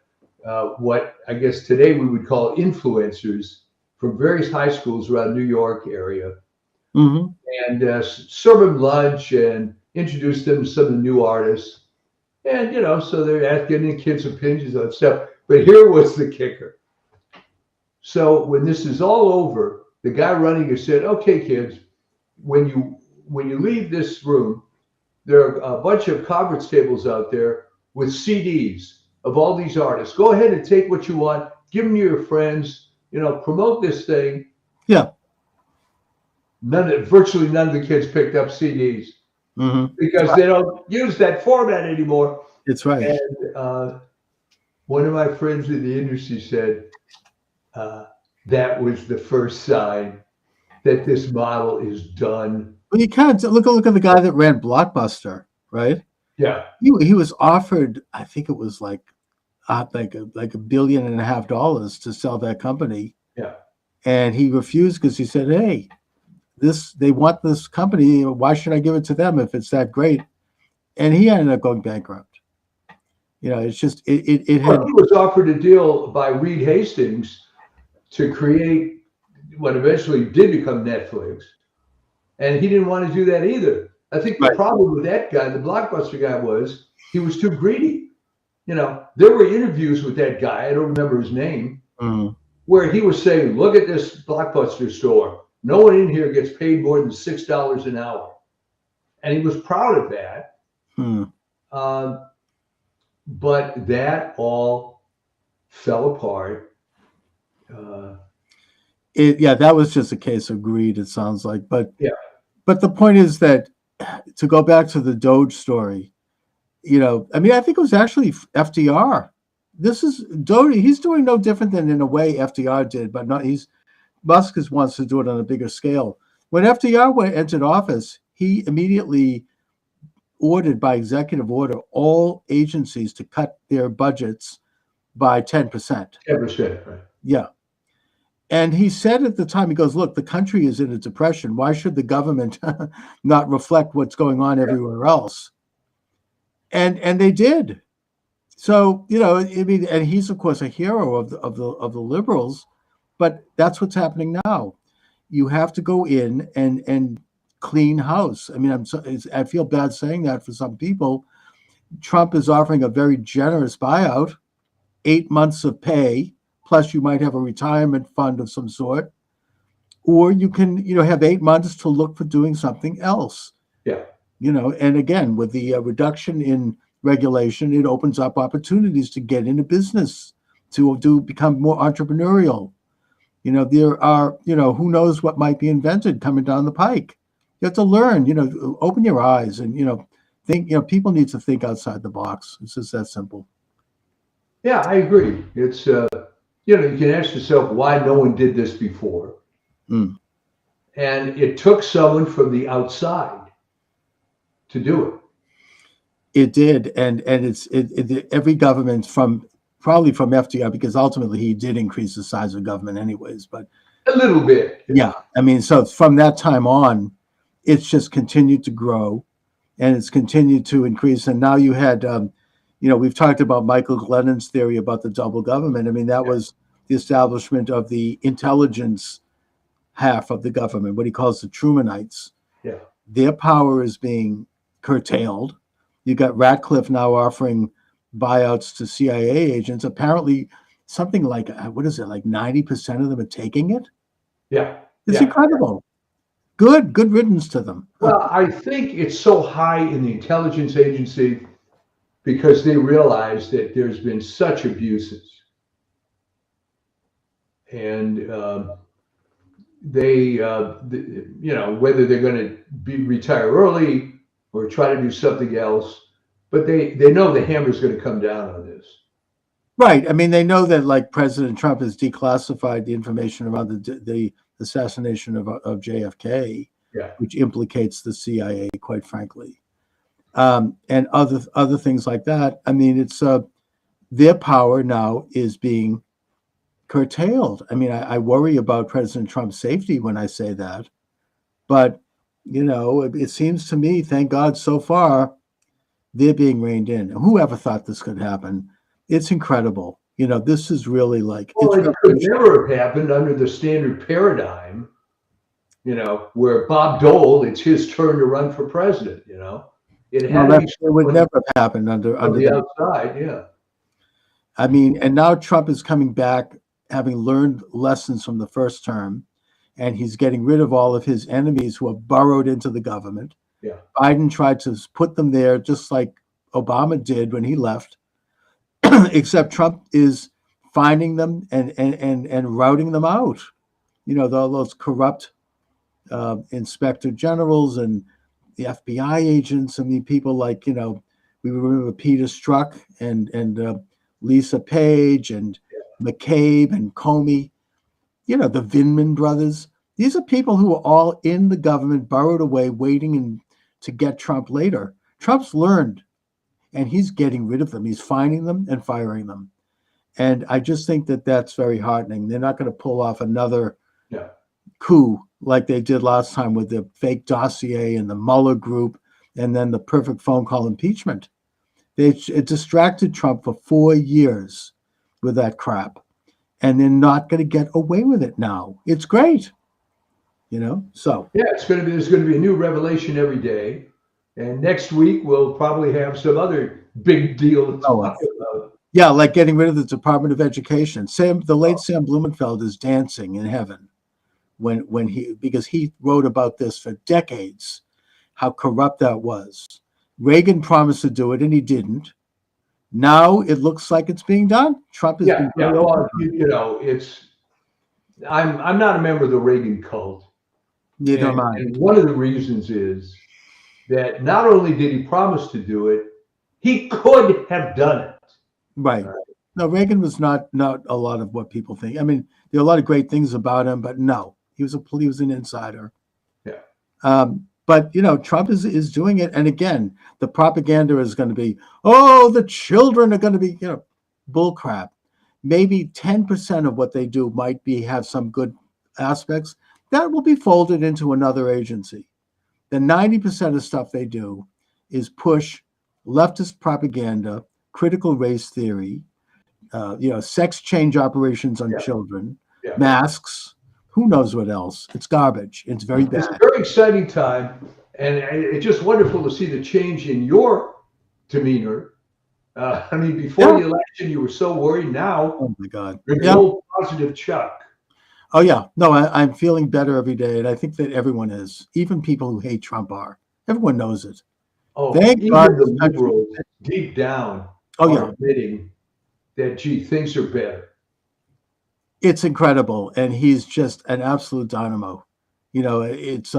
what I guess today we would call influencers from various high schools around New York area, Mm-hmm. and serve them lunch and introduce them to some of the new artists. And, you know, so they're getting the kids' opinions on stuff. But here was the kicker. So when this is all over, the guy running it said, okay, kids, when you leave this room, there are a bunch of conference tables out there with CDs of all these artists. Go ahead and take what you want, give them to your friends, you know, promote this thing. Yeah. Virtually none of the kids picked up CDs because they don't use that format anymore. It's right. And one of my friends in the industry said that was the first sign that this model is done. Well, you can't look at the guy that ran Blockbuster, right? Yeah. He was offered, I think it was like $1.5 billion to sell that company. Yeah. And he refused because he said, hey, they want this company. Why should I give it to them if it's that great? And he ended up going bankrupt. You know, it's just it had. He was offered a deal by Reed Hastings to create what eventually did become Netflix, and he didn't want to do that either. I think the problem with that guy, the Blockbuster guy, was he was too greedy. You know, there were interviews with that guy. I don't remember his name, where he was saying, "Look at this Blockbuster store. No one in here gets paid more than $6 an hour," and he was proud of that. But that all fell apart. That was just a case of greed, it sounds like. But yeah. But the point is that, to go back to the Doge story, you know, I mean, I think it was actually FDR this is Doty. He's doing no different than in a way FDR did, but not. Musk wants to do it on a bigger scale. When FDR entered office, he immediately ordered by executive order all agencies to cut their budgets by 10%. 10%, right? Yeah. And he said at the time, he goes, look, the country is in a depression. Why should the government not reflect what's going on everywhere else? And they did. So, I mean, and he's of course a hero of the liberals, but that's what's happening now. You have to go in and clean house. I mean, I feel bad saying that for some people. Trump is offering a very generous buyout, 8 months of pay, plus you might have a retirement fund of some sort, or you can, have 8 months to look for doing something else. Yeah. And again, with the reduction in regulation, it opens up opportunities to get into business, to become more entrepreneurial. There are, who knows what might be invented coming down the pike. You have to learn, open your eyes and, think, people need to think outside the box. It's just that simple. Yeah, I agree. It's, you can ask yourself why no one did this before. Mm. And it took someone from the outside to do it. It did. And every government probably from FDR, because ultimately he did increase the size of government anyways, but a little bit. Yeah. I mean, so from that time on, it's just continued to grow and it's continued to increase. And now you had, we've talked about Michael Glennon's theory about the double government. I mean, that was the establishment of the intelligence half of the government, what he calls the Trumanites. Yeah. Their power is being curtailed. You got Ratcliffe now offering buyouts to CIA agents. Apparently something like, what is it, like 90% of them are taking it? Yeah. It's incredible. Good riddance to them. Well, I think it's so high in the intelligence agency because they realize that there's been such abuses. And they, whether they're going to retire early or try to do something else, but they know the hammer's going to come down on this. Right. I mean, they know that like President Trump has declassified the information about the assassination of JFK, which implicates the CIA, quite frankly, and other things like that. I mean, it's their power now is being curtailed. I mean, I worry about President Trump's safety when I say that, but it seems to me, thank God, so far they're being reined in. Whoever thought this could happen? It's incredible. This is really like. Well, it could never have happened under the standard paradigm, where Bob Dole, it's his turn to run for president, It would never have happened under the outside, yeah. I mean, and now Trump is coming back, having learned lessons from the first term, and he's getting rid of all of his enemies who have burrowed into the government. Yeah. Biden tried to put them there just like Obama did when he left. Except Trump is finding them and routing them out. All those corrupt inspector generals and the FBI agents. I mean, people like, we remember Peter Strzok and Lisa Page and McCabe and Comey, the Vindman brothers. These are people who are all in the government, burrowed away, waiting to get Trump later. Trump's learned. And he's getting rid of them. He's finding them and firing them. And I just think that that's very heartening. They're not going to pull off another coup like they did last time with the fake dossier and the Mueller group and then the perfect phone call impeachment. It distracted Trump for 4 years with that crap. And they're not going to get away with it now. It's great. So. Yeah, there's going to be a new revelation every day. And next week, we'll probably have some other big deal to talk about. Yeah, like getting rid of the Department of Education. The late Sam Blumenfeld is dancing in heaven because he wrote about this for decades, how corrupt that was. Reagan promised to do it, and he didn't. Now it looks like it's being done. Trump is I'm not a member of the Reagan cult. Neither am I. And one of the reasons is that not only did he promise to do it, he could have done it. Right. No, Reagan was not a lot of what people think. I mean, there are a lot of great things about him, but no, he was an insider. Yeah. But Trump is doing it, and again, the propaganda is going to be, oh, the children are going to be, bull crap. Maybe 10% of what they do might have some good aspects that will be folded into another agency. The 90% of stuff they do is push leftist propaganda, critical race theory, sex change operations on children, masks. Who knows what else? It's garbage. It's very bad. It's a very exciting time, and it's just wonderful to see the change in your demeanor. I mean, before the election, you were so worried. Now, oh my God, you're the old positive Chuck. Oh yeah, no, I'm feeling better every day, and I think that everyone is. Even people who hate Trump are. Everyone knows it. Oh, thank even God. the liberals deep down are admitting that, gee, things are better. It's incredible, and he's just an absolute dynamo. It's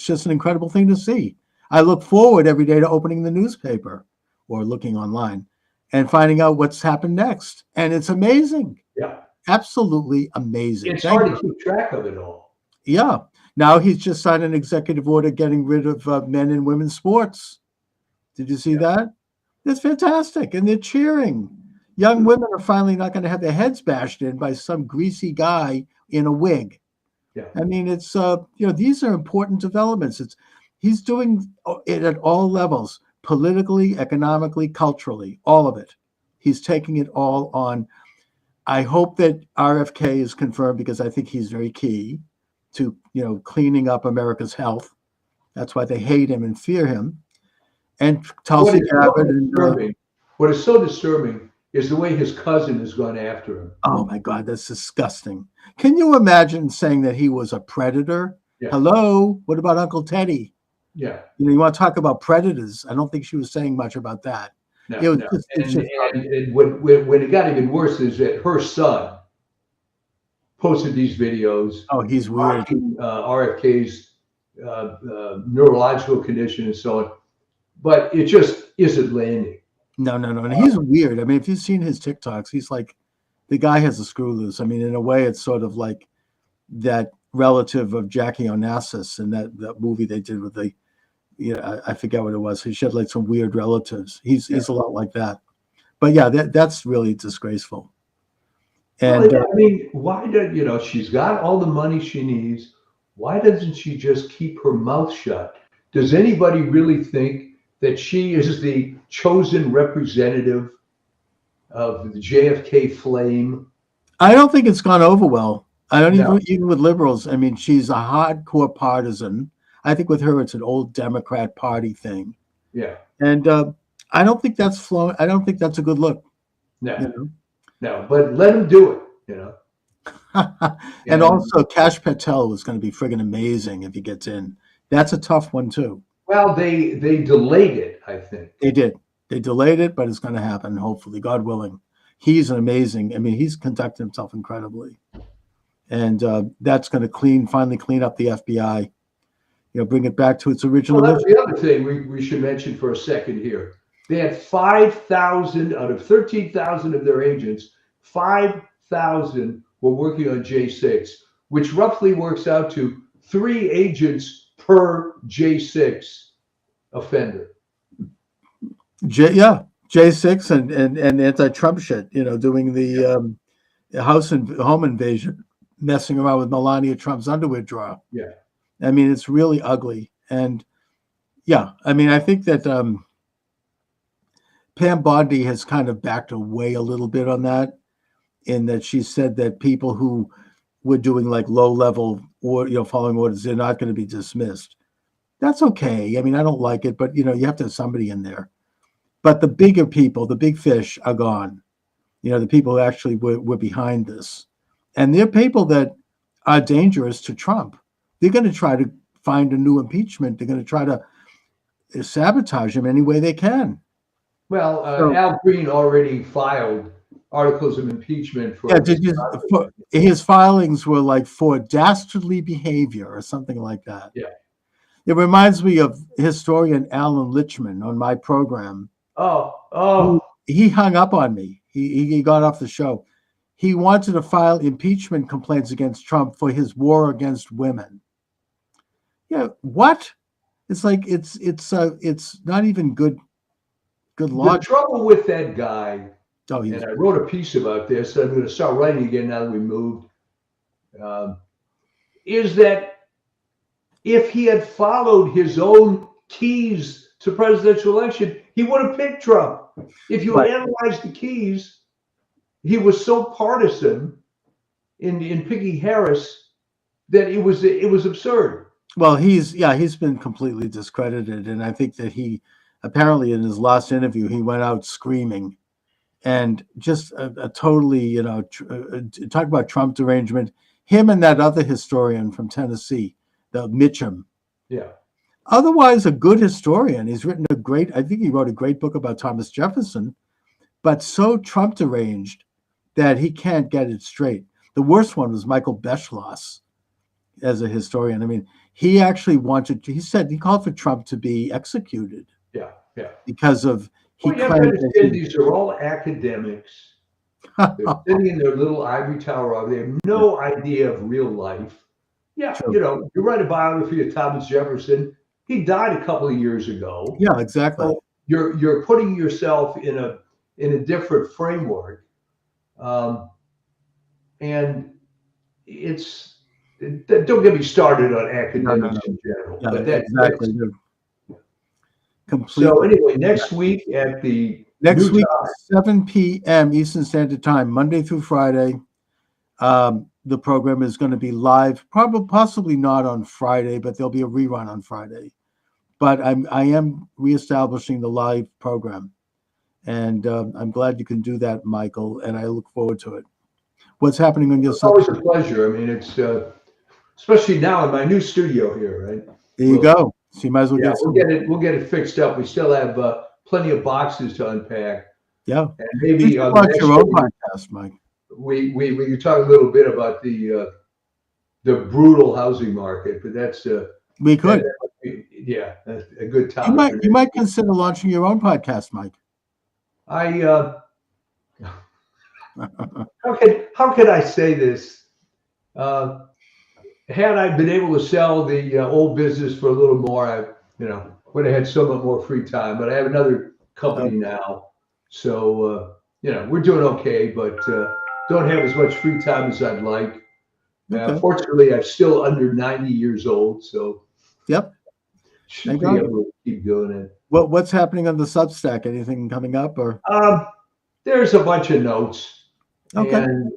just an incredible thing to see. I look forward every day to opening the newspaper or looking online and finding out what's happened next, and it's amazing. Yeah, absolutely amazing. It's hard to keep track of it all. Yeah, now he's just signed an executive order getting rid of men and women's sports. Did you see that? It's fantastic, and they're cheering. Young women are finally not going to have their heads bashed in by some greasy guy in a wig. Yeah. I mean, it's these are important developments. He's doing it at all levels, politically, economically, culturally, all of it. He's taking it all on. I hope that RFK is confirmed because I think he's very key to cleaning up America's health. That's why they hate him and fear him. And Tulsi Gabbard. What is so disturbing is the way his cousin has gone after him. Oh my God, that's disgusting. Can you imagine saying that he was a predator? Yeah. Hello, what about Uncle Teddy? Yeah. You want to talk about predators? I don't think she was saying much about that. No, and when it got even worse is that her son posted these videos. Oh, he's weird. RFK's neurological condition and so on. But it just isn't landing. No. And he's weird. I mean, if you've seen his TikToks, he's like, the guy has a screw loose. I mean, in a way, it's sort of like that relative of Jackie Onassis in that movie they did with the, I forget what it was. He had like some weird relatives. He's a lot like that. But yeah, that's really disgraceful. And I mean, why does she's got all the money she needs? Why doesn't she just keep her mouth shut? Does anybody really think that she is the chosen representative of the JFK flame? I don't think it's gone over well. I don't even with liberals. I mean, she's a hardcore partisan. I think with her, it's an old Democrat Party thing. Yeah. And I don't think that's flowing. I don't think that's a good look. No. No, but let him do it, And also, Kash Patel is going to be friggin' amazing if he gets in. That's a tough one, too. Well, they delayed it, I think. They did. They delayed it, but it's going to happen, hopefully, God willing. He's an amazing, he's conducted himself incredibly. And that's going to finally clean up the FBI, bring it back to its original. Well, that's the other thing we should mention for a second here. They had 5,000 out of 13,000 of their agents, 5,000 were working on J6, which roughly works out to 3 agents per J6 offender. J6 and anti-Trump shit, doing the house and home invasion, messing around with Melania Trump's underwear drawer. Yeah. I mean, it's really ugly. And I think that Pam Bondi has kind of backed away a little bit on that, in that she said that people who were doing like low level or following orders, they're not going to be dismissed. That's okay. I mean, I don't like it, but you have to have somebody in there. But the bigger people, the big fish, are gone. The people who actually were behind this, and they're people that are dangerous to Trump. They're going to try to find a new impeachment. They're going to try to sabotage him any way they can. Well, Al Green already filed articles of impeachment for. Yeah, his filings were like for dastardly behavior or something like that. Yeah. It reminds me of historian Alan Lichtman on my program. Oh. He hung up on me. He got off the show. He wanted to file impeachment complaints against Trump for his war against women. Yeah, what? It's like it's not even good The logic. trouble with that guy, Oh, and I wrote a piece about this, I'm going to start writing again now that we moved, is that if he had followed his own keys to presidential election, he would have picked Trump. If you Right. analyze the keys, he was so partisan in picking Harris that it was absurd. Well, he's been completely discredited, and I think that he apparently in his last interview he went out screaming, and just a totally talk about Trump derangement. Him and that other historian from Tennessee, the Mitchum. Yeah. Otherwise, a good historian. He's written I think he wrote a great book about Thomas Jefferson, but so Trump deranged that he can't get it straight. The worst one was Michael Beschloss as a historian. I mean, he actually he called for Trump to be executed. Yeah. Because of, you have to understand, these are all academics. They're sitting in their little ivory tower. They have no idea of real life. Yeah, True. You write a biography of Thomas Jefferson. He died a couple of years ago. Yeah, exactly. So you're putting yourself in a different framework, and don't get me started on academics in general. Yeah, but exactly. So anyway, next week at the next week, time, 7 p.m. Eastern Standard Time, Monday through Friday. The program is going to be live, possibly not on Friday, but there'll be a rerun on Friday. But I am reestablishing the live program, and I'm glad you can do that, Michael, and I look forward to it. What's happening on your side? It's always a pleasure. I mean, it's especially now in my new studio here, right? There you go. So you might as well we'll get it fixed up. We still have plenty of boxes to unpack. Yeah, and maybe you should launch your own podcast, Mike. We could talk a little bit about the brutal housing market, but that's we could. A good topic. You might consider launching your own podcast, Mike. How could I say this? Had I been able to sell the old business for a little more, I would have had so much more free time. But I have another company now, so we're doing okay, but don't have as much free time as I'd like. Fortunately, I'm still under 90 years old, so should be able to keep doing it. What's happening on the Substack? Anything coming up, or? There's a bunch of notes, and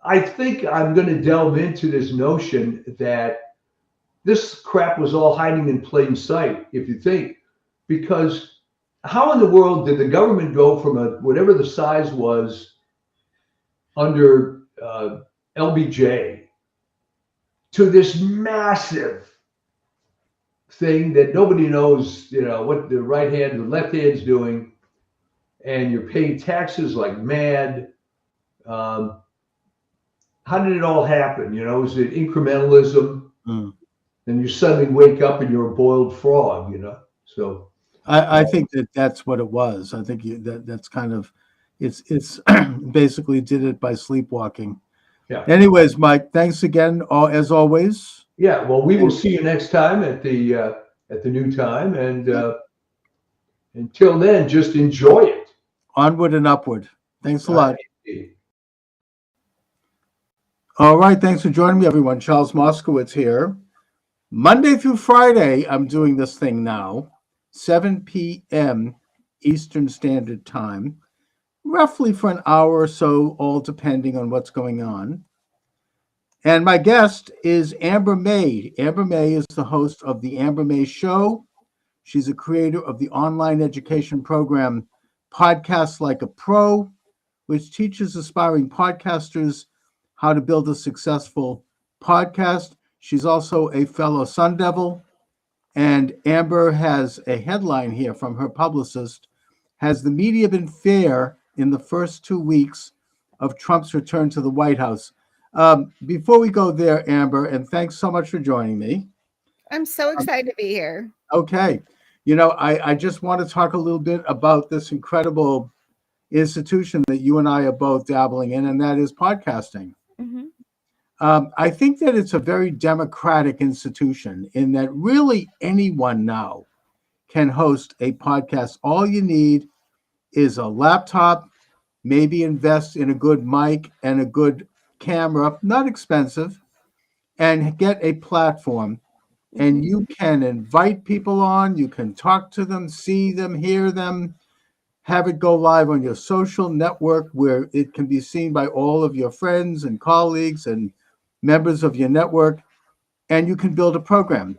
I think I'm going to delve into this notion that this crap was all hiding in plain sight, if you think, because how in the world did the government go from whatever the size was under LBJ to this massive thing that nobody knows, what the right hand, the left hand's doing, and you're paying taxes like mad. How did it all happen? Is it incrementalism? And you suddenly wake up and you're a boiled frog, So I think that's what it was. I think that's kind of it's basically did it by sleepwalking. Yeah. Anyways, Mike, thanks again, as always. Yeah. Well, we will see you next time at the new time, and until then, just enjoy it. Onward and upward. Thanks a lot. All right. Thanks for joining me, everyone. Charles Moscowitz here. Monday through Friday, I'm doing this thing now, 7 p.m. Eastern Standard Time, roughly for an hour or so, all depending on what's going on. And my guest is Amber May. Amber May is the host of The Amber May Show. She's a creator of the online education program Podcasts Like a Pro, which teaches aspiring podcasters how to build a successful podcast. She's also a fellow Sun Devil. And Amber has a headline here from her publicist. Has the media been fair in the first 2 weeks of Trump's return to the White House? Before we go there, Amber, and thanks so much for joining me. I'm so excited to be here. Okay. I just want to talk a little bit about this incredible institution that you and I are both dabbling in, and that is podcasting. Mhm. I think that it's a very democratic institution in that really anyone now can host a podcast. All you need is a laptop, maybe invest in a good mic and a good camera, not expensive, and get a platform. And you can invite people on, you can talk to them, see them, hear them, have it go live on your social network where it can be seen by all of your friends and colleagues and members of your network, and you can build a program.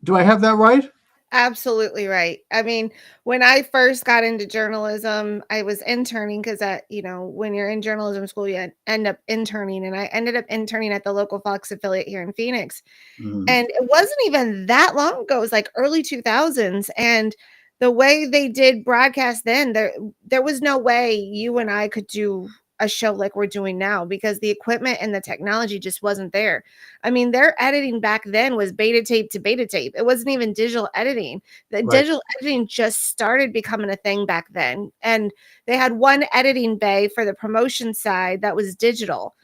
Do I have that right? Absolutely right. I mean, when I first got into journalism, I was interning because when you're in journalism school, you end up interning. And I ended up interning at the local Fox affiliate here in Phoenix. Mhm. And it wasn't even that long ago. It was like early 2000s. And the way they did broadcast then, there was no way you and I could do a show like we're doing now because the equipment and the technology just wasn't there. I mean, their editing back then was beta tape to beta tape. It wasn't even digital editing. The Right. digital editing just started becoming a thing back then. And they had one editing bay for the promotion side that was digital.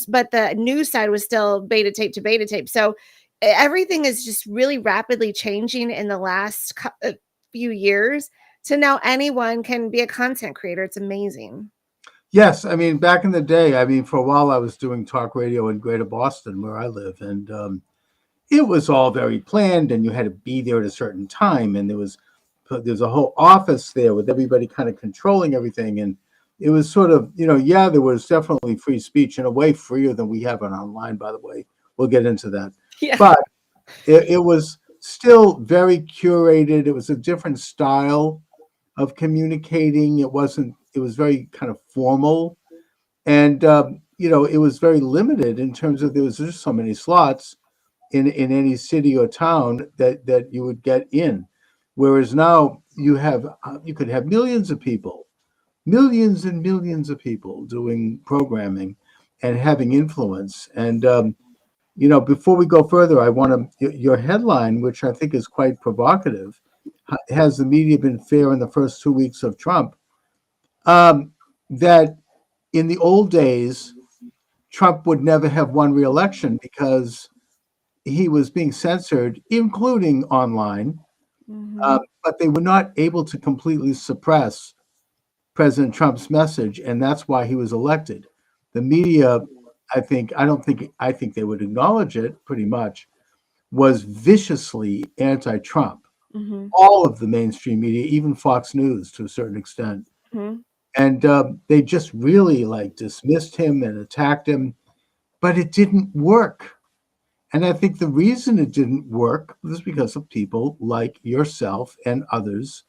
But the news side was still beta tape to beta tape. So everything is just really rapidly changing in the last few years. So now anyone can be a content creator. It's amazing. Yes, I mean, back in the day, I mean, for a while I was doing talk radio in Greater Boston, where I live, and it was all very planned, and you had to be there at a certain time, and there's a whole office there with everybody kind of controlling everything, and it was sort of, yeah, there was definitely free speech in a way freer than we have on online, by the way. We'll get into that. Yeah. But it was still very curated. It was a different style of communicating. It was very kind of formal. And, it was very limited in terms of there was just so many slots in any city or town that you would get in. Whereas now you could have millions of people, millions and millions of people doing programming and having influence. And, before we go further, I want your headline, which I think is quite provocative. Has the media been fair in the first 2 weeks of Trump? That in the old days, Trump would never have won re-election because he was being censored, including online, but they were not able to completely suppress President Trump's message, and that's why he was elected. The media, I think they would acknowledge it pretty much, was viciously anti-Trump. Mhm. All of the mainstream media, even Fox News to a certain extent. Mhm. And they just really dismissed him and attacked him, but it didn't work. And I think the reason it didn't work was because of people like yourself and others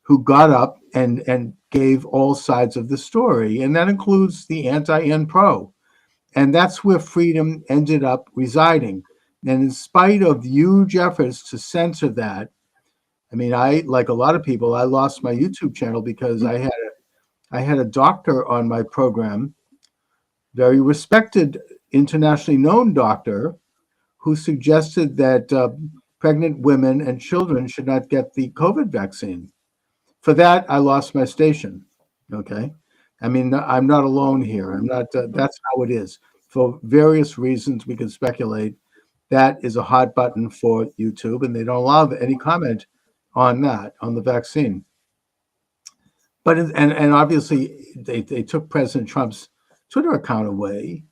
who got up and gave all sides of the story. And that includes the anti and pro. And that's where freedom ended up residing. And in spite of huge efforts to censor that, I mean, like a lot of people, I lost my YouTube channel because I had a doctor on my program, very respected, internationally known doctor, who suggested that pregnant women and children should not get the COVID vaccine. For that, I lost my station. Okay. I mean, I'm not alone here. I'm not, that's how it is. For various reasons, we can speculate. That is a hot button for YouTube, and they don't allow any comment on that, on the vaccine. But and obviously they took President Trump's Twitter account away,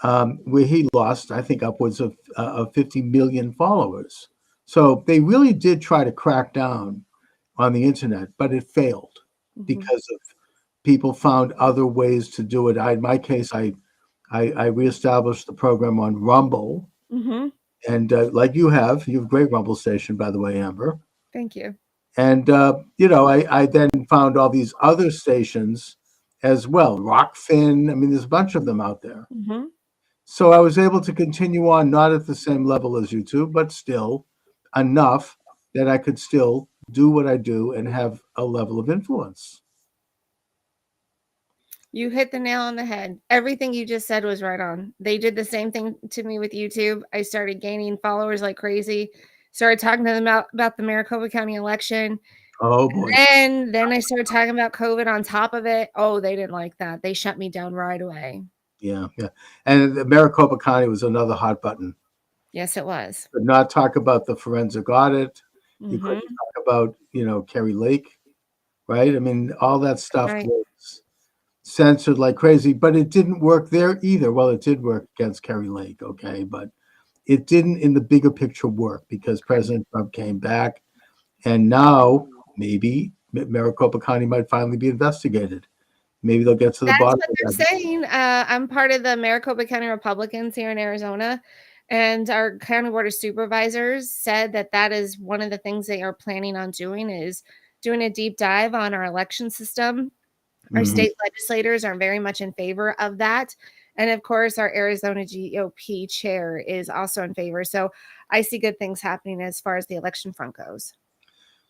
where he lost, I think, upwards of 50 million followers. So they really did try to crack down on the internet, but it failed because of people found other ways to do it. In my case, I reestablished the program on Rumble, and like you have a great Rumble station, by the way, Amber. Thank you. And, I then found all these other stations as well. Rockfin, I mean, there's a bunch of them out there. So I was able to continue on, not at the same level as YouTube, but still enough that I could still do what I do and have a level of influence. You hit the nail on the head. Everything you just said was right on. They did the same thing to me with YouTube. I started gaining followers like crazy. Started talking to them about the Maricopa County election. Oh boy. And then I started talking about COVID on top of it. Oh, they didn't like that. They shut me down right away. Yeah, yeah. And the Maricopa County was another hot button. Yes, it was. Could not talk about the forensic audit. You Mhm. couldn't talk about, Kerry Lake, right? I mean, all that stuff Right. was censored like crazy, but it didn't work there either. Well, it did work against Kerry Lake, okay, but it didn't in the bigger picture work because President Trump came back, and now maybe Maricopa County might finally be investigated. Maybe they'll get to the That's bottom what of they're that. saying. I'm part of the Maricopa County Republicans here in Arizona, and our county board of supervisors said that that is one of the things they are planning on doing is doing a deep dive on our election system. Our Mhm. state legislators are very much in favor of that. And of course, our Arizona GOP chair is also in favor. So I see good things happening as far as the election front goes.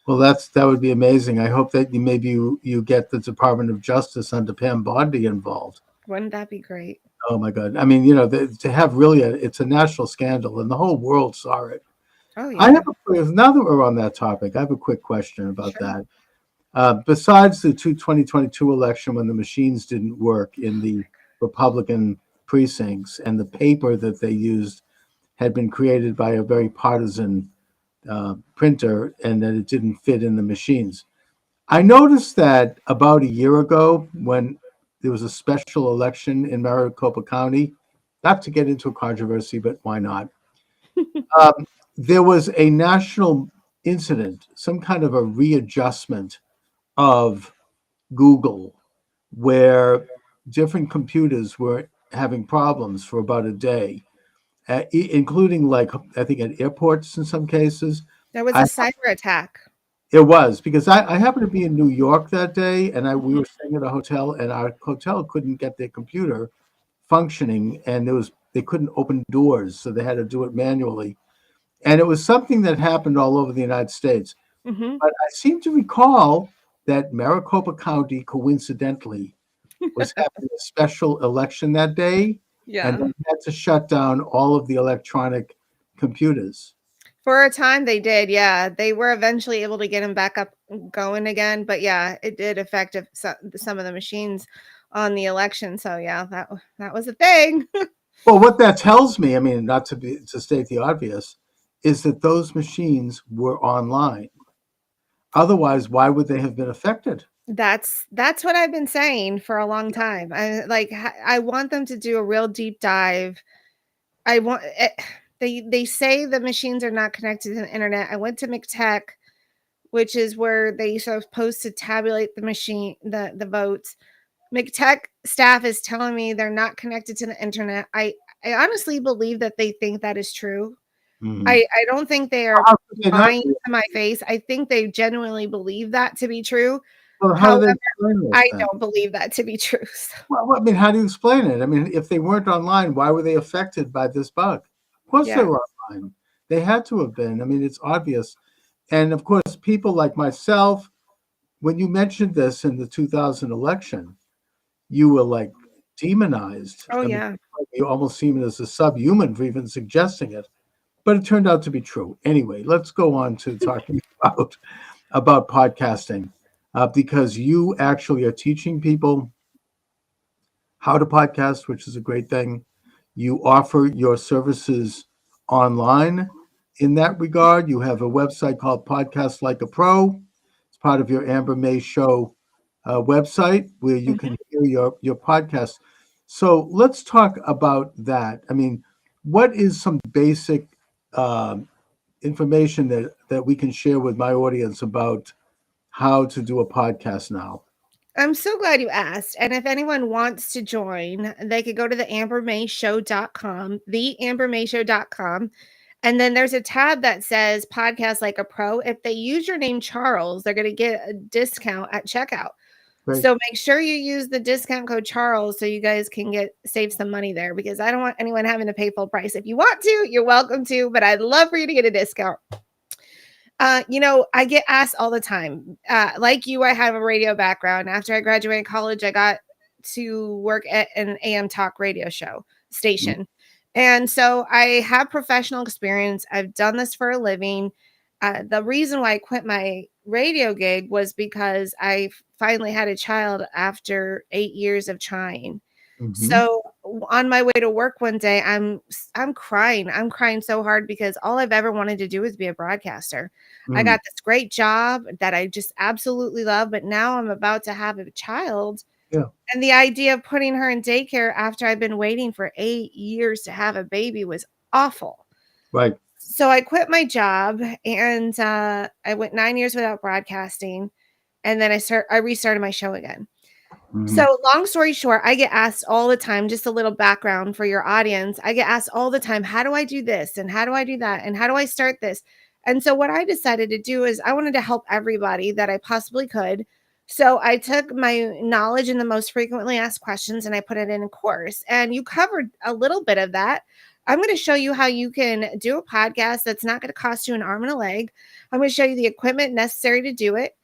Well, that would be amazing. I hope that you get the Department of Justice under Pam Bondi involved. Wouldn't that be great? Oh my God! I mean, to have really it's a national scandal, and the whole world saw it. Oh, I yeah. have now that we're on that topic, I have a quick question about Sure. that. Besides the 2022 election, when the machines didn't work in the Republican precincts, and the paper that they used had been created by a very partisan printer, and that it didn't fit in the machines. I noticed that about a year ago, when there was a special election in Maricopa County, not to get into a controversy, but why not? There was a national incident, some kind of a readjustment of Google, where different computers were having problems for about a day, including, like, I think at airports in some cases. There was a I cyber attack. It was because I happened to be in New York that day, and we Mhm. were staying at a hotel, and our hotel couldn't get their computer functioning, and they couldn't open doors, so they had to do it manually. And it was something that happened all over the United States. Mhm. But I seem to recall that Maricopa County, coincidentally, was having a special election that day, and Yeah. they had to shut down all of the electronic computers. For a time, they did. Yeah. They were eventually able to get them back up going again. But yeah, it did affect some of the machines on the election. So yeah, that was a thing. Well, what that tells me, I mean, not to state the obvious, is that those machines were online. Otherwise, why would they have been affected? That's what I've been saying for a long time. I want them to do a real deep dive. I want they say the machines are not connected to the internet. I went to McTech, which is where they supposed to tabulate the votes. McTech staff is telling me they're not connected to the internet. I honestly believe that they think that is true. Mhm. I don't think they are How could they not lying be? to my face. I think they genuinely believe that to be true. Well, how do they However, explain this I then? don't believe that to be true. So, Well, I mean, how do you explain it? I mean, if they weren't online, why were they affected by this bug? Of course they yeah. were online. They had to have been. I mean, it's obvious. And of course, people like myself, when you mentioned this in the 2000 election, you were like demonized. Oh I mean, yeah. you almost seemed as a subhuman for even suggesting it. But it turned out to be true. Anyway, let's go on to talking about podcasting, because you actually are teaching people how to podcast, which is a great thing. You offer your services online in that regard. You have a website called Podcast Like a Pro. It's part of your Amber May Show website where you Mhm. can hear your podcast. So let's talk about that. I mean, what is some basic um, information that we can share with my audience about how to do a podcast now? I'm so glad you asked. And if anyone wants to join, they could go to the ambermayshow.com, theambermayshow.com. And then there's a tab that says podcast like a pro. If they use your name Charles, they're going to get a discount at checkout. Great. So make sure you use the discount code Charles so you guys can save some money there, because I don't want anyone having to pay full price. If you want to, you're welcome to, but I'd love for you to get a discount. I get asked all the time. Like you, I have a radio background. After I graduated college, I got to work at an AM talk radio show station. And so I have professional experience. I've done this for a living. the reason why I quit my radio gig was because I finally had a child after 8 years of trying. Mhm. So on my way to work one day, I'm crying. I'm crying so hard because all I've ever wanted to do is be a broadcaster. I Mm. got this great job that I just absolutely love, but now I'm about to have a child. Yeah. And the idea of putting her in daycare after I've been waiting for 8 years to have a baby was awful. Right. So I quit my job and I went 9 years without broadcasting, and then I restarted my show again. Mhm. So, long story short, I get asked all the time, just a little background for your audience. I get asked all the time, how do I do this? And how do I do that? And how do I start this? And so, what I decided to do is I wanted to help everybody that I possibly could. So, I took my knowledge in the most frequently asked questions and I put it in a course. And you covered a little bit of that. I'm going to show you how you can do a podcast that's not going to cost you an arm and a leg. I'm going to show you the equipment necessary to do it.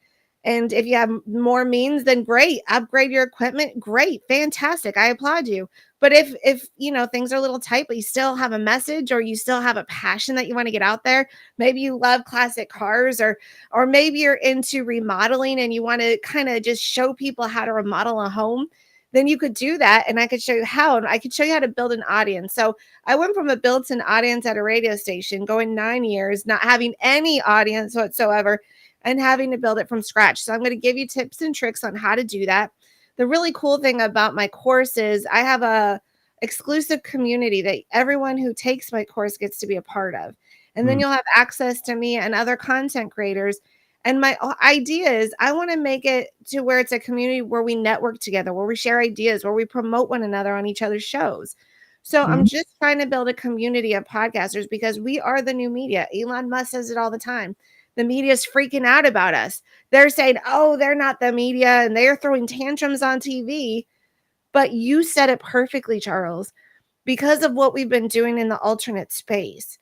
And if you have more means, then great. Upgrade your equipment. Great. Fantastic. I applaud you. But if you know things are a little tight, but you still have a message or you still have a passion that you want to get out there, maybe you love classic cars or maybe you're into remodeling and you want to kind of just show people how to remodel a home, then you could do that and I could show you how and I could show you how to build an audience. So I went from a built-in audience at a radio station going 9 years, not having any audience whatsoever and having to build it from scratch. So I'm going to give you tips and tricks on how to do that. The really cool thing about my course is I have a exclusive community that everyone who takes my course gets to be a part of. And then Mm. you'll have access to me and other content creators. And my idea is I want to make it to where it's a community where we network together, where we share ideas, where we promote one another on each other's shows. So I'm Mhm. just trying to build a community of podcasters because we are the new media. Elon Musk says it all the time. The media is freaking out about us. They're saying, oh, they're not the media and they're throwing tantrums on TV. But you said it perfectly, Charles. Because of what we've been doing in the alternate space,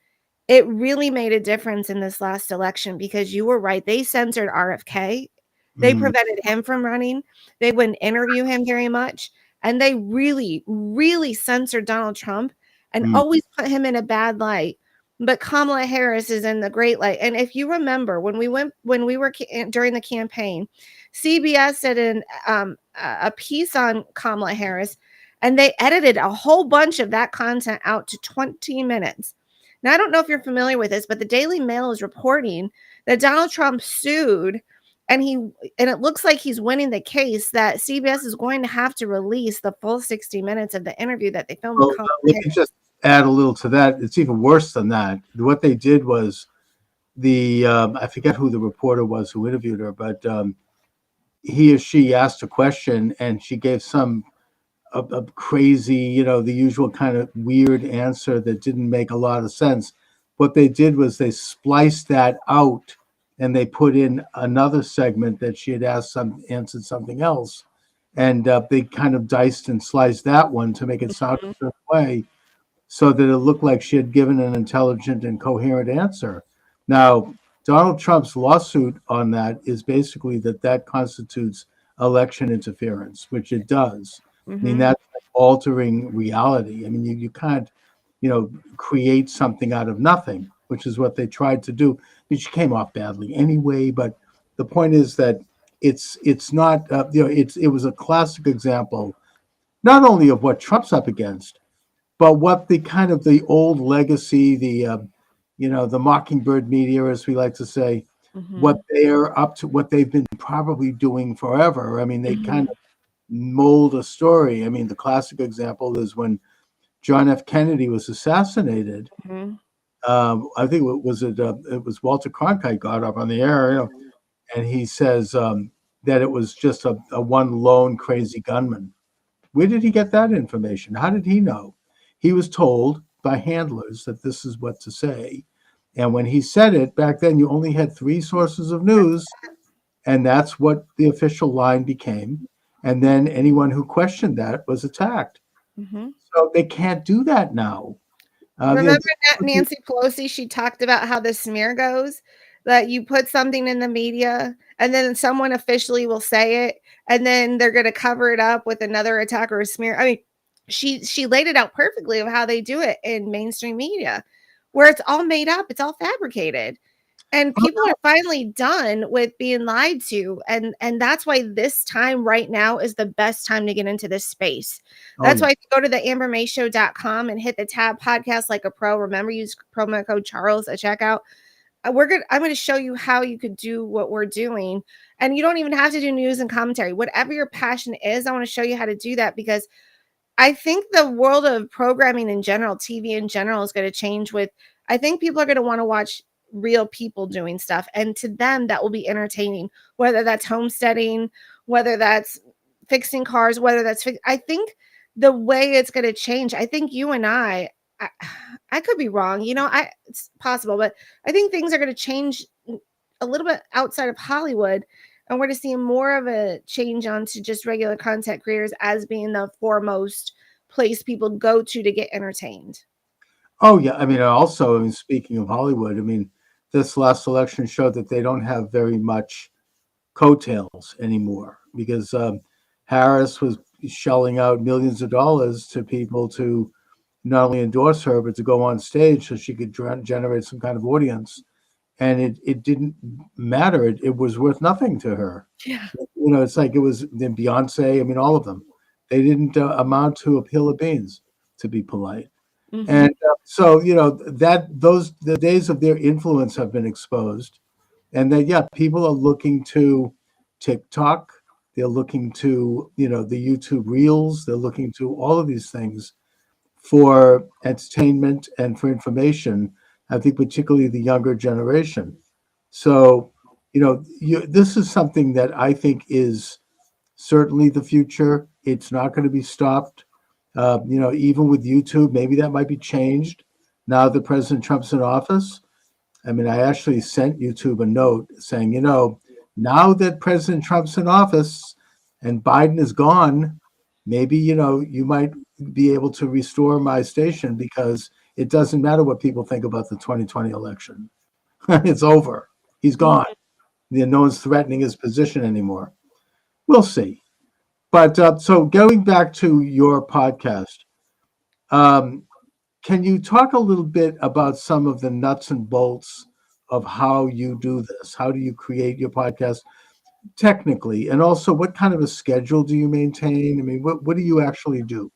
it really made a difference in this last election because you were right. They censored RFK. They Mm. prevented him from running. They wouldn't interview him very much. And they really, really censored Donald Trump and Mm. always put him in a bad light. But Kamala Harris is in the great light. And if you remember when we were during the campaign, CBS did a piece on Kamala Harris and they edited a whole bunch of that content out to 20 minutes. Now, I don't know if you're familiar with this, but the Daily Mail is reporting that Donald Trump sued and it looks like he's winning the case that CBS is going to have to release the full 60 minutes of the interview that they filmed with Well, Kamala let me Harris. just add a little to that. It's even worse than that. What they did was I forget who the reporter was who interviewed her, but he or she asked a question and she gave some a crazy, the usual kind of weird answer that didn't make a lot of sense. What they did was they spliced that out and they put in another segment that she had answered something else, and they kind of diced and sliced that one to make it sound a certain way, so that it looked like she had given an intelligent and coherent answer. Now, Donald Trump's lawsuit on that is basically that constitutes election interference, which it does. I mean, Mhm. that's like altering reality. I mean, you can't, create something out of nothing, which is what they tried to do, which came off badly anyway. But the point is that it's not, it was a classic example, not only of what Trump's up against, but what the kind of the old legacy, the mockingbird media, as we like to say, what Mhm. they're up to, what they've been probably doing forever. I mean, they kind Mhm. of mold a story. I mean, the classic example is when John F. Kennedy was assassinated. Mhm. I think it was Walter Cronkite got up on the air, and he says that it was just a one lone crazy gunman. Where did he get that information? How did he know? He was told by handlers that this is what to say. And when he said it, back then you only had three sources of news, and that's what the official line became. And then anyone who questioned that was attacked. Mhm. So they can't do that now. Remember that Nancy Pelosi, she talked about how the smear goes, that you put something in the media and then someone officially will say it and then they're going to cover it up with another attack or a smear. I mean, she laid it out perfectly of how they do it in mainstream media, where it's all made up, it's all fabricated. And people are finally done with being lied to. And that's why this time right now is the best time to get into this space. Oh, That's yeah. why if you go to the ambermayshow.com and hit the tab podcast like a pro. Remember, use promo code Charles at checkout. I'm going to show you how you could do what we're doing. And you don't even have to do news and commentary. Whatever your passion is, I want to show you how to do that, because I think the world of programming in general, TV in general, is going to change with, I think people are going to want to watch real people doing stuff. And to them, that will be entertaining, whether that's homesteading, whether that's fixing cars, whether that's, I think the way it's going to change, I think you and I, I could be wrong, it's possible, but I think things are going to change a little bit outside of Hollywood. And we're going to see more of a change onto just regular content creators as being the foremost place people go to get entertained. Oh, yeah. I mean, speaking of Hollywood, this last election showed that they don't have very much coattails anymore, because Harris was shelling out millions of dollars to people to not only endorse her, but to go on stage so she could generate some kind of audience. And it didn't matter. It was worth nothing to her. Yeah. It's like it was Beyonce. All of them. They didn't amount to a hill of beans, to be polite. Mm-hmm. And so, the days of their influence have been exposed. And that, yeah, people are looking to TikTok. They're looking to, the YouTube Reels. They're looking to all of these things for entertainment and for information. I think particularly the younger generation. So, this is something that I think is certainly the future. It's not going to be stopped. Even with YouTube, maybe that might be changed now that President Trump's in office. I actually sent YouTube a note saying, now that President Trump's in office and Biden is gone, maybe, you might be able to restore my station, because it doesn't matter what people think about the 2020 election. It's over. He's gone. No one's threatening his position anymore. We'll see. But so going back to your podcast, can you talk a little bit about some of the nuts and bolts of how you do this? How do you create your podcast technically? And also, what kind of a schedule do you maintain? What do you actually do?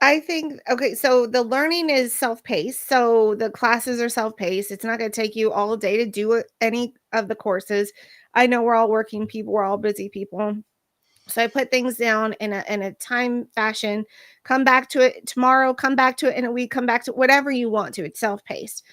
I think, okay, so the learning is self-paced. So the classes are self-paced. It's not going to take you all day to do any of the courses. I know we're all working people, we're all busy people. So I put things down in a time fashion, come back to it tomorrow, come back to it in a week, come back to whatever you want to. It's self-paced.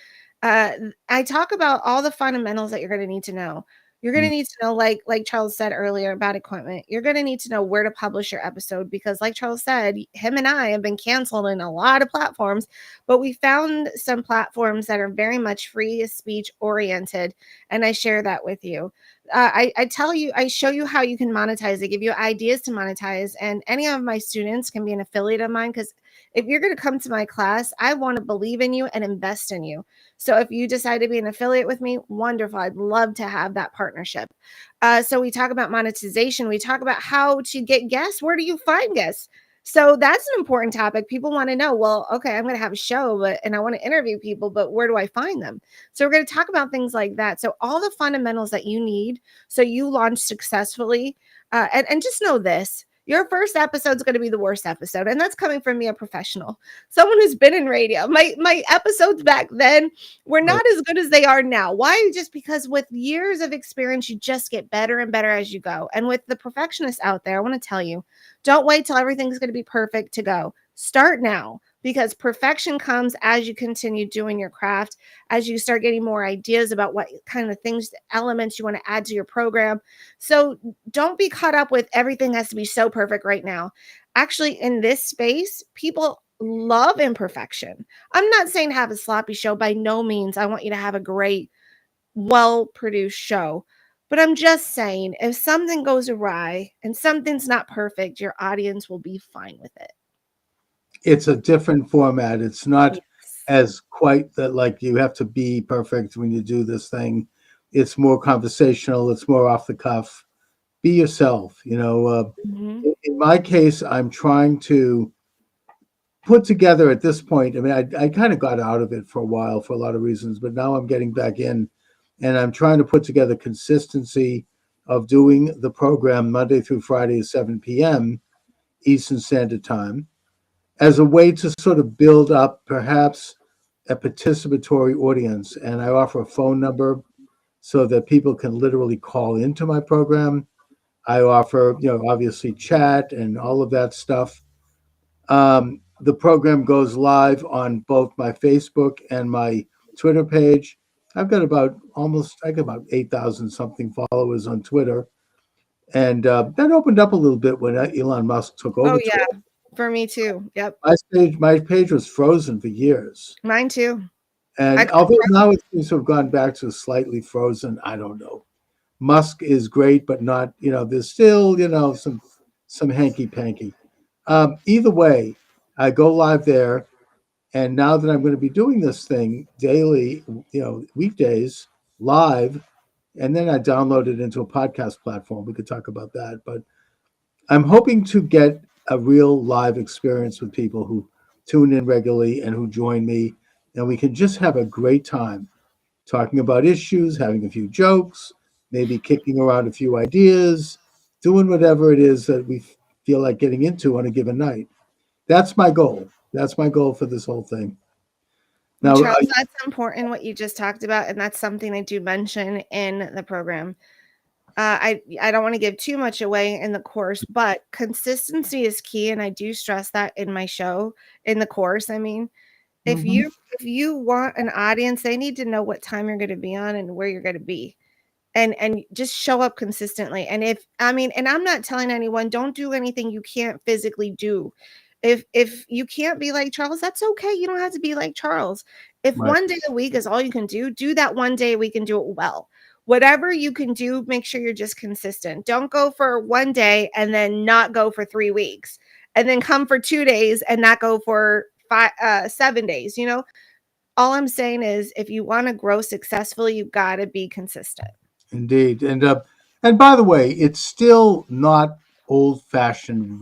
I talk about all the fundamentals that you're going to need to know. You're going to need to know, like Charles said earlier about equipment. You're going to need to know where to publish your episode, because like Charles said, him and I have been canceled in a lot of platforms, but we found some platforms that are very much free speech oriented. And I share that with you. I tell you, I show you how you can monetize. I give you ideas to monetize, and any of my students can be an affiliate of mine, because if you're going to come to my class, I want to believe in you and invest in you. So if you decide to be an affiliate with me, wonderful. I'd love to have that partnership. So we talk about monetization. We talk about how to get guests. Where do you find guests? So that's an important topic. People want to know, well, okay, I'm going to have a show, and I want to interview people, but where do I find them? So we're going to talk about things like that. So all the fundamentals that you need so you launch successfully. And just know this. Your first episode is going to be the worst episode. And that's coming from me, a professional, someone who's been in radio. My episodes back then were not as good as they are now. Why? Just because with years of experience, you just get better and better as you go. And with the perfectionists out there, I want to tell you, don't wait till everything's going to be perfect to go. Start now, because perfection comes as you continue doing your craft, as you start getting more ideas about what kind of things, elements you want to add to your program. So don't be caught up with everything has to be so perfect right now. Actually, in this space, people love imperfection. I'm not saying have a sloppy show. By no means. I want you to have a great, well-produced show. But I'm just saying, if something goes awry and something's not perfect, your audience will be fine with it. It's a different format. It's not Yes. as quite that, like, you have to be perfect when you do this thing. It's more conversational. It's more off the cuff. Be yourself. Mhm. In my case, I'm trying to put together at this point. I kind of got out of it for a while for a lot of reasons, but now I'm getting back in And I'm trying to put together consistency of doing the program Monday through Friday at 7 p.m. Eastern Standard Time as a way to sort of build up perhaps a participatory audience. And I offer a phone number so that people can literally call into my program. I offer, obviously chat and all of that stuff. The program goes live on both my Facebook and my Twitter page. I got about 8,000 something followers on Twitter. And that opened up a little bit when Elon Musk took over Oh yeah, Twitter. for me too. Yep, My page was frozen for years. mine too. And although now it seems to have gone back to slightly frozen, I don't know. Musk is great, but not, there's still, some hanky panky. Either way, I go live there. And now that I'm going to be doing this thing daily, weekdays live, and then I download it into a podcast platform. We could talk about that. But I'm hoping to get a real live experience with people who tune in regularly and who join me. And we can just have a great time talking about issues, having a few jokes, maybe kicking around a few ideas, doing whatever it is that we feel like getting into on a given night. That's my goal. That's my goal for this whole thing. Now, Charles, that's important what you just talked about, and that's something I do mention in the program. I don't want to give too much away in the course, but consistency is key, and I do stress that in my show, in the course. I mean, if you want an audience, they need to know what time you're going to be on and where you're going to be. And just show up consistently. And and I'm not telling anyone don't do anything you can't physically do. If you can't be like Charles, that's okay. You don't have to be like Charles. If Right. one day a week is all you can do that one day a week and do it well. Whatever you can do, make sure you're just consistent. Don't go for one day and then not go for 3 weeks, and then come for 2 days and not go for 7 days. All I'm saying is if you want to grow successfully, you got to be consistent. Indeed. And by the way, it's still not old-fashioned,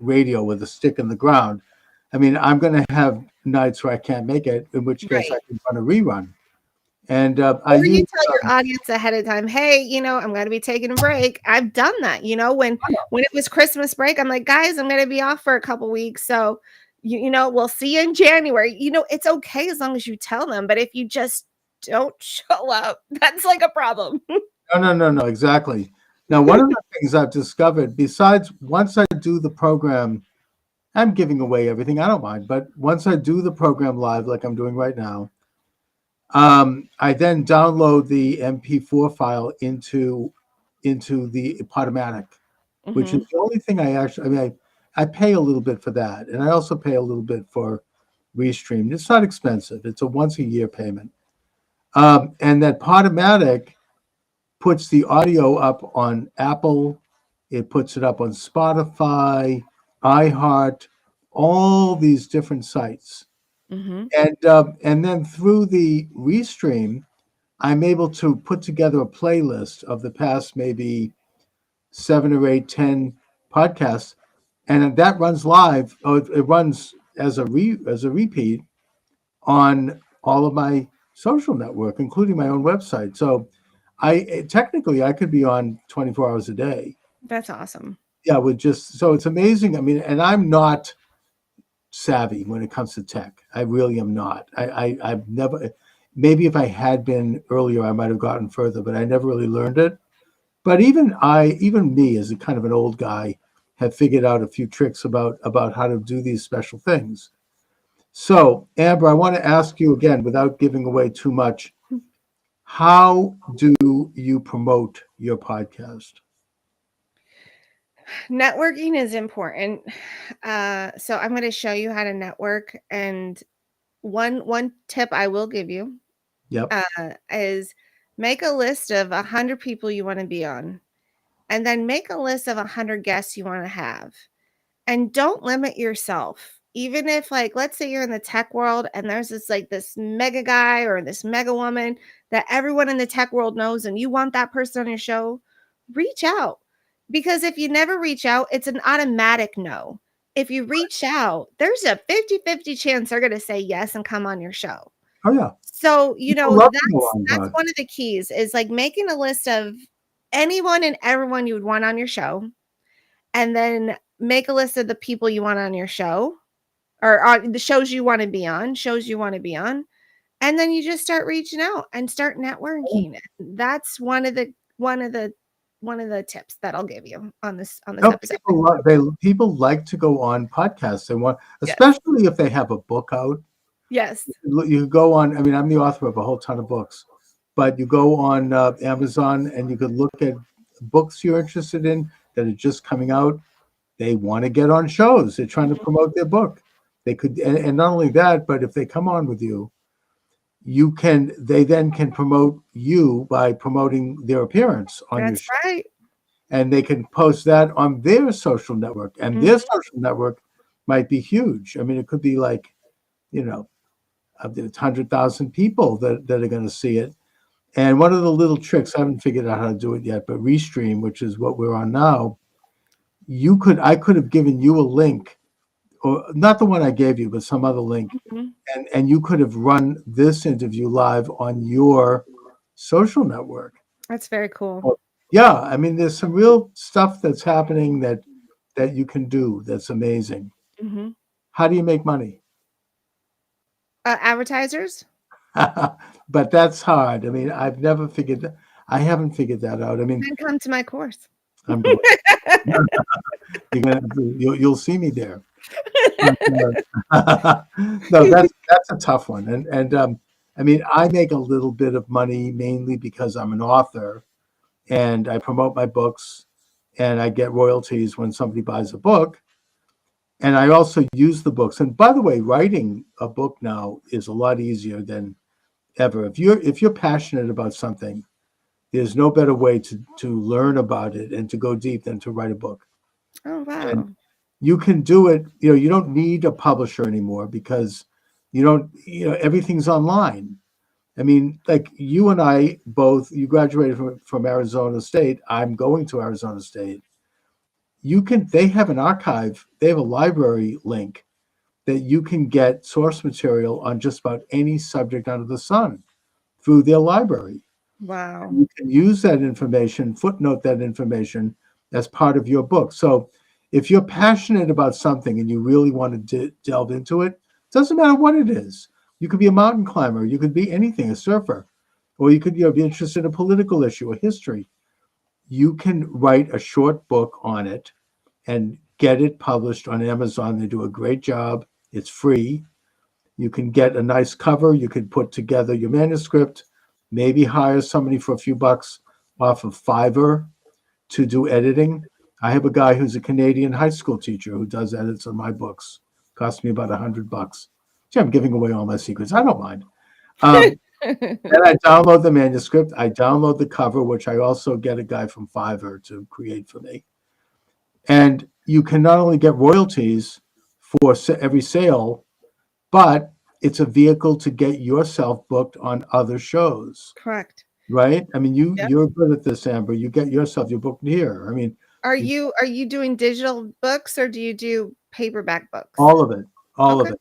radio with a stick in the ground. I mean, I'm going to have nights where I can't make it, in which case Right. I can run a rerun. And Or you tell your audience ahead of time, hey, I'm going to be taking a break. I've done that. When it was Christmas break, I'm like, guys, I'm going to be off for a couple weeks. So, we'll see you in January. It's okay as long as you tell them. But if you just don't show up, that's like a problem. No, exactly. Now, one of the things I've discovered, besides once I do the program, I'm giving away everything. I don't mind. But once I do the program live, like I'm doing right now, I then download the MP4 file into the Podomatic, which is the only thing I pay a little bit for that. And I also pay a little bit for Restream. It's not expensive. It's a once a year payment. And that Podomatic puts the audio up on Apple. It puts it up on Spotify, iHeart, all these different sites. And then through the Restream, I'm able to put together a playlist of the past maybe 7 or 8, 10 podcasts, and that runs live. It runs as a repeat on all of my social network, including my own website. So technically I could be on 24 hours a day. That's awesome. Yeah, so it's amazing. I mean, and I'm not savvy when it comes to tech. I really am not. I've never, maybe if I had been earlier, I might have gotten further, but I never really learned it. But even me as a kind of an old guy have figured out a few tricks about how to do these special things. So Amber, I want to ask you again, without giving away too much, how do you promote your podcast? Networking is important. So I'm going to show you how to network. And one tip I will give you is make a list of 100 people you want to be on, and then make a list of 100 guests you want to have. And don't limit yourself. Even if, like, let's say you're in the tech world and there's this mega guy or this mega woman that everyone in the tech world knows and you want that person on your show, reach out. Because if you never reach out, it's an automatic no. If you reach out, there's a 50-50 chance they're going to say yes and come on your show. Oh yeah. So, People love to go on that's podcasts. one of the keys is like making a list of anyone and everyone you would want on your show, and then make a list of the people you want on your show or on the shows you want to be on, and then you just start reaching out and start networking. That's one of the tips that I'll give you on this No, episode. people like to go on podcasts. They want, Yes. especially if they have a book out. Yes. You go on. I mean, I'm the author of a whole ton of books, but you go on Amazon and you could look at books you're interested in that are just coming out. They want to get on shows. They're trying to promote their book. They could, and not only that, but if they come on with you, they then can promote you by promoting their appearance on your That's show. right. And they can post that on their social network, and their social network might be huge. I mean, it could be like, there's 100,000 people that are going to see it. And one of the little tricks, I haven't figured out how to do it yet, but Restream, which is what we're on now, I could have given you a link, or not the one I gave you, but some other link, Mhm. and you could have run this interview live on your social network. That's very cool. Well, yeah, I mean, there's some real stuff that's happening that you can do that's amazing. Mm-hmm. How do you make money? Advertisers? But that's hard. I mean, I haven't figured that out. I mean, Then come to my course. I'm going. You'll see me there. But, no, that's a tough one. And I mean, I make a little bit of money mainly because I'm an author, and I promote my books, and I get royalties when somebody buys a book. And I also use the books. And by the way, writing a book now is a lot easier than ever. If you're passionate about something, there's no better way to learn about it and to go deep than to write a book. Oh, wow. And you can do it. You don't need a publisher anymore because everything's online. I mean, like you and I both, you graduated from Arizona State. I'm going to Arizona State. They have an archive, they have a library link that you can get source material on just about any subject under the sun through their library. Wow. You can use that information, footnote that information as part of your book. So if you're passionate about something and you really want to delve into it, doesn't matter what it is. You could be a mountain climber, you could be anything, a surfer, or you could be interested in a political issue, a history. You can write a short book on it and get it published on Amazon. They do a great job. It's free. You can get a nice cover. You can put together your manuscript, maybe hire somebody for a few bucks off of Fiverr to do editing. I have a guy who's a Canadian high school teacher who does edits on my books. Cost me about $100. Gee, I'm giving away all my secrets. I don't mind. Then I download the manuscript. I download the cover, which I also get a guy from Fiverr to create for me. And you can not only get royalties for every sale, but it's a vehicle to get yourself booked on other shows, Correct. right? I mean, Yep. you're good at this, Amber. You get yourself, you're booked here. I mean, Are you doing digital books or do you do paperback books? all of it, all of Okay. it.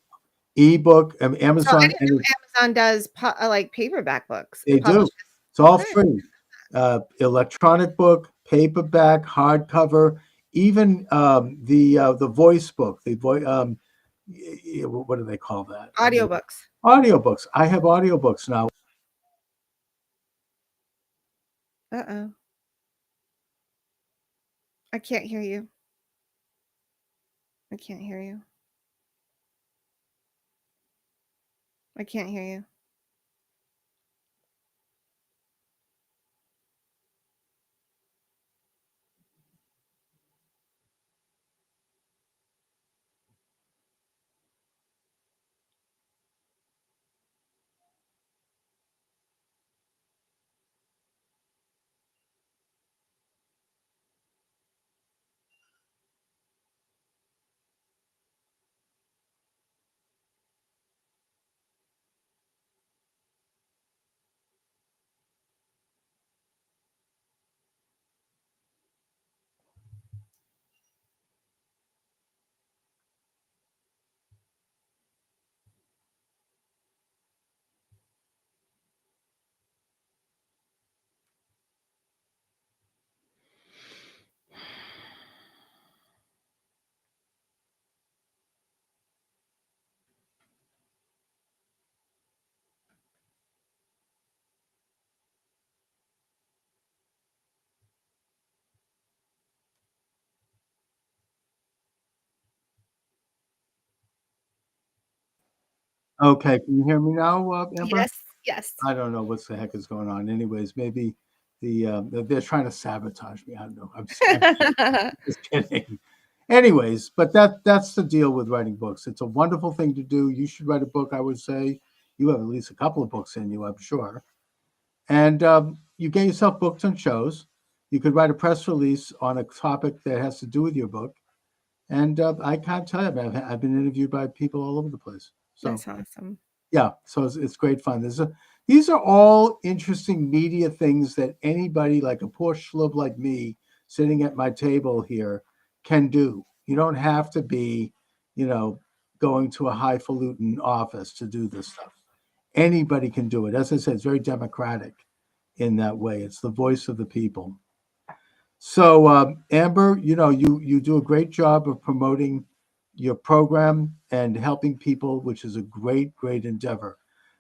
Ebook, So I Amazon, didn't know Amazon does like paperback books. they do. publishes. It's all Okay. free. Electronic book, paperback, hardcover, even the voice book, what do they call that? Audiobooks. Audiobooks. I have audiobooks now. Uh-oh. I can't hear you. I can't hear you. I can't hear you. Okay, can you hear me now, Amber? Yes, yes. I don't know what the heck is going on. Anyways, maybe they're trying to sabotage me. I don't know. I'm just kidding. Anyways, but that's the deal with writing books. It's a wonderful thing to do. You should write a book, I would say. You have at least a couple of books in you, I'm sure. And you get yourself booked on shows. You could write a press release on a topic that has to do with your book. And I can't tell you, I've been interviewed by people all over the place. So That's awesome. yeah, so it's great fun. These are all interesting media things that anybody like a poor schlub like me sitting at my table here can do. You don't have to be, going to a highfalutin office to do this stuff. Anybody can do it. As I said, it's very democratic in that way. It's the voice of the people. So, Amber, you do a great job of promoting your program and helping people, which is a great, great endeavor.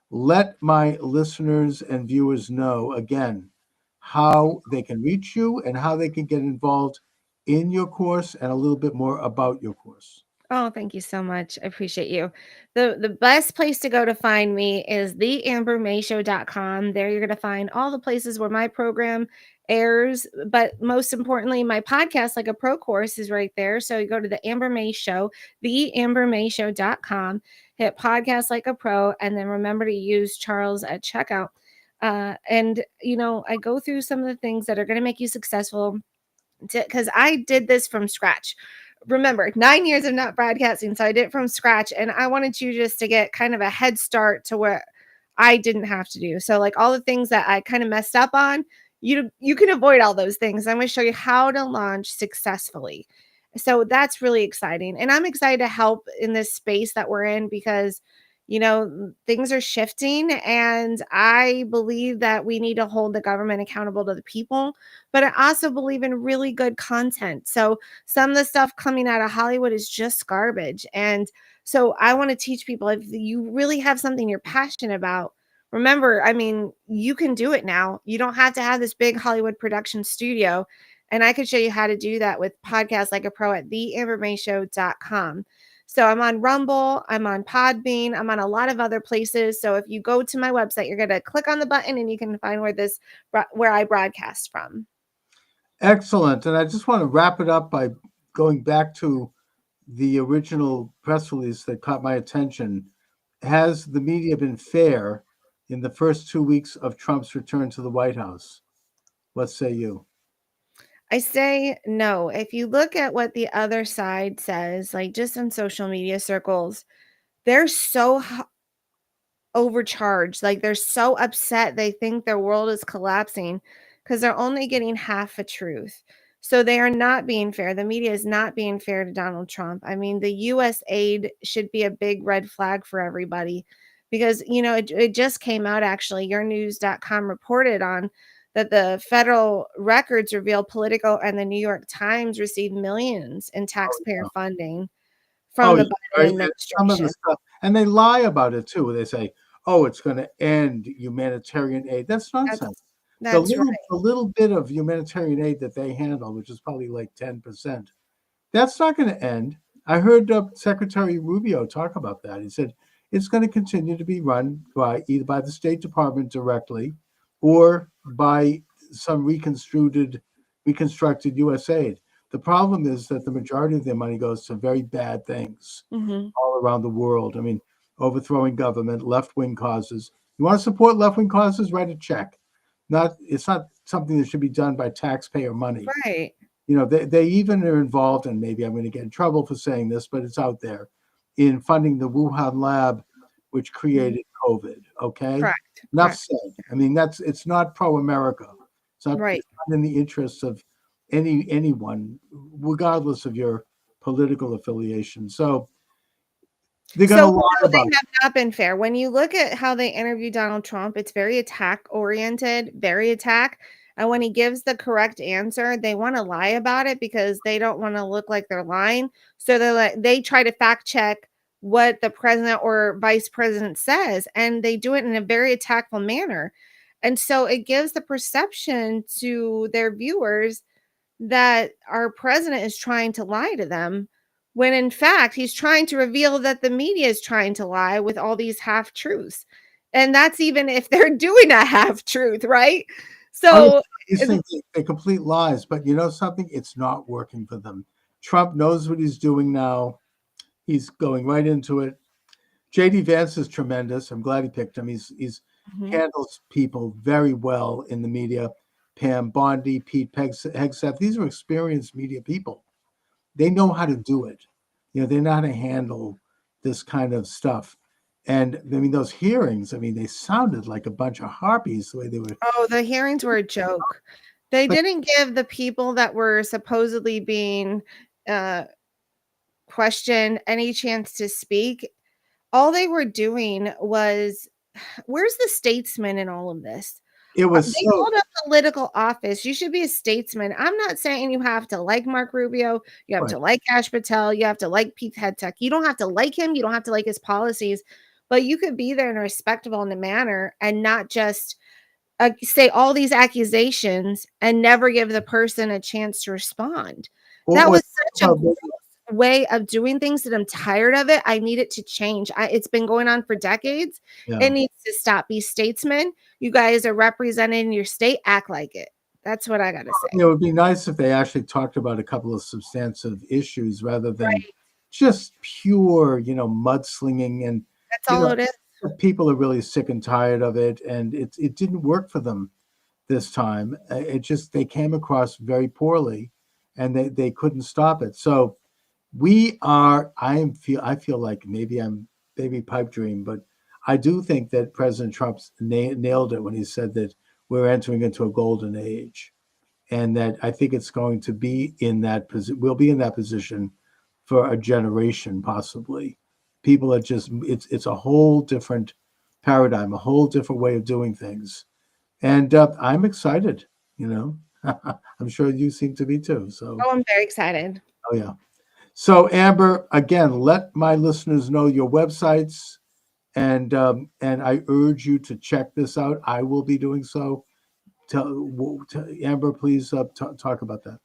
Let my listeners and viewers know again how they can reach you and how they can get involved in your course and a little bit more about your course. Oh, thank you so much. I appreciate you. The best place to go to find me is theambermayshow.com. There you're going to find all the places where my program airs, but most importantly, my podcast like a pro course is right there. So you go to the Amber May Show, theambermayshow.com, hit podcast like a pro, and then remember to use Charles at checkout. I go through some of the things that are going to make you successful because I did this from scratch. Remember, 9 years of not broadcasting, so I did it from scratch, and I wanted you just to get kind of a head start to where I didn't have to do. So, like all the things that I kind of messed up on, you can avoid all those things. I'm going to show you how to launch successfully. So that's really exciting, and I'm excited to help in this space that we're in because things are shifting, and I believe that we need to hold the government accountable to the people, but I also believe in really good content. So some of the stuff coming out of Hollywood is just garbage. And so I want to teach people, if you really have something you're passionate about, remember, I mean, you can do it now. You don't have to have this big Hollywood production studio. And I can show you how to do that with podcasts like a pro at theambermayshow.com. So I'm on Rumble, I'm on Podbean, I'm on a lot of other places. So if you go to my website, you're going to click on the button and you can find where I broadcast from. Excellent. And I just want to wrap it up by going back to the original press release that caught my attention. Has the media been fair in the first 2 weeks of Trump's return to the White House? What say you? I say no. If you look at what the other side says, like just in social media circles, they're so overcharged. Like they're so upset. They think their world is collapsing because they're only getting half a truth. So they are not being fair. The media is not being fair to Donald Trump. I mean, the US aid should be a big red flag for everybody because, it just came out actually. Yournews.com reported on that the federal records reveal Politico and the New York Times received millions in taxpayer funding from Oh, the yeah, Biden right. And some of administration. the stuff, and they lie about it too. They say, "Oh, it's going to end humanitarian aid." That's That's nonsense. The that's little, right. the little bit of humanitarian aid that they handle, which is probably like 10%, that's not going to end. I heard Secretary Rubio talk about that. He said it's going to continue to be run by either by the State Department directly or by some reconstructed U.S. aid. The problem is that the majority of their money goes to very bad things Mhm. all around the world. I mean, overthrowing government, left-wing causes. You want to support left-wing causes? Write a check. It's not something that should be done by taxpayer money. Right. They even are involved, and maybe I'm going to get in trouble for saying this, but it's out there, in funding the Wuhan lab, which created COVID. Okay, Correct. enough Correct. said. I mean, it's not pro-America. Right. It's not in the interests of anyone, regardless of your political affiliation. So they're going So to lie no, they about it. have not been fair. When you look at how they interview Donald Trump, it's very attack oriented, very attack. And when he gives the correct answer, they want to lie about it because they don't want to look like they're lying. So they try to fact check what the president or vice president says, and they do it in a very attackful manner. And so it gives the perception to their viewers that our president is trying to lie to them when in fact he's trying to reveal that the media is trying to lie with all these half truths. And that's even if they're doing a half truth, right? Oh, yeah, So these things, they're complete lies, but you know something? It's not working for them. Trump knows what he's doing now. He's going right into it. JD Vance is tremendous. I'm glad he picked him. He's Mhm. handles people very well in the media. Pam Bondi, Pete Hegseth, these are experienced media people. They know how to do it. They know how to handle this kind of stuff. And I mean, those hearings, I mean, they sounded like a bunch of harpies the way they were. Oh, the hearings were a joke. They But didn't give the people that were supposedly being uh, questioned any chance to speak. All they were doing was, where's the statesman in all of this? it was They so, hold a political office. You should be a statesman. I'm not saying you have to like Mark Rubio. You have right. to like Kash Patel. You have to like Pete Hegseth. You don't have to like him. You don't have to like his policies, but you could be there in a respectable manner and not just say all these accusations and never give the person a chance to respond. That Or was such a gross way of doing things that I'm tired of it. I need it to change. It's been going on for decades. yeah. It needs to stop. Be statesmen. You guys are representing your state. Act like it. That's what I got to say. It would be nice if they actually talked about a couple of substantive issues rather than Right. just pure, mudslinging. And, That's you all know, it is. people are really sick and tired of it. And it didn't work for them this time. They came across very poorly and they couldn't stop it. So I feel like maybe I'm baby pipe dream, but I do think that President Trump's nailed it when he said that we're entering into a golden age, and that I think it's going to be in that position. We'll be in that position for a generation, possibly. People are just it's a whole different paradigm, a whole different way of doing things, and I'm excited. I'm sure you seem to be too. So, Oh, I'm very excited. oh yeah. So Amber, again, let my listeners know your websites, and I urge you to check this out. I will be doing so. Amber, please talk about that.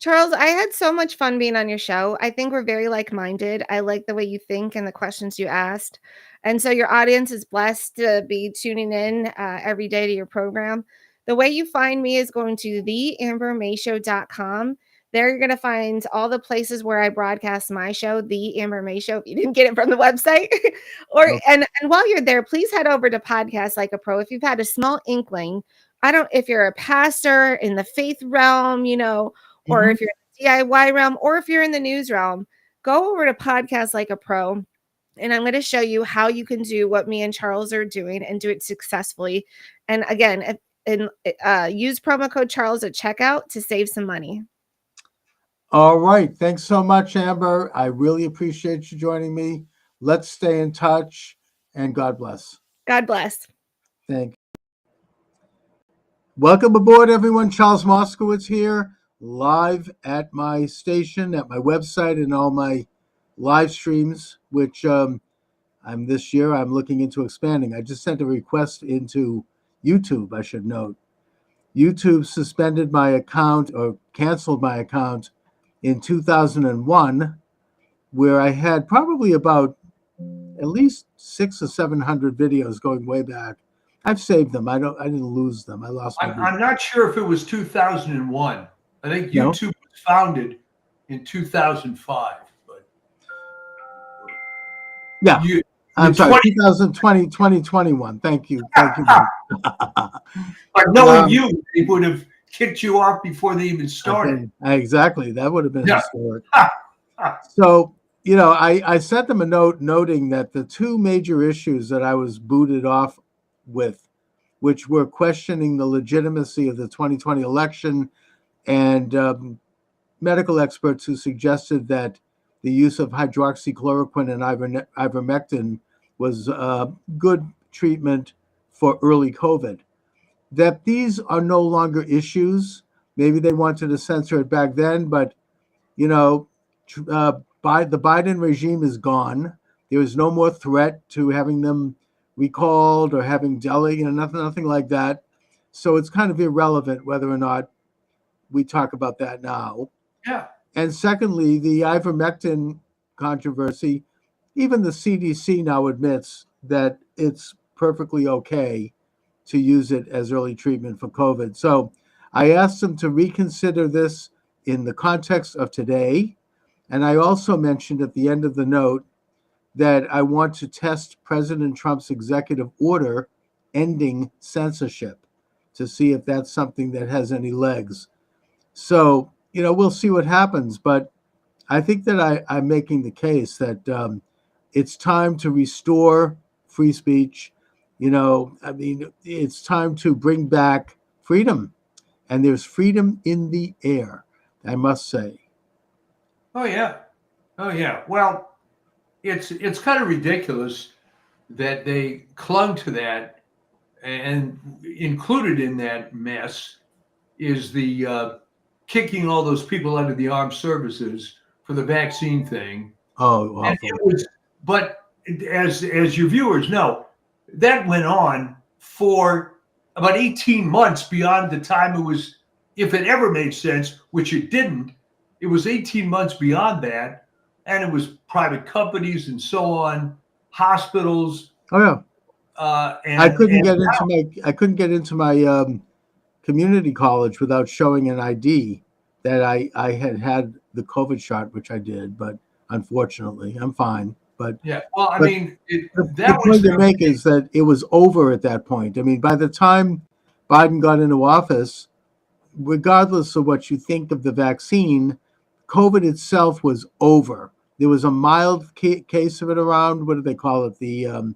Charles, I had so much fun being on your show. I think we're very like-minded. I like the way you think and the questions you asked. And so your audience is blessed to be tuning in every day to your program. The way you find me is going to theambermayshow.com. There you're going to find all the places where I broadcast my show, The Amber May Show, if you didn't get it from the website. No. And while you're there, please head over to Podcast Like a Pro. If you've had a small inkling, if you're a pastor in the faith realm, or if you're in the DIY realm, or if you're in the news realm, go over to Podcast Like a Pro. And I'm going to show you how you can do what me and Charles are doing and do it successfully. And again, use promo code Charles at checkout to save some money. All right. Thanks so much, Amber. I really appreciate you joining me. Let's stay in touch, and God bless. God bless. Thank you. Welcome aboard, everyone. Charles Moscowitz here, live at my station, at my website, and all my live streams, which I'm looking into expanding. I just sent a request into YouTube, I should note. YouTube suspended my account or canceled my account in 2001, where I had probably about at least 600 or 700 videos going way back. I've saved them. I didn't lose them. I lost my I'm not sure if it was 2001. I think No? YouTube was founded in 2005. But Yeah. you, I'm sorry, 20 2021. Thank you. Thank you. but knowing you, they would have kicked you off before they even started. Exactly. That would have been Yeah. historic. So, I sent them a note noting that the two major issues that I was booted off with, which were questioning the legitimacy of the 2020 election and medical experts who suggested that the use of hydroxychloroquine and ivermectin was good treatment for early COVID. That these are no longer issues. Maybe they wanted to censor it back then, but the Biden regime is gone. There is no more threat to having them recalled or having Delhi, nothing like that. So it's kind of irrelevant whether or not we talk about that now. Yeah. And secondly, the ivermectin controversy. Even the CDC now admits that it's perfectly okay to use it as early treatment for COVID. So I asked them to reconsider this in the context of today. And I also mentioned at the end of the note that I want to test President Trump's executive order ending censorship to see if that's something that has any legs. So, we'll see what happens. But I think that I'm making the case that it's time to restore free speech. It's time to bring back freedom. And there's freedom in the air, I must say. Oh, yeah. Oh, yeah. Well, it's kind of ridiculous that they clung to that, and included in that mess is the kicking all those people out of the armed services for the vaccine thing. Oh, And awful. it was, but as your viewers know, that went on for about 18 months beyond the time it was, if it ever made sense, which it didn't. It was 18 months beyond that, and it was private companies and so on, hospitals. Oh, yeah. I couldn't get into my community college without showing an ID that I had the COVID shot, which I did, but unfortunately, I'm fine. But yeah, well, I but mean, the point to make is that it was over at that point. I mean, by the time Biden got into office, regardless of what you think of the vaccine, COVID itself was over. There was a mild case of it around. What do they call it? The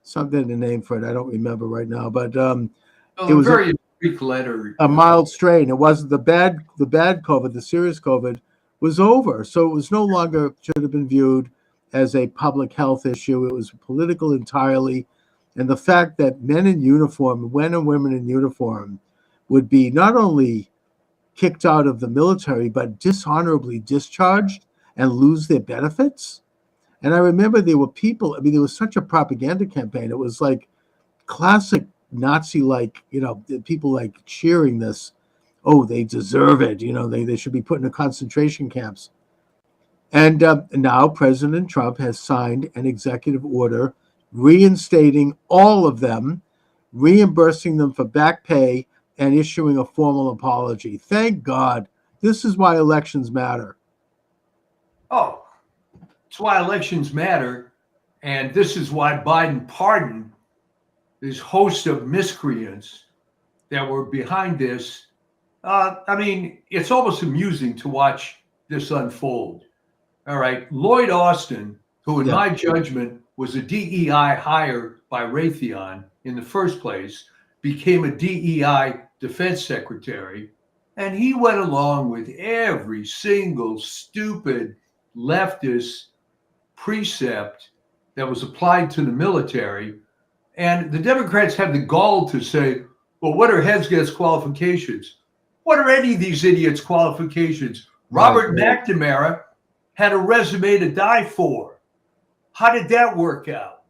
something the name for it. I don't remember right now, but it was very Greek letter. a mild strain. It wasn't the bad COVID. The serious COVID was over. So it was no longer, should have been viewed as a public health issue. It was political entirely. And the fact that men in uniform, men and women in uniform, would be not only kicked out of the military, but dishonorably discharged and lose their benefits. And I remember there were people, there was such a propaganda campaign. It was like classic Nazi-like, people like cheering this. Oh, they deserve it. They should be put in concentration camps. And now President Trump has signed an executive order reinstating all of them, reimbursing them for back pay, and issuing a formal apology. Thank God. This is why elections matter. Oh, it's why elections matter. And this is why Biden pardoned this host of miscreants that were behind this. It's almost amusing to watch this unfold. All right. Lloyd Austin, who in my judgment was a DEI hire by Raytheon in the first place, became a DEI defense secretary. And he went along with every single stupid leftist precept that was applied to the military. And the Democrats have the gall to say, well, what are Hesget's qualifications? What are any of these idiots' qualifications? Robert McNamara had a resume to die for. How did that work out?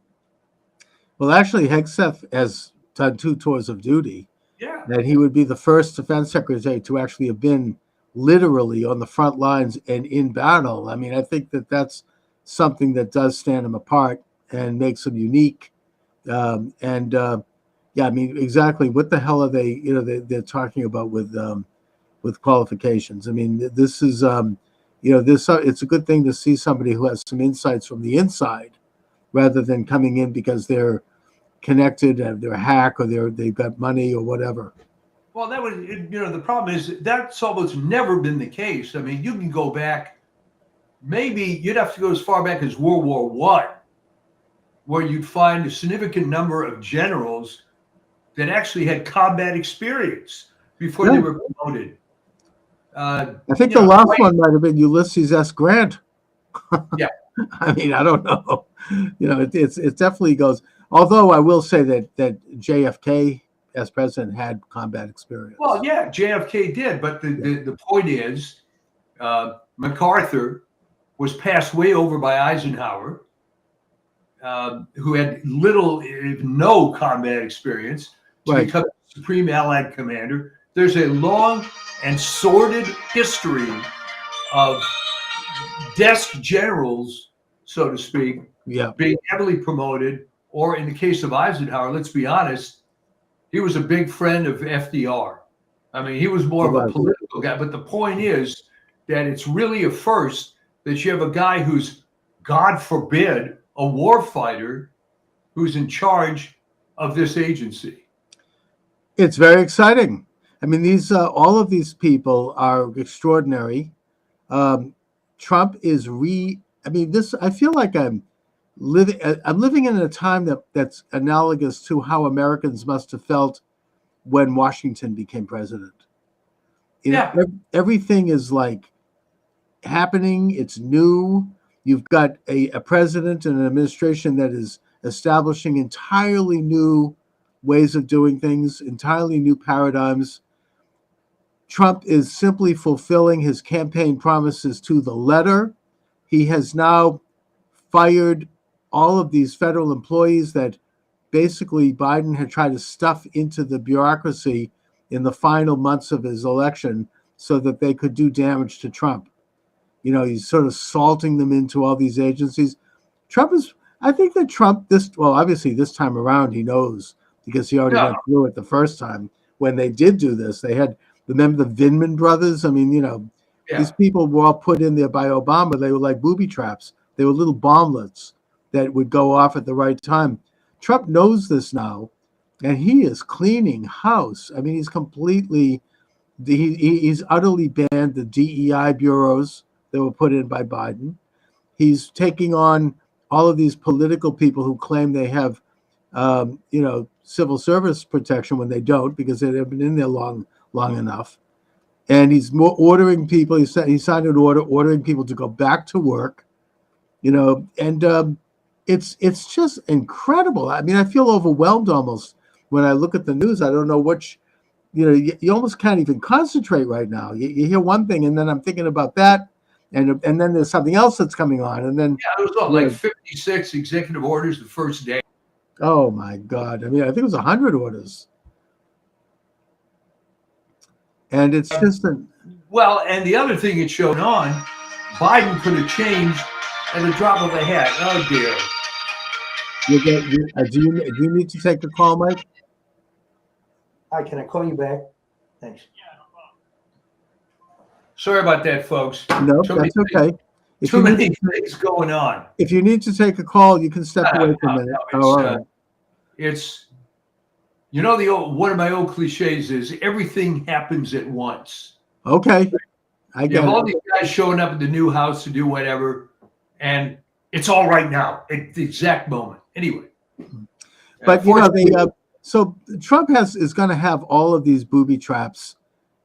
Well, actually, Hegseth has done 2 tours of duty. Yeah. That he would be the first defense secretary to actually have been literally on the front lines and in battle. I think that that's something that does stand him apart and makes him unique. Exactly. What the hell are they? They're talking about with qualifications. This is it's a good thing to see somebody who has some insights from the inside, rather than coming in because they're connected and they're a hack or they've got money or whatever. Well, that was, the problem is that's almost never been the case. You can go back, maybe you'd have to go as far back as World War I, where you'd find a significant number of generals that actually had combat experience before they were promoted. I think the last one might have been Ulysses S. Grant. Yeah. I don't know. It definitely goes. Although I will say that JFK as president had combat experience. Well, yeah, JFK did, but the point is, MacArthur was passed way over by Eisenhower, who had little, if no, combat experience to become Supreme Allied Commander. There's a long and sordid history of desk generals so to speak, Yeah. being heavily promoted. Or in the case of Eisenhower, let's be honest, he was a big friend of FDR. I mean, he was more He of a was. political guy. But the point is that it's really a first that you have a guy who's, God forbid, a war fighter who's in charge of this agency. It's very exciting. I mean, these all of these people are extraordinary. Trump is I mean, this. I feel like I'm living. I'm living in a time that's analogous to how Americans must have felt when Washington became president. You know, Yeah. everything is like happening. It's new. You've got a president and an administration that is establishing entirely new ways of doing things, entirely new paradigms. Trump is simply fulfilling his campaign promises to the letter. He has now fired all of these federal employees that basically Biden had tried to stuff into the bureaucracy in the final months of his election so that they could do damage to Trump. You know, he's sort of salting them into all these agencies. I think that Trump, obviously this time around, he knows because he already went through it the first time when they did do this. Remember the Vindman brothers? I mean, these people were all put in there by Obama. They were like booby traps. They were little bomblets that would go off at the right time. Trump knows this now, and he is cleaning house. I mean, he's utterly banned the DEI bureaus that were put in by Biden. He's taking on all of these political people who claim they have, civil service protection when they don't because they've been in there long enough. And he's ordering people. He signed an order ordering people to go back to work. And it's just incredible. I mean, I feel overwhelmed almost when I look at the news. I don't know which. You almost can't even concentrate right now. You hear one thing, and then I'm thinking about that. And then there's something else that's coming on, and then it was like 56 executive orders the first day. Oh my God! I mean, I think it was 100 orders, and it's just and the other thing it showed on, Biden could have changed at the drop of a hat. Oh dear! Do you need to take the call, Mike? Hi, can I call you back? Thanks. Sorry about that, folks. No, that's okay. Too many things going on. If you need to take a call, you can step away for a minute. It's one of my old cliches is everything happens at once. Okay, I get it. All these guys showing up at the new house to do whatever, and it's all right now at the exact moment. Anyway, but so Trump is going to have all of these booby traps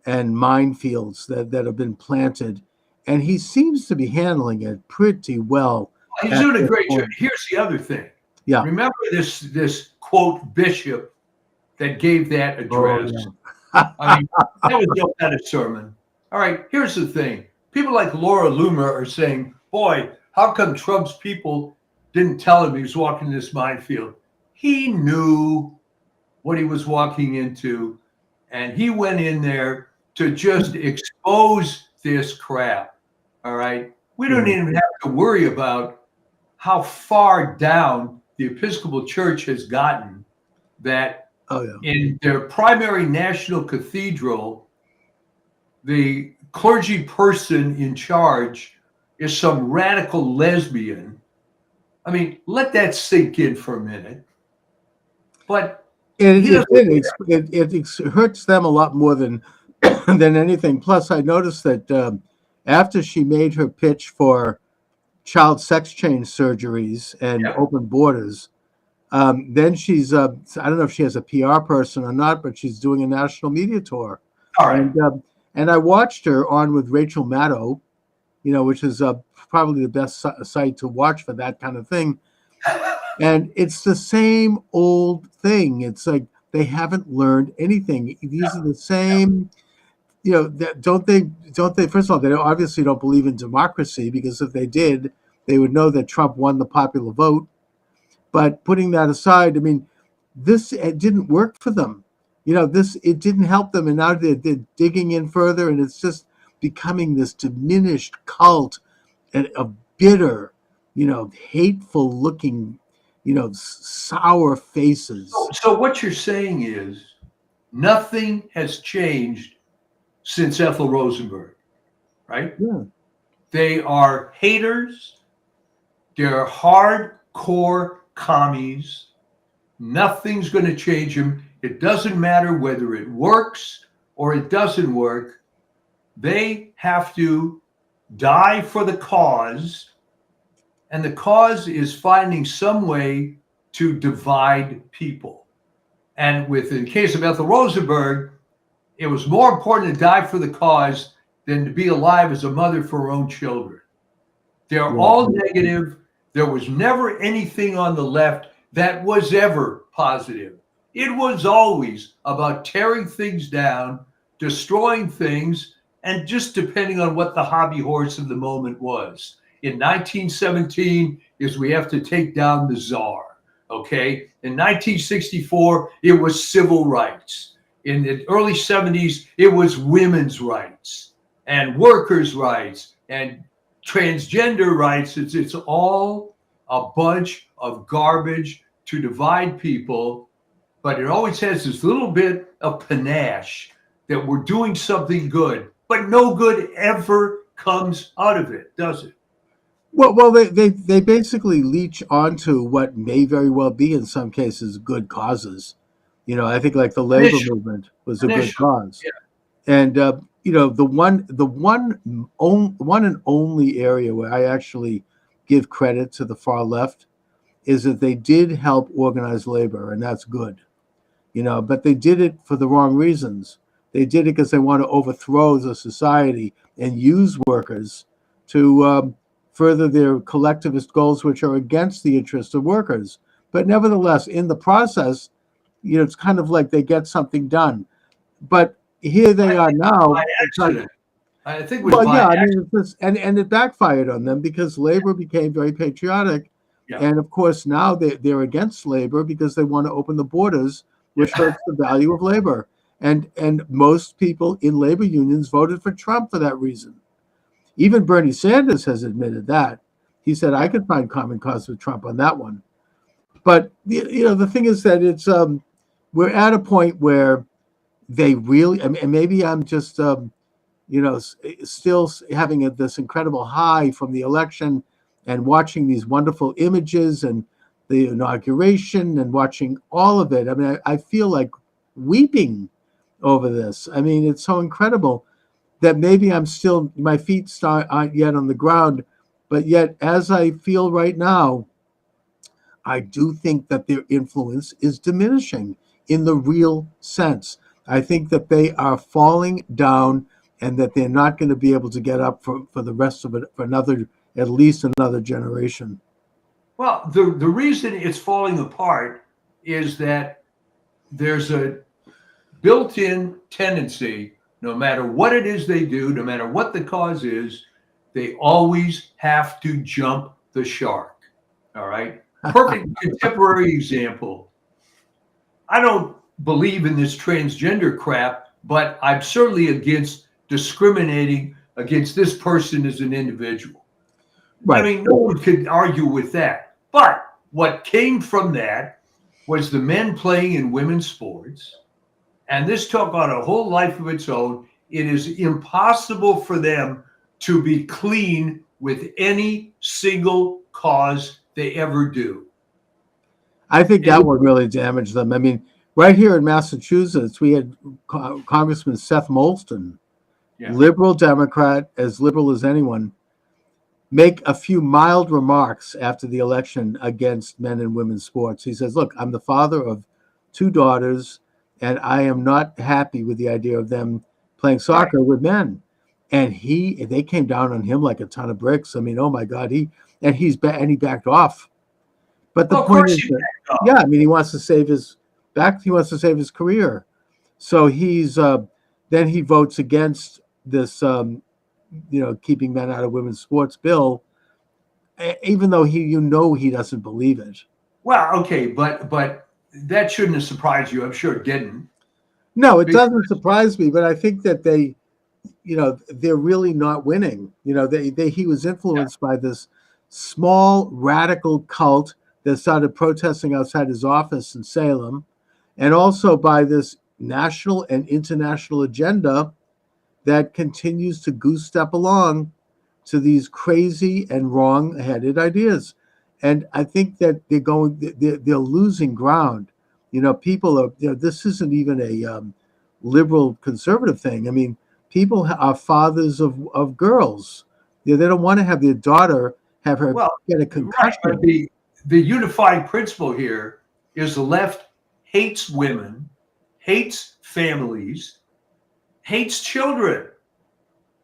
and minefields that have been planted, and he seems to be handling it pretty well. He's doing a great job. Here's the other thing. Yeah. Remember this quote bishop that gave that address? Oh, yeah. I mean, that was no kind of sermon. All right, here's the thing. People like Laura Loomer are saying, boy, how come Trump's people didn't tell him he was walking this minefield? He knew what he was walking into, and he went in there to just expose this crap. All right? We don't even have to worry about how far down the Episcopal Church has gotten that in their primary national cathedral, the clergy person in charge is some radical lesbian. I mean, let that sink in for a minute. But it hurts them a lot more than anything. Plus, I noticed that after she made her pitch for child sex change surgeries and open borders, then she's I don't know if she has a PR person or not, but she's doing a national media tour. All right. And I watched her on with Rachel Maddow, which is probably the best site to watch for that kind of thing. And it's the same old thing. It's like they haven't learned anything. These are the same, don't they, first of all, they obviously don't believe in democracy, because if they did, they would know that Trump won the popular vote. But putting that aside, I mean, it didn't work for them. It didn't help them. And now they're digging in further, and it's just becoming this diminished cult of bitter, hateful looking, sour faces. So what you're saying is nothing has changed since Ethel Rosenberg, right? Yeah. They are haters. They're hardcore commies. Nothing's going to change them. It doesn't matter whether it works or it doesn't work. They have to die for the cause, and the cause is finding some way to divide people. And in the case of Ethel Rosenberg, it was more important to die for the cause than to be alive as a mother for her own children. They're all negative. There was never anything on the left that was ever positive. It was always about tearing things down, destroying things, and just depending on what the hobby horse of the moment was. In 1917 is we have to take down the czar. Okay. In 1964, it was civil rights. In the early 70s, it was women's rights and workers' rights and transgender rights. It's all a bunch of garbage to divide people, but it always has this little bit of panache that we're doing something good, but no good ever comes out of it, does it? Well, they basically leech onto what may very well be, in some cases, good causes. I think like the labor movement was a good cause. Yeah. And the one and only area where I actually give credit to the far left is that they did help organize labor, and that's good. But they did it for the wrong reasons. They did it because they want to overthrow the society and use workers to further their collectivist goals, which are against the interests of workers. But nevertheless, in the process, it's kind of like they get something done. But here they are now. By accident. I think Well, yeah, I mean, and it backfired on them because labor became very patriotic. Yeah. And of course, now they're against labor because they want to open the borders, which hurts the value of labor. And most people in labor unions voted for Trump for that reason. Even Bernie Sanders has admitted that. He said, I could find common cause with Trump on that one. But, the thing is that it's we're at a point where they really, and maybe I'm just, still having this incredible high from the election and watching these wonderful images and the inauguration and watching all of it. I mean, I feel like weeping over this. I mean, it's so incredible that maybe my feet aren't yet on the ground, but yet as I feel right now, I do think that their influence is diminishing in the real sense. I think that they are falling down and that they're not going to be able to get up for the rest of it for at least another generation. Well, the reason it's falling apart is that there's a built-in tendency, no matter what it is they do, no matter what the cause is, they always have to jump the shark. All right? Perfect contemporary example. I don't believe in this transgender crap, but I'm certainly against discriminating against this person as an individual. Right. I mean, no one could argue with that. But what came from that was the men playing in women's sports. And this took on a whole life of its own. It is impossible for them to be clean with any single cause they ever do. I think that would really damage them. I mean, right here in Massachusetts, we had Congressman Seth Moulton, liberal Democrat, as liberal as anyone, make a few mild remarks after the election against men and women's sports. He says, look, I'm the father of 2 daughters, and I am not happy with the idea of them playing soccer with men. And they came down on him like a ton of bricks. I mean, oh my God, he backed off. But the point is that, I mean, he wants to save his career. So then he votes against this, keeping men out of women's sports bill, even though he doesn't believe it. Well, okay, but that shouldn't have surprised you. I'm sure it didn't. No, it doesn't surprise me, but I think that they're really not winning. He was influenced by this small radical cult that started protesting outside his office in Salem, and also by this national and international agenda that continues to goose step along to these crazy and wrong-headed ideas. And I think that they're losing ground. People are, this isn't even a liberal conservative thing. I mean, people are fathers of girls. They don't want to have their daughter have her Well, get a right, concussion. but the unifying principle here is the left hates women, hates families, hates children.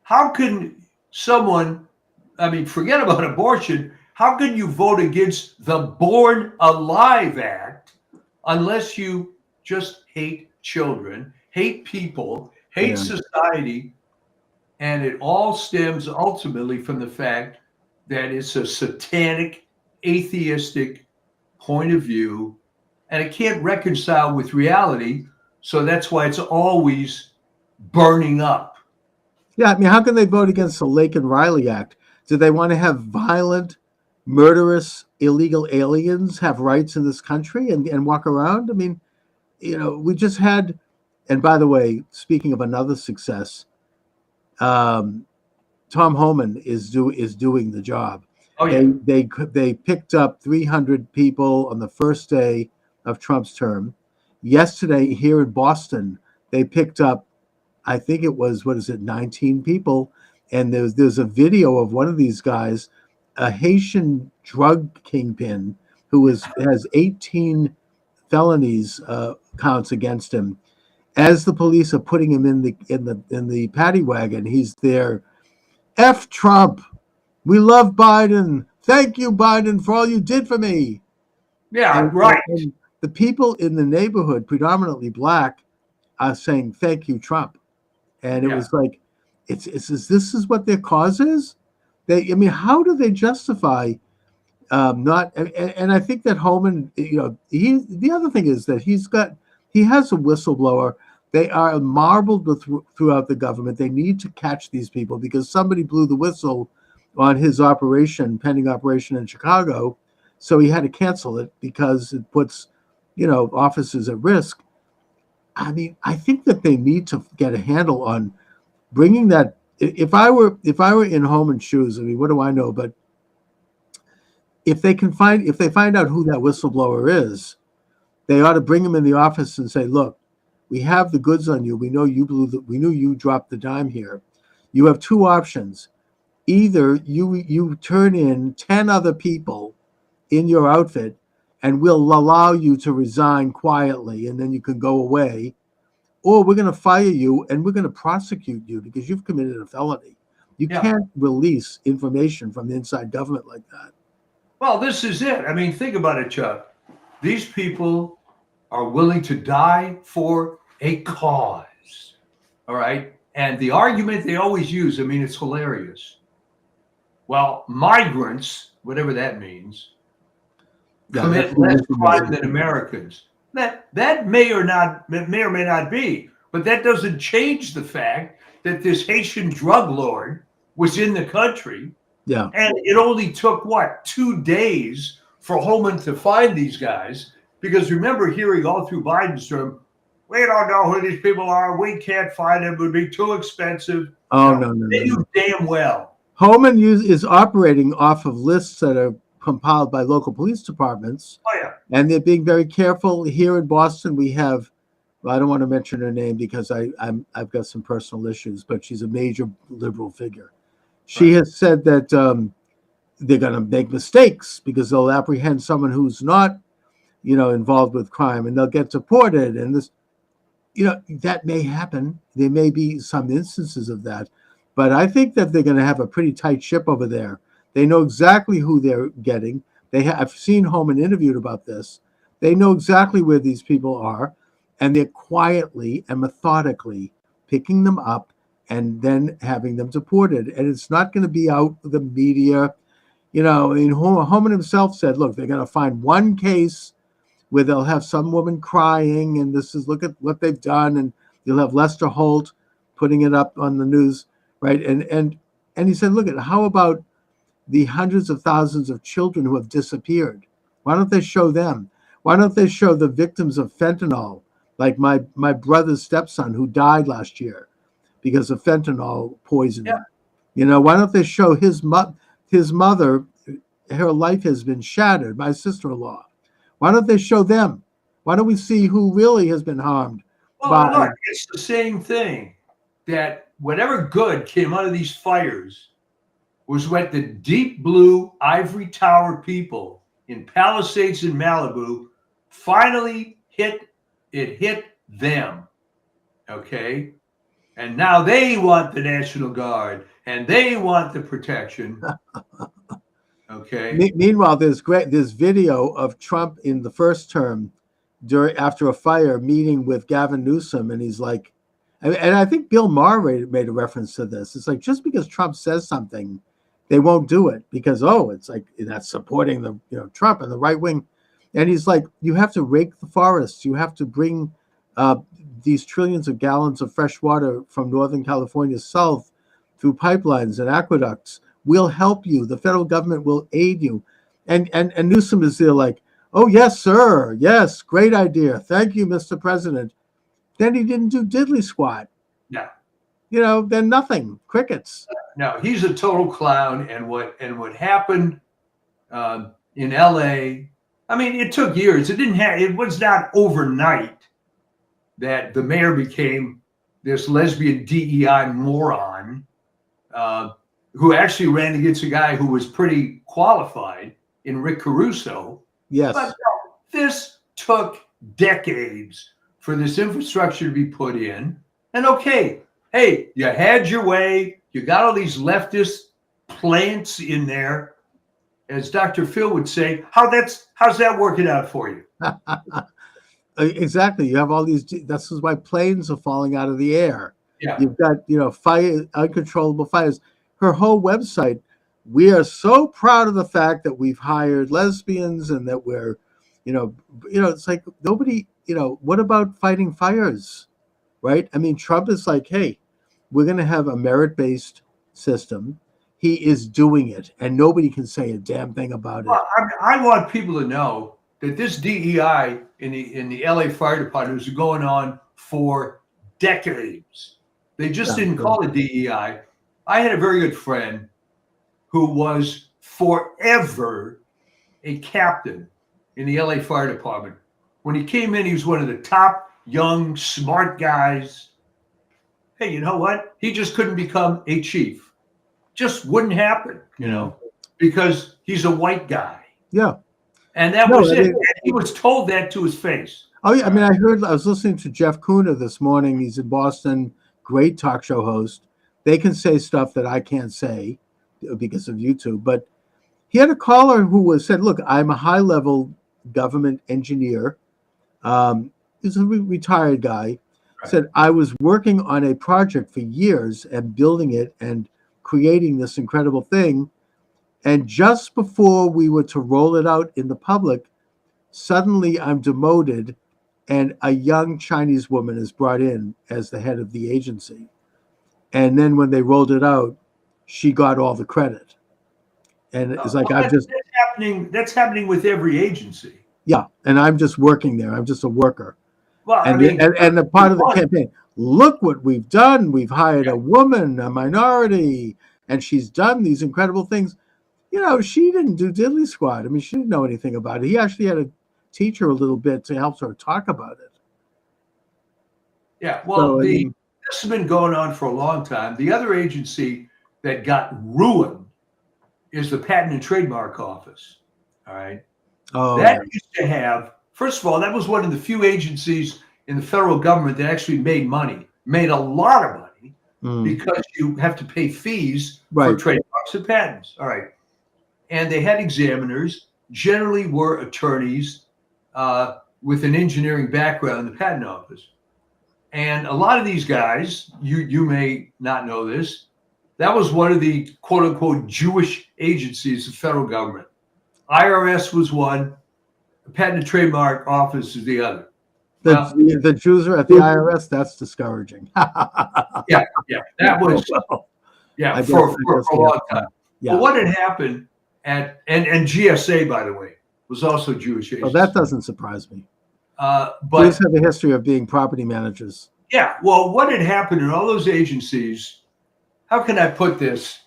How can someone, I mean, forget about abortion, how can you vote against the Born Alive Act unless you just hate children, hate people, hate Yeah. society? And it all stems ultimately from the fact that it's a satanic, atheistic point of view, and it can't reconcile with reality. So that's why it's always burning up. Yeah, I mean, how can they vote against the Lake and Riley Act? Do they want to have violent, murderous, illegal aliens have rights in this country and walk around? I mean, we just had, and by the way, speaking of another success, Tom Homan is doing the job. Oh, yeah. They picked up 300 people on the first day of Trump's term. Yesterday here in Boston, they picked up, I think it was, 19 people. And there's a video of one of these guys, a Haitian drug kingpin who has 18 felonies counts against him. As the police are putting him in the paddy wagon, he's there. F Trump. We love Biden. Thank you, Biden, for all you did for me. Yeah, right. And the people in the neighborhood, predominantly black, are saying, thank you, Trump. And it was like, this is what their cause is? How do they justify not? And I think that Homan, the other thing is that he has a whistleblower. They are marbled throughout the government. They need to catch these people because somebody blew the whistle on his pending operation in Chicago. So he had to cancel it because it puts, officers at risk. I mean, I think that they need to get a handle on bringing that. If I were in Homan's shoes, I mean, what do I know? But if they find out who that whistleblower is, they ought to bring him in the office and say, look, we have the goods on you. We know we knew you dropped the dime here. You have two options. Either you turn in 10 other people in your outfit and we'll allow you to resign quietly and then you can go away, or we're going to fire you and we're going to prosecute you because you've committed a felony. You can't release information from the inside government like that. Well, this is it. I mean, think about it, Chuck. These people are willing to die for a cause. All right. And the argument they always use, I mean, it's hilarious. Well, migrants, whatever that means, commit less crime than Americans. That may or may not be, but that doesn't change the fact that this Haitian drug lord was in the country. Yeah. And it only took 2 days for Homan to find these guys, because remember hearing all through Biden's term, we don't know who these people are. We can't find them. It would be too expensive. Oh, no. They knew damn well. Homan is operating off of lists that are compiled by local police departments. Oh, yeah. And they're being very careful. Here in Boston, we have, I don't want to mention her name because I've got some personal issues, but she's a major liberal figure. She has said that they're going to make mistakes because they'll apprehend someone who's not, involved with crime, and they'll get deported. And this, that may happen. There may be some instances of that, but I think that they're going to have a pretty tight ship over there. They know exactly who they're getting. I've seen Homan interviewed about this. They know exactly where these people are, and they're quietly and methodically picking them up and then having them deported. And it's not going to be out the media. Homan himself said, look, they're going to find one case where they'll have some woman crying, and look at what they've done, and you'll have Lester Holt putting it up on the news, right? And he said, look at how about the hundreds of thousands of children who have disappeared? Why don't they show them? Why don't they show the victims of fentanyl, like my brother's stepson who died last year because of fentanyl poisoning? Yeah. You know, why don't they show his mother? Her life has been shattered. My sister-in-law. Why don't they show them? Why don't we see who really has been harmed? Well, look, it's the same thing. That whatever good came out of these fires was what the deep blue ivory tower people in Palisades in Malibu finally hit them. Okay. And now they want the National Guard and they want the protection. Okay. Meanwhile, there's video of Trump in the first term after a fire meeting with Gavin Newsom, and he's like, and I think Bill Maher made a reference to this. It's like, just because Trump says something, they won't do it because, it's like that's supporting the Trump and the right wing. And he's like, you have to rake the forests. You have to bring these trillions of gallons of fresh water from Northern California south through pipelines and aqueducts. We'll help you. The federal government will aid you. And Newsom is there like, oh, yes, sir. Yes, great idea. Thank you, Mr. President. Then he didn't do diddly squat. No. Then nothing. Crickets. No, he's a total clown. And what happened in LA, I mean, it took years. It was not overnight that the mayor became this lesbian DEI moron who actually ran against a guy who was pretty qualified in Rick Caruso. Yes. But no, this took decades for this infrastructure to be put in. And okay, hey, you had your way. You got all these leftist plants in there. As Dr. Phil would say, how's that working out for you? Exactly. You have all these. This is why planes are falling out of the air. Yeah. You've got, fire, uncontrollable fires. Her whole website, we are so proud of the fact that we've hired lesbians and that we're, it's like nobody, what about fighting fires, right? I mean, Trump is like, hey, we're going to have a merit-based system. He is doing it, and nobody can say a damn thing about it. Well, I want people to know that this DEI in the LA Fire Department was going on for decades. They just didn't call it DEI. I had a very good friend who was forever a captain in the LA Fire Department. When he came in, he was one of the top young, smart guys. Hey, you know what? He just couldn't become a chief. Just wouldn't happen, because he's a white guy. Yeah. And that was it. And he was told that to his face. Oh, yeah. I mean, I was listening to Jeff Kuhner this morning. He's in Boston, great talk show host. They can say stuff that I can't say because of YouTube. But he had a caller who said, look, I'm a high-level government engineer. He's a retired guy. Right. Said, I was working on a project for years and building it and creating this incredible thing. And just before we were to roll it out in the public, suddenly I'm demoted and a young Chinese woman is brought in as the head of the agency. And then when they rolled it out, she got all the credit. And it's like, that's happening with every agency. Yeah. And I'm just working there. I'm just a worker. Well, and the part of the campaign, look what we've done. We've hired a woman, a minority, and she's done these incredible things. She didn't do diddly squat. I mean, she didn't know anything about it. He actually had to teach her a little bit to help her talk about it. Yeah, well, this has been going on for a long time. The other agency that got ruined is the Patent and Trademark Office. All right. Oh, that used to have, first of all, that was one of the few agencies in the federal government that actually made a lot of money, because you have to pay fees for trademarks and patents. All right. And they had examiners, generally were attorneys with an engineering background in the patent office. And a lot of these guys, you may not know this, that was one of the quote unquote Jewish agencies of federal government. IRS was one, the Patent and Trademark Office is the other. The Jews are at the IRS. That's discouraging. Yeah, that was for a long time. Yeah. But what had happened and GSA, by the way, was also Jewish agency. Well, that doesn't surprise me. But Jews have a history of being property managers. yeah, well, what had happened in all those agencies? How can I put this?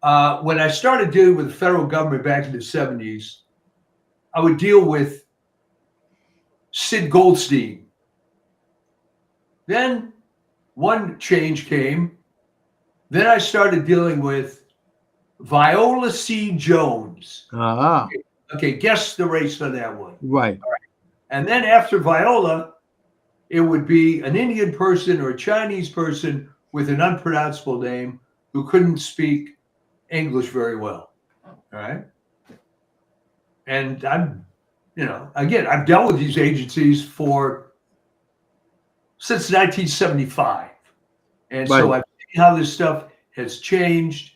When I started dealing with the federal government back in the 70s, I would deal with Sid Goldstein. Then one change came. Then I started dealing with Viola C. Jones. Ah, Okay, guess the race on that one. right. And then after Viola, it would be an Indian person or a Chinese person with an unpronounceable name who couldn't speak English very well. All right. And again, I've dealt with these agencies since 1975. And so Right. I've seen how this stuff has changed.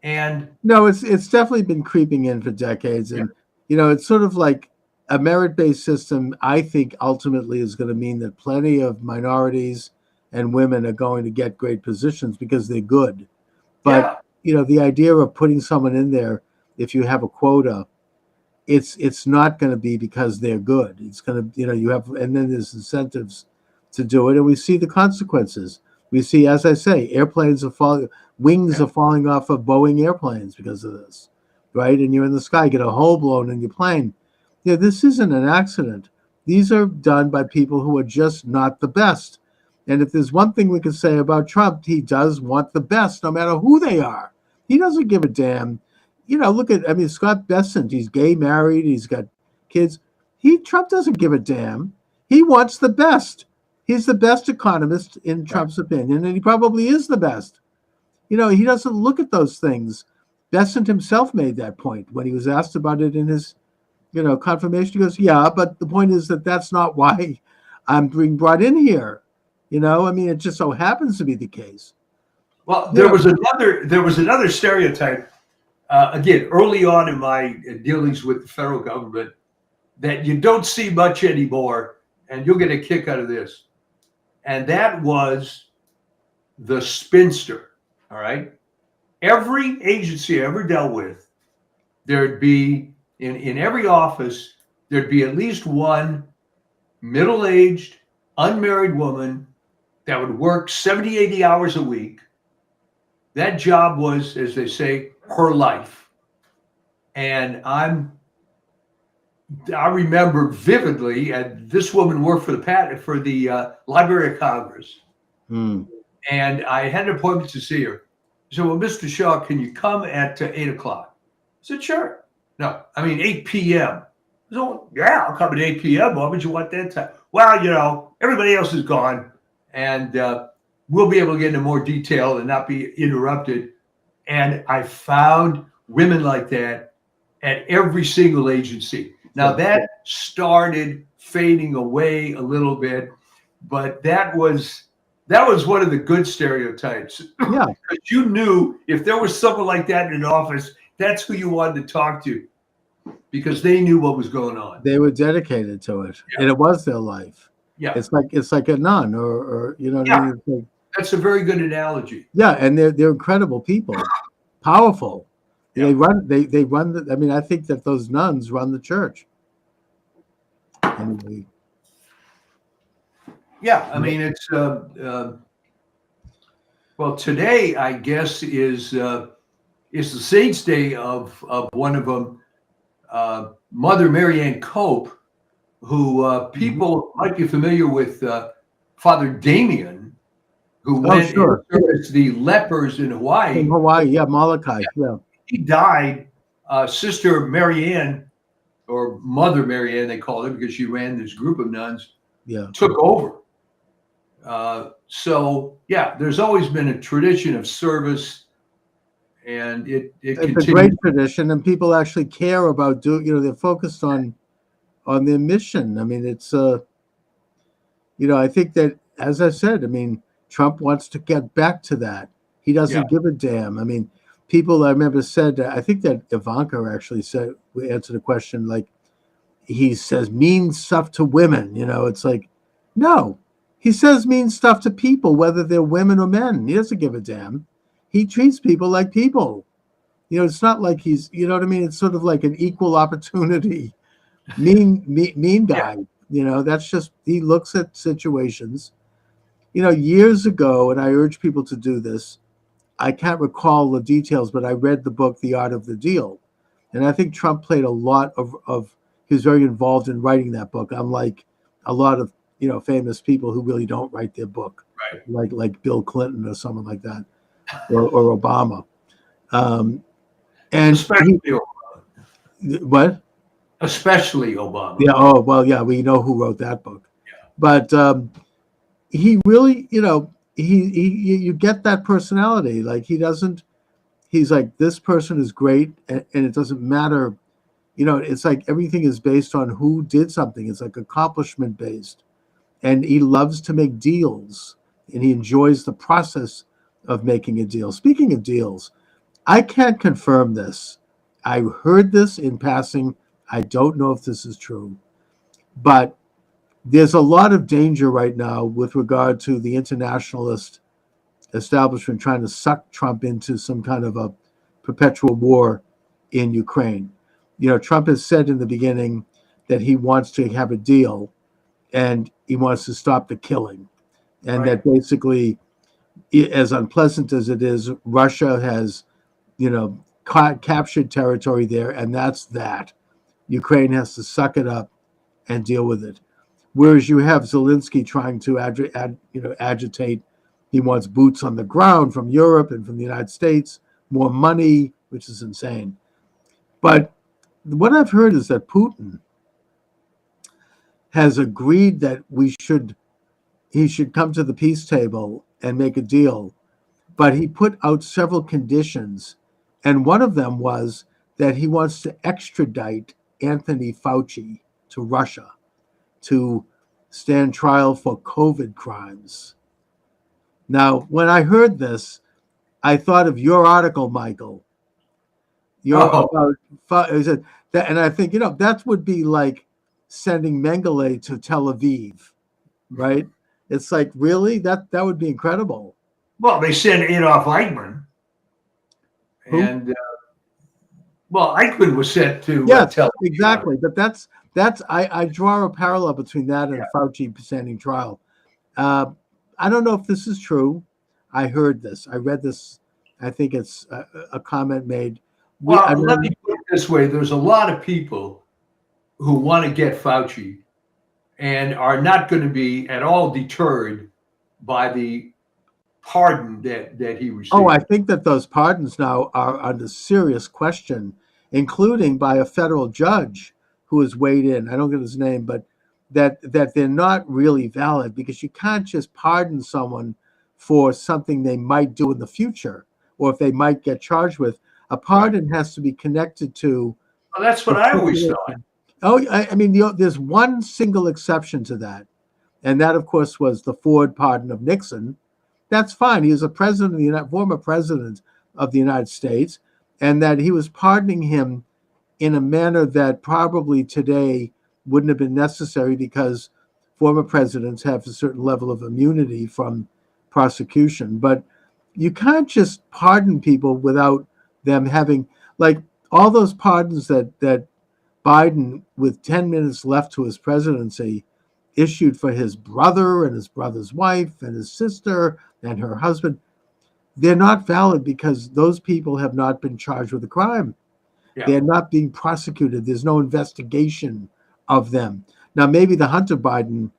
And No, it's definitely been creeping in for decades. And, it's sort of like a merit-based system, I think ultimately is going to mean that plenty of minorities and women are going to get great positions because they're good. But, the idea of putting someone in there, if you have a quota, it's not going to be because they're good. It's going to, you have, and then there's incentives to do it. And we see the consequences. We see, as I say, airplanes are falling, wings are falling off of Boeing airplanes because of this, right? And you're in the sky, get a hole blown in your plane. This isn't an accident. These are done by people who are just not the best. And if there's one thing we can say about Trump, he does want the best, no matter who they are. He doesn't give a damn. Look at, Scott Bessent, he's gay, married, he's got kids. Trump doesn't give a damn. He wants the best. He's the best economist in Trump's opinion, and he probably is the best. He doesn't look at those things. Bessent himself made that point when he was asked about it in his, confirmation. He goes, yeah, but the point is that that's not why I'm being brought in here. It just so happens to be the case. Well, there was another stereotype, again, early on in my dealings with the federal government that you don't see much anymore, and you'll get a kick out of this. And that was the spinster, all right? Every agency I ever dealt with, there'd be, in every office, there'd be at least one middle-aged, unmarried woman that would work 70, 80 hours a week. That job was, as they say, her life. And I remember vividly, and this woman worked for the Library of Congress. Mm. And I had an appointment to see her. She said, well, Mr. Shaw, can you come at 8 o'clock? I said, sure. No, 8 p.m. So, yeah, I'll come at 8 p.m. Why would you want that time? Well, everybody else is gone. And we'll be able to get into more detail and not be interrupted. And I found women like that at every single agency. Now, that started fading away a little bit, but that was one of the good stereotypes. Yeah. Because you knew if there was someone like that in an office, that's who you wanted to talk to because they knew what was going on. They were dedicated to it, and it was their life. Yeah. It's like a nun or what I mean? Like, that's a very good analogy. Yeah, and they're incredible people, powerful. Yeah. They run I think that those nuns run the church. Anyway. Yeah, it's well, today I guess is the saint's day of one of them, Mother Mary Ann Cope, who people might be familiar with, Father Damien, who went and serviced the lepers in Hawaii. In Hawaii, yeah, Molokai, yeah. He died. Sister Mary Ann, or Mother Mary Ann, they called her because she ran this group of nuns. Yeah, took over. So yeah, there's always been a tradition of service, and it it's a great tradition, and people actually care about they're focused on their mission. It's I think that, as I said, Trump wants to get back to that. He doesn't give a damn. People I remember said, I think that Ivanka actually said, we answered a question like, he says mean stuff to women. It's like, no, he says mean stuff to people, whether they're women or men. He doesn't give a damn. he treats people like people. You know, it's not like he's, you know what I mean? It's sort of like an equal opportunity, mean guy. You know, that's just, he looks at situations. You know, years ago, and I urge people to do this, I can't recall the details, but I read the book, The Art of the Deal. And I think Trump played a lot of he was very involved in writing that book, unlike a lot of, you know, famous people who really don't write their book, Right. like Bill Clinton or someone like that, or Obama. And Especially what? Especially Obama. Yeah. Oh, well, yeah. We know who wrote that book, but he really, you know, you get that personality. Like he doesn't. He's like, this person is great, and it doesn't matter. You know, it's like everything is based on who did something. It's like accomplishment based, and he loves to make deals, and he enjoys the process of making a deal. Speaking of deals, I can't confirm this. I heard this in passing. I don't know if this is true, but there's a lot of danger right now with regard to the internationalist establishment trying to suck Trump into some kind of a perpetual war in Ukraine. You know, Trump has said in the beginning that he wants to have a deal and he wants to stop the killing. And that basically, as unpleasant as it is, Russia has, you know, captured territory there, and that's that. Ukraine has to suck it up and deal with it. Whereas you have Zelensky trying to agitate. He wants boots on the ground from Europe and from the United States, more money, which is insane. But what I've heard is that Putin has agreed that he should come to the peace table and make a deal. But he put out several conditions, and one of them was that he wants to extradite Anthony Fauci to Russia to stand trial for COVID crimes. Now, when I heard this, I thought of your article, Michael. About, and I think, you know, that would be like sending Mengele to Tel Aviv, right? It's like, really? That would be incredible. Well, they sent Adolf Eichmann. Who? And, well, Eichmann was sent to Tel Aviv. Exactly. But that's I draw a parallel between that and Fauci standing trial. I don't know if this is true. I heard this. I read this. I think it's a comment made. Well, let me put it this way. There's a lot of people who want to get Fauci and are not going to be at all deterred by the pardon that he received. Oh, I think that those pardons now are under serious question, including by a federal judge who has weighed in. I don't get his name, but that they're not really valid, because you can't just pardon someone for something they might do in the future, or if they might get charged with. A pardon has to be connected to. Well, that's what I always thought. Oh, I mean, there's one single exception to that, and that, of course, was the Ford pardon of Nixon. That's fine. He was a former president of the United States, and that he was pardoning him in a manner that probably today wouldn't have been necessary, because former presidents have a certain level of immunity from prosecution. But you can't just pardon people without them having, like, all those pardons that Biden, with 10 minutes left to his presidency, issued for his brother and his brother's wife and his sister and her husband. They're not valid because those people have not been charged with a crime. They're not being prosecuted. There's no investigation of them. Now, maybe the Hunter Biden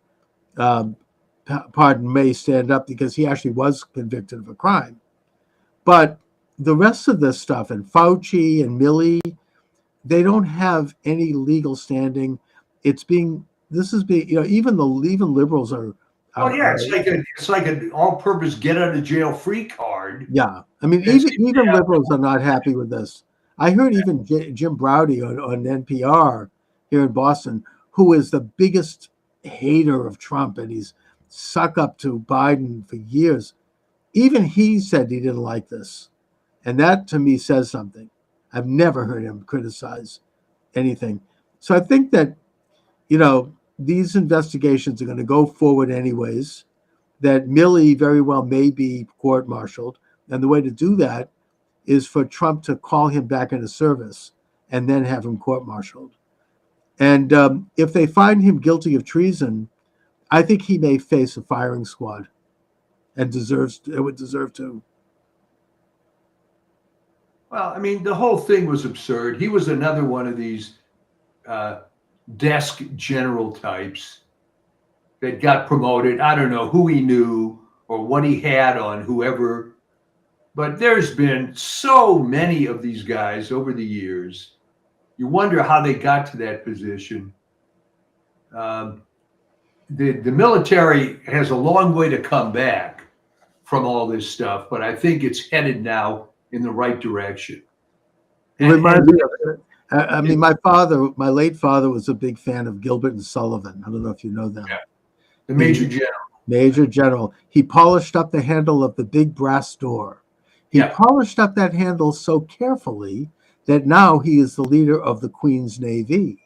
pardon may stand up because he actually was convicted of a crime. But the rest of this stuff, and Fauci and Milley, they don't have any legal standing. Even liberals are. Oh yeah, it's like an all-purpose get out of jail free card. Yeah, I mean, even liberals are not happy with this. I heard even Jim Braude on NPR here in Boston, who is the biggest hater of Trump, and he's suck up to Biden for years. Even he said he didn't like this, and that to me says something. I've never heard him criticize anything. So I think that, you know, these investigations are going to go forward anyways, that Milley very well may be court-martialed. And the way to do that is for Trump to call him back into service and then have him court-martialed. And if they find him guilty of treason, I think he may face a firing squad, and would deserve to. Well, I mean, the whole thing was absurd. He was another one of these desk general types that got promoted. I don't know who he knew or what he had on whoever, but there's been so many of these guys over the years. You wonder how they got to that position. The military has a long way to come back from all this stuff, but I think it's headed now in the right direction. It reminds me of, I mean, my late father was a big fan of Gilbert and Sullivan. I don't know if you know them. Yeah. The Major General. Major General. He polished up the handle of the big brass door. He polished up that handle so carefully that now he is the leader of the Queen's Navy.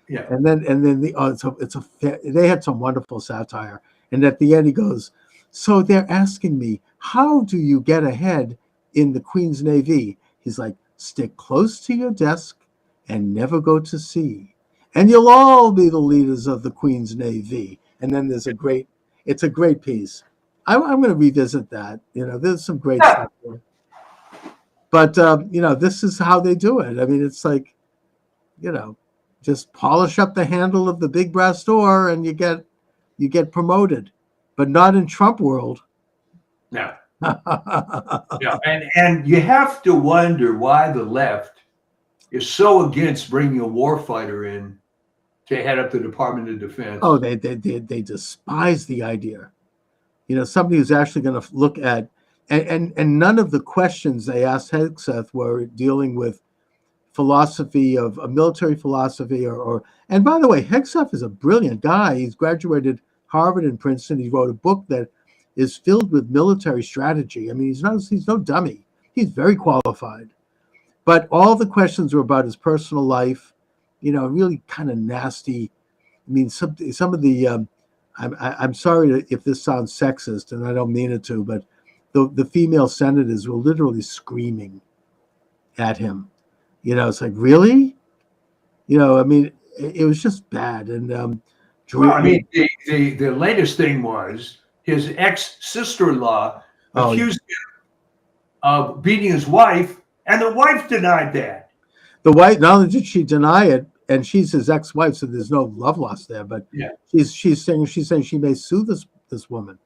Yeah. And then they had some wonderful satire. And at the end he goes, so they're asking me, how do you get ahead in the Queen's Navy? He's like, stick close to your desk and never go to sea, and you'll all be the leaders of the Queen's Navy. And then it's a great piece. I'm going to revisit that. There's some great stuff there. But this is how they do it. I mean, it's like, just polish up the handle of the big brass door and you get promoted, but not in Trump world. No. Yeah, and you have to wonder why the left is so against bringing a warfighter in to head up the Department of Defense. Oh, they despise the idea. Somebody who's actually going to look at and none of the questions they asked Hegseth were dealing with philosophy of a military philosophy or. And by the way, Hegseth is a brilliant guy. He's graduated Harvard and Princeton. He wrote a book that is filled with military strategy. I mean, he's no dummy. He's very qualified. But all the questions were about his personal life, really kind of nasty. I mean, some of the, I'm sorry if this sounds sexist, and I don't mean it to, but the female senators were literally screaming at him. It's like, really? I mean, it was just bad. And well, I mean, the latest thing was his ex-sister-in-law accused him of beating his wife, and the wife denied that. The wife, not only did she deny it, and she's his ex-wife, so there's no love lost there, but she's saying she may sue this woman.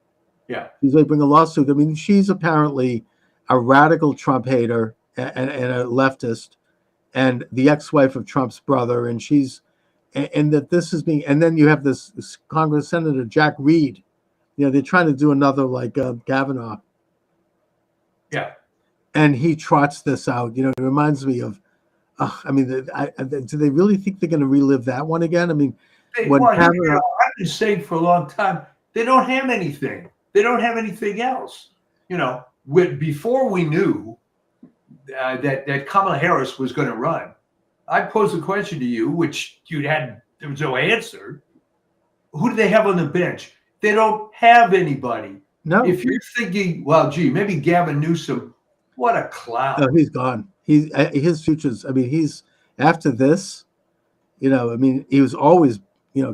Yeah. She's going to bring a lawsuit. I mean, she's apparently a radical Trump hater and a leftist, and the ex-wife of Trump's brother, and that this is being, and then you have this Congress Senator Jack Reed. They're trying to do another like Kavanaugh. Yeah. And he trots this out. It reminds me of, I mean, do they really think they're going to relive that one again? I mean, Kavanaugh, I've been saying for a long time, they don't have anything. They don't have anything else. Before we knew that Kamala Harris was going to run, I posed a question to you, which there was no answer. Who do they have on the bench? They don't have anybody. No. If you're thinking, well, gee, maybe Gavin Newsom, what a clown. No, he's gone. His future's, I mean, he's, after this, I mean, he was always,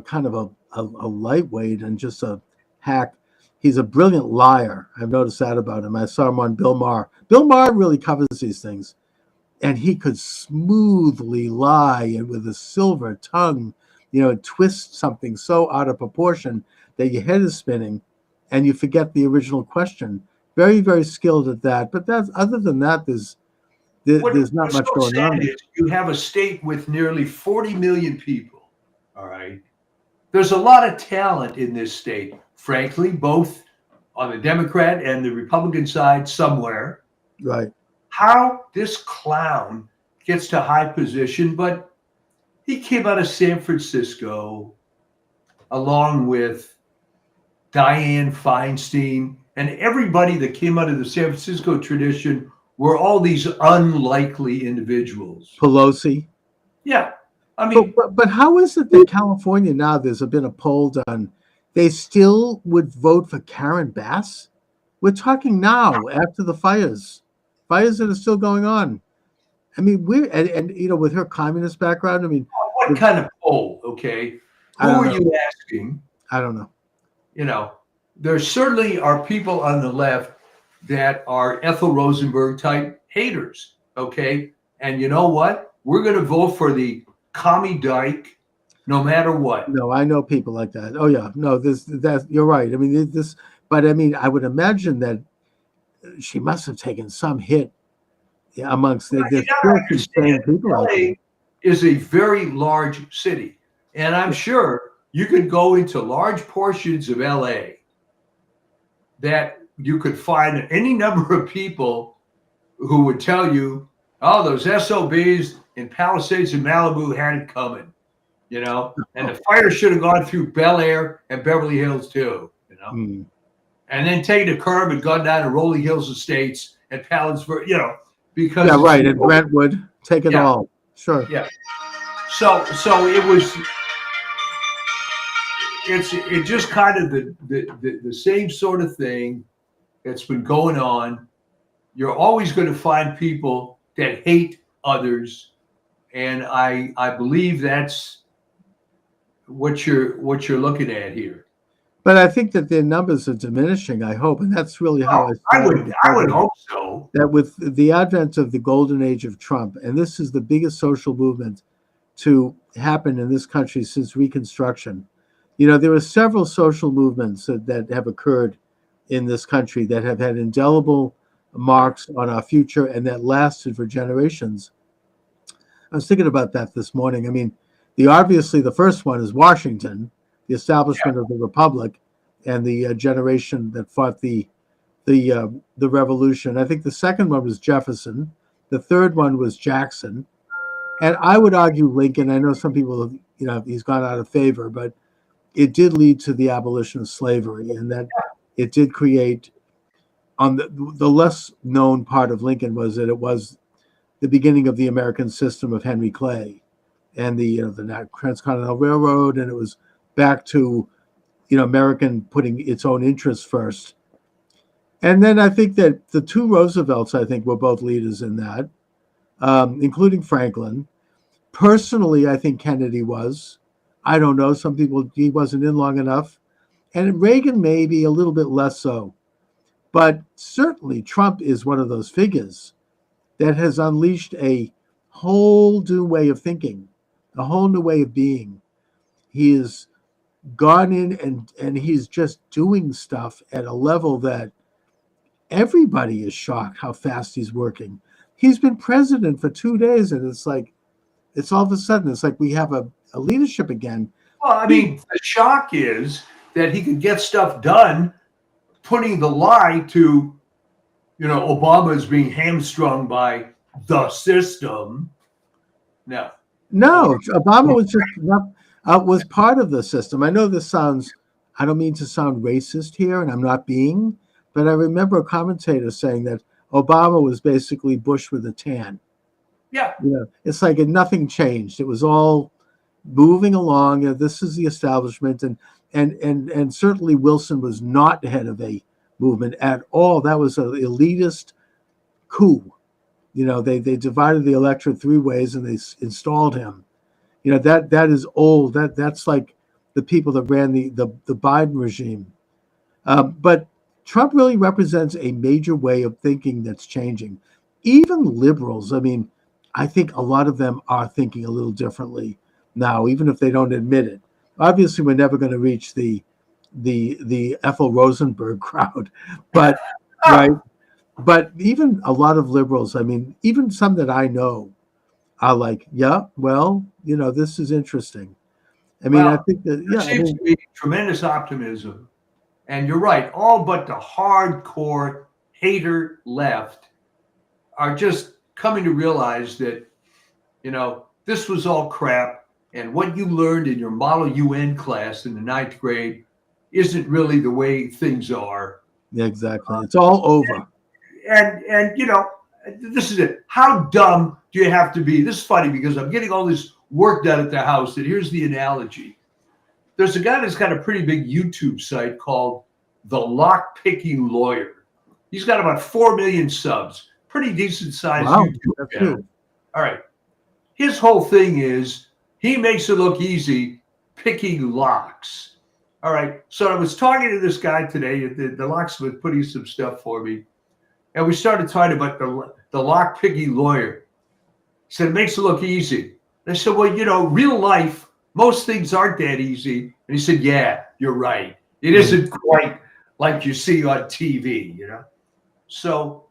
kind of a lightweight and just a hack. He's a brilliant liar. I've noticed that about him. I saw him on Bill Maher. Bill Maher really covers these things. And he could smoothly lie and with a silver tongue, twist something so out of proportion that your head is spinning and you forget the original question. Very, very skilled at that. But other than that, there's not much going on. You have a state with nearly 40 million people. All right. There's a lot of talent in this state, frankly, both on the Democrat and the Republican side somewhere. Right. How this clown gets to high position, but he came out of San Francisco along with Dianne Feinstein, and everybody that came out of the San Francisco tradition were all these unlikely individuals. Pelosi. Yeah. I mean, but how is it that California now, there's been a poll done, they still would vote for Karen Bass? We're talking now after the fires that are still going on. I mean, and you know, with her communist background, I mean, What kind of poll? Okay, I who don't are know. you asking? I don't know. You know, there certainly are people on the left that are Ethel Rosenberg type haters. Okay, and you know what? We're going to vote for the commie dyke, no matter what. No, I know people like that. Oh yeah, no, that you're right. I mean, but I mean, I would imagine that she must have taken some hit amongst You there's got to still some sane understand, people out there. LA is a very large city, and I'm sure you could go into large portions of LA that you could find any number of people who would tell you, oh, those SOBs in Palisades and Malibu had it coming, you know, and the fire should have gone through Bel Air and Beverly Hills too, you know, Mm. and then taken a curb and gone down to Rolling Hills Estates and Palandsburg, you know, because Yeah, it's right. And Brentwood, take it Yeah. all. Sure. Yeah. So it just kind of the same sort of thing that's been going on. You're always going to find people that hate others, and I believe that's what you're looking at here. But I think that their numbers are diminishing, I hope. And that's really how I I started the would program. hope so. That with the advent of the golden age of Trump, and this is the biggest social movement to happen in this country since Reconstruction. You know, there are several social movements that have occurred in this country that have had indelible marks on our future and that lasted for generations. I was thinking about that this morning. I mean, obviously the first one is Washington, the establishment of the republic, and the generation that fought the revolution. I think the second one was Jefferson. The third one was Jackson, and I would argue Lincoln. I know some people have, you know, he's gone out of favor, but it did lead to the abolition of slavery, and that it did create. On the less known part of Lincoln was that it was the beginning of the American system of Henry Clay, and the Transcontinental Railroad, and it was back to, you know, American putting its own interests first. And then I think that the two Roosevelts, I think, were both leaders in that, including Franklin. Personally, I think Kennedy was. I don't know. Some people, he wasn't in long enough. And Reagan, maybe a little bit less so. But certainly Trump is one of those figures that has unleashed a whole new way of thinking, a whole new way of being. He has gone in and he's just doing stuff at a level that everybody is shocked how fast he's working. He's been president for 2 days, and it's like, it's all of a sudden, it's like we have a leadership again. Well, I mean, the shock is that he could get stuff done, putting the lie to, you know, Obama is being hamstrung by the system. No. Obama was just was part of the system. I know this sounds, I don't mean to sound racist here, and I'm not being, but I remember a commentator saying that Obama was basically Bush with a tan. Yeah. You know, it's like nothing changed. It was all moving along. This is the establishment, and certainly Wilson was not the head of a movement at all. That was an elitist coup. You know, they divided the electorate three ways, and they installed him. You know, that is old. That's like the people that ran the Biden regime. But Trump really represents a major way of thinking that's changing. Even liberals, I mean, I think a lot of them are thinking a little differently now, even if they don't admit it. Obviously, we're never going to reach the Ethel Rosenberg crowd, but right. But even a lot of liberals, I mean, even some that I know, are like, yeah, well, you know, this is interesting. I mean, I think that, there seems to be tremendous optimism, and you're right. All but the hardcore hater left are just coming to realize that, you know, this was all crap, and what you learned in your Model UN class in the 9th grade isn't really the way things are. Yeah, exactly. It's all over. And you know, this is it. How dumb do you have to be? This is funny because I'm getting all this work done at the house, and here's the analogy. There's a guy that's got a pretty big YouTube site called The Lock Picking Lawyer. He's got about 4 million subs. Pretty decent sized Wow, YouTube that's channel. good. All right. His whole thing is he makes it look easy picking locks. All right. So I was talking to this guy today, the locksmith, putting some stuff for me. And we started talking about the lock picking lawyer. He said, it makes it look easy. And I said, well, you know, real life, most things aren't that easy. And he said, yeah, you're right. It isn't quite like you see on TV, you know? So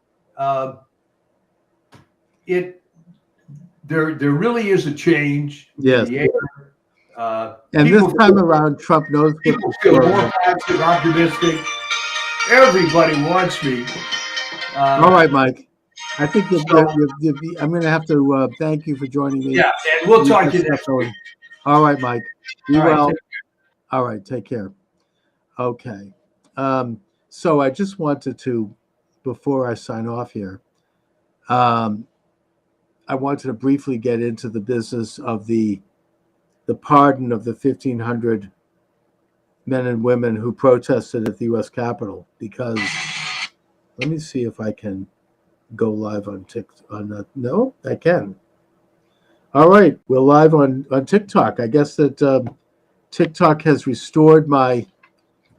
there really is a change Yes. in the air. And this time around, Trump knows what people the feel story more is. positive, optimistic. Everybody wants me. All right, Mike. I think I'm going to have to thank you for joining me. Yeah, and we'll talk to you Get next stuff week. going. All right, Mike. Be All right, well. take All right, take care. Okay. So I just wanted to, before I sign off here, I wanted to briefly get into the business of the pardon of the 1,500 men and women who protested at the U.S. Capitol, because let me see if I can go live on TikTok. No, I can. All right, we're live on TikTok. I guess that TikTok has restored my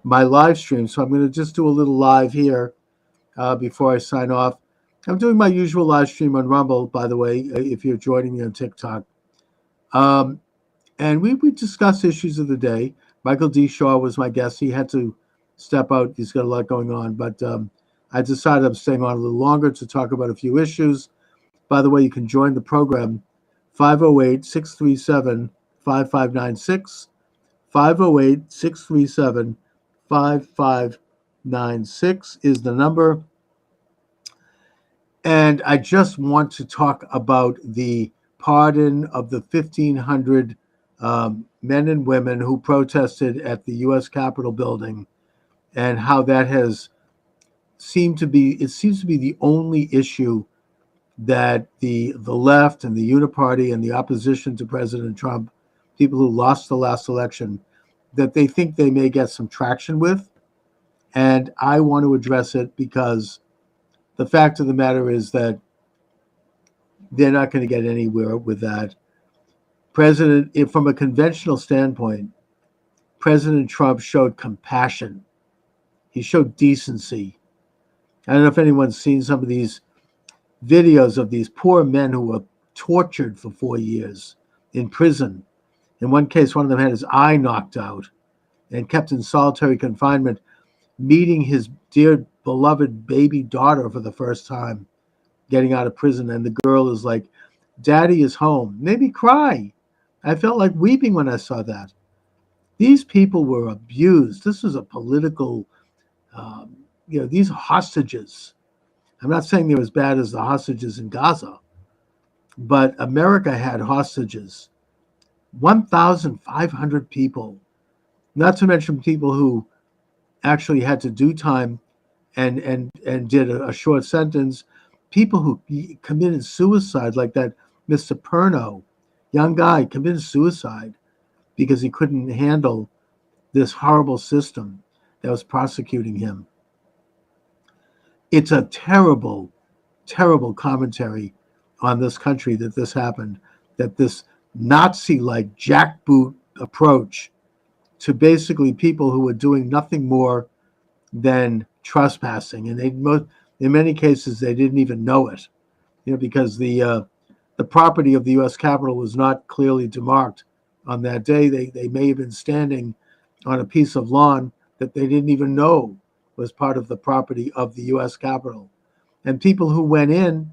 live stream, so I'm going to just do a little live here before I sign off. I'm doing my usual live stream on Rumble, by the way, if you're joining me on TikTok. And we discuss issues of the day. Michael D. Shaw was my guest. He had to step out. He's got a lot going on. But I decided I'm staying on a little longer to talk about a few issues. By the way, you can join the program. 508-637-5596. 508-637-5596 is the number. And I just want to talk about the pardon of the 1,500 men and women who protested at the U.S. Capitol building, and how that has seems to be the only issue that the left and the Uniparty and the opposition to President Trump, people who lost the last election, that they think they may get some traction with. And I want to address it because the fact of the matter is that they're not going to get anywhere with that. From a conventional standpoint, President Trump showed compassion. He showed decency. I don't know if anyone's seen some of these videos of these poor men who were tortured for 4 years in prison. In one case, one of them had his eye knocked out and kept in solitary confinement, meeting his dear beloved baby daughter for the first time, getting out of prison. And the girl is like, Daddy is home. Made me cry. I felt like weeping when I saw that. These people were abused. This was a political, these hostages. I'm not saying they're as bad as the hostages in Gaza, but America had hostages. 1,500 people, not to mention people who actually had to do time and did a short sentence, people who committed suicide, like that Mr. Perno, young guy, committed suicide because he couldn't handle this horrible system that was prosecuting him. It's a terrible, terrible commentary on this country that this happened, that this Nazi-like jackboot approach to basically people who were doing nothing more than trespassing, and in many cases they didn't even know it, because the property of the U.S. Capitol was not clearly demarked on that day. They may have been standing on a piece of lawn that they didn't even know was part of the property of the U.S. Capitol, and people who went in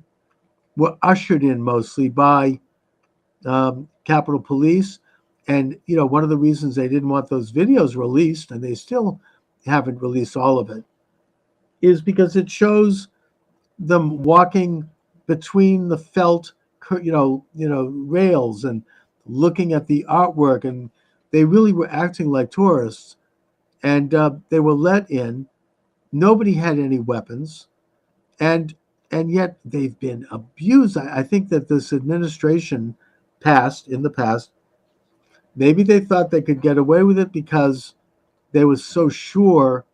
were ushered in mostly by Capitol Police. And one of the reasons they didn't want those videos released, and they still haven't released all of it, is because it shows them walking between the felt, rails and looking at the artwork, and they really were acting like tourists. And they were let in. Nobody had any weapons, and yet they've been abused. I think that this administration in the past, maybe they thought they could get away with it because they were so sure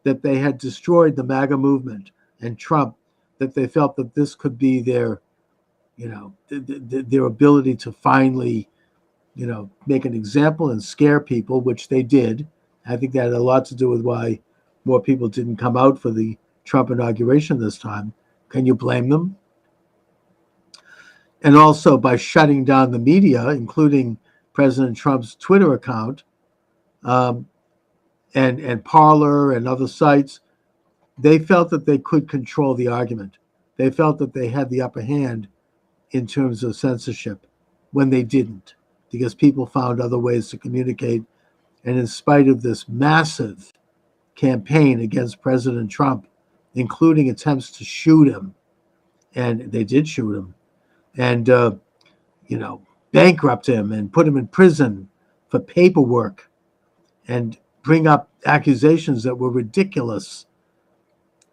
that they had destroyed the MAGA movement, and Trump, that they felt that this could be their, their ability to finally, make an example and scare people, which they did. I think that had a lot to do with why more people didn't come out for the Trump inauguration this time. Can you blame them? And also by shutting down the media, including President Trump's Twitter account, and Parler and other sites, they felt that they could control the argument. They felt that they had the upper hand in terms of censorship when they didn't, because people found other ways to communicate. And in spite of this massive campaign against President Trump, including attempts to shoot him, and they did shoot him, and bankrupt him and put him in prison for paperwork and bring up accusations that were ridiculous,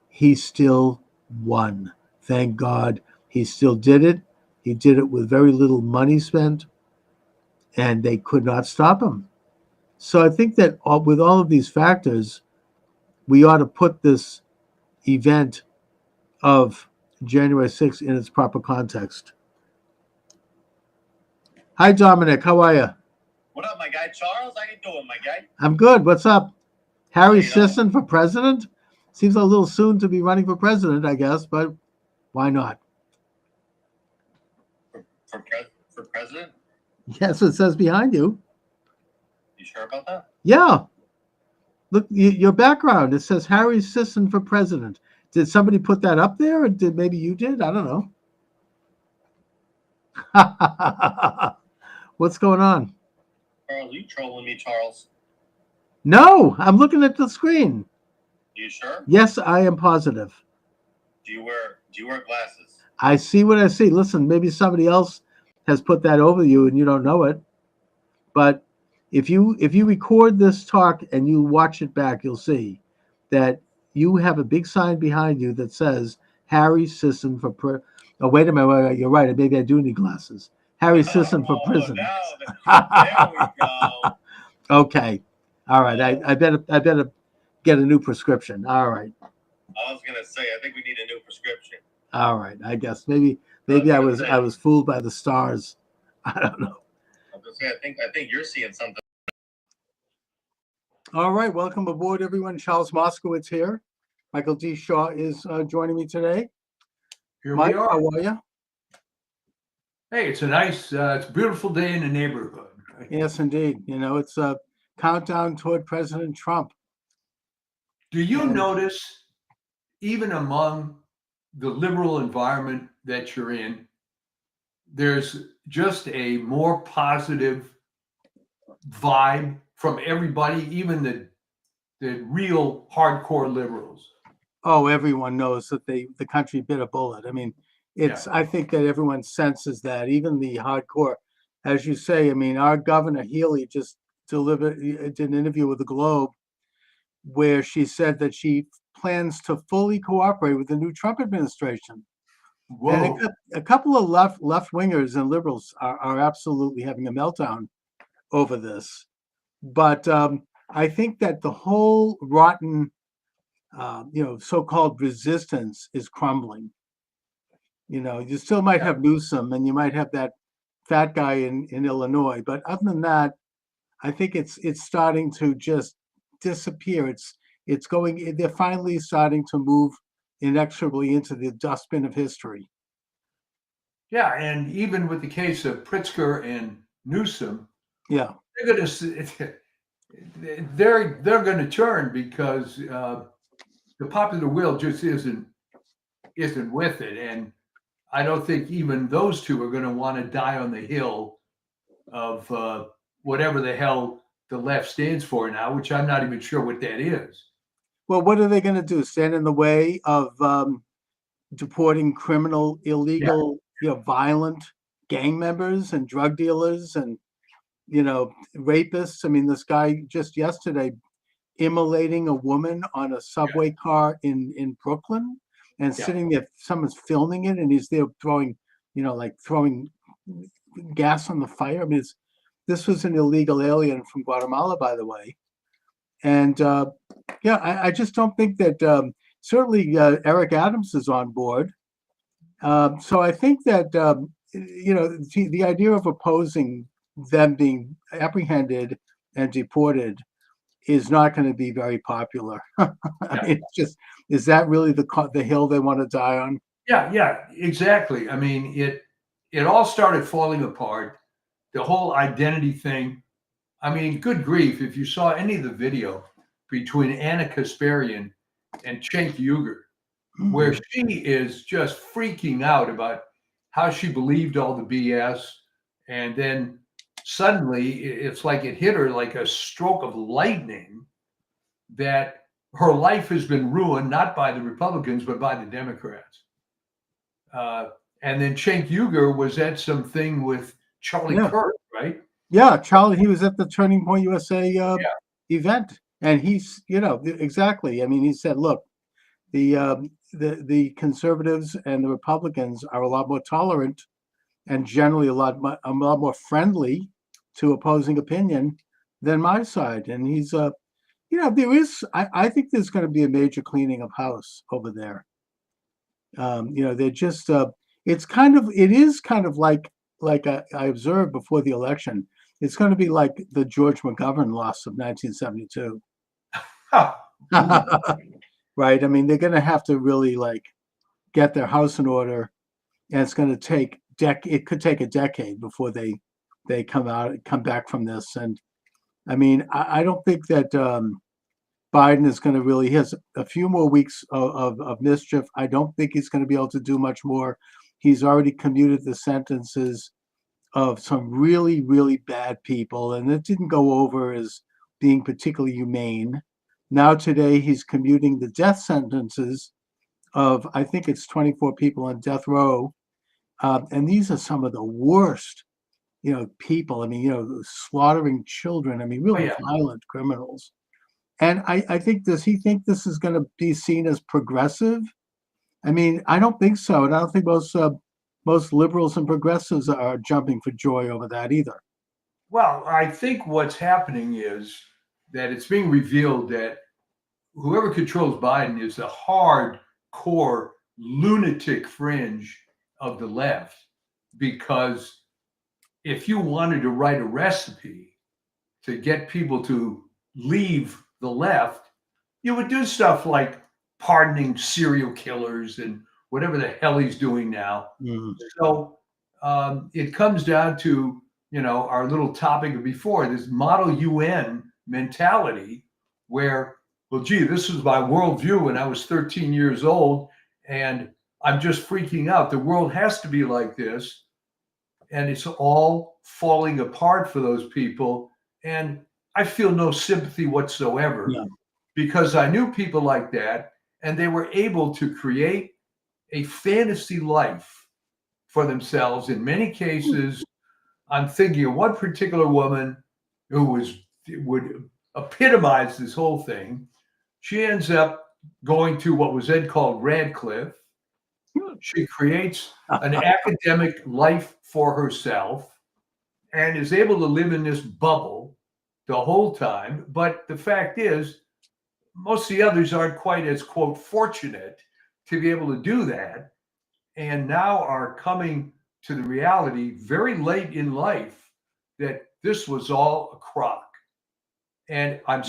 he still won. Thank God he still did it. He did it with very little money spent, and they could not stop him. So I think that with all of these factors, we ought to put this event of January 6th in its proper context. Hi, Dominic. How are you? What up, my guy? Charles, how you doing, my guy? I'm good. What's up? Harry Sisson for president? Seems a little soon to be running for president, I guess, but why not? For president? Yes, it says behind you. You sure about that? Yeah. Look, your background, it says Harry Sisson for president. Did somebody put that up there, or did maybe you did? I don't know. What's going on? Charles, you trolling me, Charles? No, I'm looking at the screen. You sure? Yes, I am positive. Do you wear glasses? I see what I see. Listen, maybe somebody else has put that over you and you don't know it. But if you record this talk and you watch it back, you'll see that you have a big sign behind you that says Harry Sisson for oh, wait a minute, you're right. Maybe I do need glasses. Harry Sisson for president. There we go. Okay. All right. I better get a new prescription. All right. I was gonna say, I think we need a new prescription. All right. I guess maybe I was fooled by the stars. I don't know. I was gonna say, I think you're seeing something. All right. Welcome aboard, everyone. Charles Moscowitz here. Michael D. Shaw is joining me today. Here Mike, we are. how are you? Hey, it's it's a beautiful day in the neighborhood. Yes, indeed. It's a countdown toward President Trump. Do you notice, even among the liberal environment that you're in, there's just a more positive vibe from everybody, even the real hardcore liberals? Oh, everyone knows that the country bit a bullet. I mean, I think that everyone senses that, even the hardcore. As you say, I mean, our Governor Healy just did an interview with the Globe where she said that she plans to fully cooperate with the new Trump administration. Whoa. And a couple of left wingers and liberals are absolutely having a meltdown over this. But I think that the whole rotten, so-called resistance is crumbling. You still might have Newsom, and you might have that fat guy in Illinois, but other than that, I think it's starting to just disappear. They're finally starting to move inexorably into the dustbin of history. Yeah, and even with the case of Pritzker and Newsom, yeah, they're going to turn because the popular will just isn't with it, and I don't think even those two are going to want to die on the hill of whatever the hell the left stands for now, which I'm not even sure what that is. Well, what are they going to do? Stand in the way of deporting criminal, illegal, violent gang members and drug dealers and, rapists? I mean, this guy just yesterday immolating a woman on a subway car in Brooklyn and sitting there, someone's filming it, and he's there throwing gas on the fire. I mean, this was an illegal alien from Guatemala, by the way. And I just don't think that certainly Eric Adams is on board. So I think that the idea of opposing them being apprehended and deported is not going to be very popular. I mean, it's just, is that really the hill they want to die on? Yeah, exactly. I mean, it all started falling apart. The whole identity thing. I mean, good grief, if you saw any of the video between Anna Kasparian and Cenk Uygur, where she is just freaking out about how she believed all the BS, and then suddenly it's like it hit her like a stroke of lightning that her life has been ruined, not by the Republicans, but by the Democrats. And then Cenk Uygur was at something with Charlie Kirk, right? Yeah, Charlie, he was at the Turning Point USA event, and he's, exactly. I mean, he said, look, the conservatives and the Republicans are a lot more tolerant and generally a lot more friendly to opposing opinion than my side. And he's, there is, I think there's going to be a major cleaning of house over there. They're just, it is kind of like I observed before the election. It's going to be like the George McGovern loss of 1972. Right. I mean, they're going to have to really get their house in order, and it's going to take it could take a decade before they come back from this. And I mean, I don't think that Biden is going to really, he has a few more weeks of mischief. I don't think he's going to be able to do much more. He's already commuted the sentences of some really, really bad people, and it didn't go over as being particularly humane. Now today he's commuting the death sentences of, I think it's 24 people on death row. And these are some of the worst, people. I mean, slaughtering children. I mean, really violent criminals. And I think, does he think this is going to be seen as progressive? I mean, I don't think so. And I don't think most liberals and progressives are jumping for joy over that either. Well, I think what's happening is that it's being revealed that whoever controls Biden is the hardcore lunatic fringe of the left. Because if you wanted to write a recipe to get people to leave the left, you would do stuff like pardoning serial killers and whatever the hell he's doing now. Mm. So it comes down to, our little topic before, this model UN mentality where, well, gee, this was my worldview when I was 13 years old, and I'm just freaking out. The world has to be like this. And it's all falling apart for those people. And I feel no sympathy whatsoever because I knew people like that, and they were able to create a fantasy life for themselves. In many cases, I'm thinking of one particular woman who would epitomize this whole thing. She ends up going to what was then called Radcliffe. She creates an academic life for herself and is able to live in this bubble the whole time. But the fact is, most of the others aren't quite as, quote, fortunate to be able to do that, and now are coming to the reality very late in life that this was all a crock. And I'm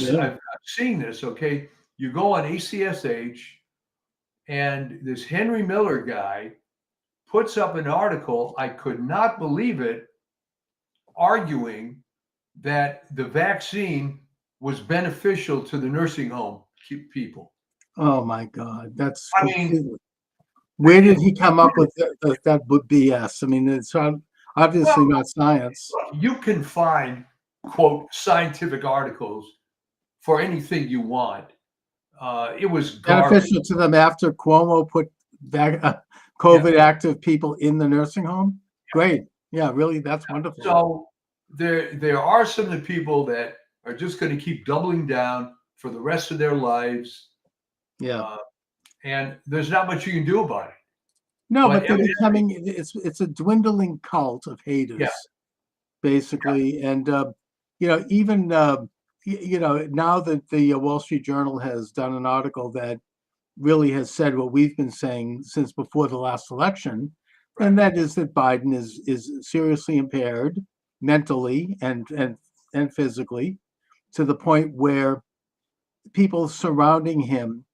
seeing this, okay? You go on ACSH, and this Henry Miller guy puts up an article, I could not believe it, arguing that the vaccine was beneficial to the nursing home people. Oh my God, that's. I mean, where did he come up with that BS? I mean, it's obviously not science. You can find, quote, scientific articles for anything you want. It was beneficial to them after Cuomo put COVID active people in the nursing home. Great. Yeah, really, that's wonderful. So there are some of the people that are just going to keep doubling down for the rest of their lives. Yeah. And there's not much you can do about it. No, but they're becoming, it's a dwindling cult of haters, basically. And, even, now that the Wall Street Journal has done an article that really has said what we've been saying since before the last election, and that is that Biden is seriously impaired mentally and physically, to the point where people surrounding him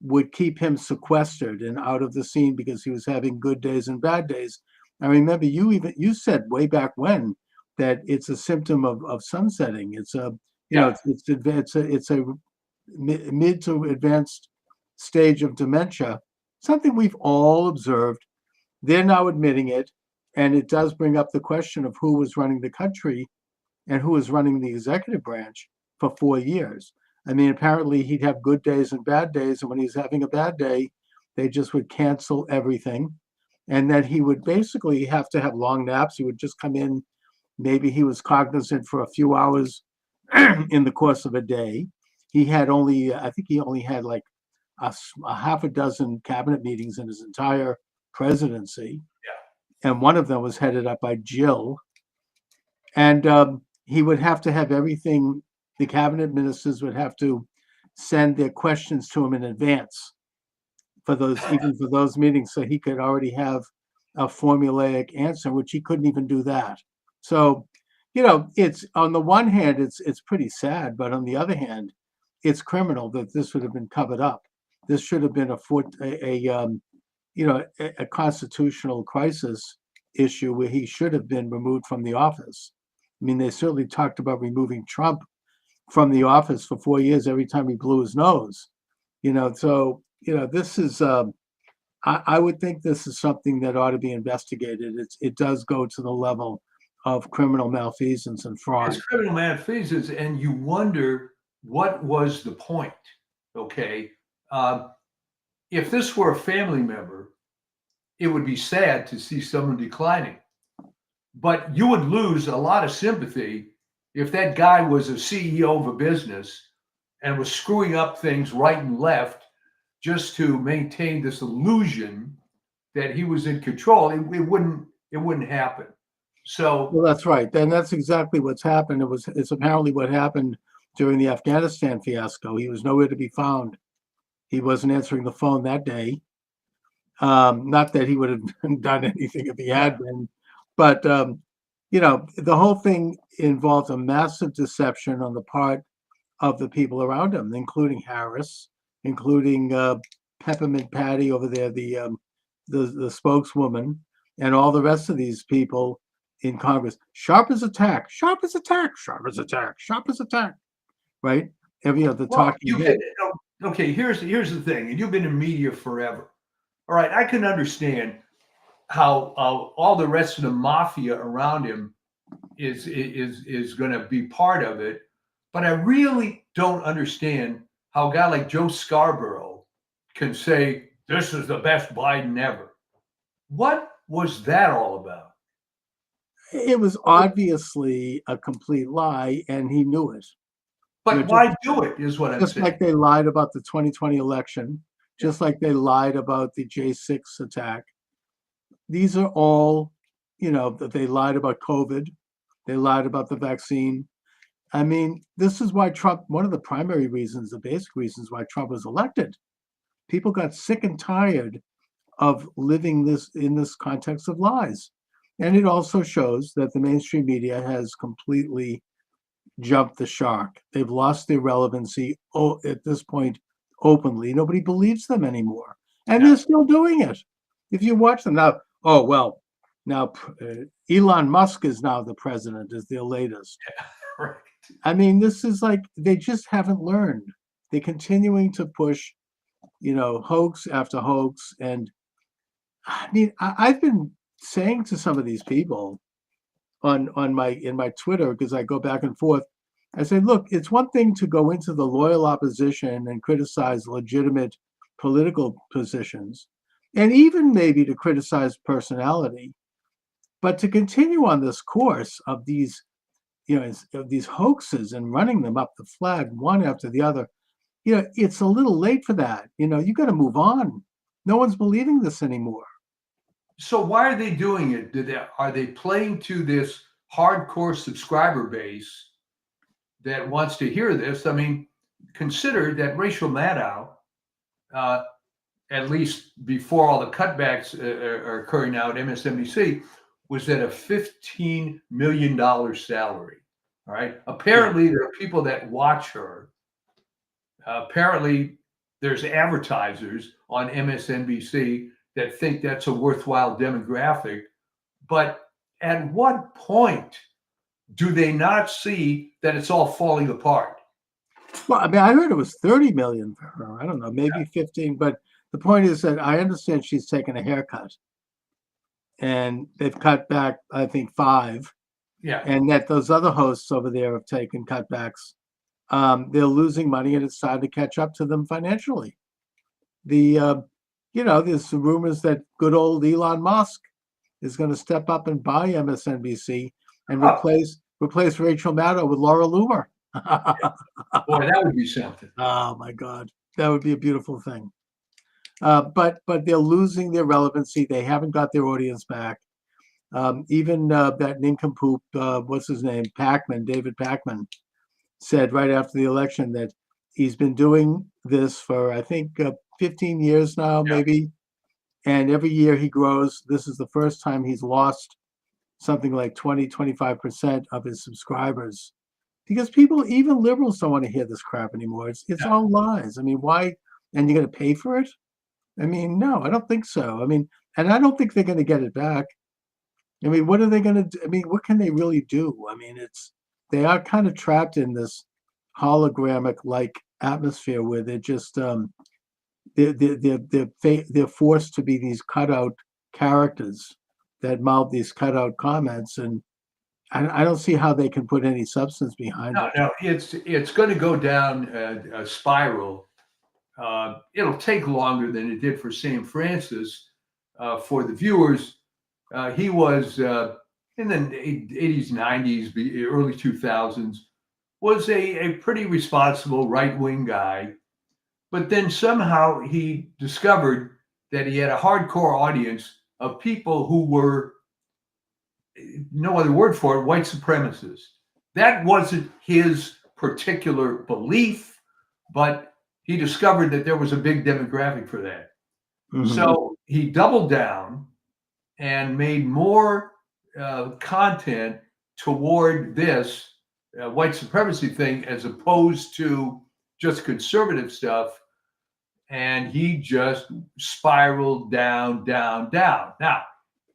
would keep him sequestered and out of the scene because he was having good days and bad days. I remember you said way back when that it's a symptom of sunsetting. It's a it's a mid to advanced stage of dementia, something we've all observed. They're now admitting it, and it does bring up the question of who was running the country and who was running the executive branch for 4 years. I mean, apparently he'd have good days and bad days, and when he's having a bad day, they just would cancel everything. And then he would basically have to have long naps. He would just come in, maybe he was cognizant for a few hours in the course of a day. He had only, I think he only had like a half a dozen cabinet meetings in his entire presidency. Yeah. And one of them was headed up by Jill. And he would have to have everything. The cabinet ministers would have to send their questions to him in advance for those, even for those meetings, so he could already have a formulaic answer, which he couldn't even do that. So, it's on the one hand, it's pretty sad, but on the other hand, it's criminal that this would have been covered up. This should have been a constitutional crisis issue where he should have been removed from the office. I mean, they certainly talked about removing Trump from the office for 4 years every time he blew his nose. This is, I would think this is something that ought to be investigated. It does go to the level of criminal malfeasance and fraud. It's criminal malfeasance, and you wonder what was the point, okay? If this were a family member, it would be sad to see someone declining. But you would lose a lot of sympathy if that guy was a CEO of a business and was screwing up things right and left just to maintain this illusion that he was in control. It wouldn't happen. So, well, that's right. And that's exactly what's happened. It's apparently what happened during the Afghanistan fiasco. He was nowhere to be found. He wasn't answering the phone that day. Not that he would have done anything if he had been, but the whole thing involved a massive deception on the part of the people around him, including Harris, including Peppermint Patty over there, the spokeswoman, and all the rest of these people in Congress. Sharp as attack, sharp as attack, sharp as attack, sharp as attack. Right? The talking head. Okay, here's the thing, and you've been in media forever. All right, I can understand how all the rest of the mafia around him is going to be part of it, but I really don't understand how a guy like Joe Scarborough can say this is the best Biden ever. What was that all about? It was obviously a complete lie, and he knew it. But why do it is what I'm saying. Just like they lied about the 2020 election, just like they lied about the J6 attack. These are all, that they lied about COVID. They lied about the vaccine. I mean, this is why Trump, one of the primary reasons, the basic reasons why Trump was elected. People got sick and tired of living in this context of lies. And it also shows that the mainstream media has completely jumped the shark. They've lost their relevancy at this point openly. Nobody believes them anymore. And they're still doing it. If you watch them now, now Elon Musk is now the president, is their latest. Yeah, right. I mean, this is like, they just haven't learned. They're continuing to push, hoax after hoax. And I mean, I've been saying to some of these people in my Twitter, because I go back and forth, I say, look, it's one thing to go into the loyal opposition and criticize legitimate political positions, and even maybe to criticize personality, but to continue on this course of these, of these hoaxes and running them up the flag one after the other, it's a little late for that. You got to move on. No one's believing this anymore. So why are they doing it? Are they playing to this hardcore subscriber base that wants to hear this? I mean, consider that Rachel Maddow at least before all the cutbacks are occurring now at MSNBC, was at a $15 million salary. All right. Apparently, there are people that watch her. Apparently, there's advertisers on MSNBC that think that's a worthwhile demographic. But at what point do they not see that it's all falling apart? Well, I mean, I heard it was 30 million for her. I don't know, maybe 15. But the point is that I understand she's taken a haircut, and they've cut back, I think, 5. Yeah. And that those other hosts over there have taken cutbacks. They're losing money, and it's time to catch up to them financially. There's some rumors that good old Elon Musk is going to step up and buy MSNBC and replace Rachel Maddow with Laura Loomer. Boy, that would be something. Oh my God, that would be a beautiful thing. But they're losing their relevancy. They haven't got their audience back. Even that nincompoop, what's his name, David Pacman, said right after the election that he's been doing this for, I think, 15 years now, maybe. And every year he grows. This is the first time he's lost something like 20-25% of his subscribers. Because people, even liberals, don't want to hear this crap anymore. It's all lies. I mean, why? And you're going to pay for it? I mean, no, I don't think so. I mean, and I don't think they're going to get it back. I mean, what are they going to do? I mean, what can they really do? I mean, they are kind of trapped in this hologramic-like atmosphere where they're just they're forced to be these cutout characters that mouth these cutout comments, and I don't see how they can put any substance behind it. No, it's going to go down a spiral. It'll take longer than it did for St. Francis. For the viewers, he was in the 80s, 90s, early 2000s, was a pretty responsible right-wing guy. But then somehow he discovered that he had a hardcore audience of people who were, no other word for it, white supremacists. That wasn't his particular belief, but he discovered that there was a big demographic for that. Mm-hmm. So he doubled down and made more content toward this white supremacy thing as opposed to just conservative stuff. And he just spiraled down, down, down. Now,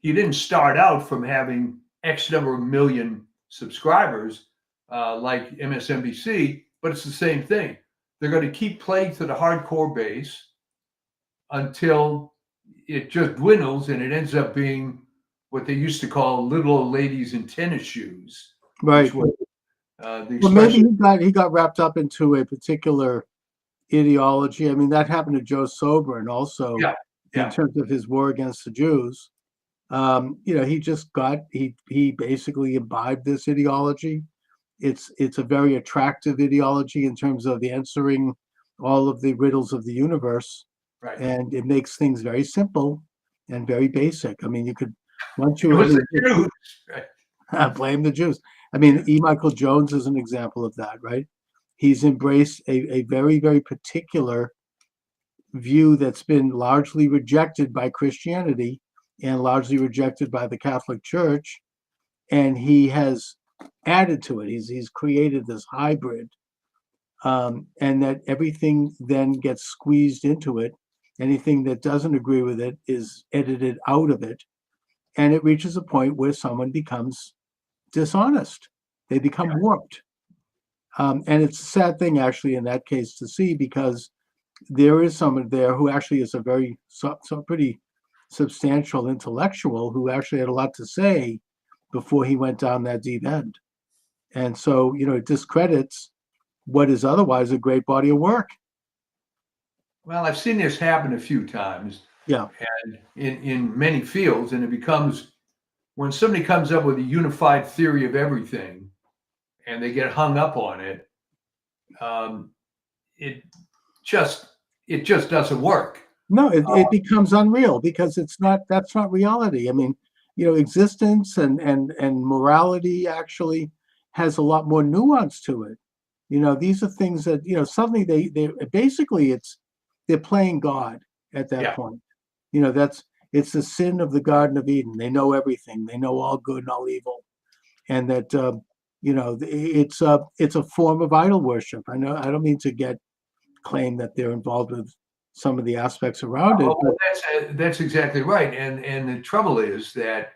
he didn't start out from having X number of million subscribers like MSNBC, but it's the same thing. They're going to keep playing to the hardcore base until it just dwindles and it ends up being what they used to call little old ladies in tennis shoes. Right. Was, well, maybe he got wrapped up into a particular ideology. I mean, that happened to Joe Sobran also in terms of his war against the Jews. He basically imbibed this ideology. It's a very attractive ideology in terms of the answering all of the riddles of the universe. Right. And it makes things very simple and very basic. I mean, you could, once you blame the Jews. I mean, E. Michael Jones is an example of that, right? He's embraced a very, very particular view that's been largely rejected by Christianity and largely rejected by the Catholic Church. And he has added to it. He's created this hybrid, and that everything then gets squeezed into it. Anything that doesn't agree with it is edited out of it. And it reaches a point where someone becomes dishonest. They become warped. And it's a sad thing, actually, in that case to see, because there is someone there who actually is a pretty substantial intellectual who actually had a lot to say before he went down that deep end. And so, it discredits what is otherwise a great body of work. Well, I've seen this happen a few times. Yeah. And in many fields, and it becomes, when somebody comes up with a unified theory of everything and they get hung up on it, it just doesn't work. No, it becomes unreal because that's not reality. I mean, existence and morality actually has a lot more nuance to it. These are things that, suddenly they basically they're playing God. at that Yeah. point. It's the sin of the Garden of Eden. They know everything. They know all good and all evil, and that it's a form of idol worship. I know I don't mean to claim that they're involved with some of the aspects around it. Well, that's exactly right. And the trouble is that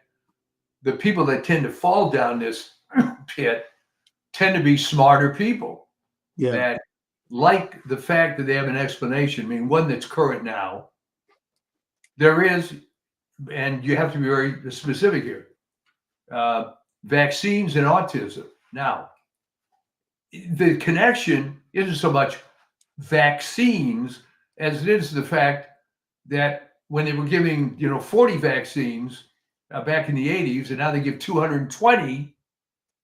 the people that tend to fall down this pit tend to be smarter people Yeah, that like the fact that they have an explanation. I mean, one that's current now. There is, and you have to be very specific here, vaccines and autism. Now, the connection isn't so much vaccines as it is the fact that when they were giving 40 vaccines back in the 80s, and now they give 220,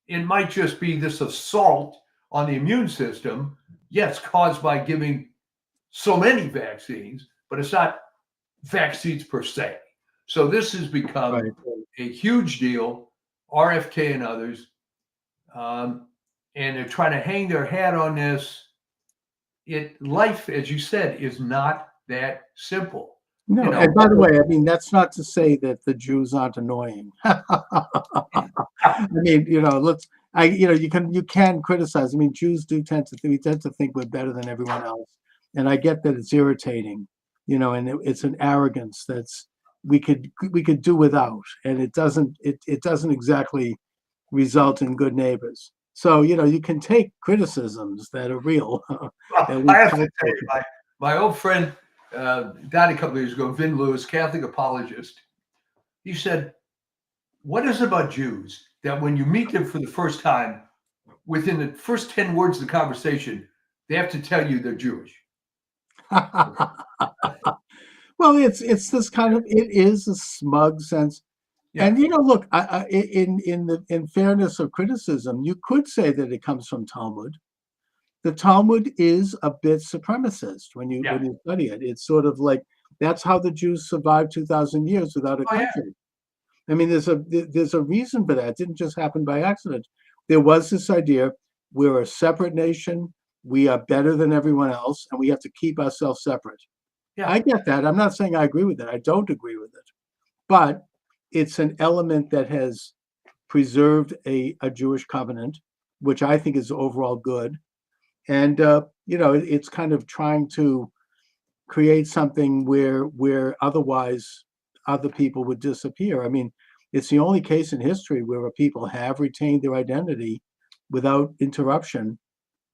it might just be this assault on the immune system, yes, caused by giving so many vaccines, but it's not vaccines per se. So this has become right. a huge deal, RFK and others, and they're trying to hang their hat on this. Life, as you said, is not that simple. No, and by the way, I mean, that's not to say that the Jews aren't annoying. I mean, you can criticize. I mean, Jews tend to think we're better than everyone else, and I get that it's irritating, and it's an arrogance that's we could do without, and it doesn't exactly result in good neighbors. So you can take criticisms that are real. Well, I have to tell you, my old friend died a couple of years ago, Vin Lewis, Catholic apologist. He said, "What is it about Jews that when you meet them for the first time, within the first 10 words of the conversation, they have to tell you they're Jewish?" Well, it's this kind of, it is a smug sense. Yeah. And look, in fairness of criticism, you could say that it comes from Talmud. The Talmud is a bit supremacist when you study it. It's sort of like that's how the Jews survived 2,000 years without a country. I mean, there's a reason for that. It didn't just happen by accident. There was this idea: we're a separate nation, we are better than everyone else, and we have to keep ourselves separate. Yeah. I get that. I'm not saying I agree with it. I don't agree with it, but it's an element that has preserved a Jewish covenant, which I think is overall good. And it's kind of trying to create something where otherwise other people would disappear. I mean, it's the only case in history where a people have retained their identity without interruption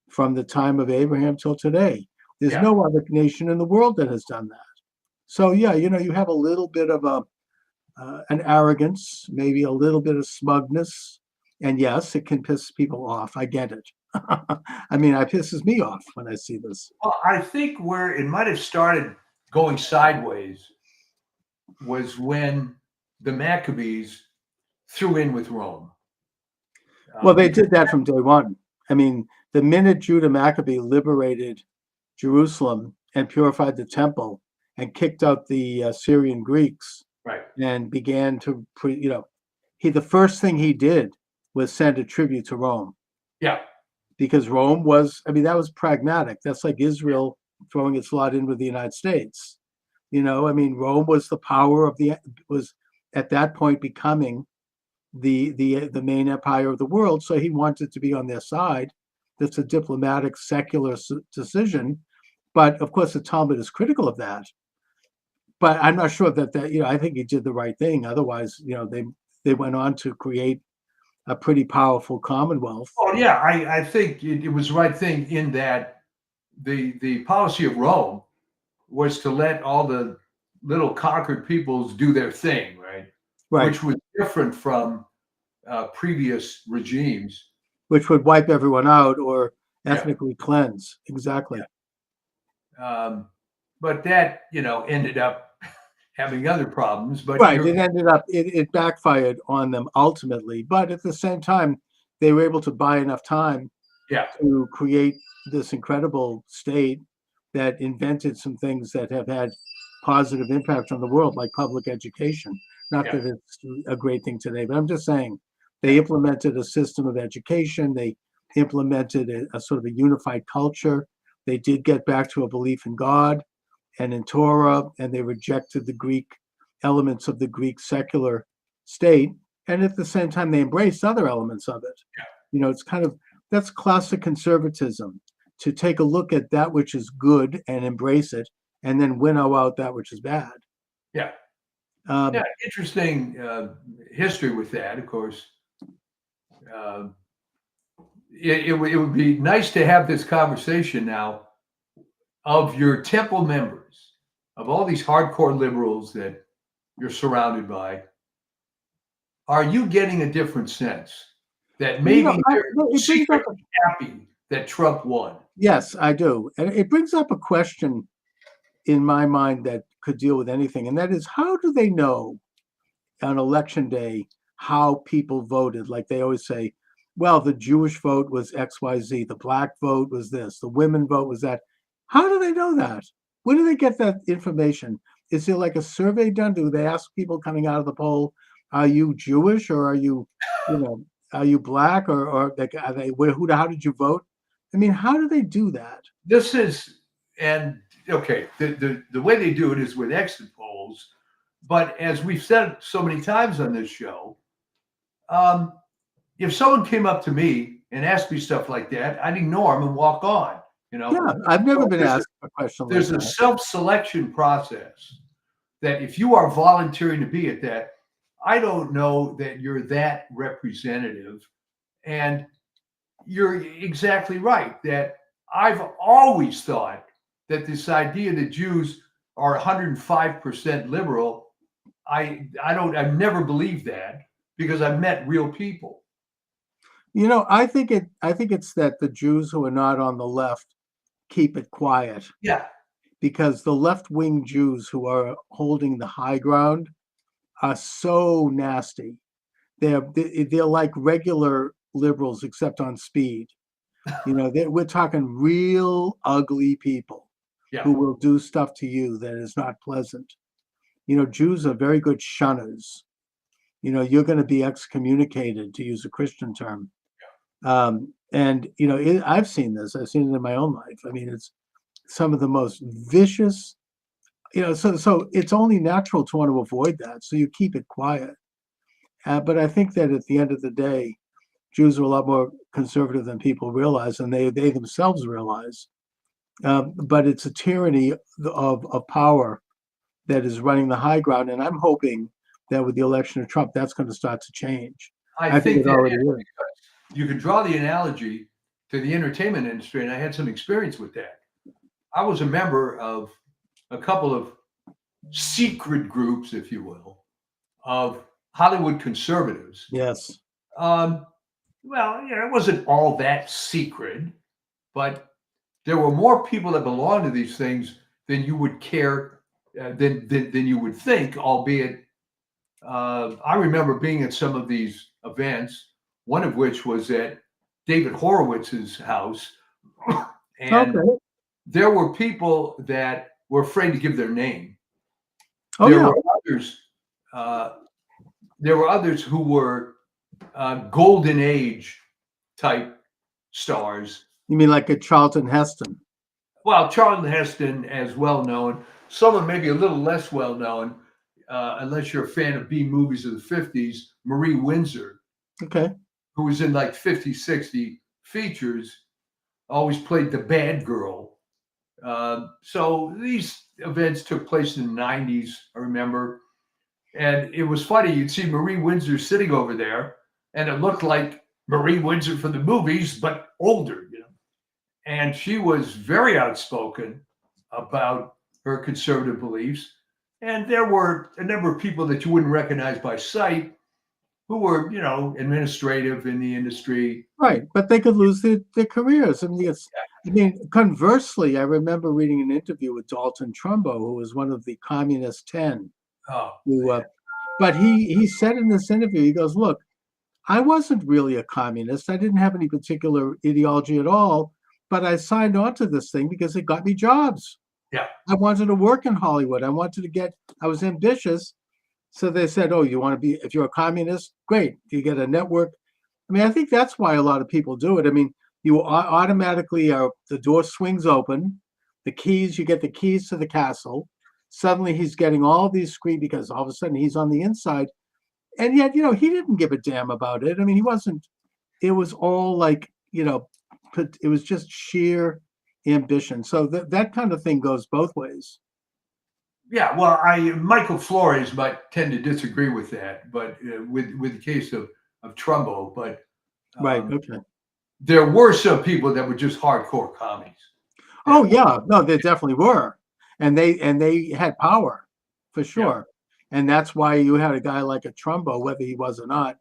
from the time of Abraham till today. There's no other nation in the world that has done that. So you have a little bit of an arrogance, maybe a little bit of smugness, and yes, it can piss people off. I get it. I mean, it pisses me off when I see this. Well, I think where it might have started going sideways was when the Maccabees threw in with Rome. Well, they did that from day one. I mean, the minute Judah Maccabee liberated Jerusalem and purified the temple and kicked out the Syrian Greeks, right, and began to, the first thing he did was send a tribute to Rome. Yeah. Because Rome was, that was pragmatic. That's like Israel throwing its lot in with the United States. Rome was the power was at that point becoming the main empire of the world. So he wanted to be on their side. That's a diplomatic, secular decision. But of course, the Talmud is critical of that. But I'm not sure that I think he did the right thing. Otherwise, they went on to create a pretty powerful commonwealth. Oh yeah, I think it was the right thing in that the policy of Rome was to let all the little conquered peoples do their thing, right? Which was different from previous regimes, which would wipe everyone out or ethnically cleanse. Exactly. But that ended up having other problems. But it ended up it backfired on them ultimately. But at the same time, they were able to buy enough time to create this incredible state that invented some things that have had positive impact on the world, like public education. Not that it's a great thing today, but I'm just saying they implemented a system of education. They implemented a sort of a unified culture. They did get back to a belief in God. and in Torah, and they rejected the Greek elements of the Greek secular state. And at the same time, they embraced other elements of it. Yeah. It's kind of, that's classic conservatism, to take a look at that which is good and embrace it, and then winnow out that which is bad. Yeah. Um, Yeah, interesting history with that, of course. It would be nice to have this conversation now of your temple members, of all these hardcore liberals that you're surrounded by. Are you getting a different sense that maybe they're secretly happy that Trump won? Yes, I do. And it brings up a question in my mind that could deal with anything. And that is, how do they know on election day how people voted? Like they always say, well, the Jewish vote was XYZ, the black vote was this, the women vote was that. How do they know that? Where do they get that information? Is there like a survey done? Do they ask people coming out of the poll, are you Jewish, or are you, are you black, or like, are they, how did you vote? I mean, how do they do that? This is, and okay, the way they do it is with exit polls. But as we've said so many times on this show, if someone came up to me and asked me stuff like that, I'd ignore them and walk on. Yeah, I've never been asked a question like that. There's a self-selection process that if you are volunteering to be at that, I don't know that you're that representative. And you're exactly right that I've always thought that this idea that Jews are 105% liberal, I've never believed that, because I've met real people. I think it's that the Jews who are not on the left keep it quiet. Yeah. Because the left-wing Jews who are holding the high ground are so nasty. They're like regular liberals except on speed. We're talking real ugly people who will do stuff to you that is not pleasant. Jews are very good shunners. You're going to be excommunicated, to use a Christian term. I've seen this. I've seen it in my own life. I mean, it's some of the most vicious, so it's only natural to want to avoid that. So you keep it quiet. But I think that at the end of the day, Jews are a lot more conservative than people realize, and they themselves realize. But it's a tyranny of power that is running the high ground. And I'm hoping that with the election of Trump, that's going to start to change. I think it already is. You can draw the analogy to the entertainment industry, and I had some experience with that. I was a member of a couple of secret groups, if you will, of Hollywood conservatives. Yes. Well, it wasn't all that secret, but there were more people that belonged to these things than you would care, than you would think, albeit I remember being at some of these events, one of which was at David Horowitz's house. And there were people that were afraid to give their name. Were others. There were others who were golden age type stars. You mean like a Charlton Heston? Well, Charlton Heston, as well known. Someone maybe a little less well known, unless you're a fan of B movies of the 50s, Marie Windsor. Okay. Who was in like 50, 60 features, always played the bad girl. So these events took place in the 90s, I remember. And it was funny. You'd see Marie Windsor sitting over there, and it looked like Marie Windsor from the movies, but older, And she was very outspoken about her conservative beliefs. And there were a number of people that you wouldn't recognize by sight who were, administrative in the industry. Right, but they could lose their careers. I mean, conversely, I remember reading an interview with Dalton Trumbo, who was one of the Communist 10. But he said in this interview, he goes, look, I wasn't really a communist. I didn't have any particular ideology at all, but I signed on to this thing because it got me jobs. Yeah. I wanted to work in Hollywood. I was ambitious. So they said, oh, you want to be, if you're a communist, great. You get a network. I mean, I think that's why a lot of people do it. I mean, you automatically the door swings open. the keys. You get the keys to the castle. Suddenly he's getting all these screens because all of a sudden he's on the inside. And yet, he didn't give a damn about it. I mean, he wasn't, it was all like, it was just sheer ambition. So that kind of thing goes both ways. Yeah, well, Michael Flores might tend to disagree with that, but with the case of Trumbo, but Right. Okay. there were some people that were just hardcore commies. Oh yeah, no, they definitely were, and they had power for sure, and that's why you had a guy like a Trumbo, whether he was or not,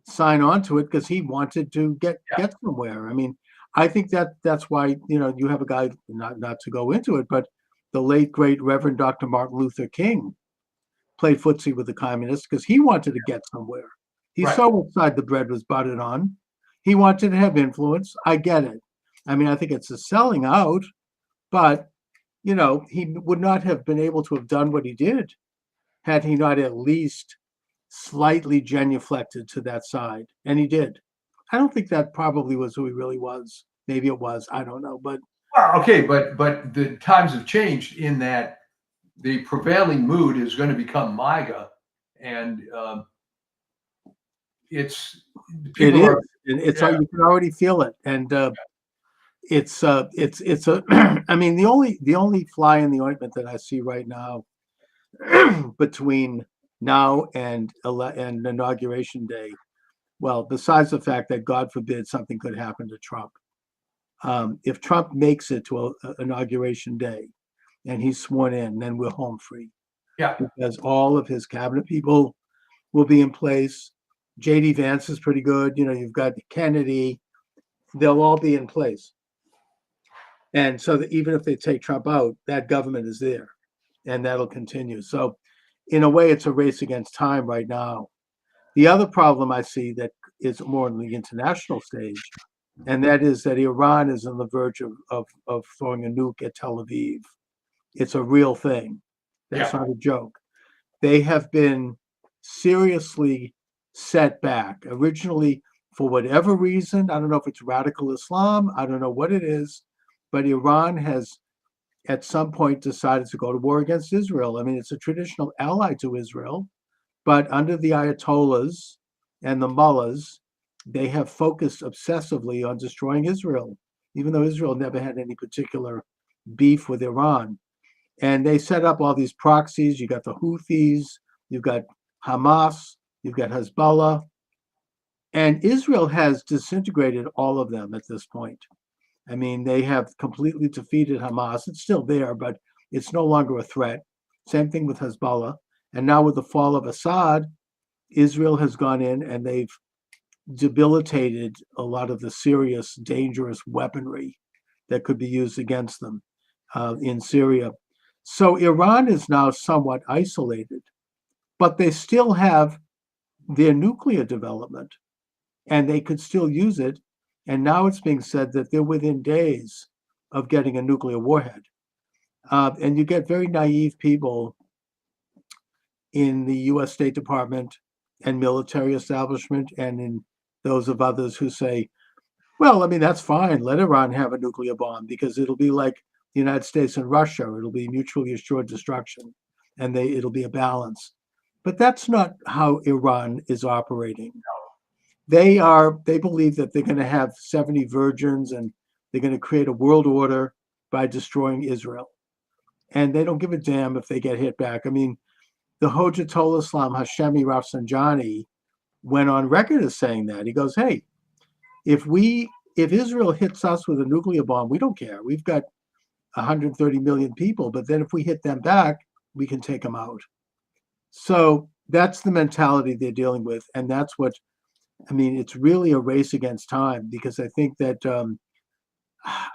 sign on to it because he wanted to get somewhere. I mean, I think that's why you have a guy, not to go into it, but the late great Reverend Dr. Martin Luther King played footsie with the communists because he wanted to get somewhere. He saw what side the bread was buttered on. He wanted to have influence. I get it. I mean, I think it's a selling out, but he would not have been able to have done what he did had he not at least slightly genuflected to that side. And he did. I don't think that probably was who he really was. Maybe it was. I don't know. But okay, but the times have changed in that the prevailing mood is going to become MAGA, and it's people it is. It's you can already feel it, and it's a. I mean, the only fly in the ointment that I see right now between now and inauguration day, well, besides the fact that God forbid something could happen to Trump, if Trump makes it to inauguration day and he's sworn in, then we're home free. Yeah, because all of his cabinet people will be in place. J.D. Vance is pretty good. You've got Kennedy. They'll all be in place. And so that even if they take Trump out, that government is there and that'll continue. So in a way, it's a race against time right now. The other problem I see that is more on the international stage, and that is that Iran is on the verge of throwing a nuke at Tel Aviv. It's a real thing. That's not a joke. They have been seriously set back. Originally, for whatever reason, I don't know if it's radical Islam, I don't know what it is, but Iran has at some point decided to go to war against Israel. I mean, it's a traditional ally to Israel, but under the Ayatollahs and the mullahs, they have focused obsessively on destroying Israel, even though Israel never had any particular beef with Iran. And they set up all these proxies. You got the Houthis, you've got Hamas, you've got Hezbollah, and Israel has disintegrated all of them at this point. I mean, they have completely defeated Hamas. It's still there, but it's no longer a threat. Same thing with Hezbollah. And now with the fall of Assad, Israel has gone in and they've debilitated a lot of the serious, dangerous weaponry that could be used against them in Syria. So Iran is now somewhat isolated, but they still have their nuclear development and they could still use it. And now it's being said that they're within days of getting a nuclear warhead. And you get very naive people in the US State Department and military establishment and in those of others who say, well, I mean, that's fine. Let Iran have a nuclear bomb because it'll be like the United States and Russia. It'll be mutually assured destruction and it'll be a balance. But that's not how Iran is operating. They believe that they're going to have 70 virgins and they're going to create a world order by destroying Israel. And they don't give a damn if they get hit back. I mean, the Hojatollah Islam Hashemi Rafsanjani went on record as saying that. He goes, hey, if Israel hits us with a nuclear bomb, we don't care. We've got 130 million people, but then if we hit them back, we can take them out. So that's the mentality they're dealing with. And that's what, I mean, it's really a race against time because I think that,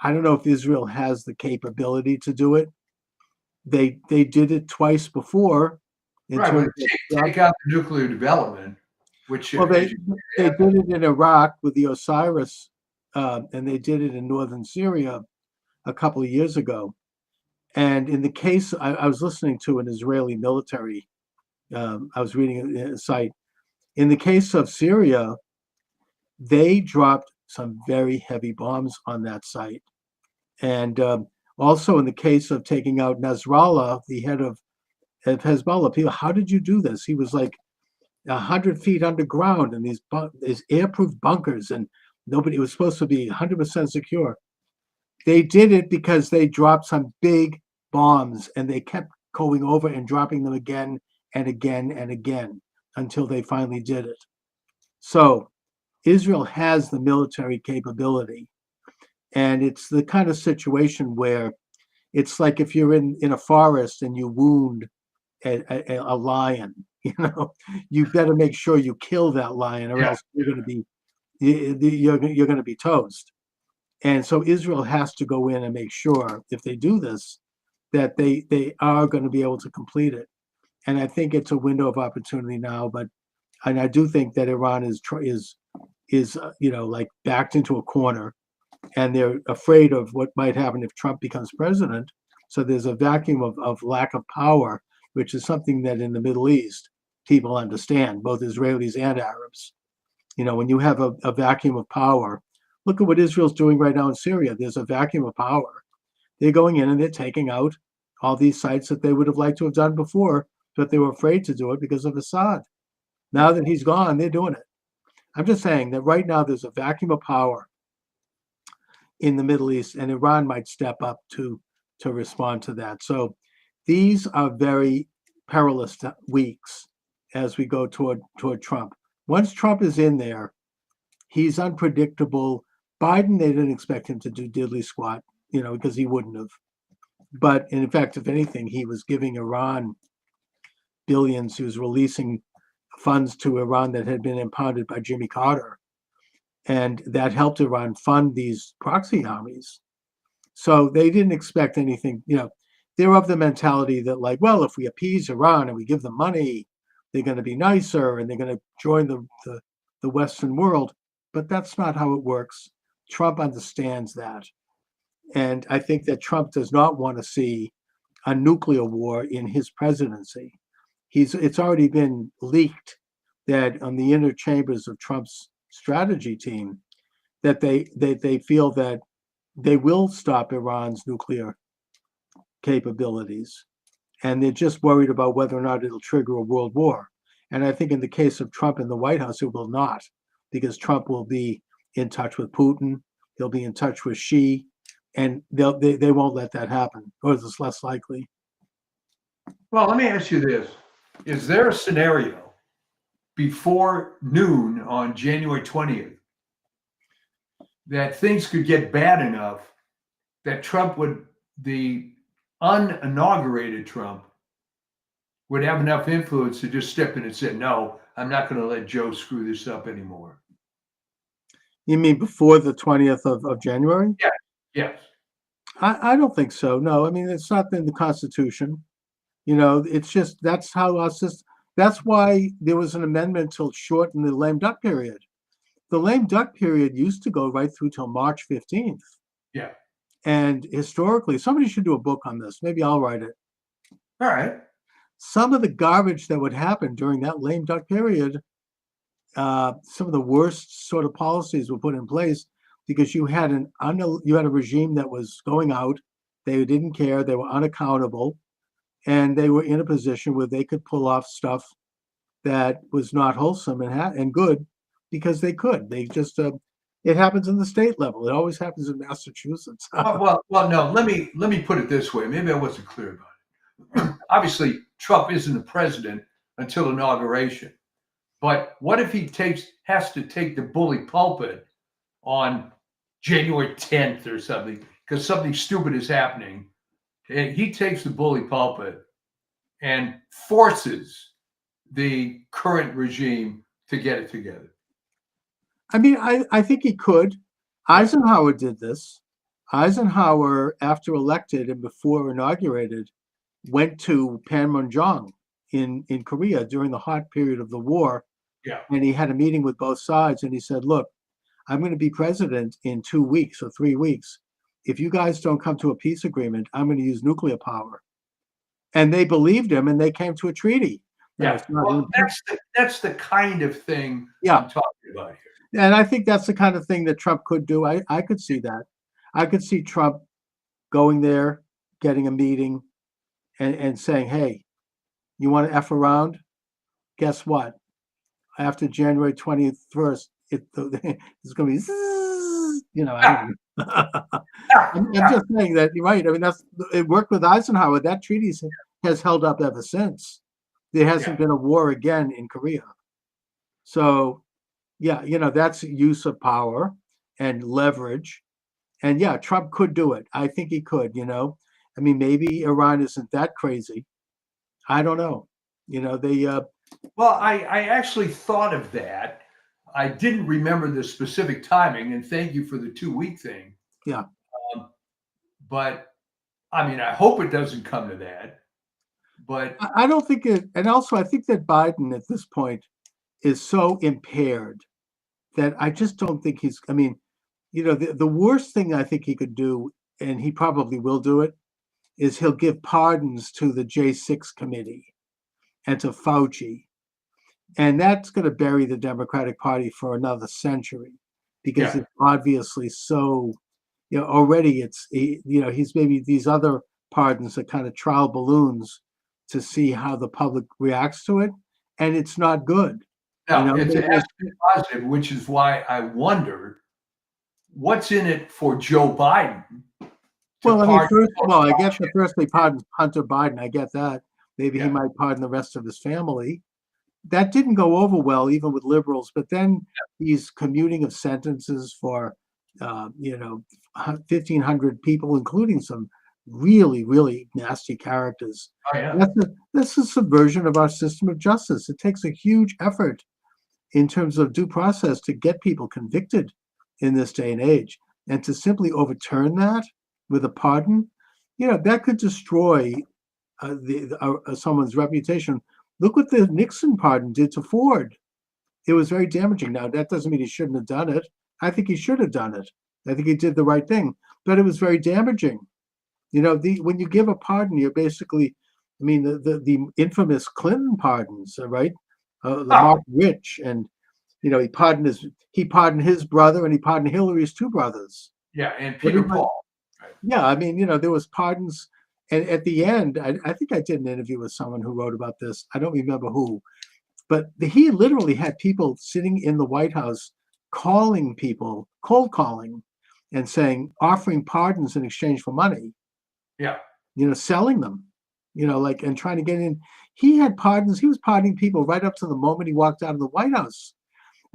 I don't know if Israel has the capability to do it. They did it twice before. Right, take out the nuclear development, which well, they did it in Iraq with the Osiris, and they did it in northern Syria a couple of years ago. And in the case, I was listening to an Israeli military, I was reading a site. In the case of Syria, they dropped some very heavy bombs on that site. And Also, in the case of taking out Nasrallah, the head of Hezbollah, people, how did you do this? He was like 100 feet underground in these airproof bunkers, and nobody, it was supposed to be 100% secure. They did it because they dropped some big bombs, and they kept going over and dropping them again and again and again until they finally did it. So Israel has the military capability, and it's the kind of situation where it's like if you're in a forest and you wound a lion, you better make sure you kill that lion, or else you're going to be toast. And so Israel has to go in and make sure, if they do this, that they are going to be able to complete it. And I think it's a window of opportunity now. And I do think that Iran is like backed into a corner, and they're afraid of what might happen if Trump becomes president. So there's a vacuum of lack of power, which is something that in the Middle East people understand, both Israelis and Arabs. When you have a vacuum of power, look at what Israel's doing right now in Syria. There's a vacuum of power. They're going in and they're taking out all these sites that they would have liked to have done before, but they were afraid to do it because of Assad. Now that he's gone, they're doing it. I'm just saying that right now there's a vacuum of power in the Middle East, and Iran might step up to respond to that. So these are very perilous weeks as we go toward Trump. Once Trump is in there, he's unpredictable. Biden, they didn't expect him to do diddly squat, because he wouldn't have. But in fact, if anything, he was giving Iran billions. He was releasing funds to Iran that had been impounded by Jimmy Carter. And that helped Iran fund these proxy armies. So they didn't expect anything. They're of the mentality that, like, well, if we appease Iran and we give them money, they're going to be nicer and they're going to join the Western world. But that's not how it works. Trump understands that. And I think that Trump does not want to see a nuclear war in his presidency. It's already been leaked that on the inner chambers of Trump's strategy team, that they feel that they will stop Iran's nuclear capabilities. And they're just worried about whether or not it'll trigger a world war. And I think in the case of Trump in the White House, it will not, because Trump will be in touch with Putin. He'll be in touch with Xi, and they won't let that happen, or it's less likely. Well, let me ask you this. Is there a scenario before noon on January 20th that things could get bad enough that the uninaugurated Trump, would have enough influence to just step in and say, no, I'm not going to let Joe screw this up anymore? You mean before the 20th of January? Yeah. Yes. I don't think so. No, I mean, it's not in the Constitution. It's just, that's why there was an amendment to shorten the lame duck period. The lame duck period used to go right through till March 15th. Yeah. And historically, somebody should do a book on this. Maybe I'll write it. All right. Some of the garbage that would happen during that lame duck period, some of the worst sort of policies were put in place because you had a regime that was going out. They didn't care. They were unaccountable, and they were in a position where they could pull off stuff that was not wholesome and good because they could. They just it happens in the state level. It always happens in Massachusetts. Well, no. Let me put it this way. Maybe I wasn't clear about it. Obviously, Trump isn't the president until inauguration. But what if he has to take the bully pulpit on January 10th or something, because something stupid is happening, and he takes the bully pulpit and forces the current regime to get it together? I mean, I think he could. Eisenhower did this. Eisenhower, after elected and before inaugurated, went to Panmunjom in Korea during the hot period of the war. Yeah. And he had a meeting with both sides, and he said, look, I'm going to be president in 2 weeks or 3 weeks. If you guys don't come to a peace agreement, I'm going to use nuclear power. And they believed him, and they came to a treaty. Yeah, well, that's the kind of thing I'm talking about here. And I think that's the kind of thing that Trump could do. I could see that. I could see Trump going there, getting a meeting, and saying, "Hey, you want to f around? Guess what? After January 21st, it's going to be, zzz," I don't know. I'm just saying that you're right. I mean, it worked with Eisenhower. That treaty has held up ever since. There hasn't been a war again in Korea. So, yeah, that's use of power and leverage. And yeah, Trump could do it. I think he could, I mean, maybe Iran isn't that crazy. I don't know. They Well, I actually thought of that. I didn't remember the specific timing, and thank you for the 2-week thing. Yeah. But I mean, I hope it doesn't come to that. But I don't think it, and also I think that Biden at this point is so impaired that I just don't think he's, I mean, the worst thing I think he could do, and he probably will do it, is he'll give pardons to the J6 committee and to Fauci. And that's going to bury the Democratic Party for another century because it's obviously so, already he's maybe these other pardons are kind of trial balloons to see how the public reacts to it. And it's not good. now it's actually positive, which is why I wondered what's in it for Joe Biden. Well, I mean, first of all, I guess the first they pardoned Hunter Biden. I get that. Maybe he might pardon the rest of his family. That didn't go over well, even with liberals. But then he's commuting of sentences for, 1,500 people, including some really, really nasty characters. Oh, yeah. That's a subversion of our system of justice. It takes a huge effort in terms of due process to get people convicted in this day and age. And to simply overturn that with a pardon, that could destroy someone's reputation. Look what the Nixon pardon did to Ford. It was very damaging. Now, that doesn't mean he shouldn't have done it. I think he should have done it. I think he did the right thing, but it was very damaging. When you give a pardon, you're basically, I mean, the infamous Clinton pardons, right? Mark Rich, and he pardoned his brother, and he pardoned Hillary's 2 brothers. Yeah, and Peter Paul. Right. Yeah, I mean, there was pardons. And at the end, I think I did an interview with someone who wrote about this. I don't remember who, but he literally had people sitting in the White House calling people, cold calling, and offering pardons in exchange for money. Yeah. Selling them, and trying to get in. He had pardons. He was pardoning people right up to the moment he walked out of the White House.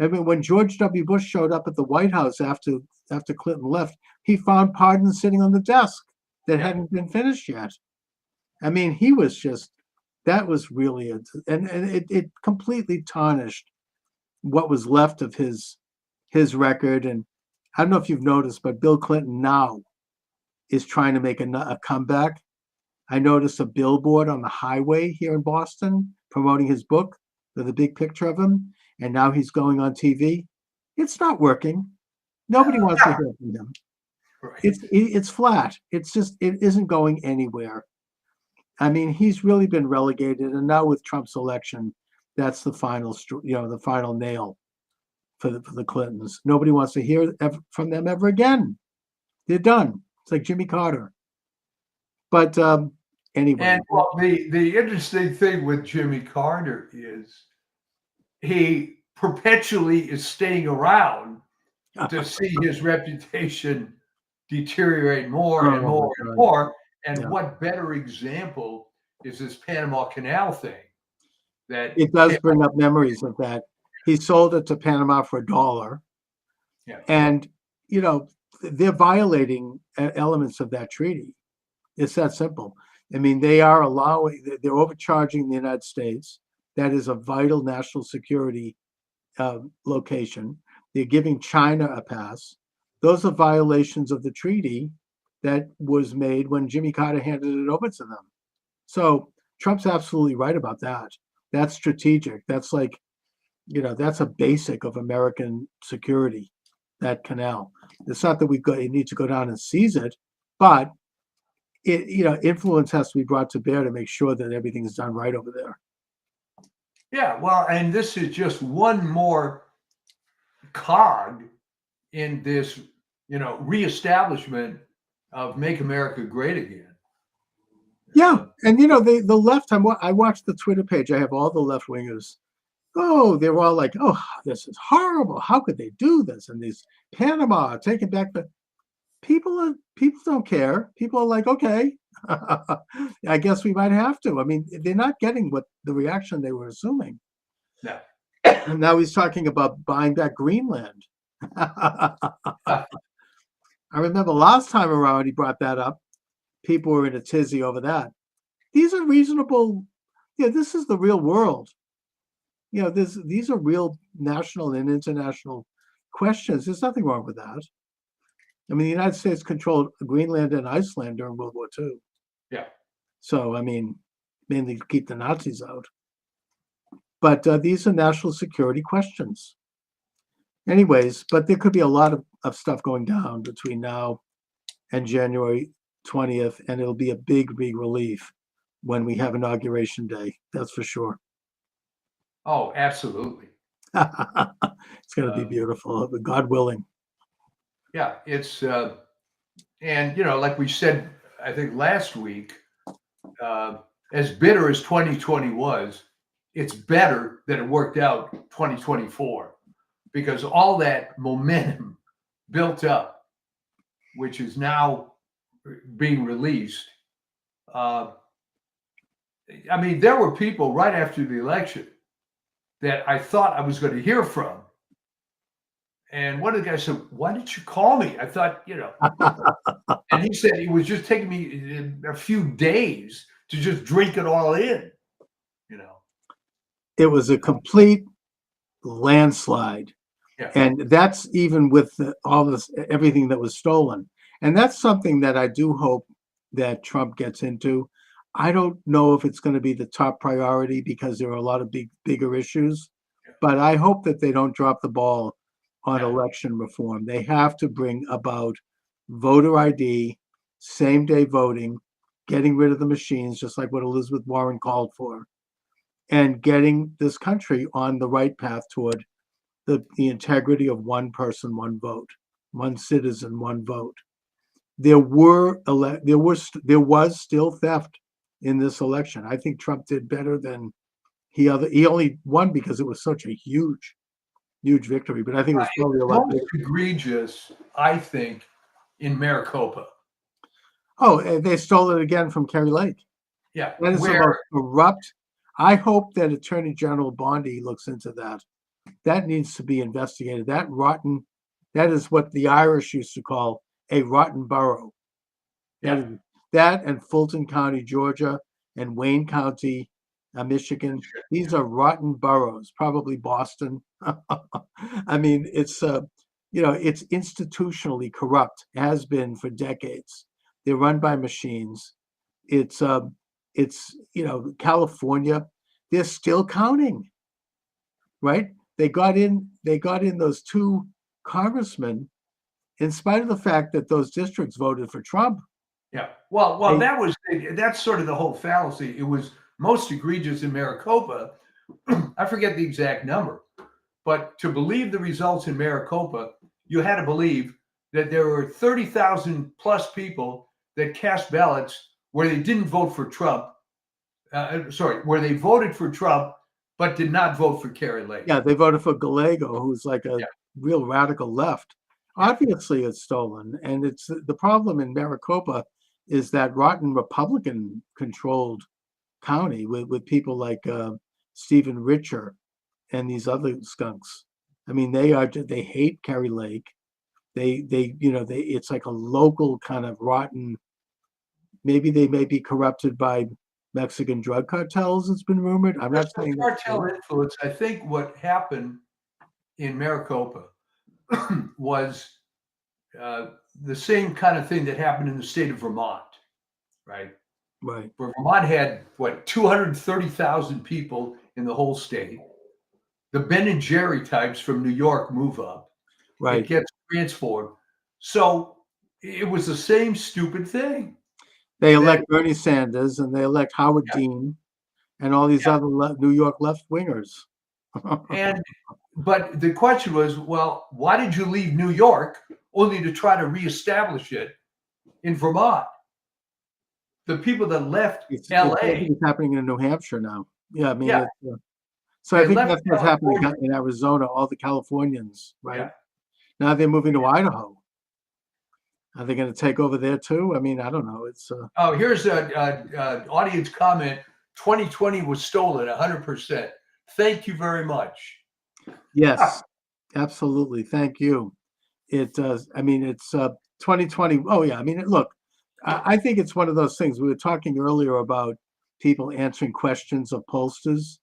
I mean, when George W. Bush showed up at the White House after Clinton left, he found pardons sitting on the desk that hadn't been finished yet. I mean, he was just, that was really and it completely tarnished what was left of his record. And I don't know if you've noticed, but Bill Clinton now is trying to make a comeback. I noticed a billboard on the highway here in Boston promoting his book with a big picture of him. And now he's going on TV. It's not working. Nobody wants to hear from him. Right. It's flat. It isn't going anywhere. I mean, he's really been relegated, and now with Trump's election, that's the final, the final nail for the Clintons. Nobody wants to hear from them ever again. They're done. It's like Jimmy Carter. But anyway. And the interesting thing with Jimmy Carter is he perpetually is staying around to see his reputation deteriorate more and more and more. And what better example is this Panama Canal thing? That it does bring up memories of that. He sold it to Panama for $1. Yeah. And, they're violating elements of that treaty. It's that simple. I mean, they're overcharging the United States. That is a vital national security location. They're giving China a pass. Those are violations of the treaty that was made when Jimmy Carter handed it over to them. So Trump's absolutely right about that. That's strategic. That's like, that's a basic of American security, that canal. It's not that we need to go down and seize it, but influence has to be brought to bear to make sure that everything is done right over there. Yeah, well, and this is just one more cog in this, reestablishment of Make America Great Again. Yeah, and the left. I watched the Twitter page. I have all the left wingers. Oh, they were all like, "Oh, this is horrible. How could they do this?" And these Panama taking back the people don't care. People are like, "Okay, I guess we might have to." I mean, they're not getting what the reaction they were assuming. No. And now he's talking about buying back Greenland. I remember last time around he brought that up. People were in a tizzy over that. These are reasonable. Yeah, this is the real world. These are real national and international questions. There's nothing wrong with that. I mean, the United States controlled Greenland and Iceland during World War II. Yeah. So, I mean, mainly to keep the Nazis out. But these are national security questions. Anyways, but there could be a lot of stuff going down between now and January 20th, and it'll be a big, big relief when we have Inauguration Day. That's for sure. Oh, absolutely. It's going to be beautiful, God willing. Yeah, it's and like we said, I think last week, as bitter as 2020 was, it's better that it worked out 2024 because all that momentum built up, which is now being released. I mean, there were people right after the election that I thought I was going to hear from. And one of the guys said, "Why didn't you call me?" I thought, and he said it was just taking me a few days to just drink it all in, It was a complete landslide. Yeah. And that's even with all this, everything that was stolen. And that's something that I do hope that Trump gets into. I don't know if it's going to be the top priority because there are a lot of bigger issues, but I hope that they don't drop the ball on election reform. They have to bring about voter ID, same day voting, getting rid of the machines, just like what Elizabeth Warren called for, and getting this country on the right path toward the integrity of one person, one vote, one citizen, one vote. There was still theft in this election. I think Trump did better than he only won because it was such a huge victory. But I think it was probably a lot bigger. Most egregious, I think, in Maricopa. Oh, they stole it again from Kerry Lake. Yeah, that is the most corrupt. I hope that Attorney General Bondi looks into that. That needs to be investigated. That is what the Irish used to call a rotten borough. Yeah. That and Fulton County, Georgia, and Wayne County, Michigan. These are rotten boroughs, probably Boston. I mean, it's it's institutionally corrupt, has been for decades. They're run by machines. It's California, they're still counting, right? They got in those two congressmen in spite of the fact that those districts voted for Trump. Yeah. Well, that's sort of the whole fallacy. It was most egregious in Maricopa. I forget the exact number, but to believe the results in Maricopa, you had to believe that there were 30,000 plus people that cast ballots where they didn't vote for Trump. Where they voted for Trump, but did not vote for Kerry Lake. Yeah, they voted for Gallego, who's like a real radical left. Obviously, it's stolen. And it's the problem in Maricopa is that rotten Republican-controlled county with people like Stephen Richer and these other skunks. I mean, they hate Kerry Lake. It's like a local kind of rotten. Maybe they may be corrupted by Mexican drug cartels. It's been rumored. I'm not saying cartel influence. I think what happened in Maricopa was the same kind of thing that happened in the state of Vermont, right? Right. Where Vermont had 230,000 people in the whole state. The Ben and Jerry types from New York move up. Right. It gets transformed. So it was the same stupid thing. They elect Bernie Sanders and they elect Howard Dean and all these other New York left wingers. But the question was, well, why did you leave New York only to try to reestablish it in Vermont. The people that left It's, LA, I think it's happening in New Hampshire now. Yeah, I mean, yeah, so they I think left that's what's happening California. in Arizona, all the Californians, right? Yeah. Now they're moving to Idaho. Are they going to take over there too? I mean, I don't know. It's Oh, here's a audience comment. 2020 was stolen 100%. Thank you very much. yes, absolutely. Thank you. It does. I mean, it's 2020. Oh yeah. I mean, look, I think it's one of those things. We were talking earlier about people answering questions of pollsters.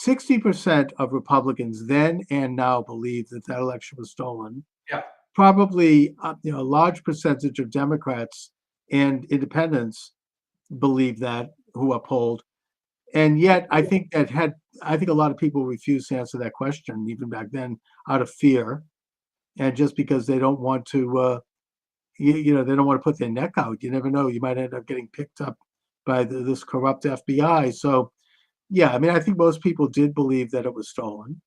60% of Republicans then and now believe that that election was stolen. Yeah. Probably, a large percentage of Democrats and independents believe that, who are polled. And yet, I think a lot of people refuse to answer that question, even back then, out of fear, and just because they don't want to, they don't want to put their neck out. You never know; you might end up getting picked up by this corrupt FBI. So, yeah, I mean, I think most people did believe that it was stolen,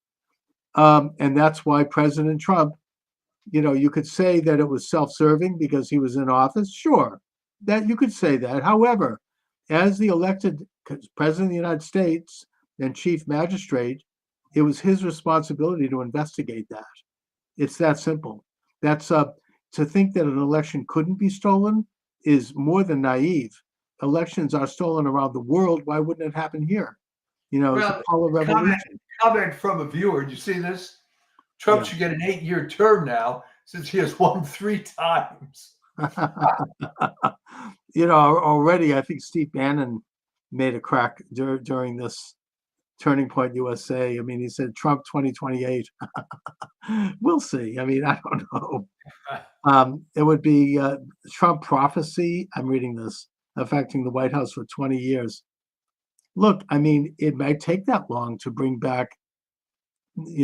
and that's why President Trump, you could say that it was self-serving because he was in office. Sure, that you could say that. However, as the elected president of the United States and chief magistrate, it was his responsibility to investigate that. It's that simple. That's to think that an election couldn't be stolen is more than naive. Elections are stolen around the world. Why wouldn't it happen here? It's a color revolution. Comment from a viewer. Did you see this? Trump should get an 8-year term now since he has won 3 times. Already I think Steve Bannon made a crack during this Turning Point USA. I mean, he said Trump 2028. We'll see. I mean, I don't know. It would be Trump prophecy. I'm reading this, affecting the White House for 20 years. Look, I mean, it might take that long to bring back,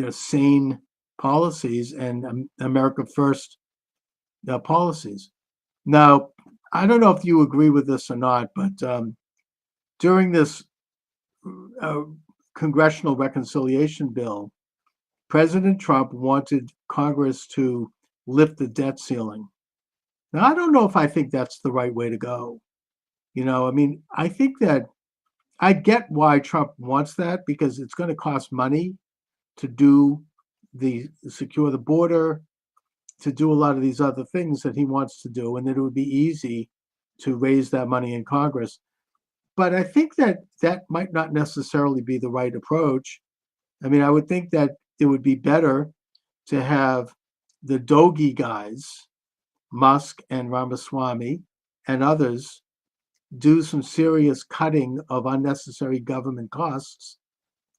sane policies and America First policies. Now, I don't know if you agree with this or not, but during this congressional reconciliation bill, President Trump wanted Congress to lift the debt ceiling. Now, I don't know if I think that's the right way to go. I mean, I think that I get why Trump wants that, because it's going to cost money to secure the border, to do a lot of these other things that he wants to do, and that it would be easy to raise that money in Congress. But I think that might not necessarily be the right approach. I mean, I would think that it would be better to have the Doge guys, Musk and Ramaswamy and others, do some serious cutting of unnecessary government costs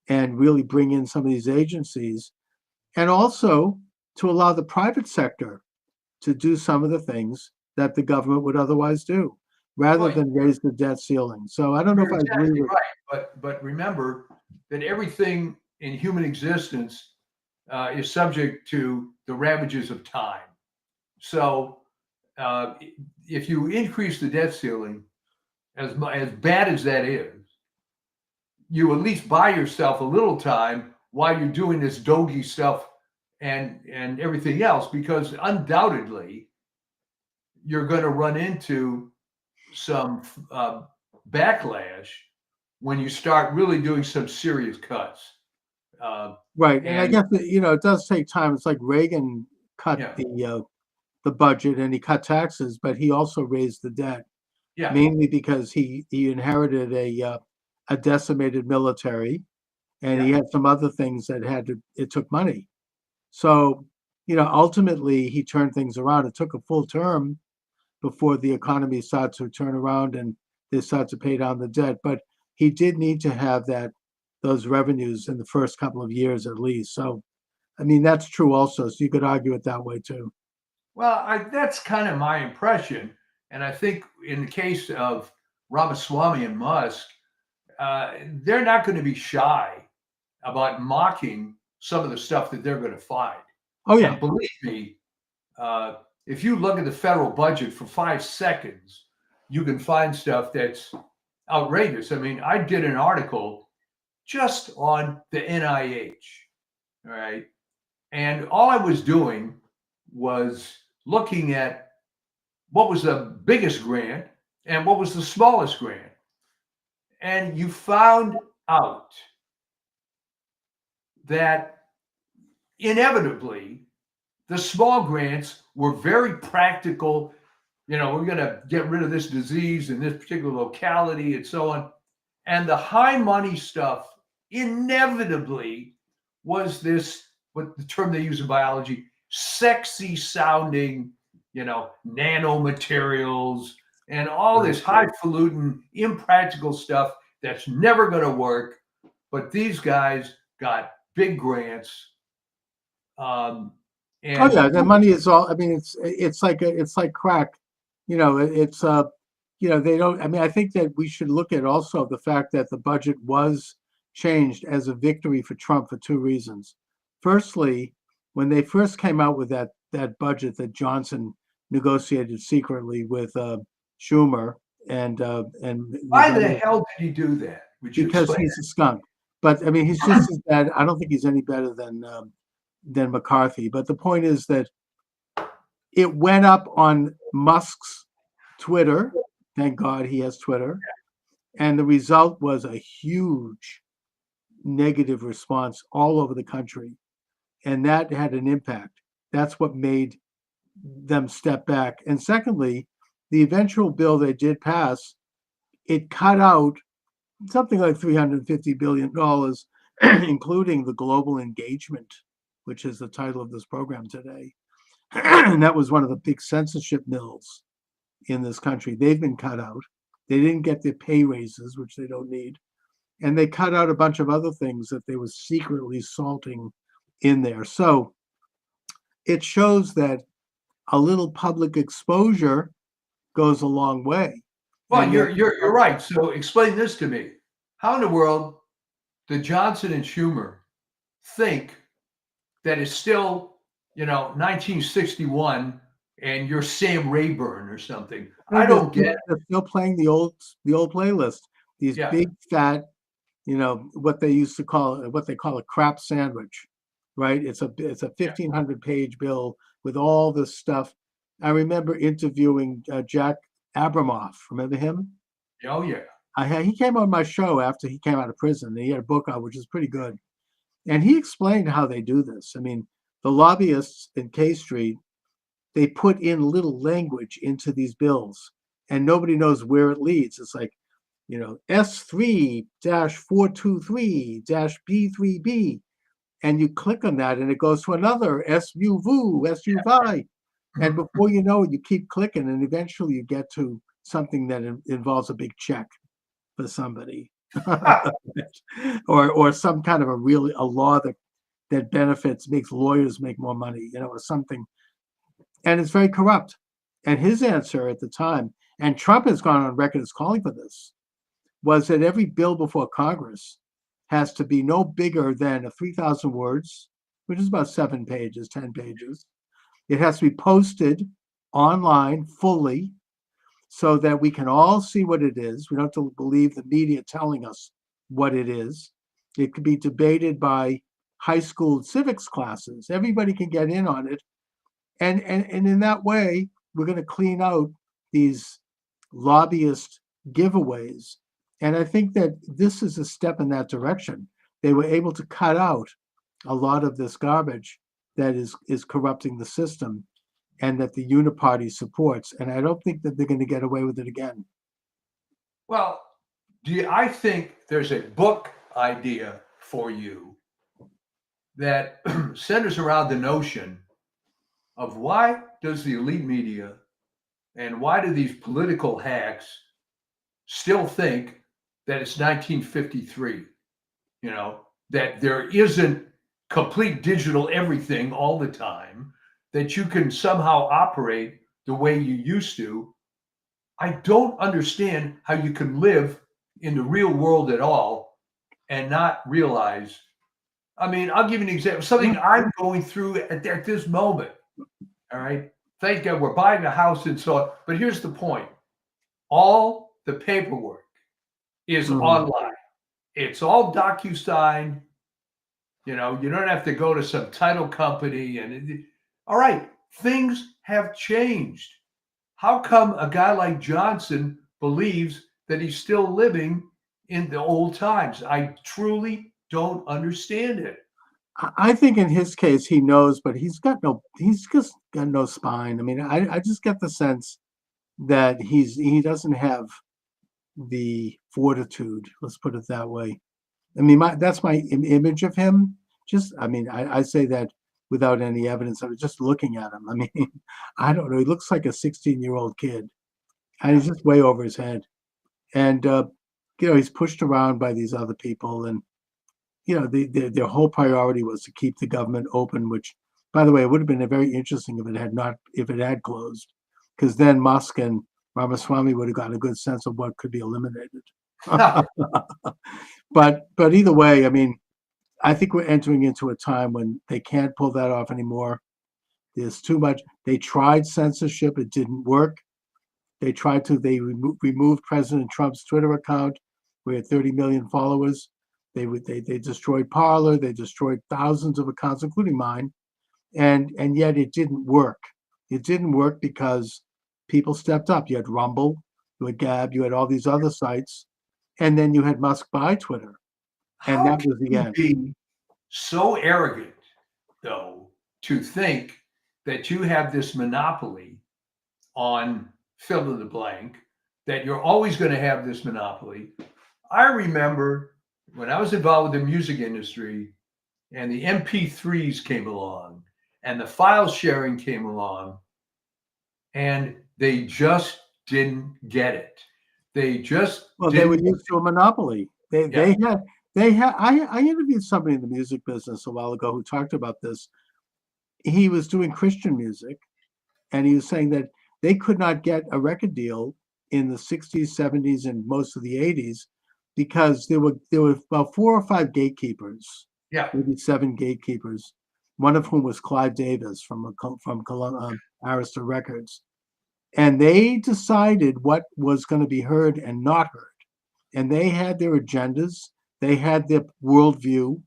and really bring in some of these agencies, and also to allow the private sector to do some of the things that the government would otherwise do, rather than raise the debt ceiling. So I don't know if I agree with. Right, but remember that everything in human existence is subject to the ravages of time. So if you increase the debt ceiling, as bad as that is, you at least buy yourself a little time while you're doing this Doge stuff and everything else, because undoubtedly you're going to run into some backlash when you start really doing some serious cuts. Right, and I guess it does take time. It's like Reagan cut the budget and he cut taxes, but he also raised the debt. Yeah. Mainly because he inherited a decimated military, and he had some other things that it took money. So, ultimately he turned things around. It took a full term before the economy started to turn around and they started to pay down the debt. But he did need to have those revenues in the first couple of years at least. So, I mean, that's true also. So you could argue it that way too. Well, that's kind of my impression. And I think in the case of Ramaswamy and Musk, they're not going to be shy about mocking some of the stuff that they're going to find. Oh, yeah. And believe me, if you look at the federal budget for 5 seconds, you can find stuff that's outrageous. I mean, I did an article just on the NIH, all right? And all I was doing was looking at what was the biggest grant and what was the smallest grant. And you found out that inevitably the small grants were very practical. You know, we're going to get rid of this disease in this particular locality and so on. And the high money stuff inevitably was this, what the term they use in biology, sexy sounding, you know, nanomaterials and all this highfalutin, impractical stuff that's never going to work. But these guys got big grants. And Oh yeah, the money is all. I mean, it's like crack. You know, you know, they don't. I mean, I think that we should look at also the fact that the budget was changed as a victory for Trump for two reasons. Firstly, when they first came out with that budget that Johnson negotiated secretly with Schumer and why the hell did he do that? Would you because explain he's a skunk. But I mean, he's just as bad. I don't think he's any better than McCarthy. But the point is that it went up on Musk's Twitter. Thank God he has Twitter. And the result was a huge negative response all over the country. And that had an impact. That's what made them step back. And secondly, the eventual bill they did pass, it cut out something like $350 billion, including the global engagement, which is the title of this program today. And that was one of the big censorship mills in this country. They've been cut out. They didn't get their pay raises, which they don't need. And they cut out a bunch of other things that they were secretly salting in there. So it shows that a little public exposure goes a long way. Well, you're right. So explain this to me. How in the world did Johnson and Schumer think that it's still, you know, 1961 and you're Sam Rayburn or something? I don't get it. They're still playing the old playlist. These big fat, you know, what they call a crap sandwich, right? It's a 1,500 page bill with all this stuff. I remember interviewing Jack Abramoff. Remember him? Oh yeah. He came on my show after he came out of prison. And he had a book out, which is pretty good. And he explained how they do this. I mean, the lobbyists in K Street, they put in little language into these bills, and nobody knows where it leads. It's like, you know, S3-423-B3B. And you click on that, and it goes to another SUV. And before you know it, you keep clicking, and eventually you get to something that involves a big check for somebody. or some kind of a law that benefits, makes lawyers make more money, you know, or something. And it's very corrupt. And his answer at the time, and Trump has gone on record as calling for this, was that every bill before Congress has to be no bigger than 3,000 words, which is about 7 pages, 10 pages. It has to be posted online fully so that we can all see what it is. We don't have to believe the media telling us what it is. It could be debated by high school civics classes. Everybody can get in on it. And in that way, we're going to clean out these lobbyist giveaways. And I think that this is a step in that direction. They were able to cut out a lot of this garbage that is corrupting the system and that the uniparty supports. And I don't think that they're going to get away with it again. Well, I think there's a book idea for you that centers around the notion of why does the elite media and why do these political hacks still think that it's 1953, you know, that there isn't complete digital everything all the time, that you can somehow operate the way you used to. I don't understand how you can live in the real world at all and not realize. I mean, I'll give you an example, something I'm going through at this moment. All right. Thank God we're buying a house and so on. But here's the point. All the paperwork is online. It's all DocuSign. You know, you don't have to go to some title company. All right. Things have changed. How come a guy like Johnson believes that he's still living in the old times? I truly don't understand it. I think in his case he knows, but he's just got no spine. I mean, I just get the sense that he doesn't have the fortitude. Let's put it that way. I mean, that's my image of him. Just, I mean, I say that without any evidence. I was just looking at him. I mean, I don't know. He looks like a 16-year-old kid, and he's just way over his head. And he's pushed around by these other people, and their whole priority was to keep the government open. Which, by the way, it would have been very interesting if it had closed, because then Musk and Ramaswamy would have gotten a good sense of what could be eliminated. But either way, I mean, I think we're entering into a time when they can't pull that off anymore. There's too much. They tried censorship; it didn't work. They removed President Trump's Twitter account. We had 30 million followers. They destroyed Parler. They destroyed thousands of accounts, including mine, and yet it didn't work. It didn't work because people stepped up. You had Rumble, you had Gab, you had all these other sites, and then you had Musk buy Twitter, and How that was the can end. you be so arrogant, though, to think that you have this monopoly on fill in the blank, that you're always going to have this monopoly? I remember when I was involved with the music industry and the MP3s came along and the file sharing came along, and they just didn't get it. They just They were didn't. used to a monopoly. Yeah. They had. I interviewed somebody in the music business a while ago who talked about this. He was doing Christian music, and he was saying that they could not get a record deal in the 60s, 70s, and most of the 80s because there were about 4 or 5 gatekeepers, Yeah. maybe 7 gatekeepers, one of whom was Clive Davis from Arista Records. And they decided what was going to be heard and not heard. And they had their agendas. They had their worldview.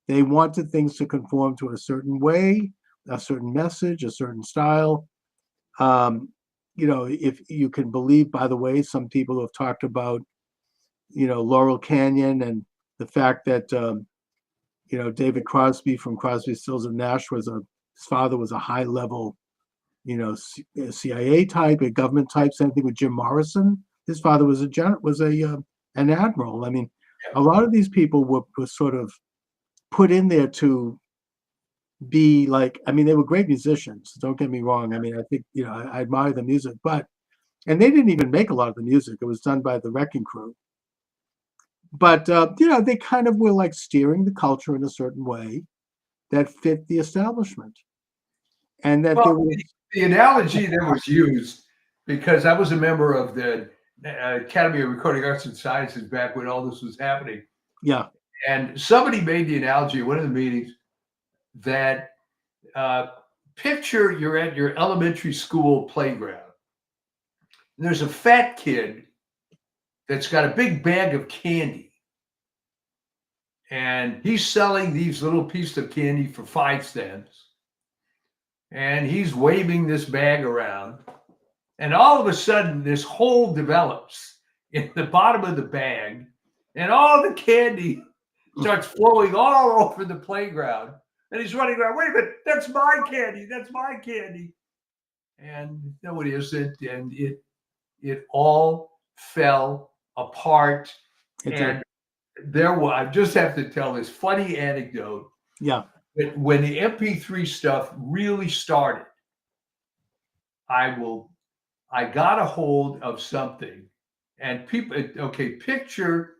They wanted things to conform to a certain way, a certain message, a certain style. If you can believe, by the way, some people have talked about, Laurel Canyon and the fact that, David Crosby from Crosby, Stills and Nash his father was a high level, CIA type, a government type. Same thing with Jim Morrison. His father was an admiral. I mean, a lot of these people were sort of put in there to be like, I mean, they were great musicians. Don't get me wrong. I mean, I think, I admire the music, and they didn't even make a lot of the music. It was done by the Wrecking Crew. But, they kind of were like steering the culture in a certain way that fit the establishment. And that there was the analogy that was used, because I was a member of the Academy of Recording Arts and Sciences back when all this was happening. Yeah. And somebody made the analogy at one of the meetings that picture you're at your elementary school playground. And there's a fat kid that's got a big bag of candy. And he's selling these little pieces of candy for 5 cents. And he's waving this bag around. And all of a sudden, this hole develops in the bottom of the bag. And all the candy starts flowing all over the playground. And he's running around, wait a minute, that's my candy, that's my candy. And no, it isn't. And it all fell apart. And I just have to tell this funny anecdote. Yeah. That when the MP3 stuff really started, I got a hold of something, and picture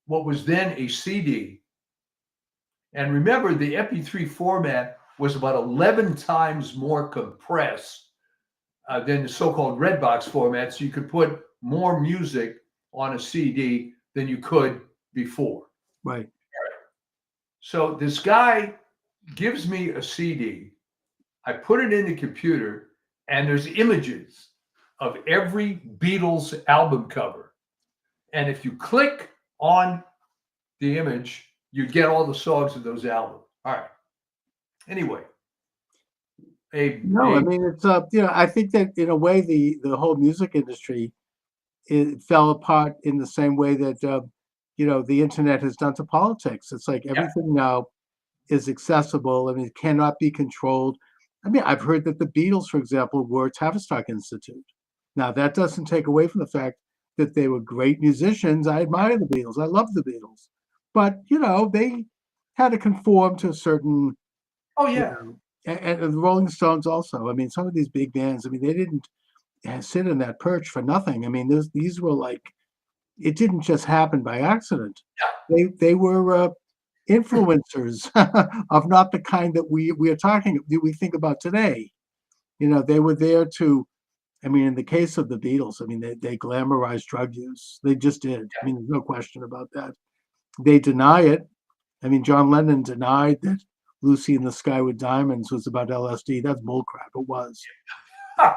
what was then a CD. And remember, the MP3 format was about 11 times more compressed than the so-called red box format. So you could put more music on a CD than you could before. Right. So this guy gives me a CD. I put it in the computer, and there's images of every Beatles album cover. And if you click on the image, you get all the songs of those albums. All right. Anyway, No, I a mean it's I think that in a way the whole music industry it fell apart in the same way that the internet has done to politics. It's like yeah, everything now is accessible. I mean, it cannot be controlled. I mean, I've heard that the Beatles, for example, were Tavistock Institute. Now, that doesn't take away from the fact that they were great musicians. I admire the Beatles. I love the Beatles. But, they had to conform to a certain, oh you yeah, know, and the Rolling Stones also. I mean, some of these big bands, I mean, they didn't sit in that perch for nothing. I mean, these were like, it didn't just happen by accident. They were influencers of not the kind that we think about today. They were there to. I mean, in the case of the Beatles, I mean, they glamorized drug use. They just did. I mean, there's no question about that. They deny it. I mean, John Lennon denied that Lucy in the Sky with Diamonds was about LSD. That's bullcrap. It was. I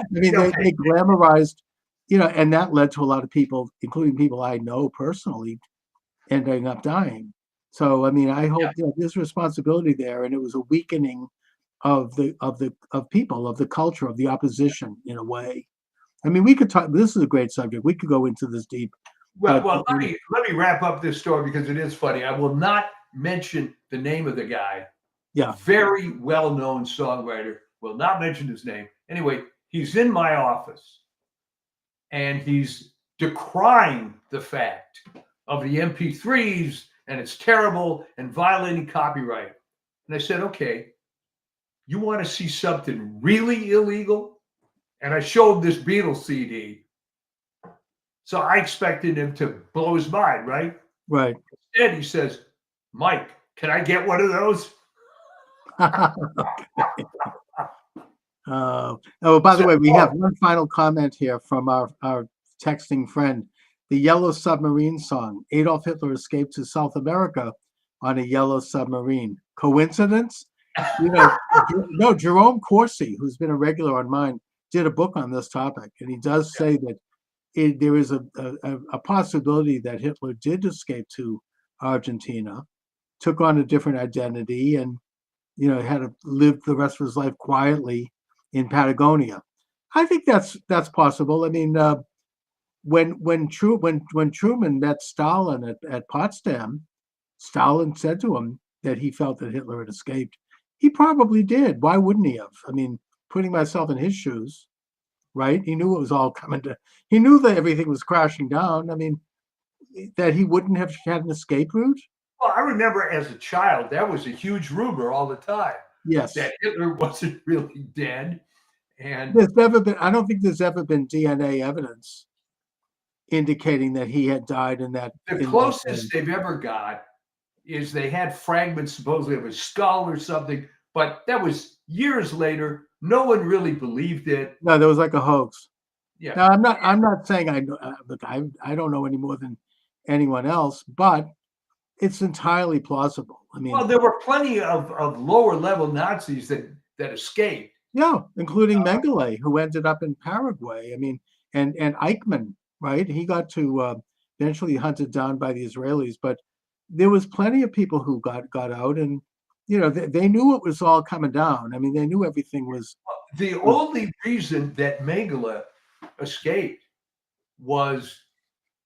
mean, they glamorized, and that led to a lot of people, including people I know personally, ending up dying. So, I mean, I hope there's responsibility there, and it was a weakening of people, of the culture, of the opposition in a way. I mean, we could talk. This is a great subject. We could go into this deep. well, let me wrap up this story because it is funny. I will not mention the name of the guy. Yeah. Very well-known songwriter. Will not mention his name. Anyway, he's in my office and he's decrying the fact of the MP3s and it's terrible and violating copyright. And I said, okay, you want to see something really illegal? And I showed him this Beatles CD. So I expected him to blow his mind, right? Right. Instead, he says, Mike, can I get one of those? By the way, we have one final comment here from our texting friend. The Yellow Submarine song. Adolf Hitler escaped to South America on a yellow submarine. Coincidence? No, Jerome Corsi, who's been a regular on mine, did a book on this topic. And he does say that there is a possibility that Hitler did escape to Argentina, took on a different identity, and had to live the rest of his life quietly in Patagonia. I think that's possible. I mean, when Truman met Stalin at Potsdam, Stalin said to him that he felt that Hitler had escaped. He probably did. Why wouldn't he have? I mean, putting myself in his shoes, right? He knew it was all coming to. He knew that everything was crashing down. I mean, that he wouldn't have had an escape route. Well, I remember as a child, that was a huge rumor all the time. Yes. That Hitler wasn't really dead. And I don't think there's ever been DNA evidence indicating that he had died in that. The closest they've ever got is they had fragments supposedly of his skull or something, but that was years later. No one really believed it. No, there was like a hoax. Yeah. Now, I'm not saying I don't know any more than anyone else, but it's entirely plausible. I mean, well, there were plenty of lower level Nazis that escaped. Yeah, including Mengele, who ended up in Paraguay. I mean, and Eichmann, right? He got to eventually hunted down by the Israelis, but there was plenty of people who got out, and they knew it was all coming down. I mean, they knew everything was. The only reason that Mengele escaped was,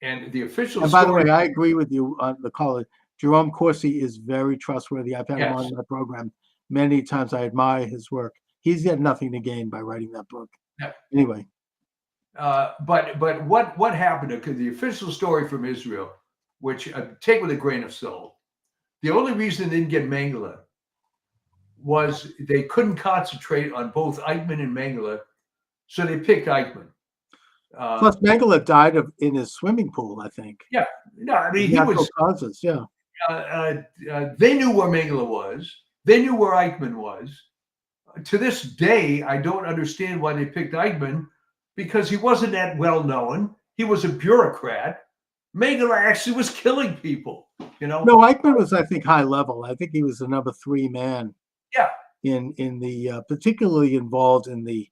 and the official. And by the way, I agree with you on the call. Jerome Corsi is very trustworthy. I've had him on my program many times. I admire his work. He's had nothing to gain by writing that book. Yeah. Anyway. But what happened? Because the official story from Israel, which take with a grain of salt, the only reason they didn't get Mengele was they couldn't concentrate on both Eichmann and Mengele, so they picked Eichmann. Plus, Mengele died in his swimming pool, I think. Yeah, no, I mean he was. Causes, yeah. They knew where Mengele was. They knew where Eichmann was. To this day, I don't understand why they picked Eichmann, because he wasn't that well known. He was a bureaucrat. Mengele actually was killing people. No, Eichmann was, I think, high level. I think he was the number 3 man. Yeah. In the particularly involved in the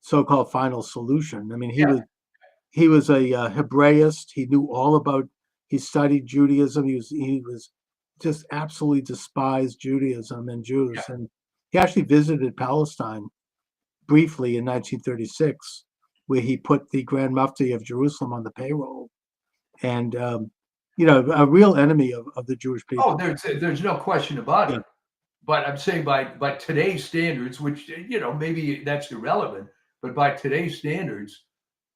so-called final solution. I mean, he was a Hebraist. He knew all about. He studied Judaism. He was just absolutely despised Judaism and Jews, and He actually visited Palestine briefly in 1936, where he put the Grand Mufti of Jerusalem on the payroll, and a real enemy of the Jewish Oh, people. there's no question about Yeah. it. But I'm saying by today's standards, which maybe that's irrelevant, but by today's standards,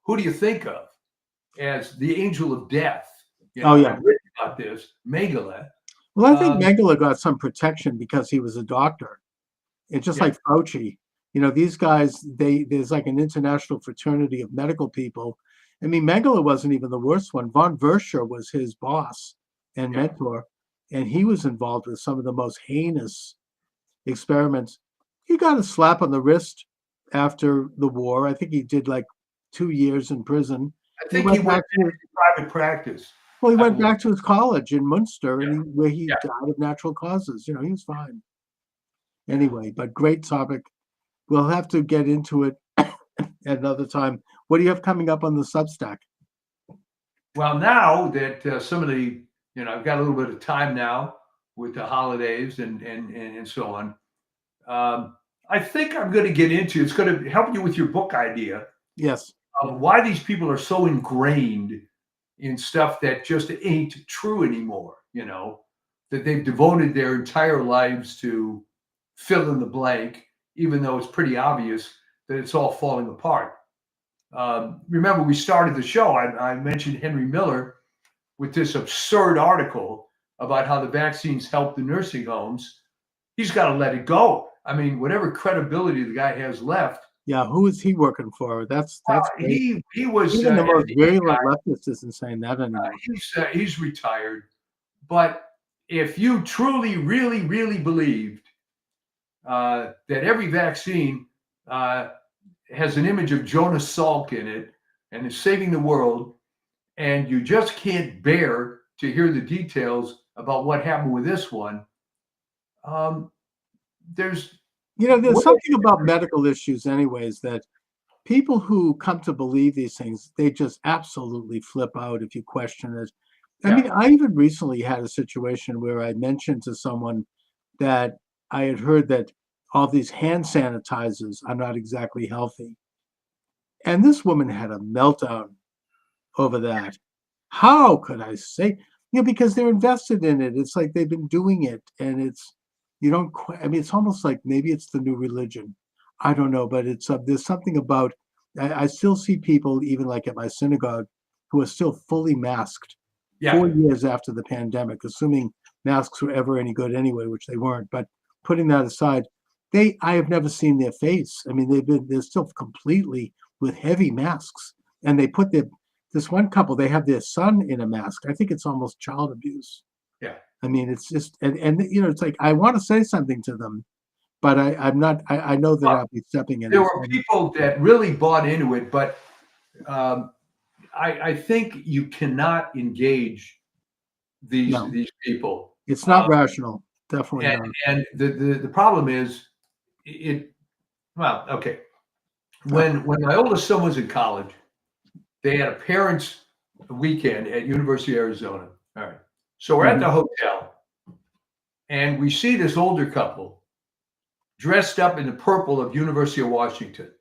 who do you think of as the angel of death? Oh, yeah. I've written about this, Mengele. Well, I think Um, Mengele got some protection because he was a doctor. It's just Yeah. like Fauci. These guys, there's like an international fraternity of medical people. I mean, Mengele wasn't even the worst one. Von Verscher was his boss and Yeah. mentor, and he was involved with some of the most heinous experiments. He got a slap on the wrist after the war. I think he did like 2 years in prison. I think he went back to into private practice. Well, he I went believe. back to his college in Munster, Yeah. where he Yeah. died of natural causes. He was fine. Anyway, but great topic. We'll have to get into it at another time. What do you have coming up on the Substack? Well, now that some of the, I've got a little bit of time now with the holidays and so on. I think I'm going to get into, it's going to help you with your book idea Yes. of why these people are so ingrained in stuff that just ain't true anymore, that they've devoted their entire lives to fill in the blank, even though it's pretty obvious that it's all falling apart. Remember, we started the show, I mentioned Henry Miller with this absurd article about how the vaccines help the nursing homes. He's got to let it go. I mean, whatever credibility the guy has left. Yeah, who is he working for? That's great. He was Even the most FDA virulent guy. leftist isn't saying that anymore. He's retired. But if you truly, really, really believed that every vaccine has an image of Jonas Salk in it and is saving the world, and you just can't bear to hear the details about what happened with this one, there's something about medical issues anyways, that people who come to believe these things, they just absolutely flip out if you question it. I mean, I even recently had a situation where I mentioned to someone that I had heard that all these hand sanitizers are not exactly healthy. And this woman had a meltdown over that. How could I say, because they're invested in it. It's like they've been doing it, and it's almost like maybe it's the new religion. I don't know, but there's something about, I still see people, even like at my synagogue, who are still fully masked 4 years after the pandemic, assuming masks were ever any good anyway, which they weren't. But putting that aside, I have never seen their face. I mean, they're still completely with heavy masks, and they put this one couple, they have their son in a mask. I think it's almost child abuse. Yeah. I mean, it's just, and it's like, I want to say something to them, but I'm not, I know that I'll be stepping in. There were people that really bought into it, but I think you cannot engage these people. It's not rational. Definitely not. And the problem is okay. When my oldest son was in college, they had a parents' weekend at University of Arizona. All right. So we're at the hotel, and we see this older couple dressed up in the purple of University of Washington.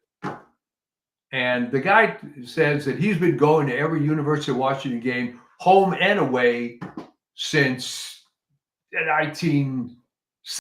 And the guy says that he's been going to every University of Washington game, home and away, since 19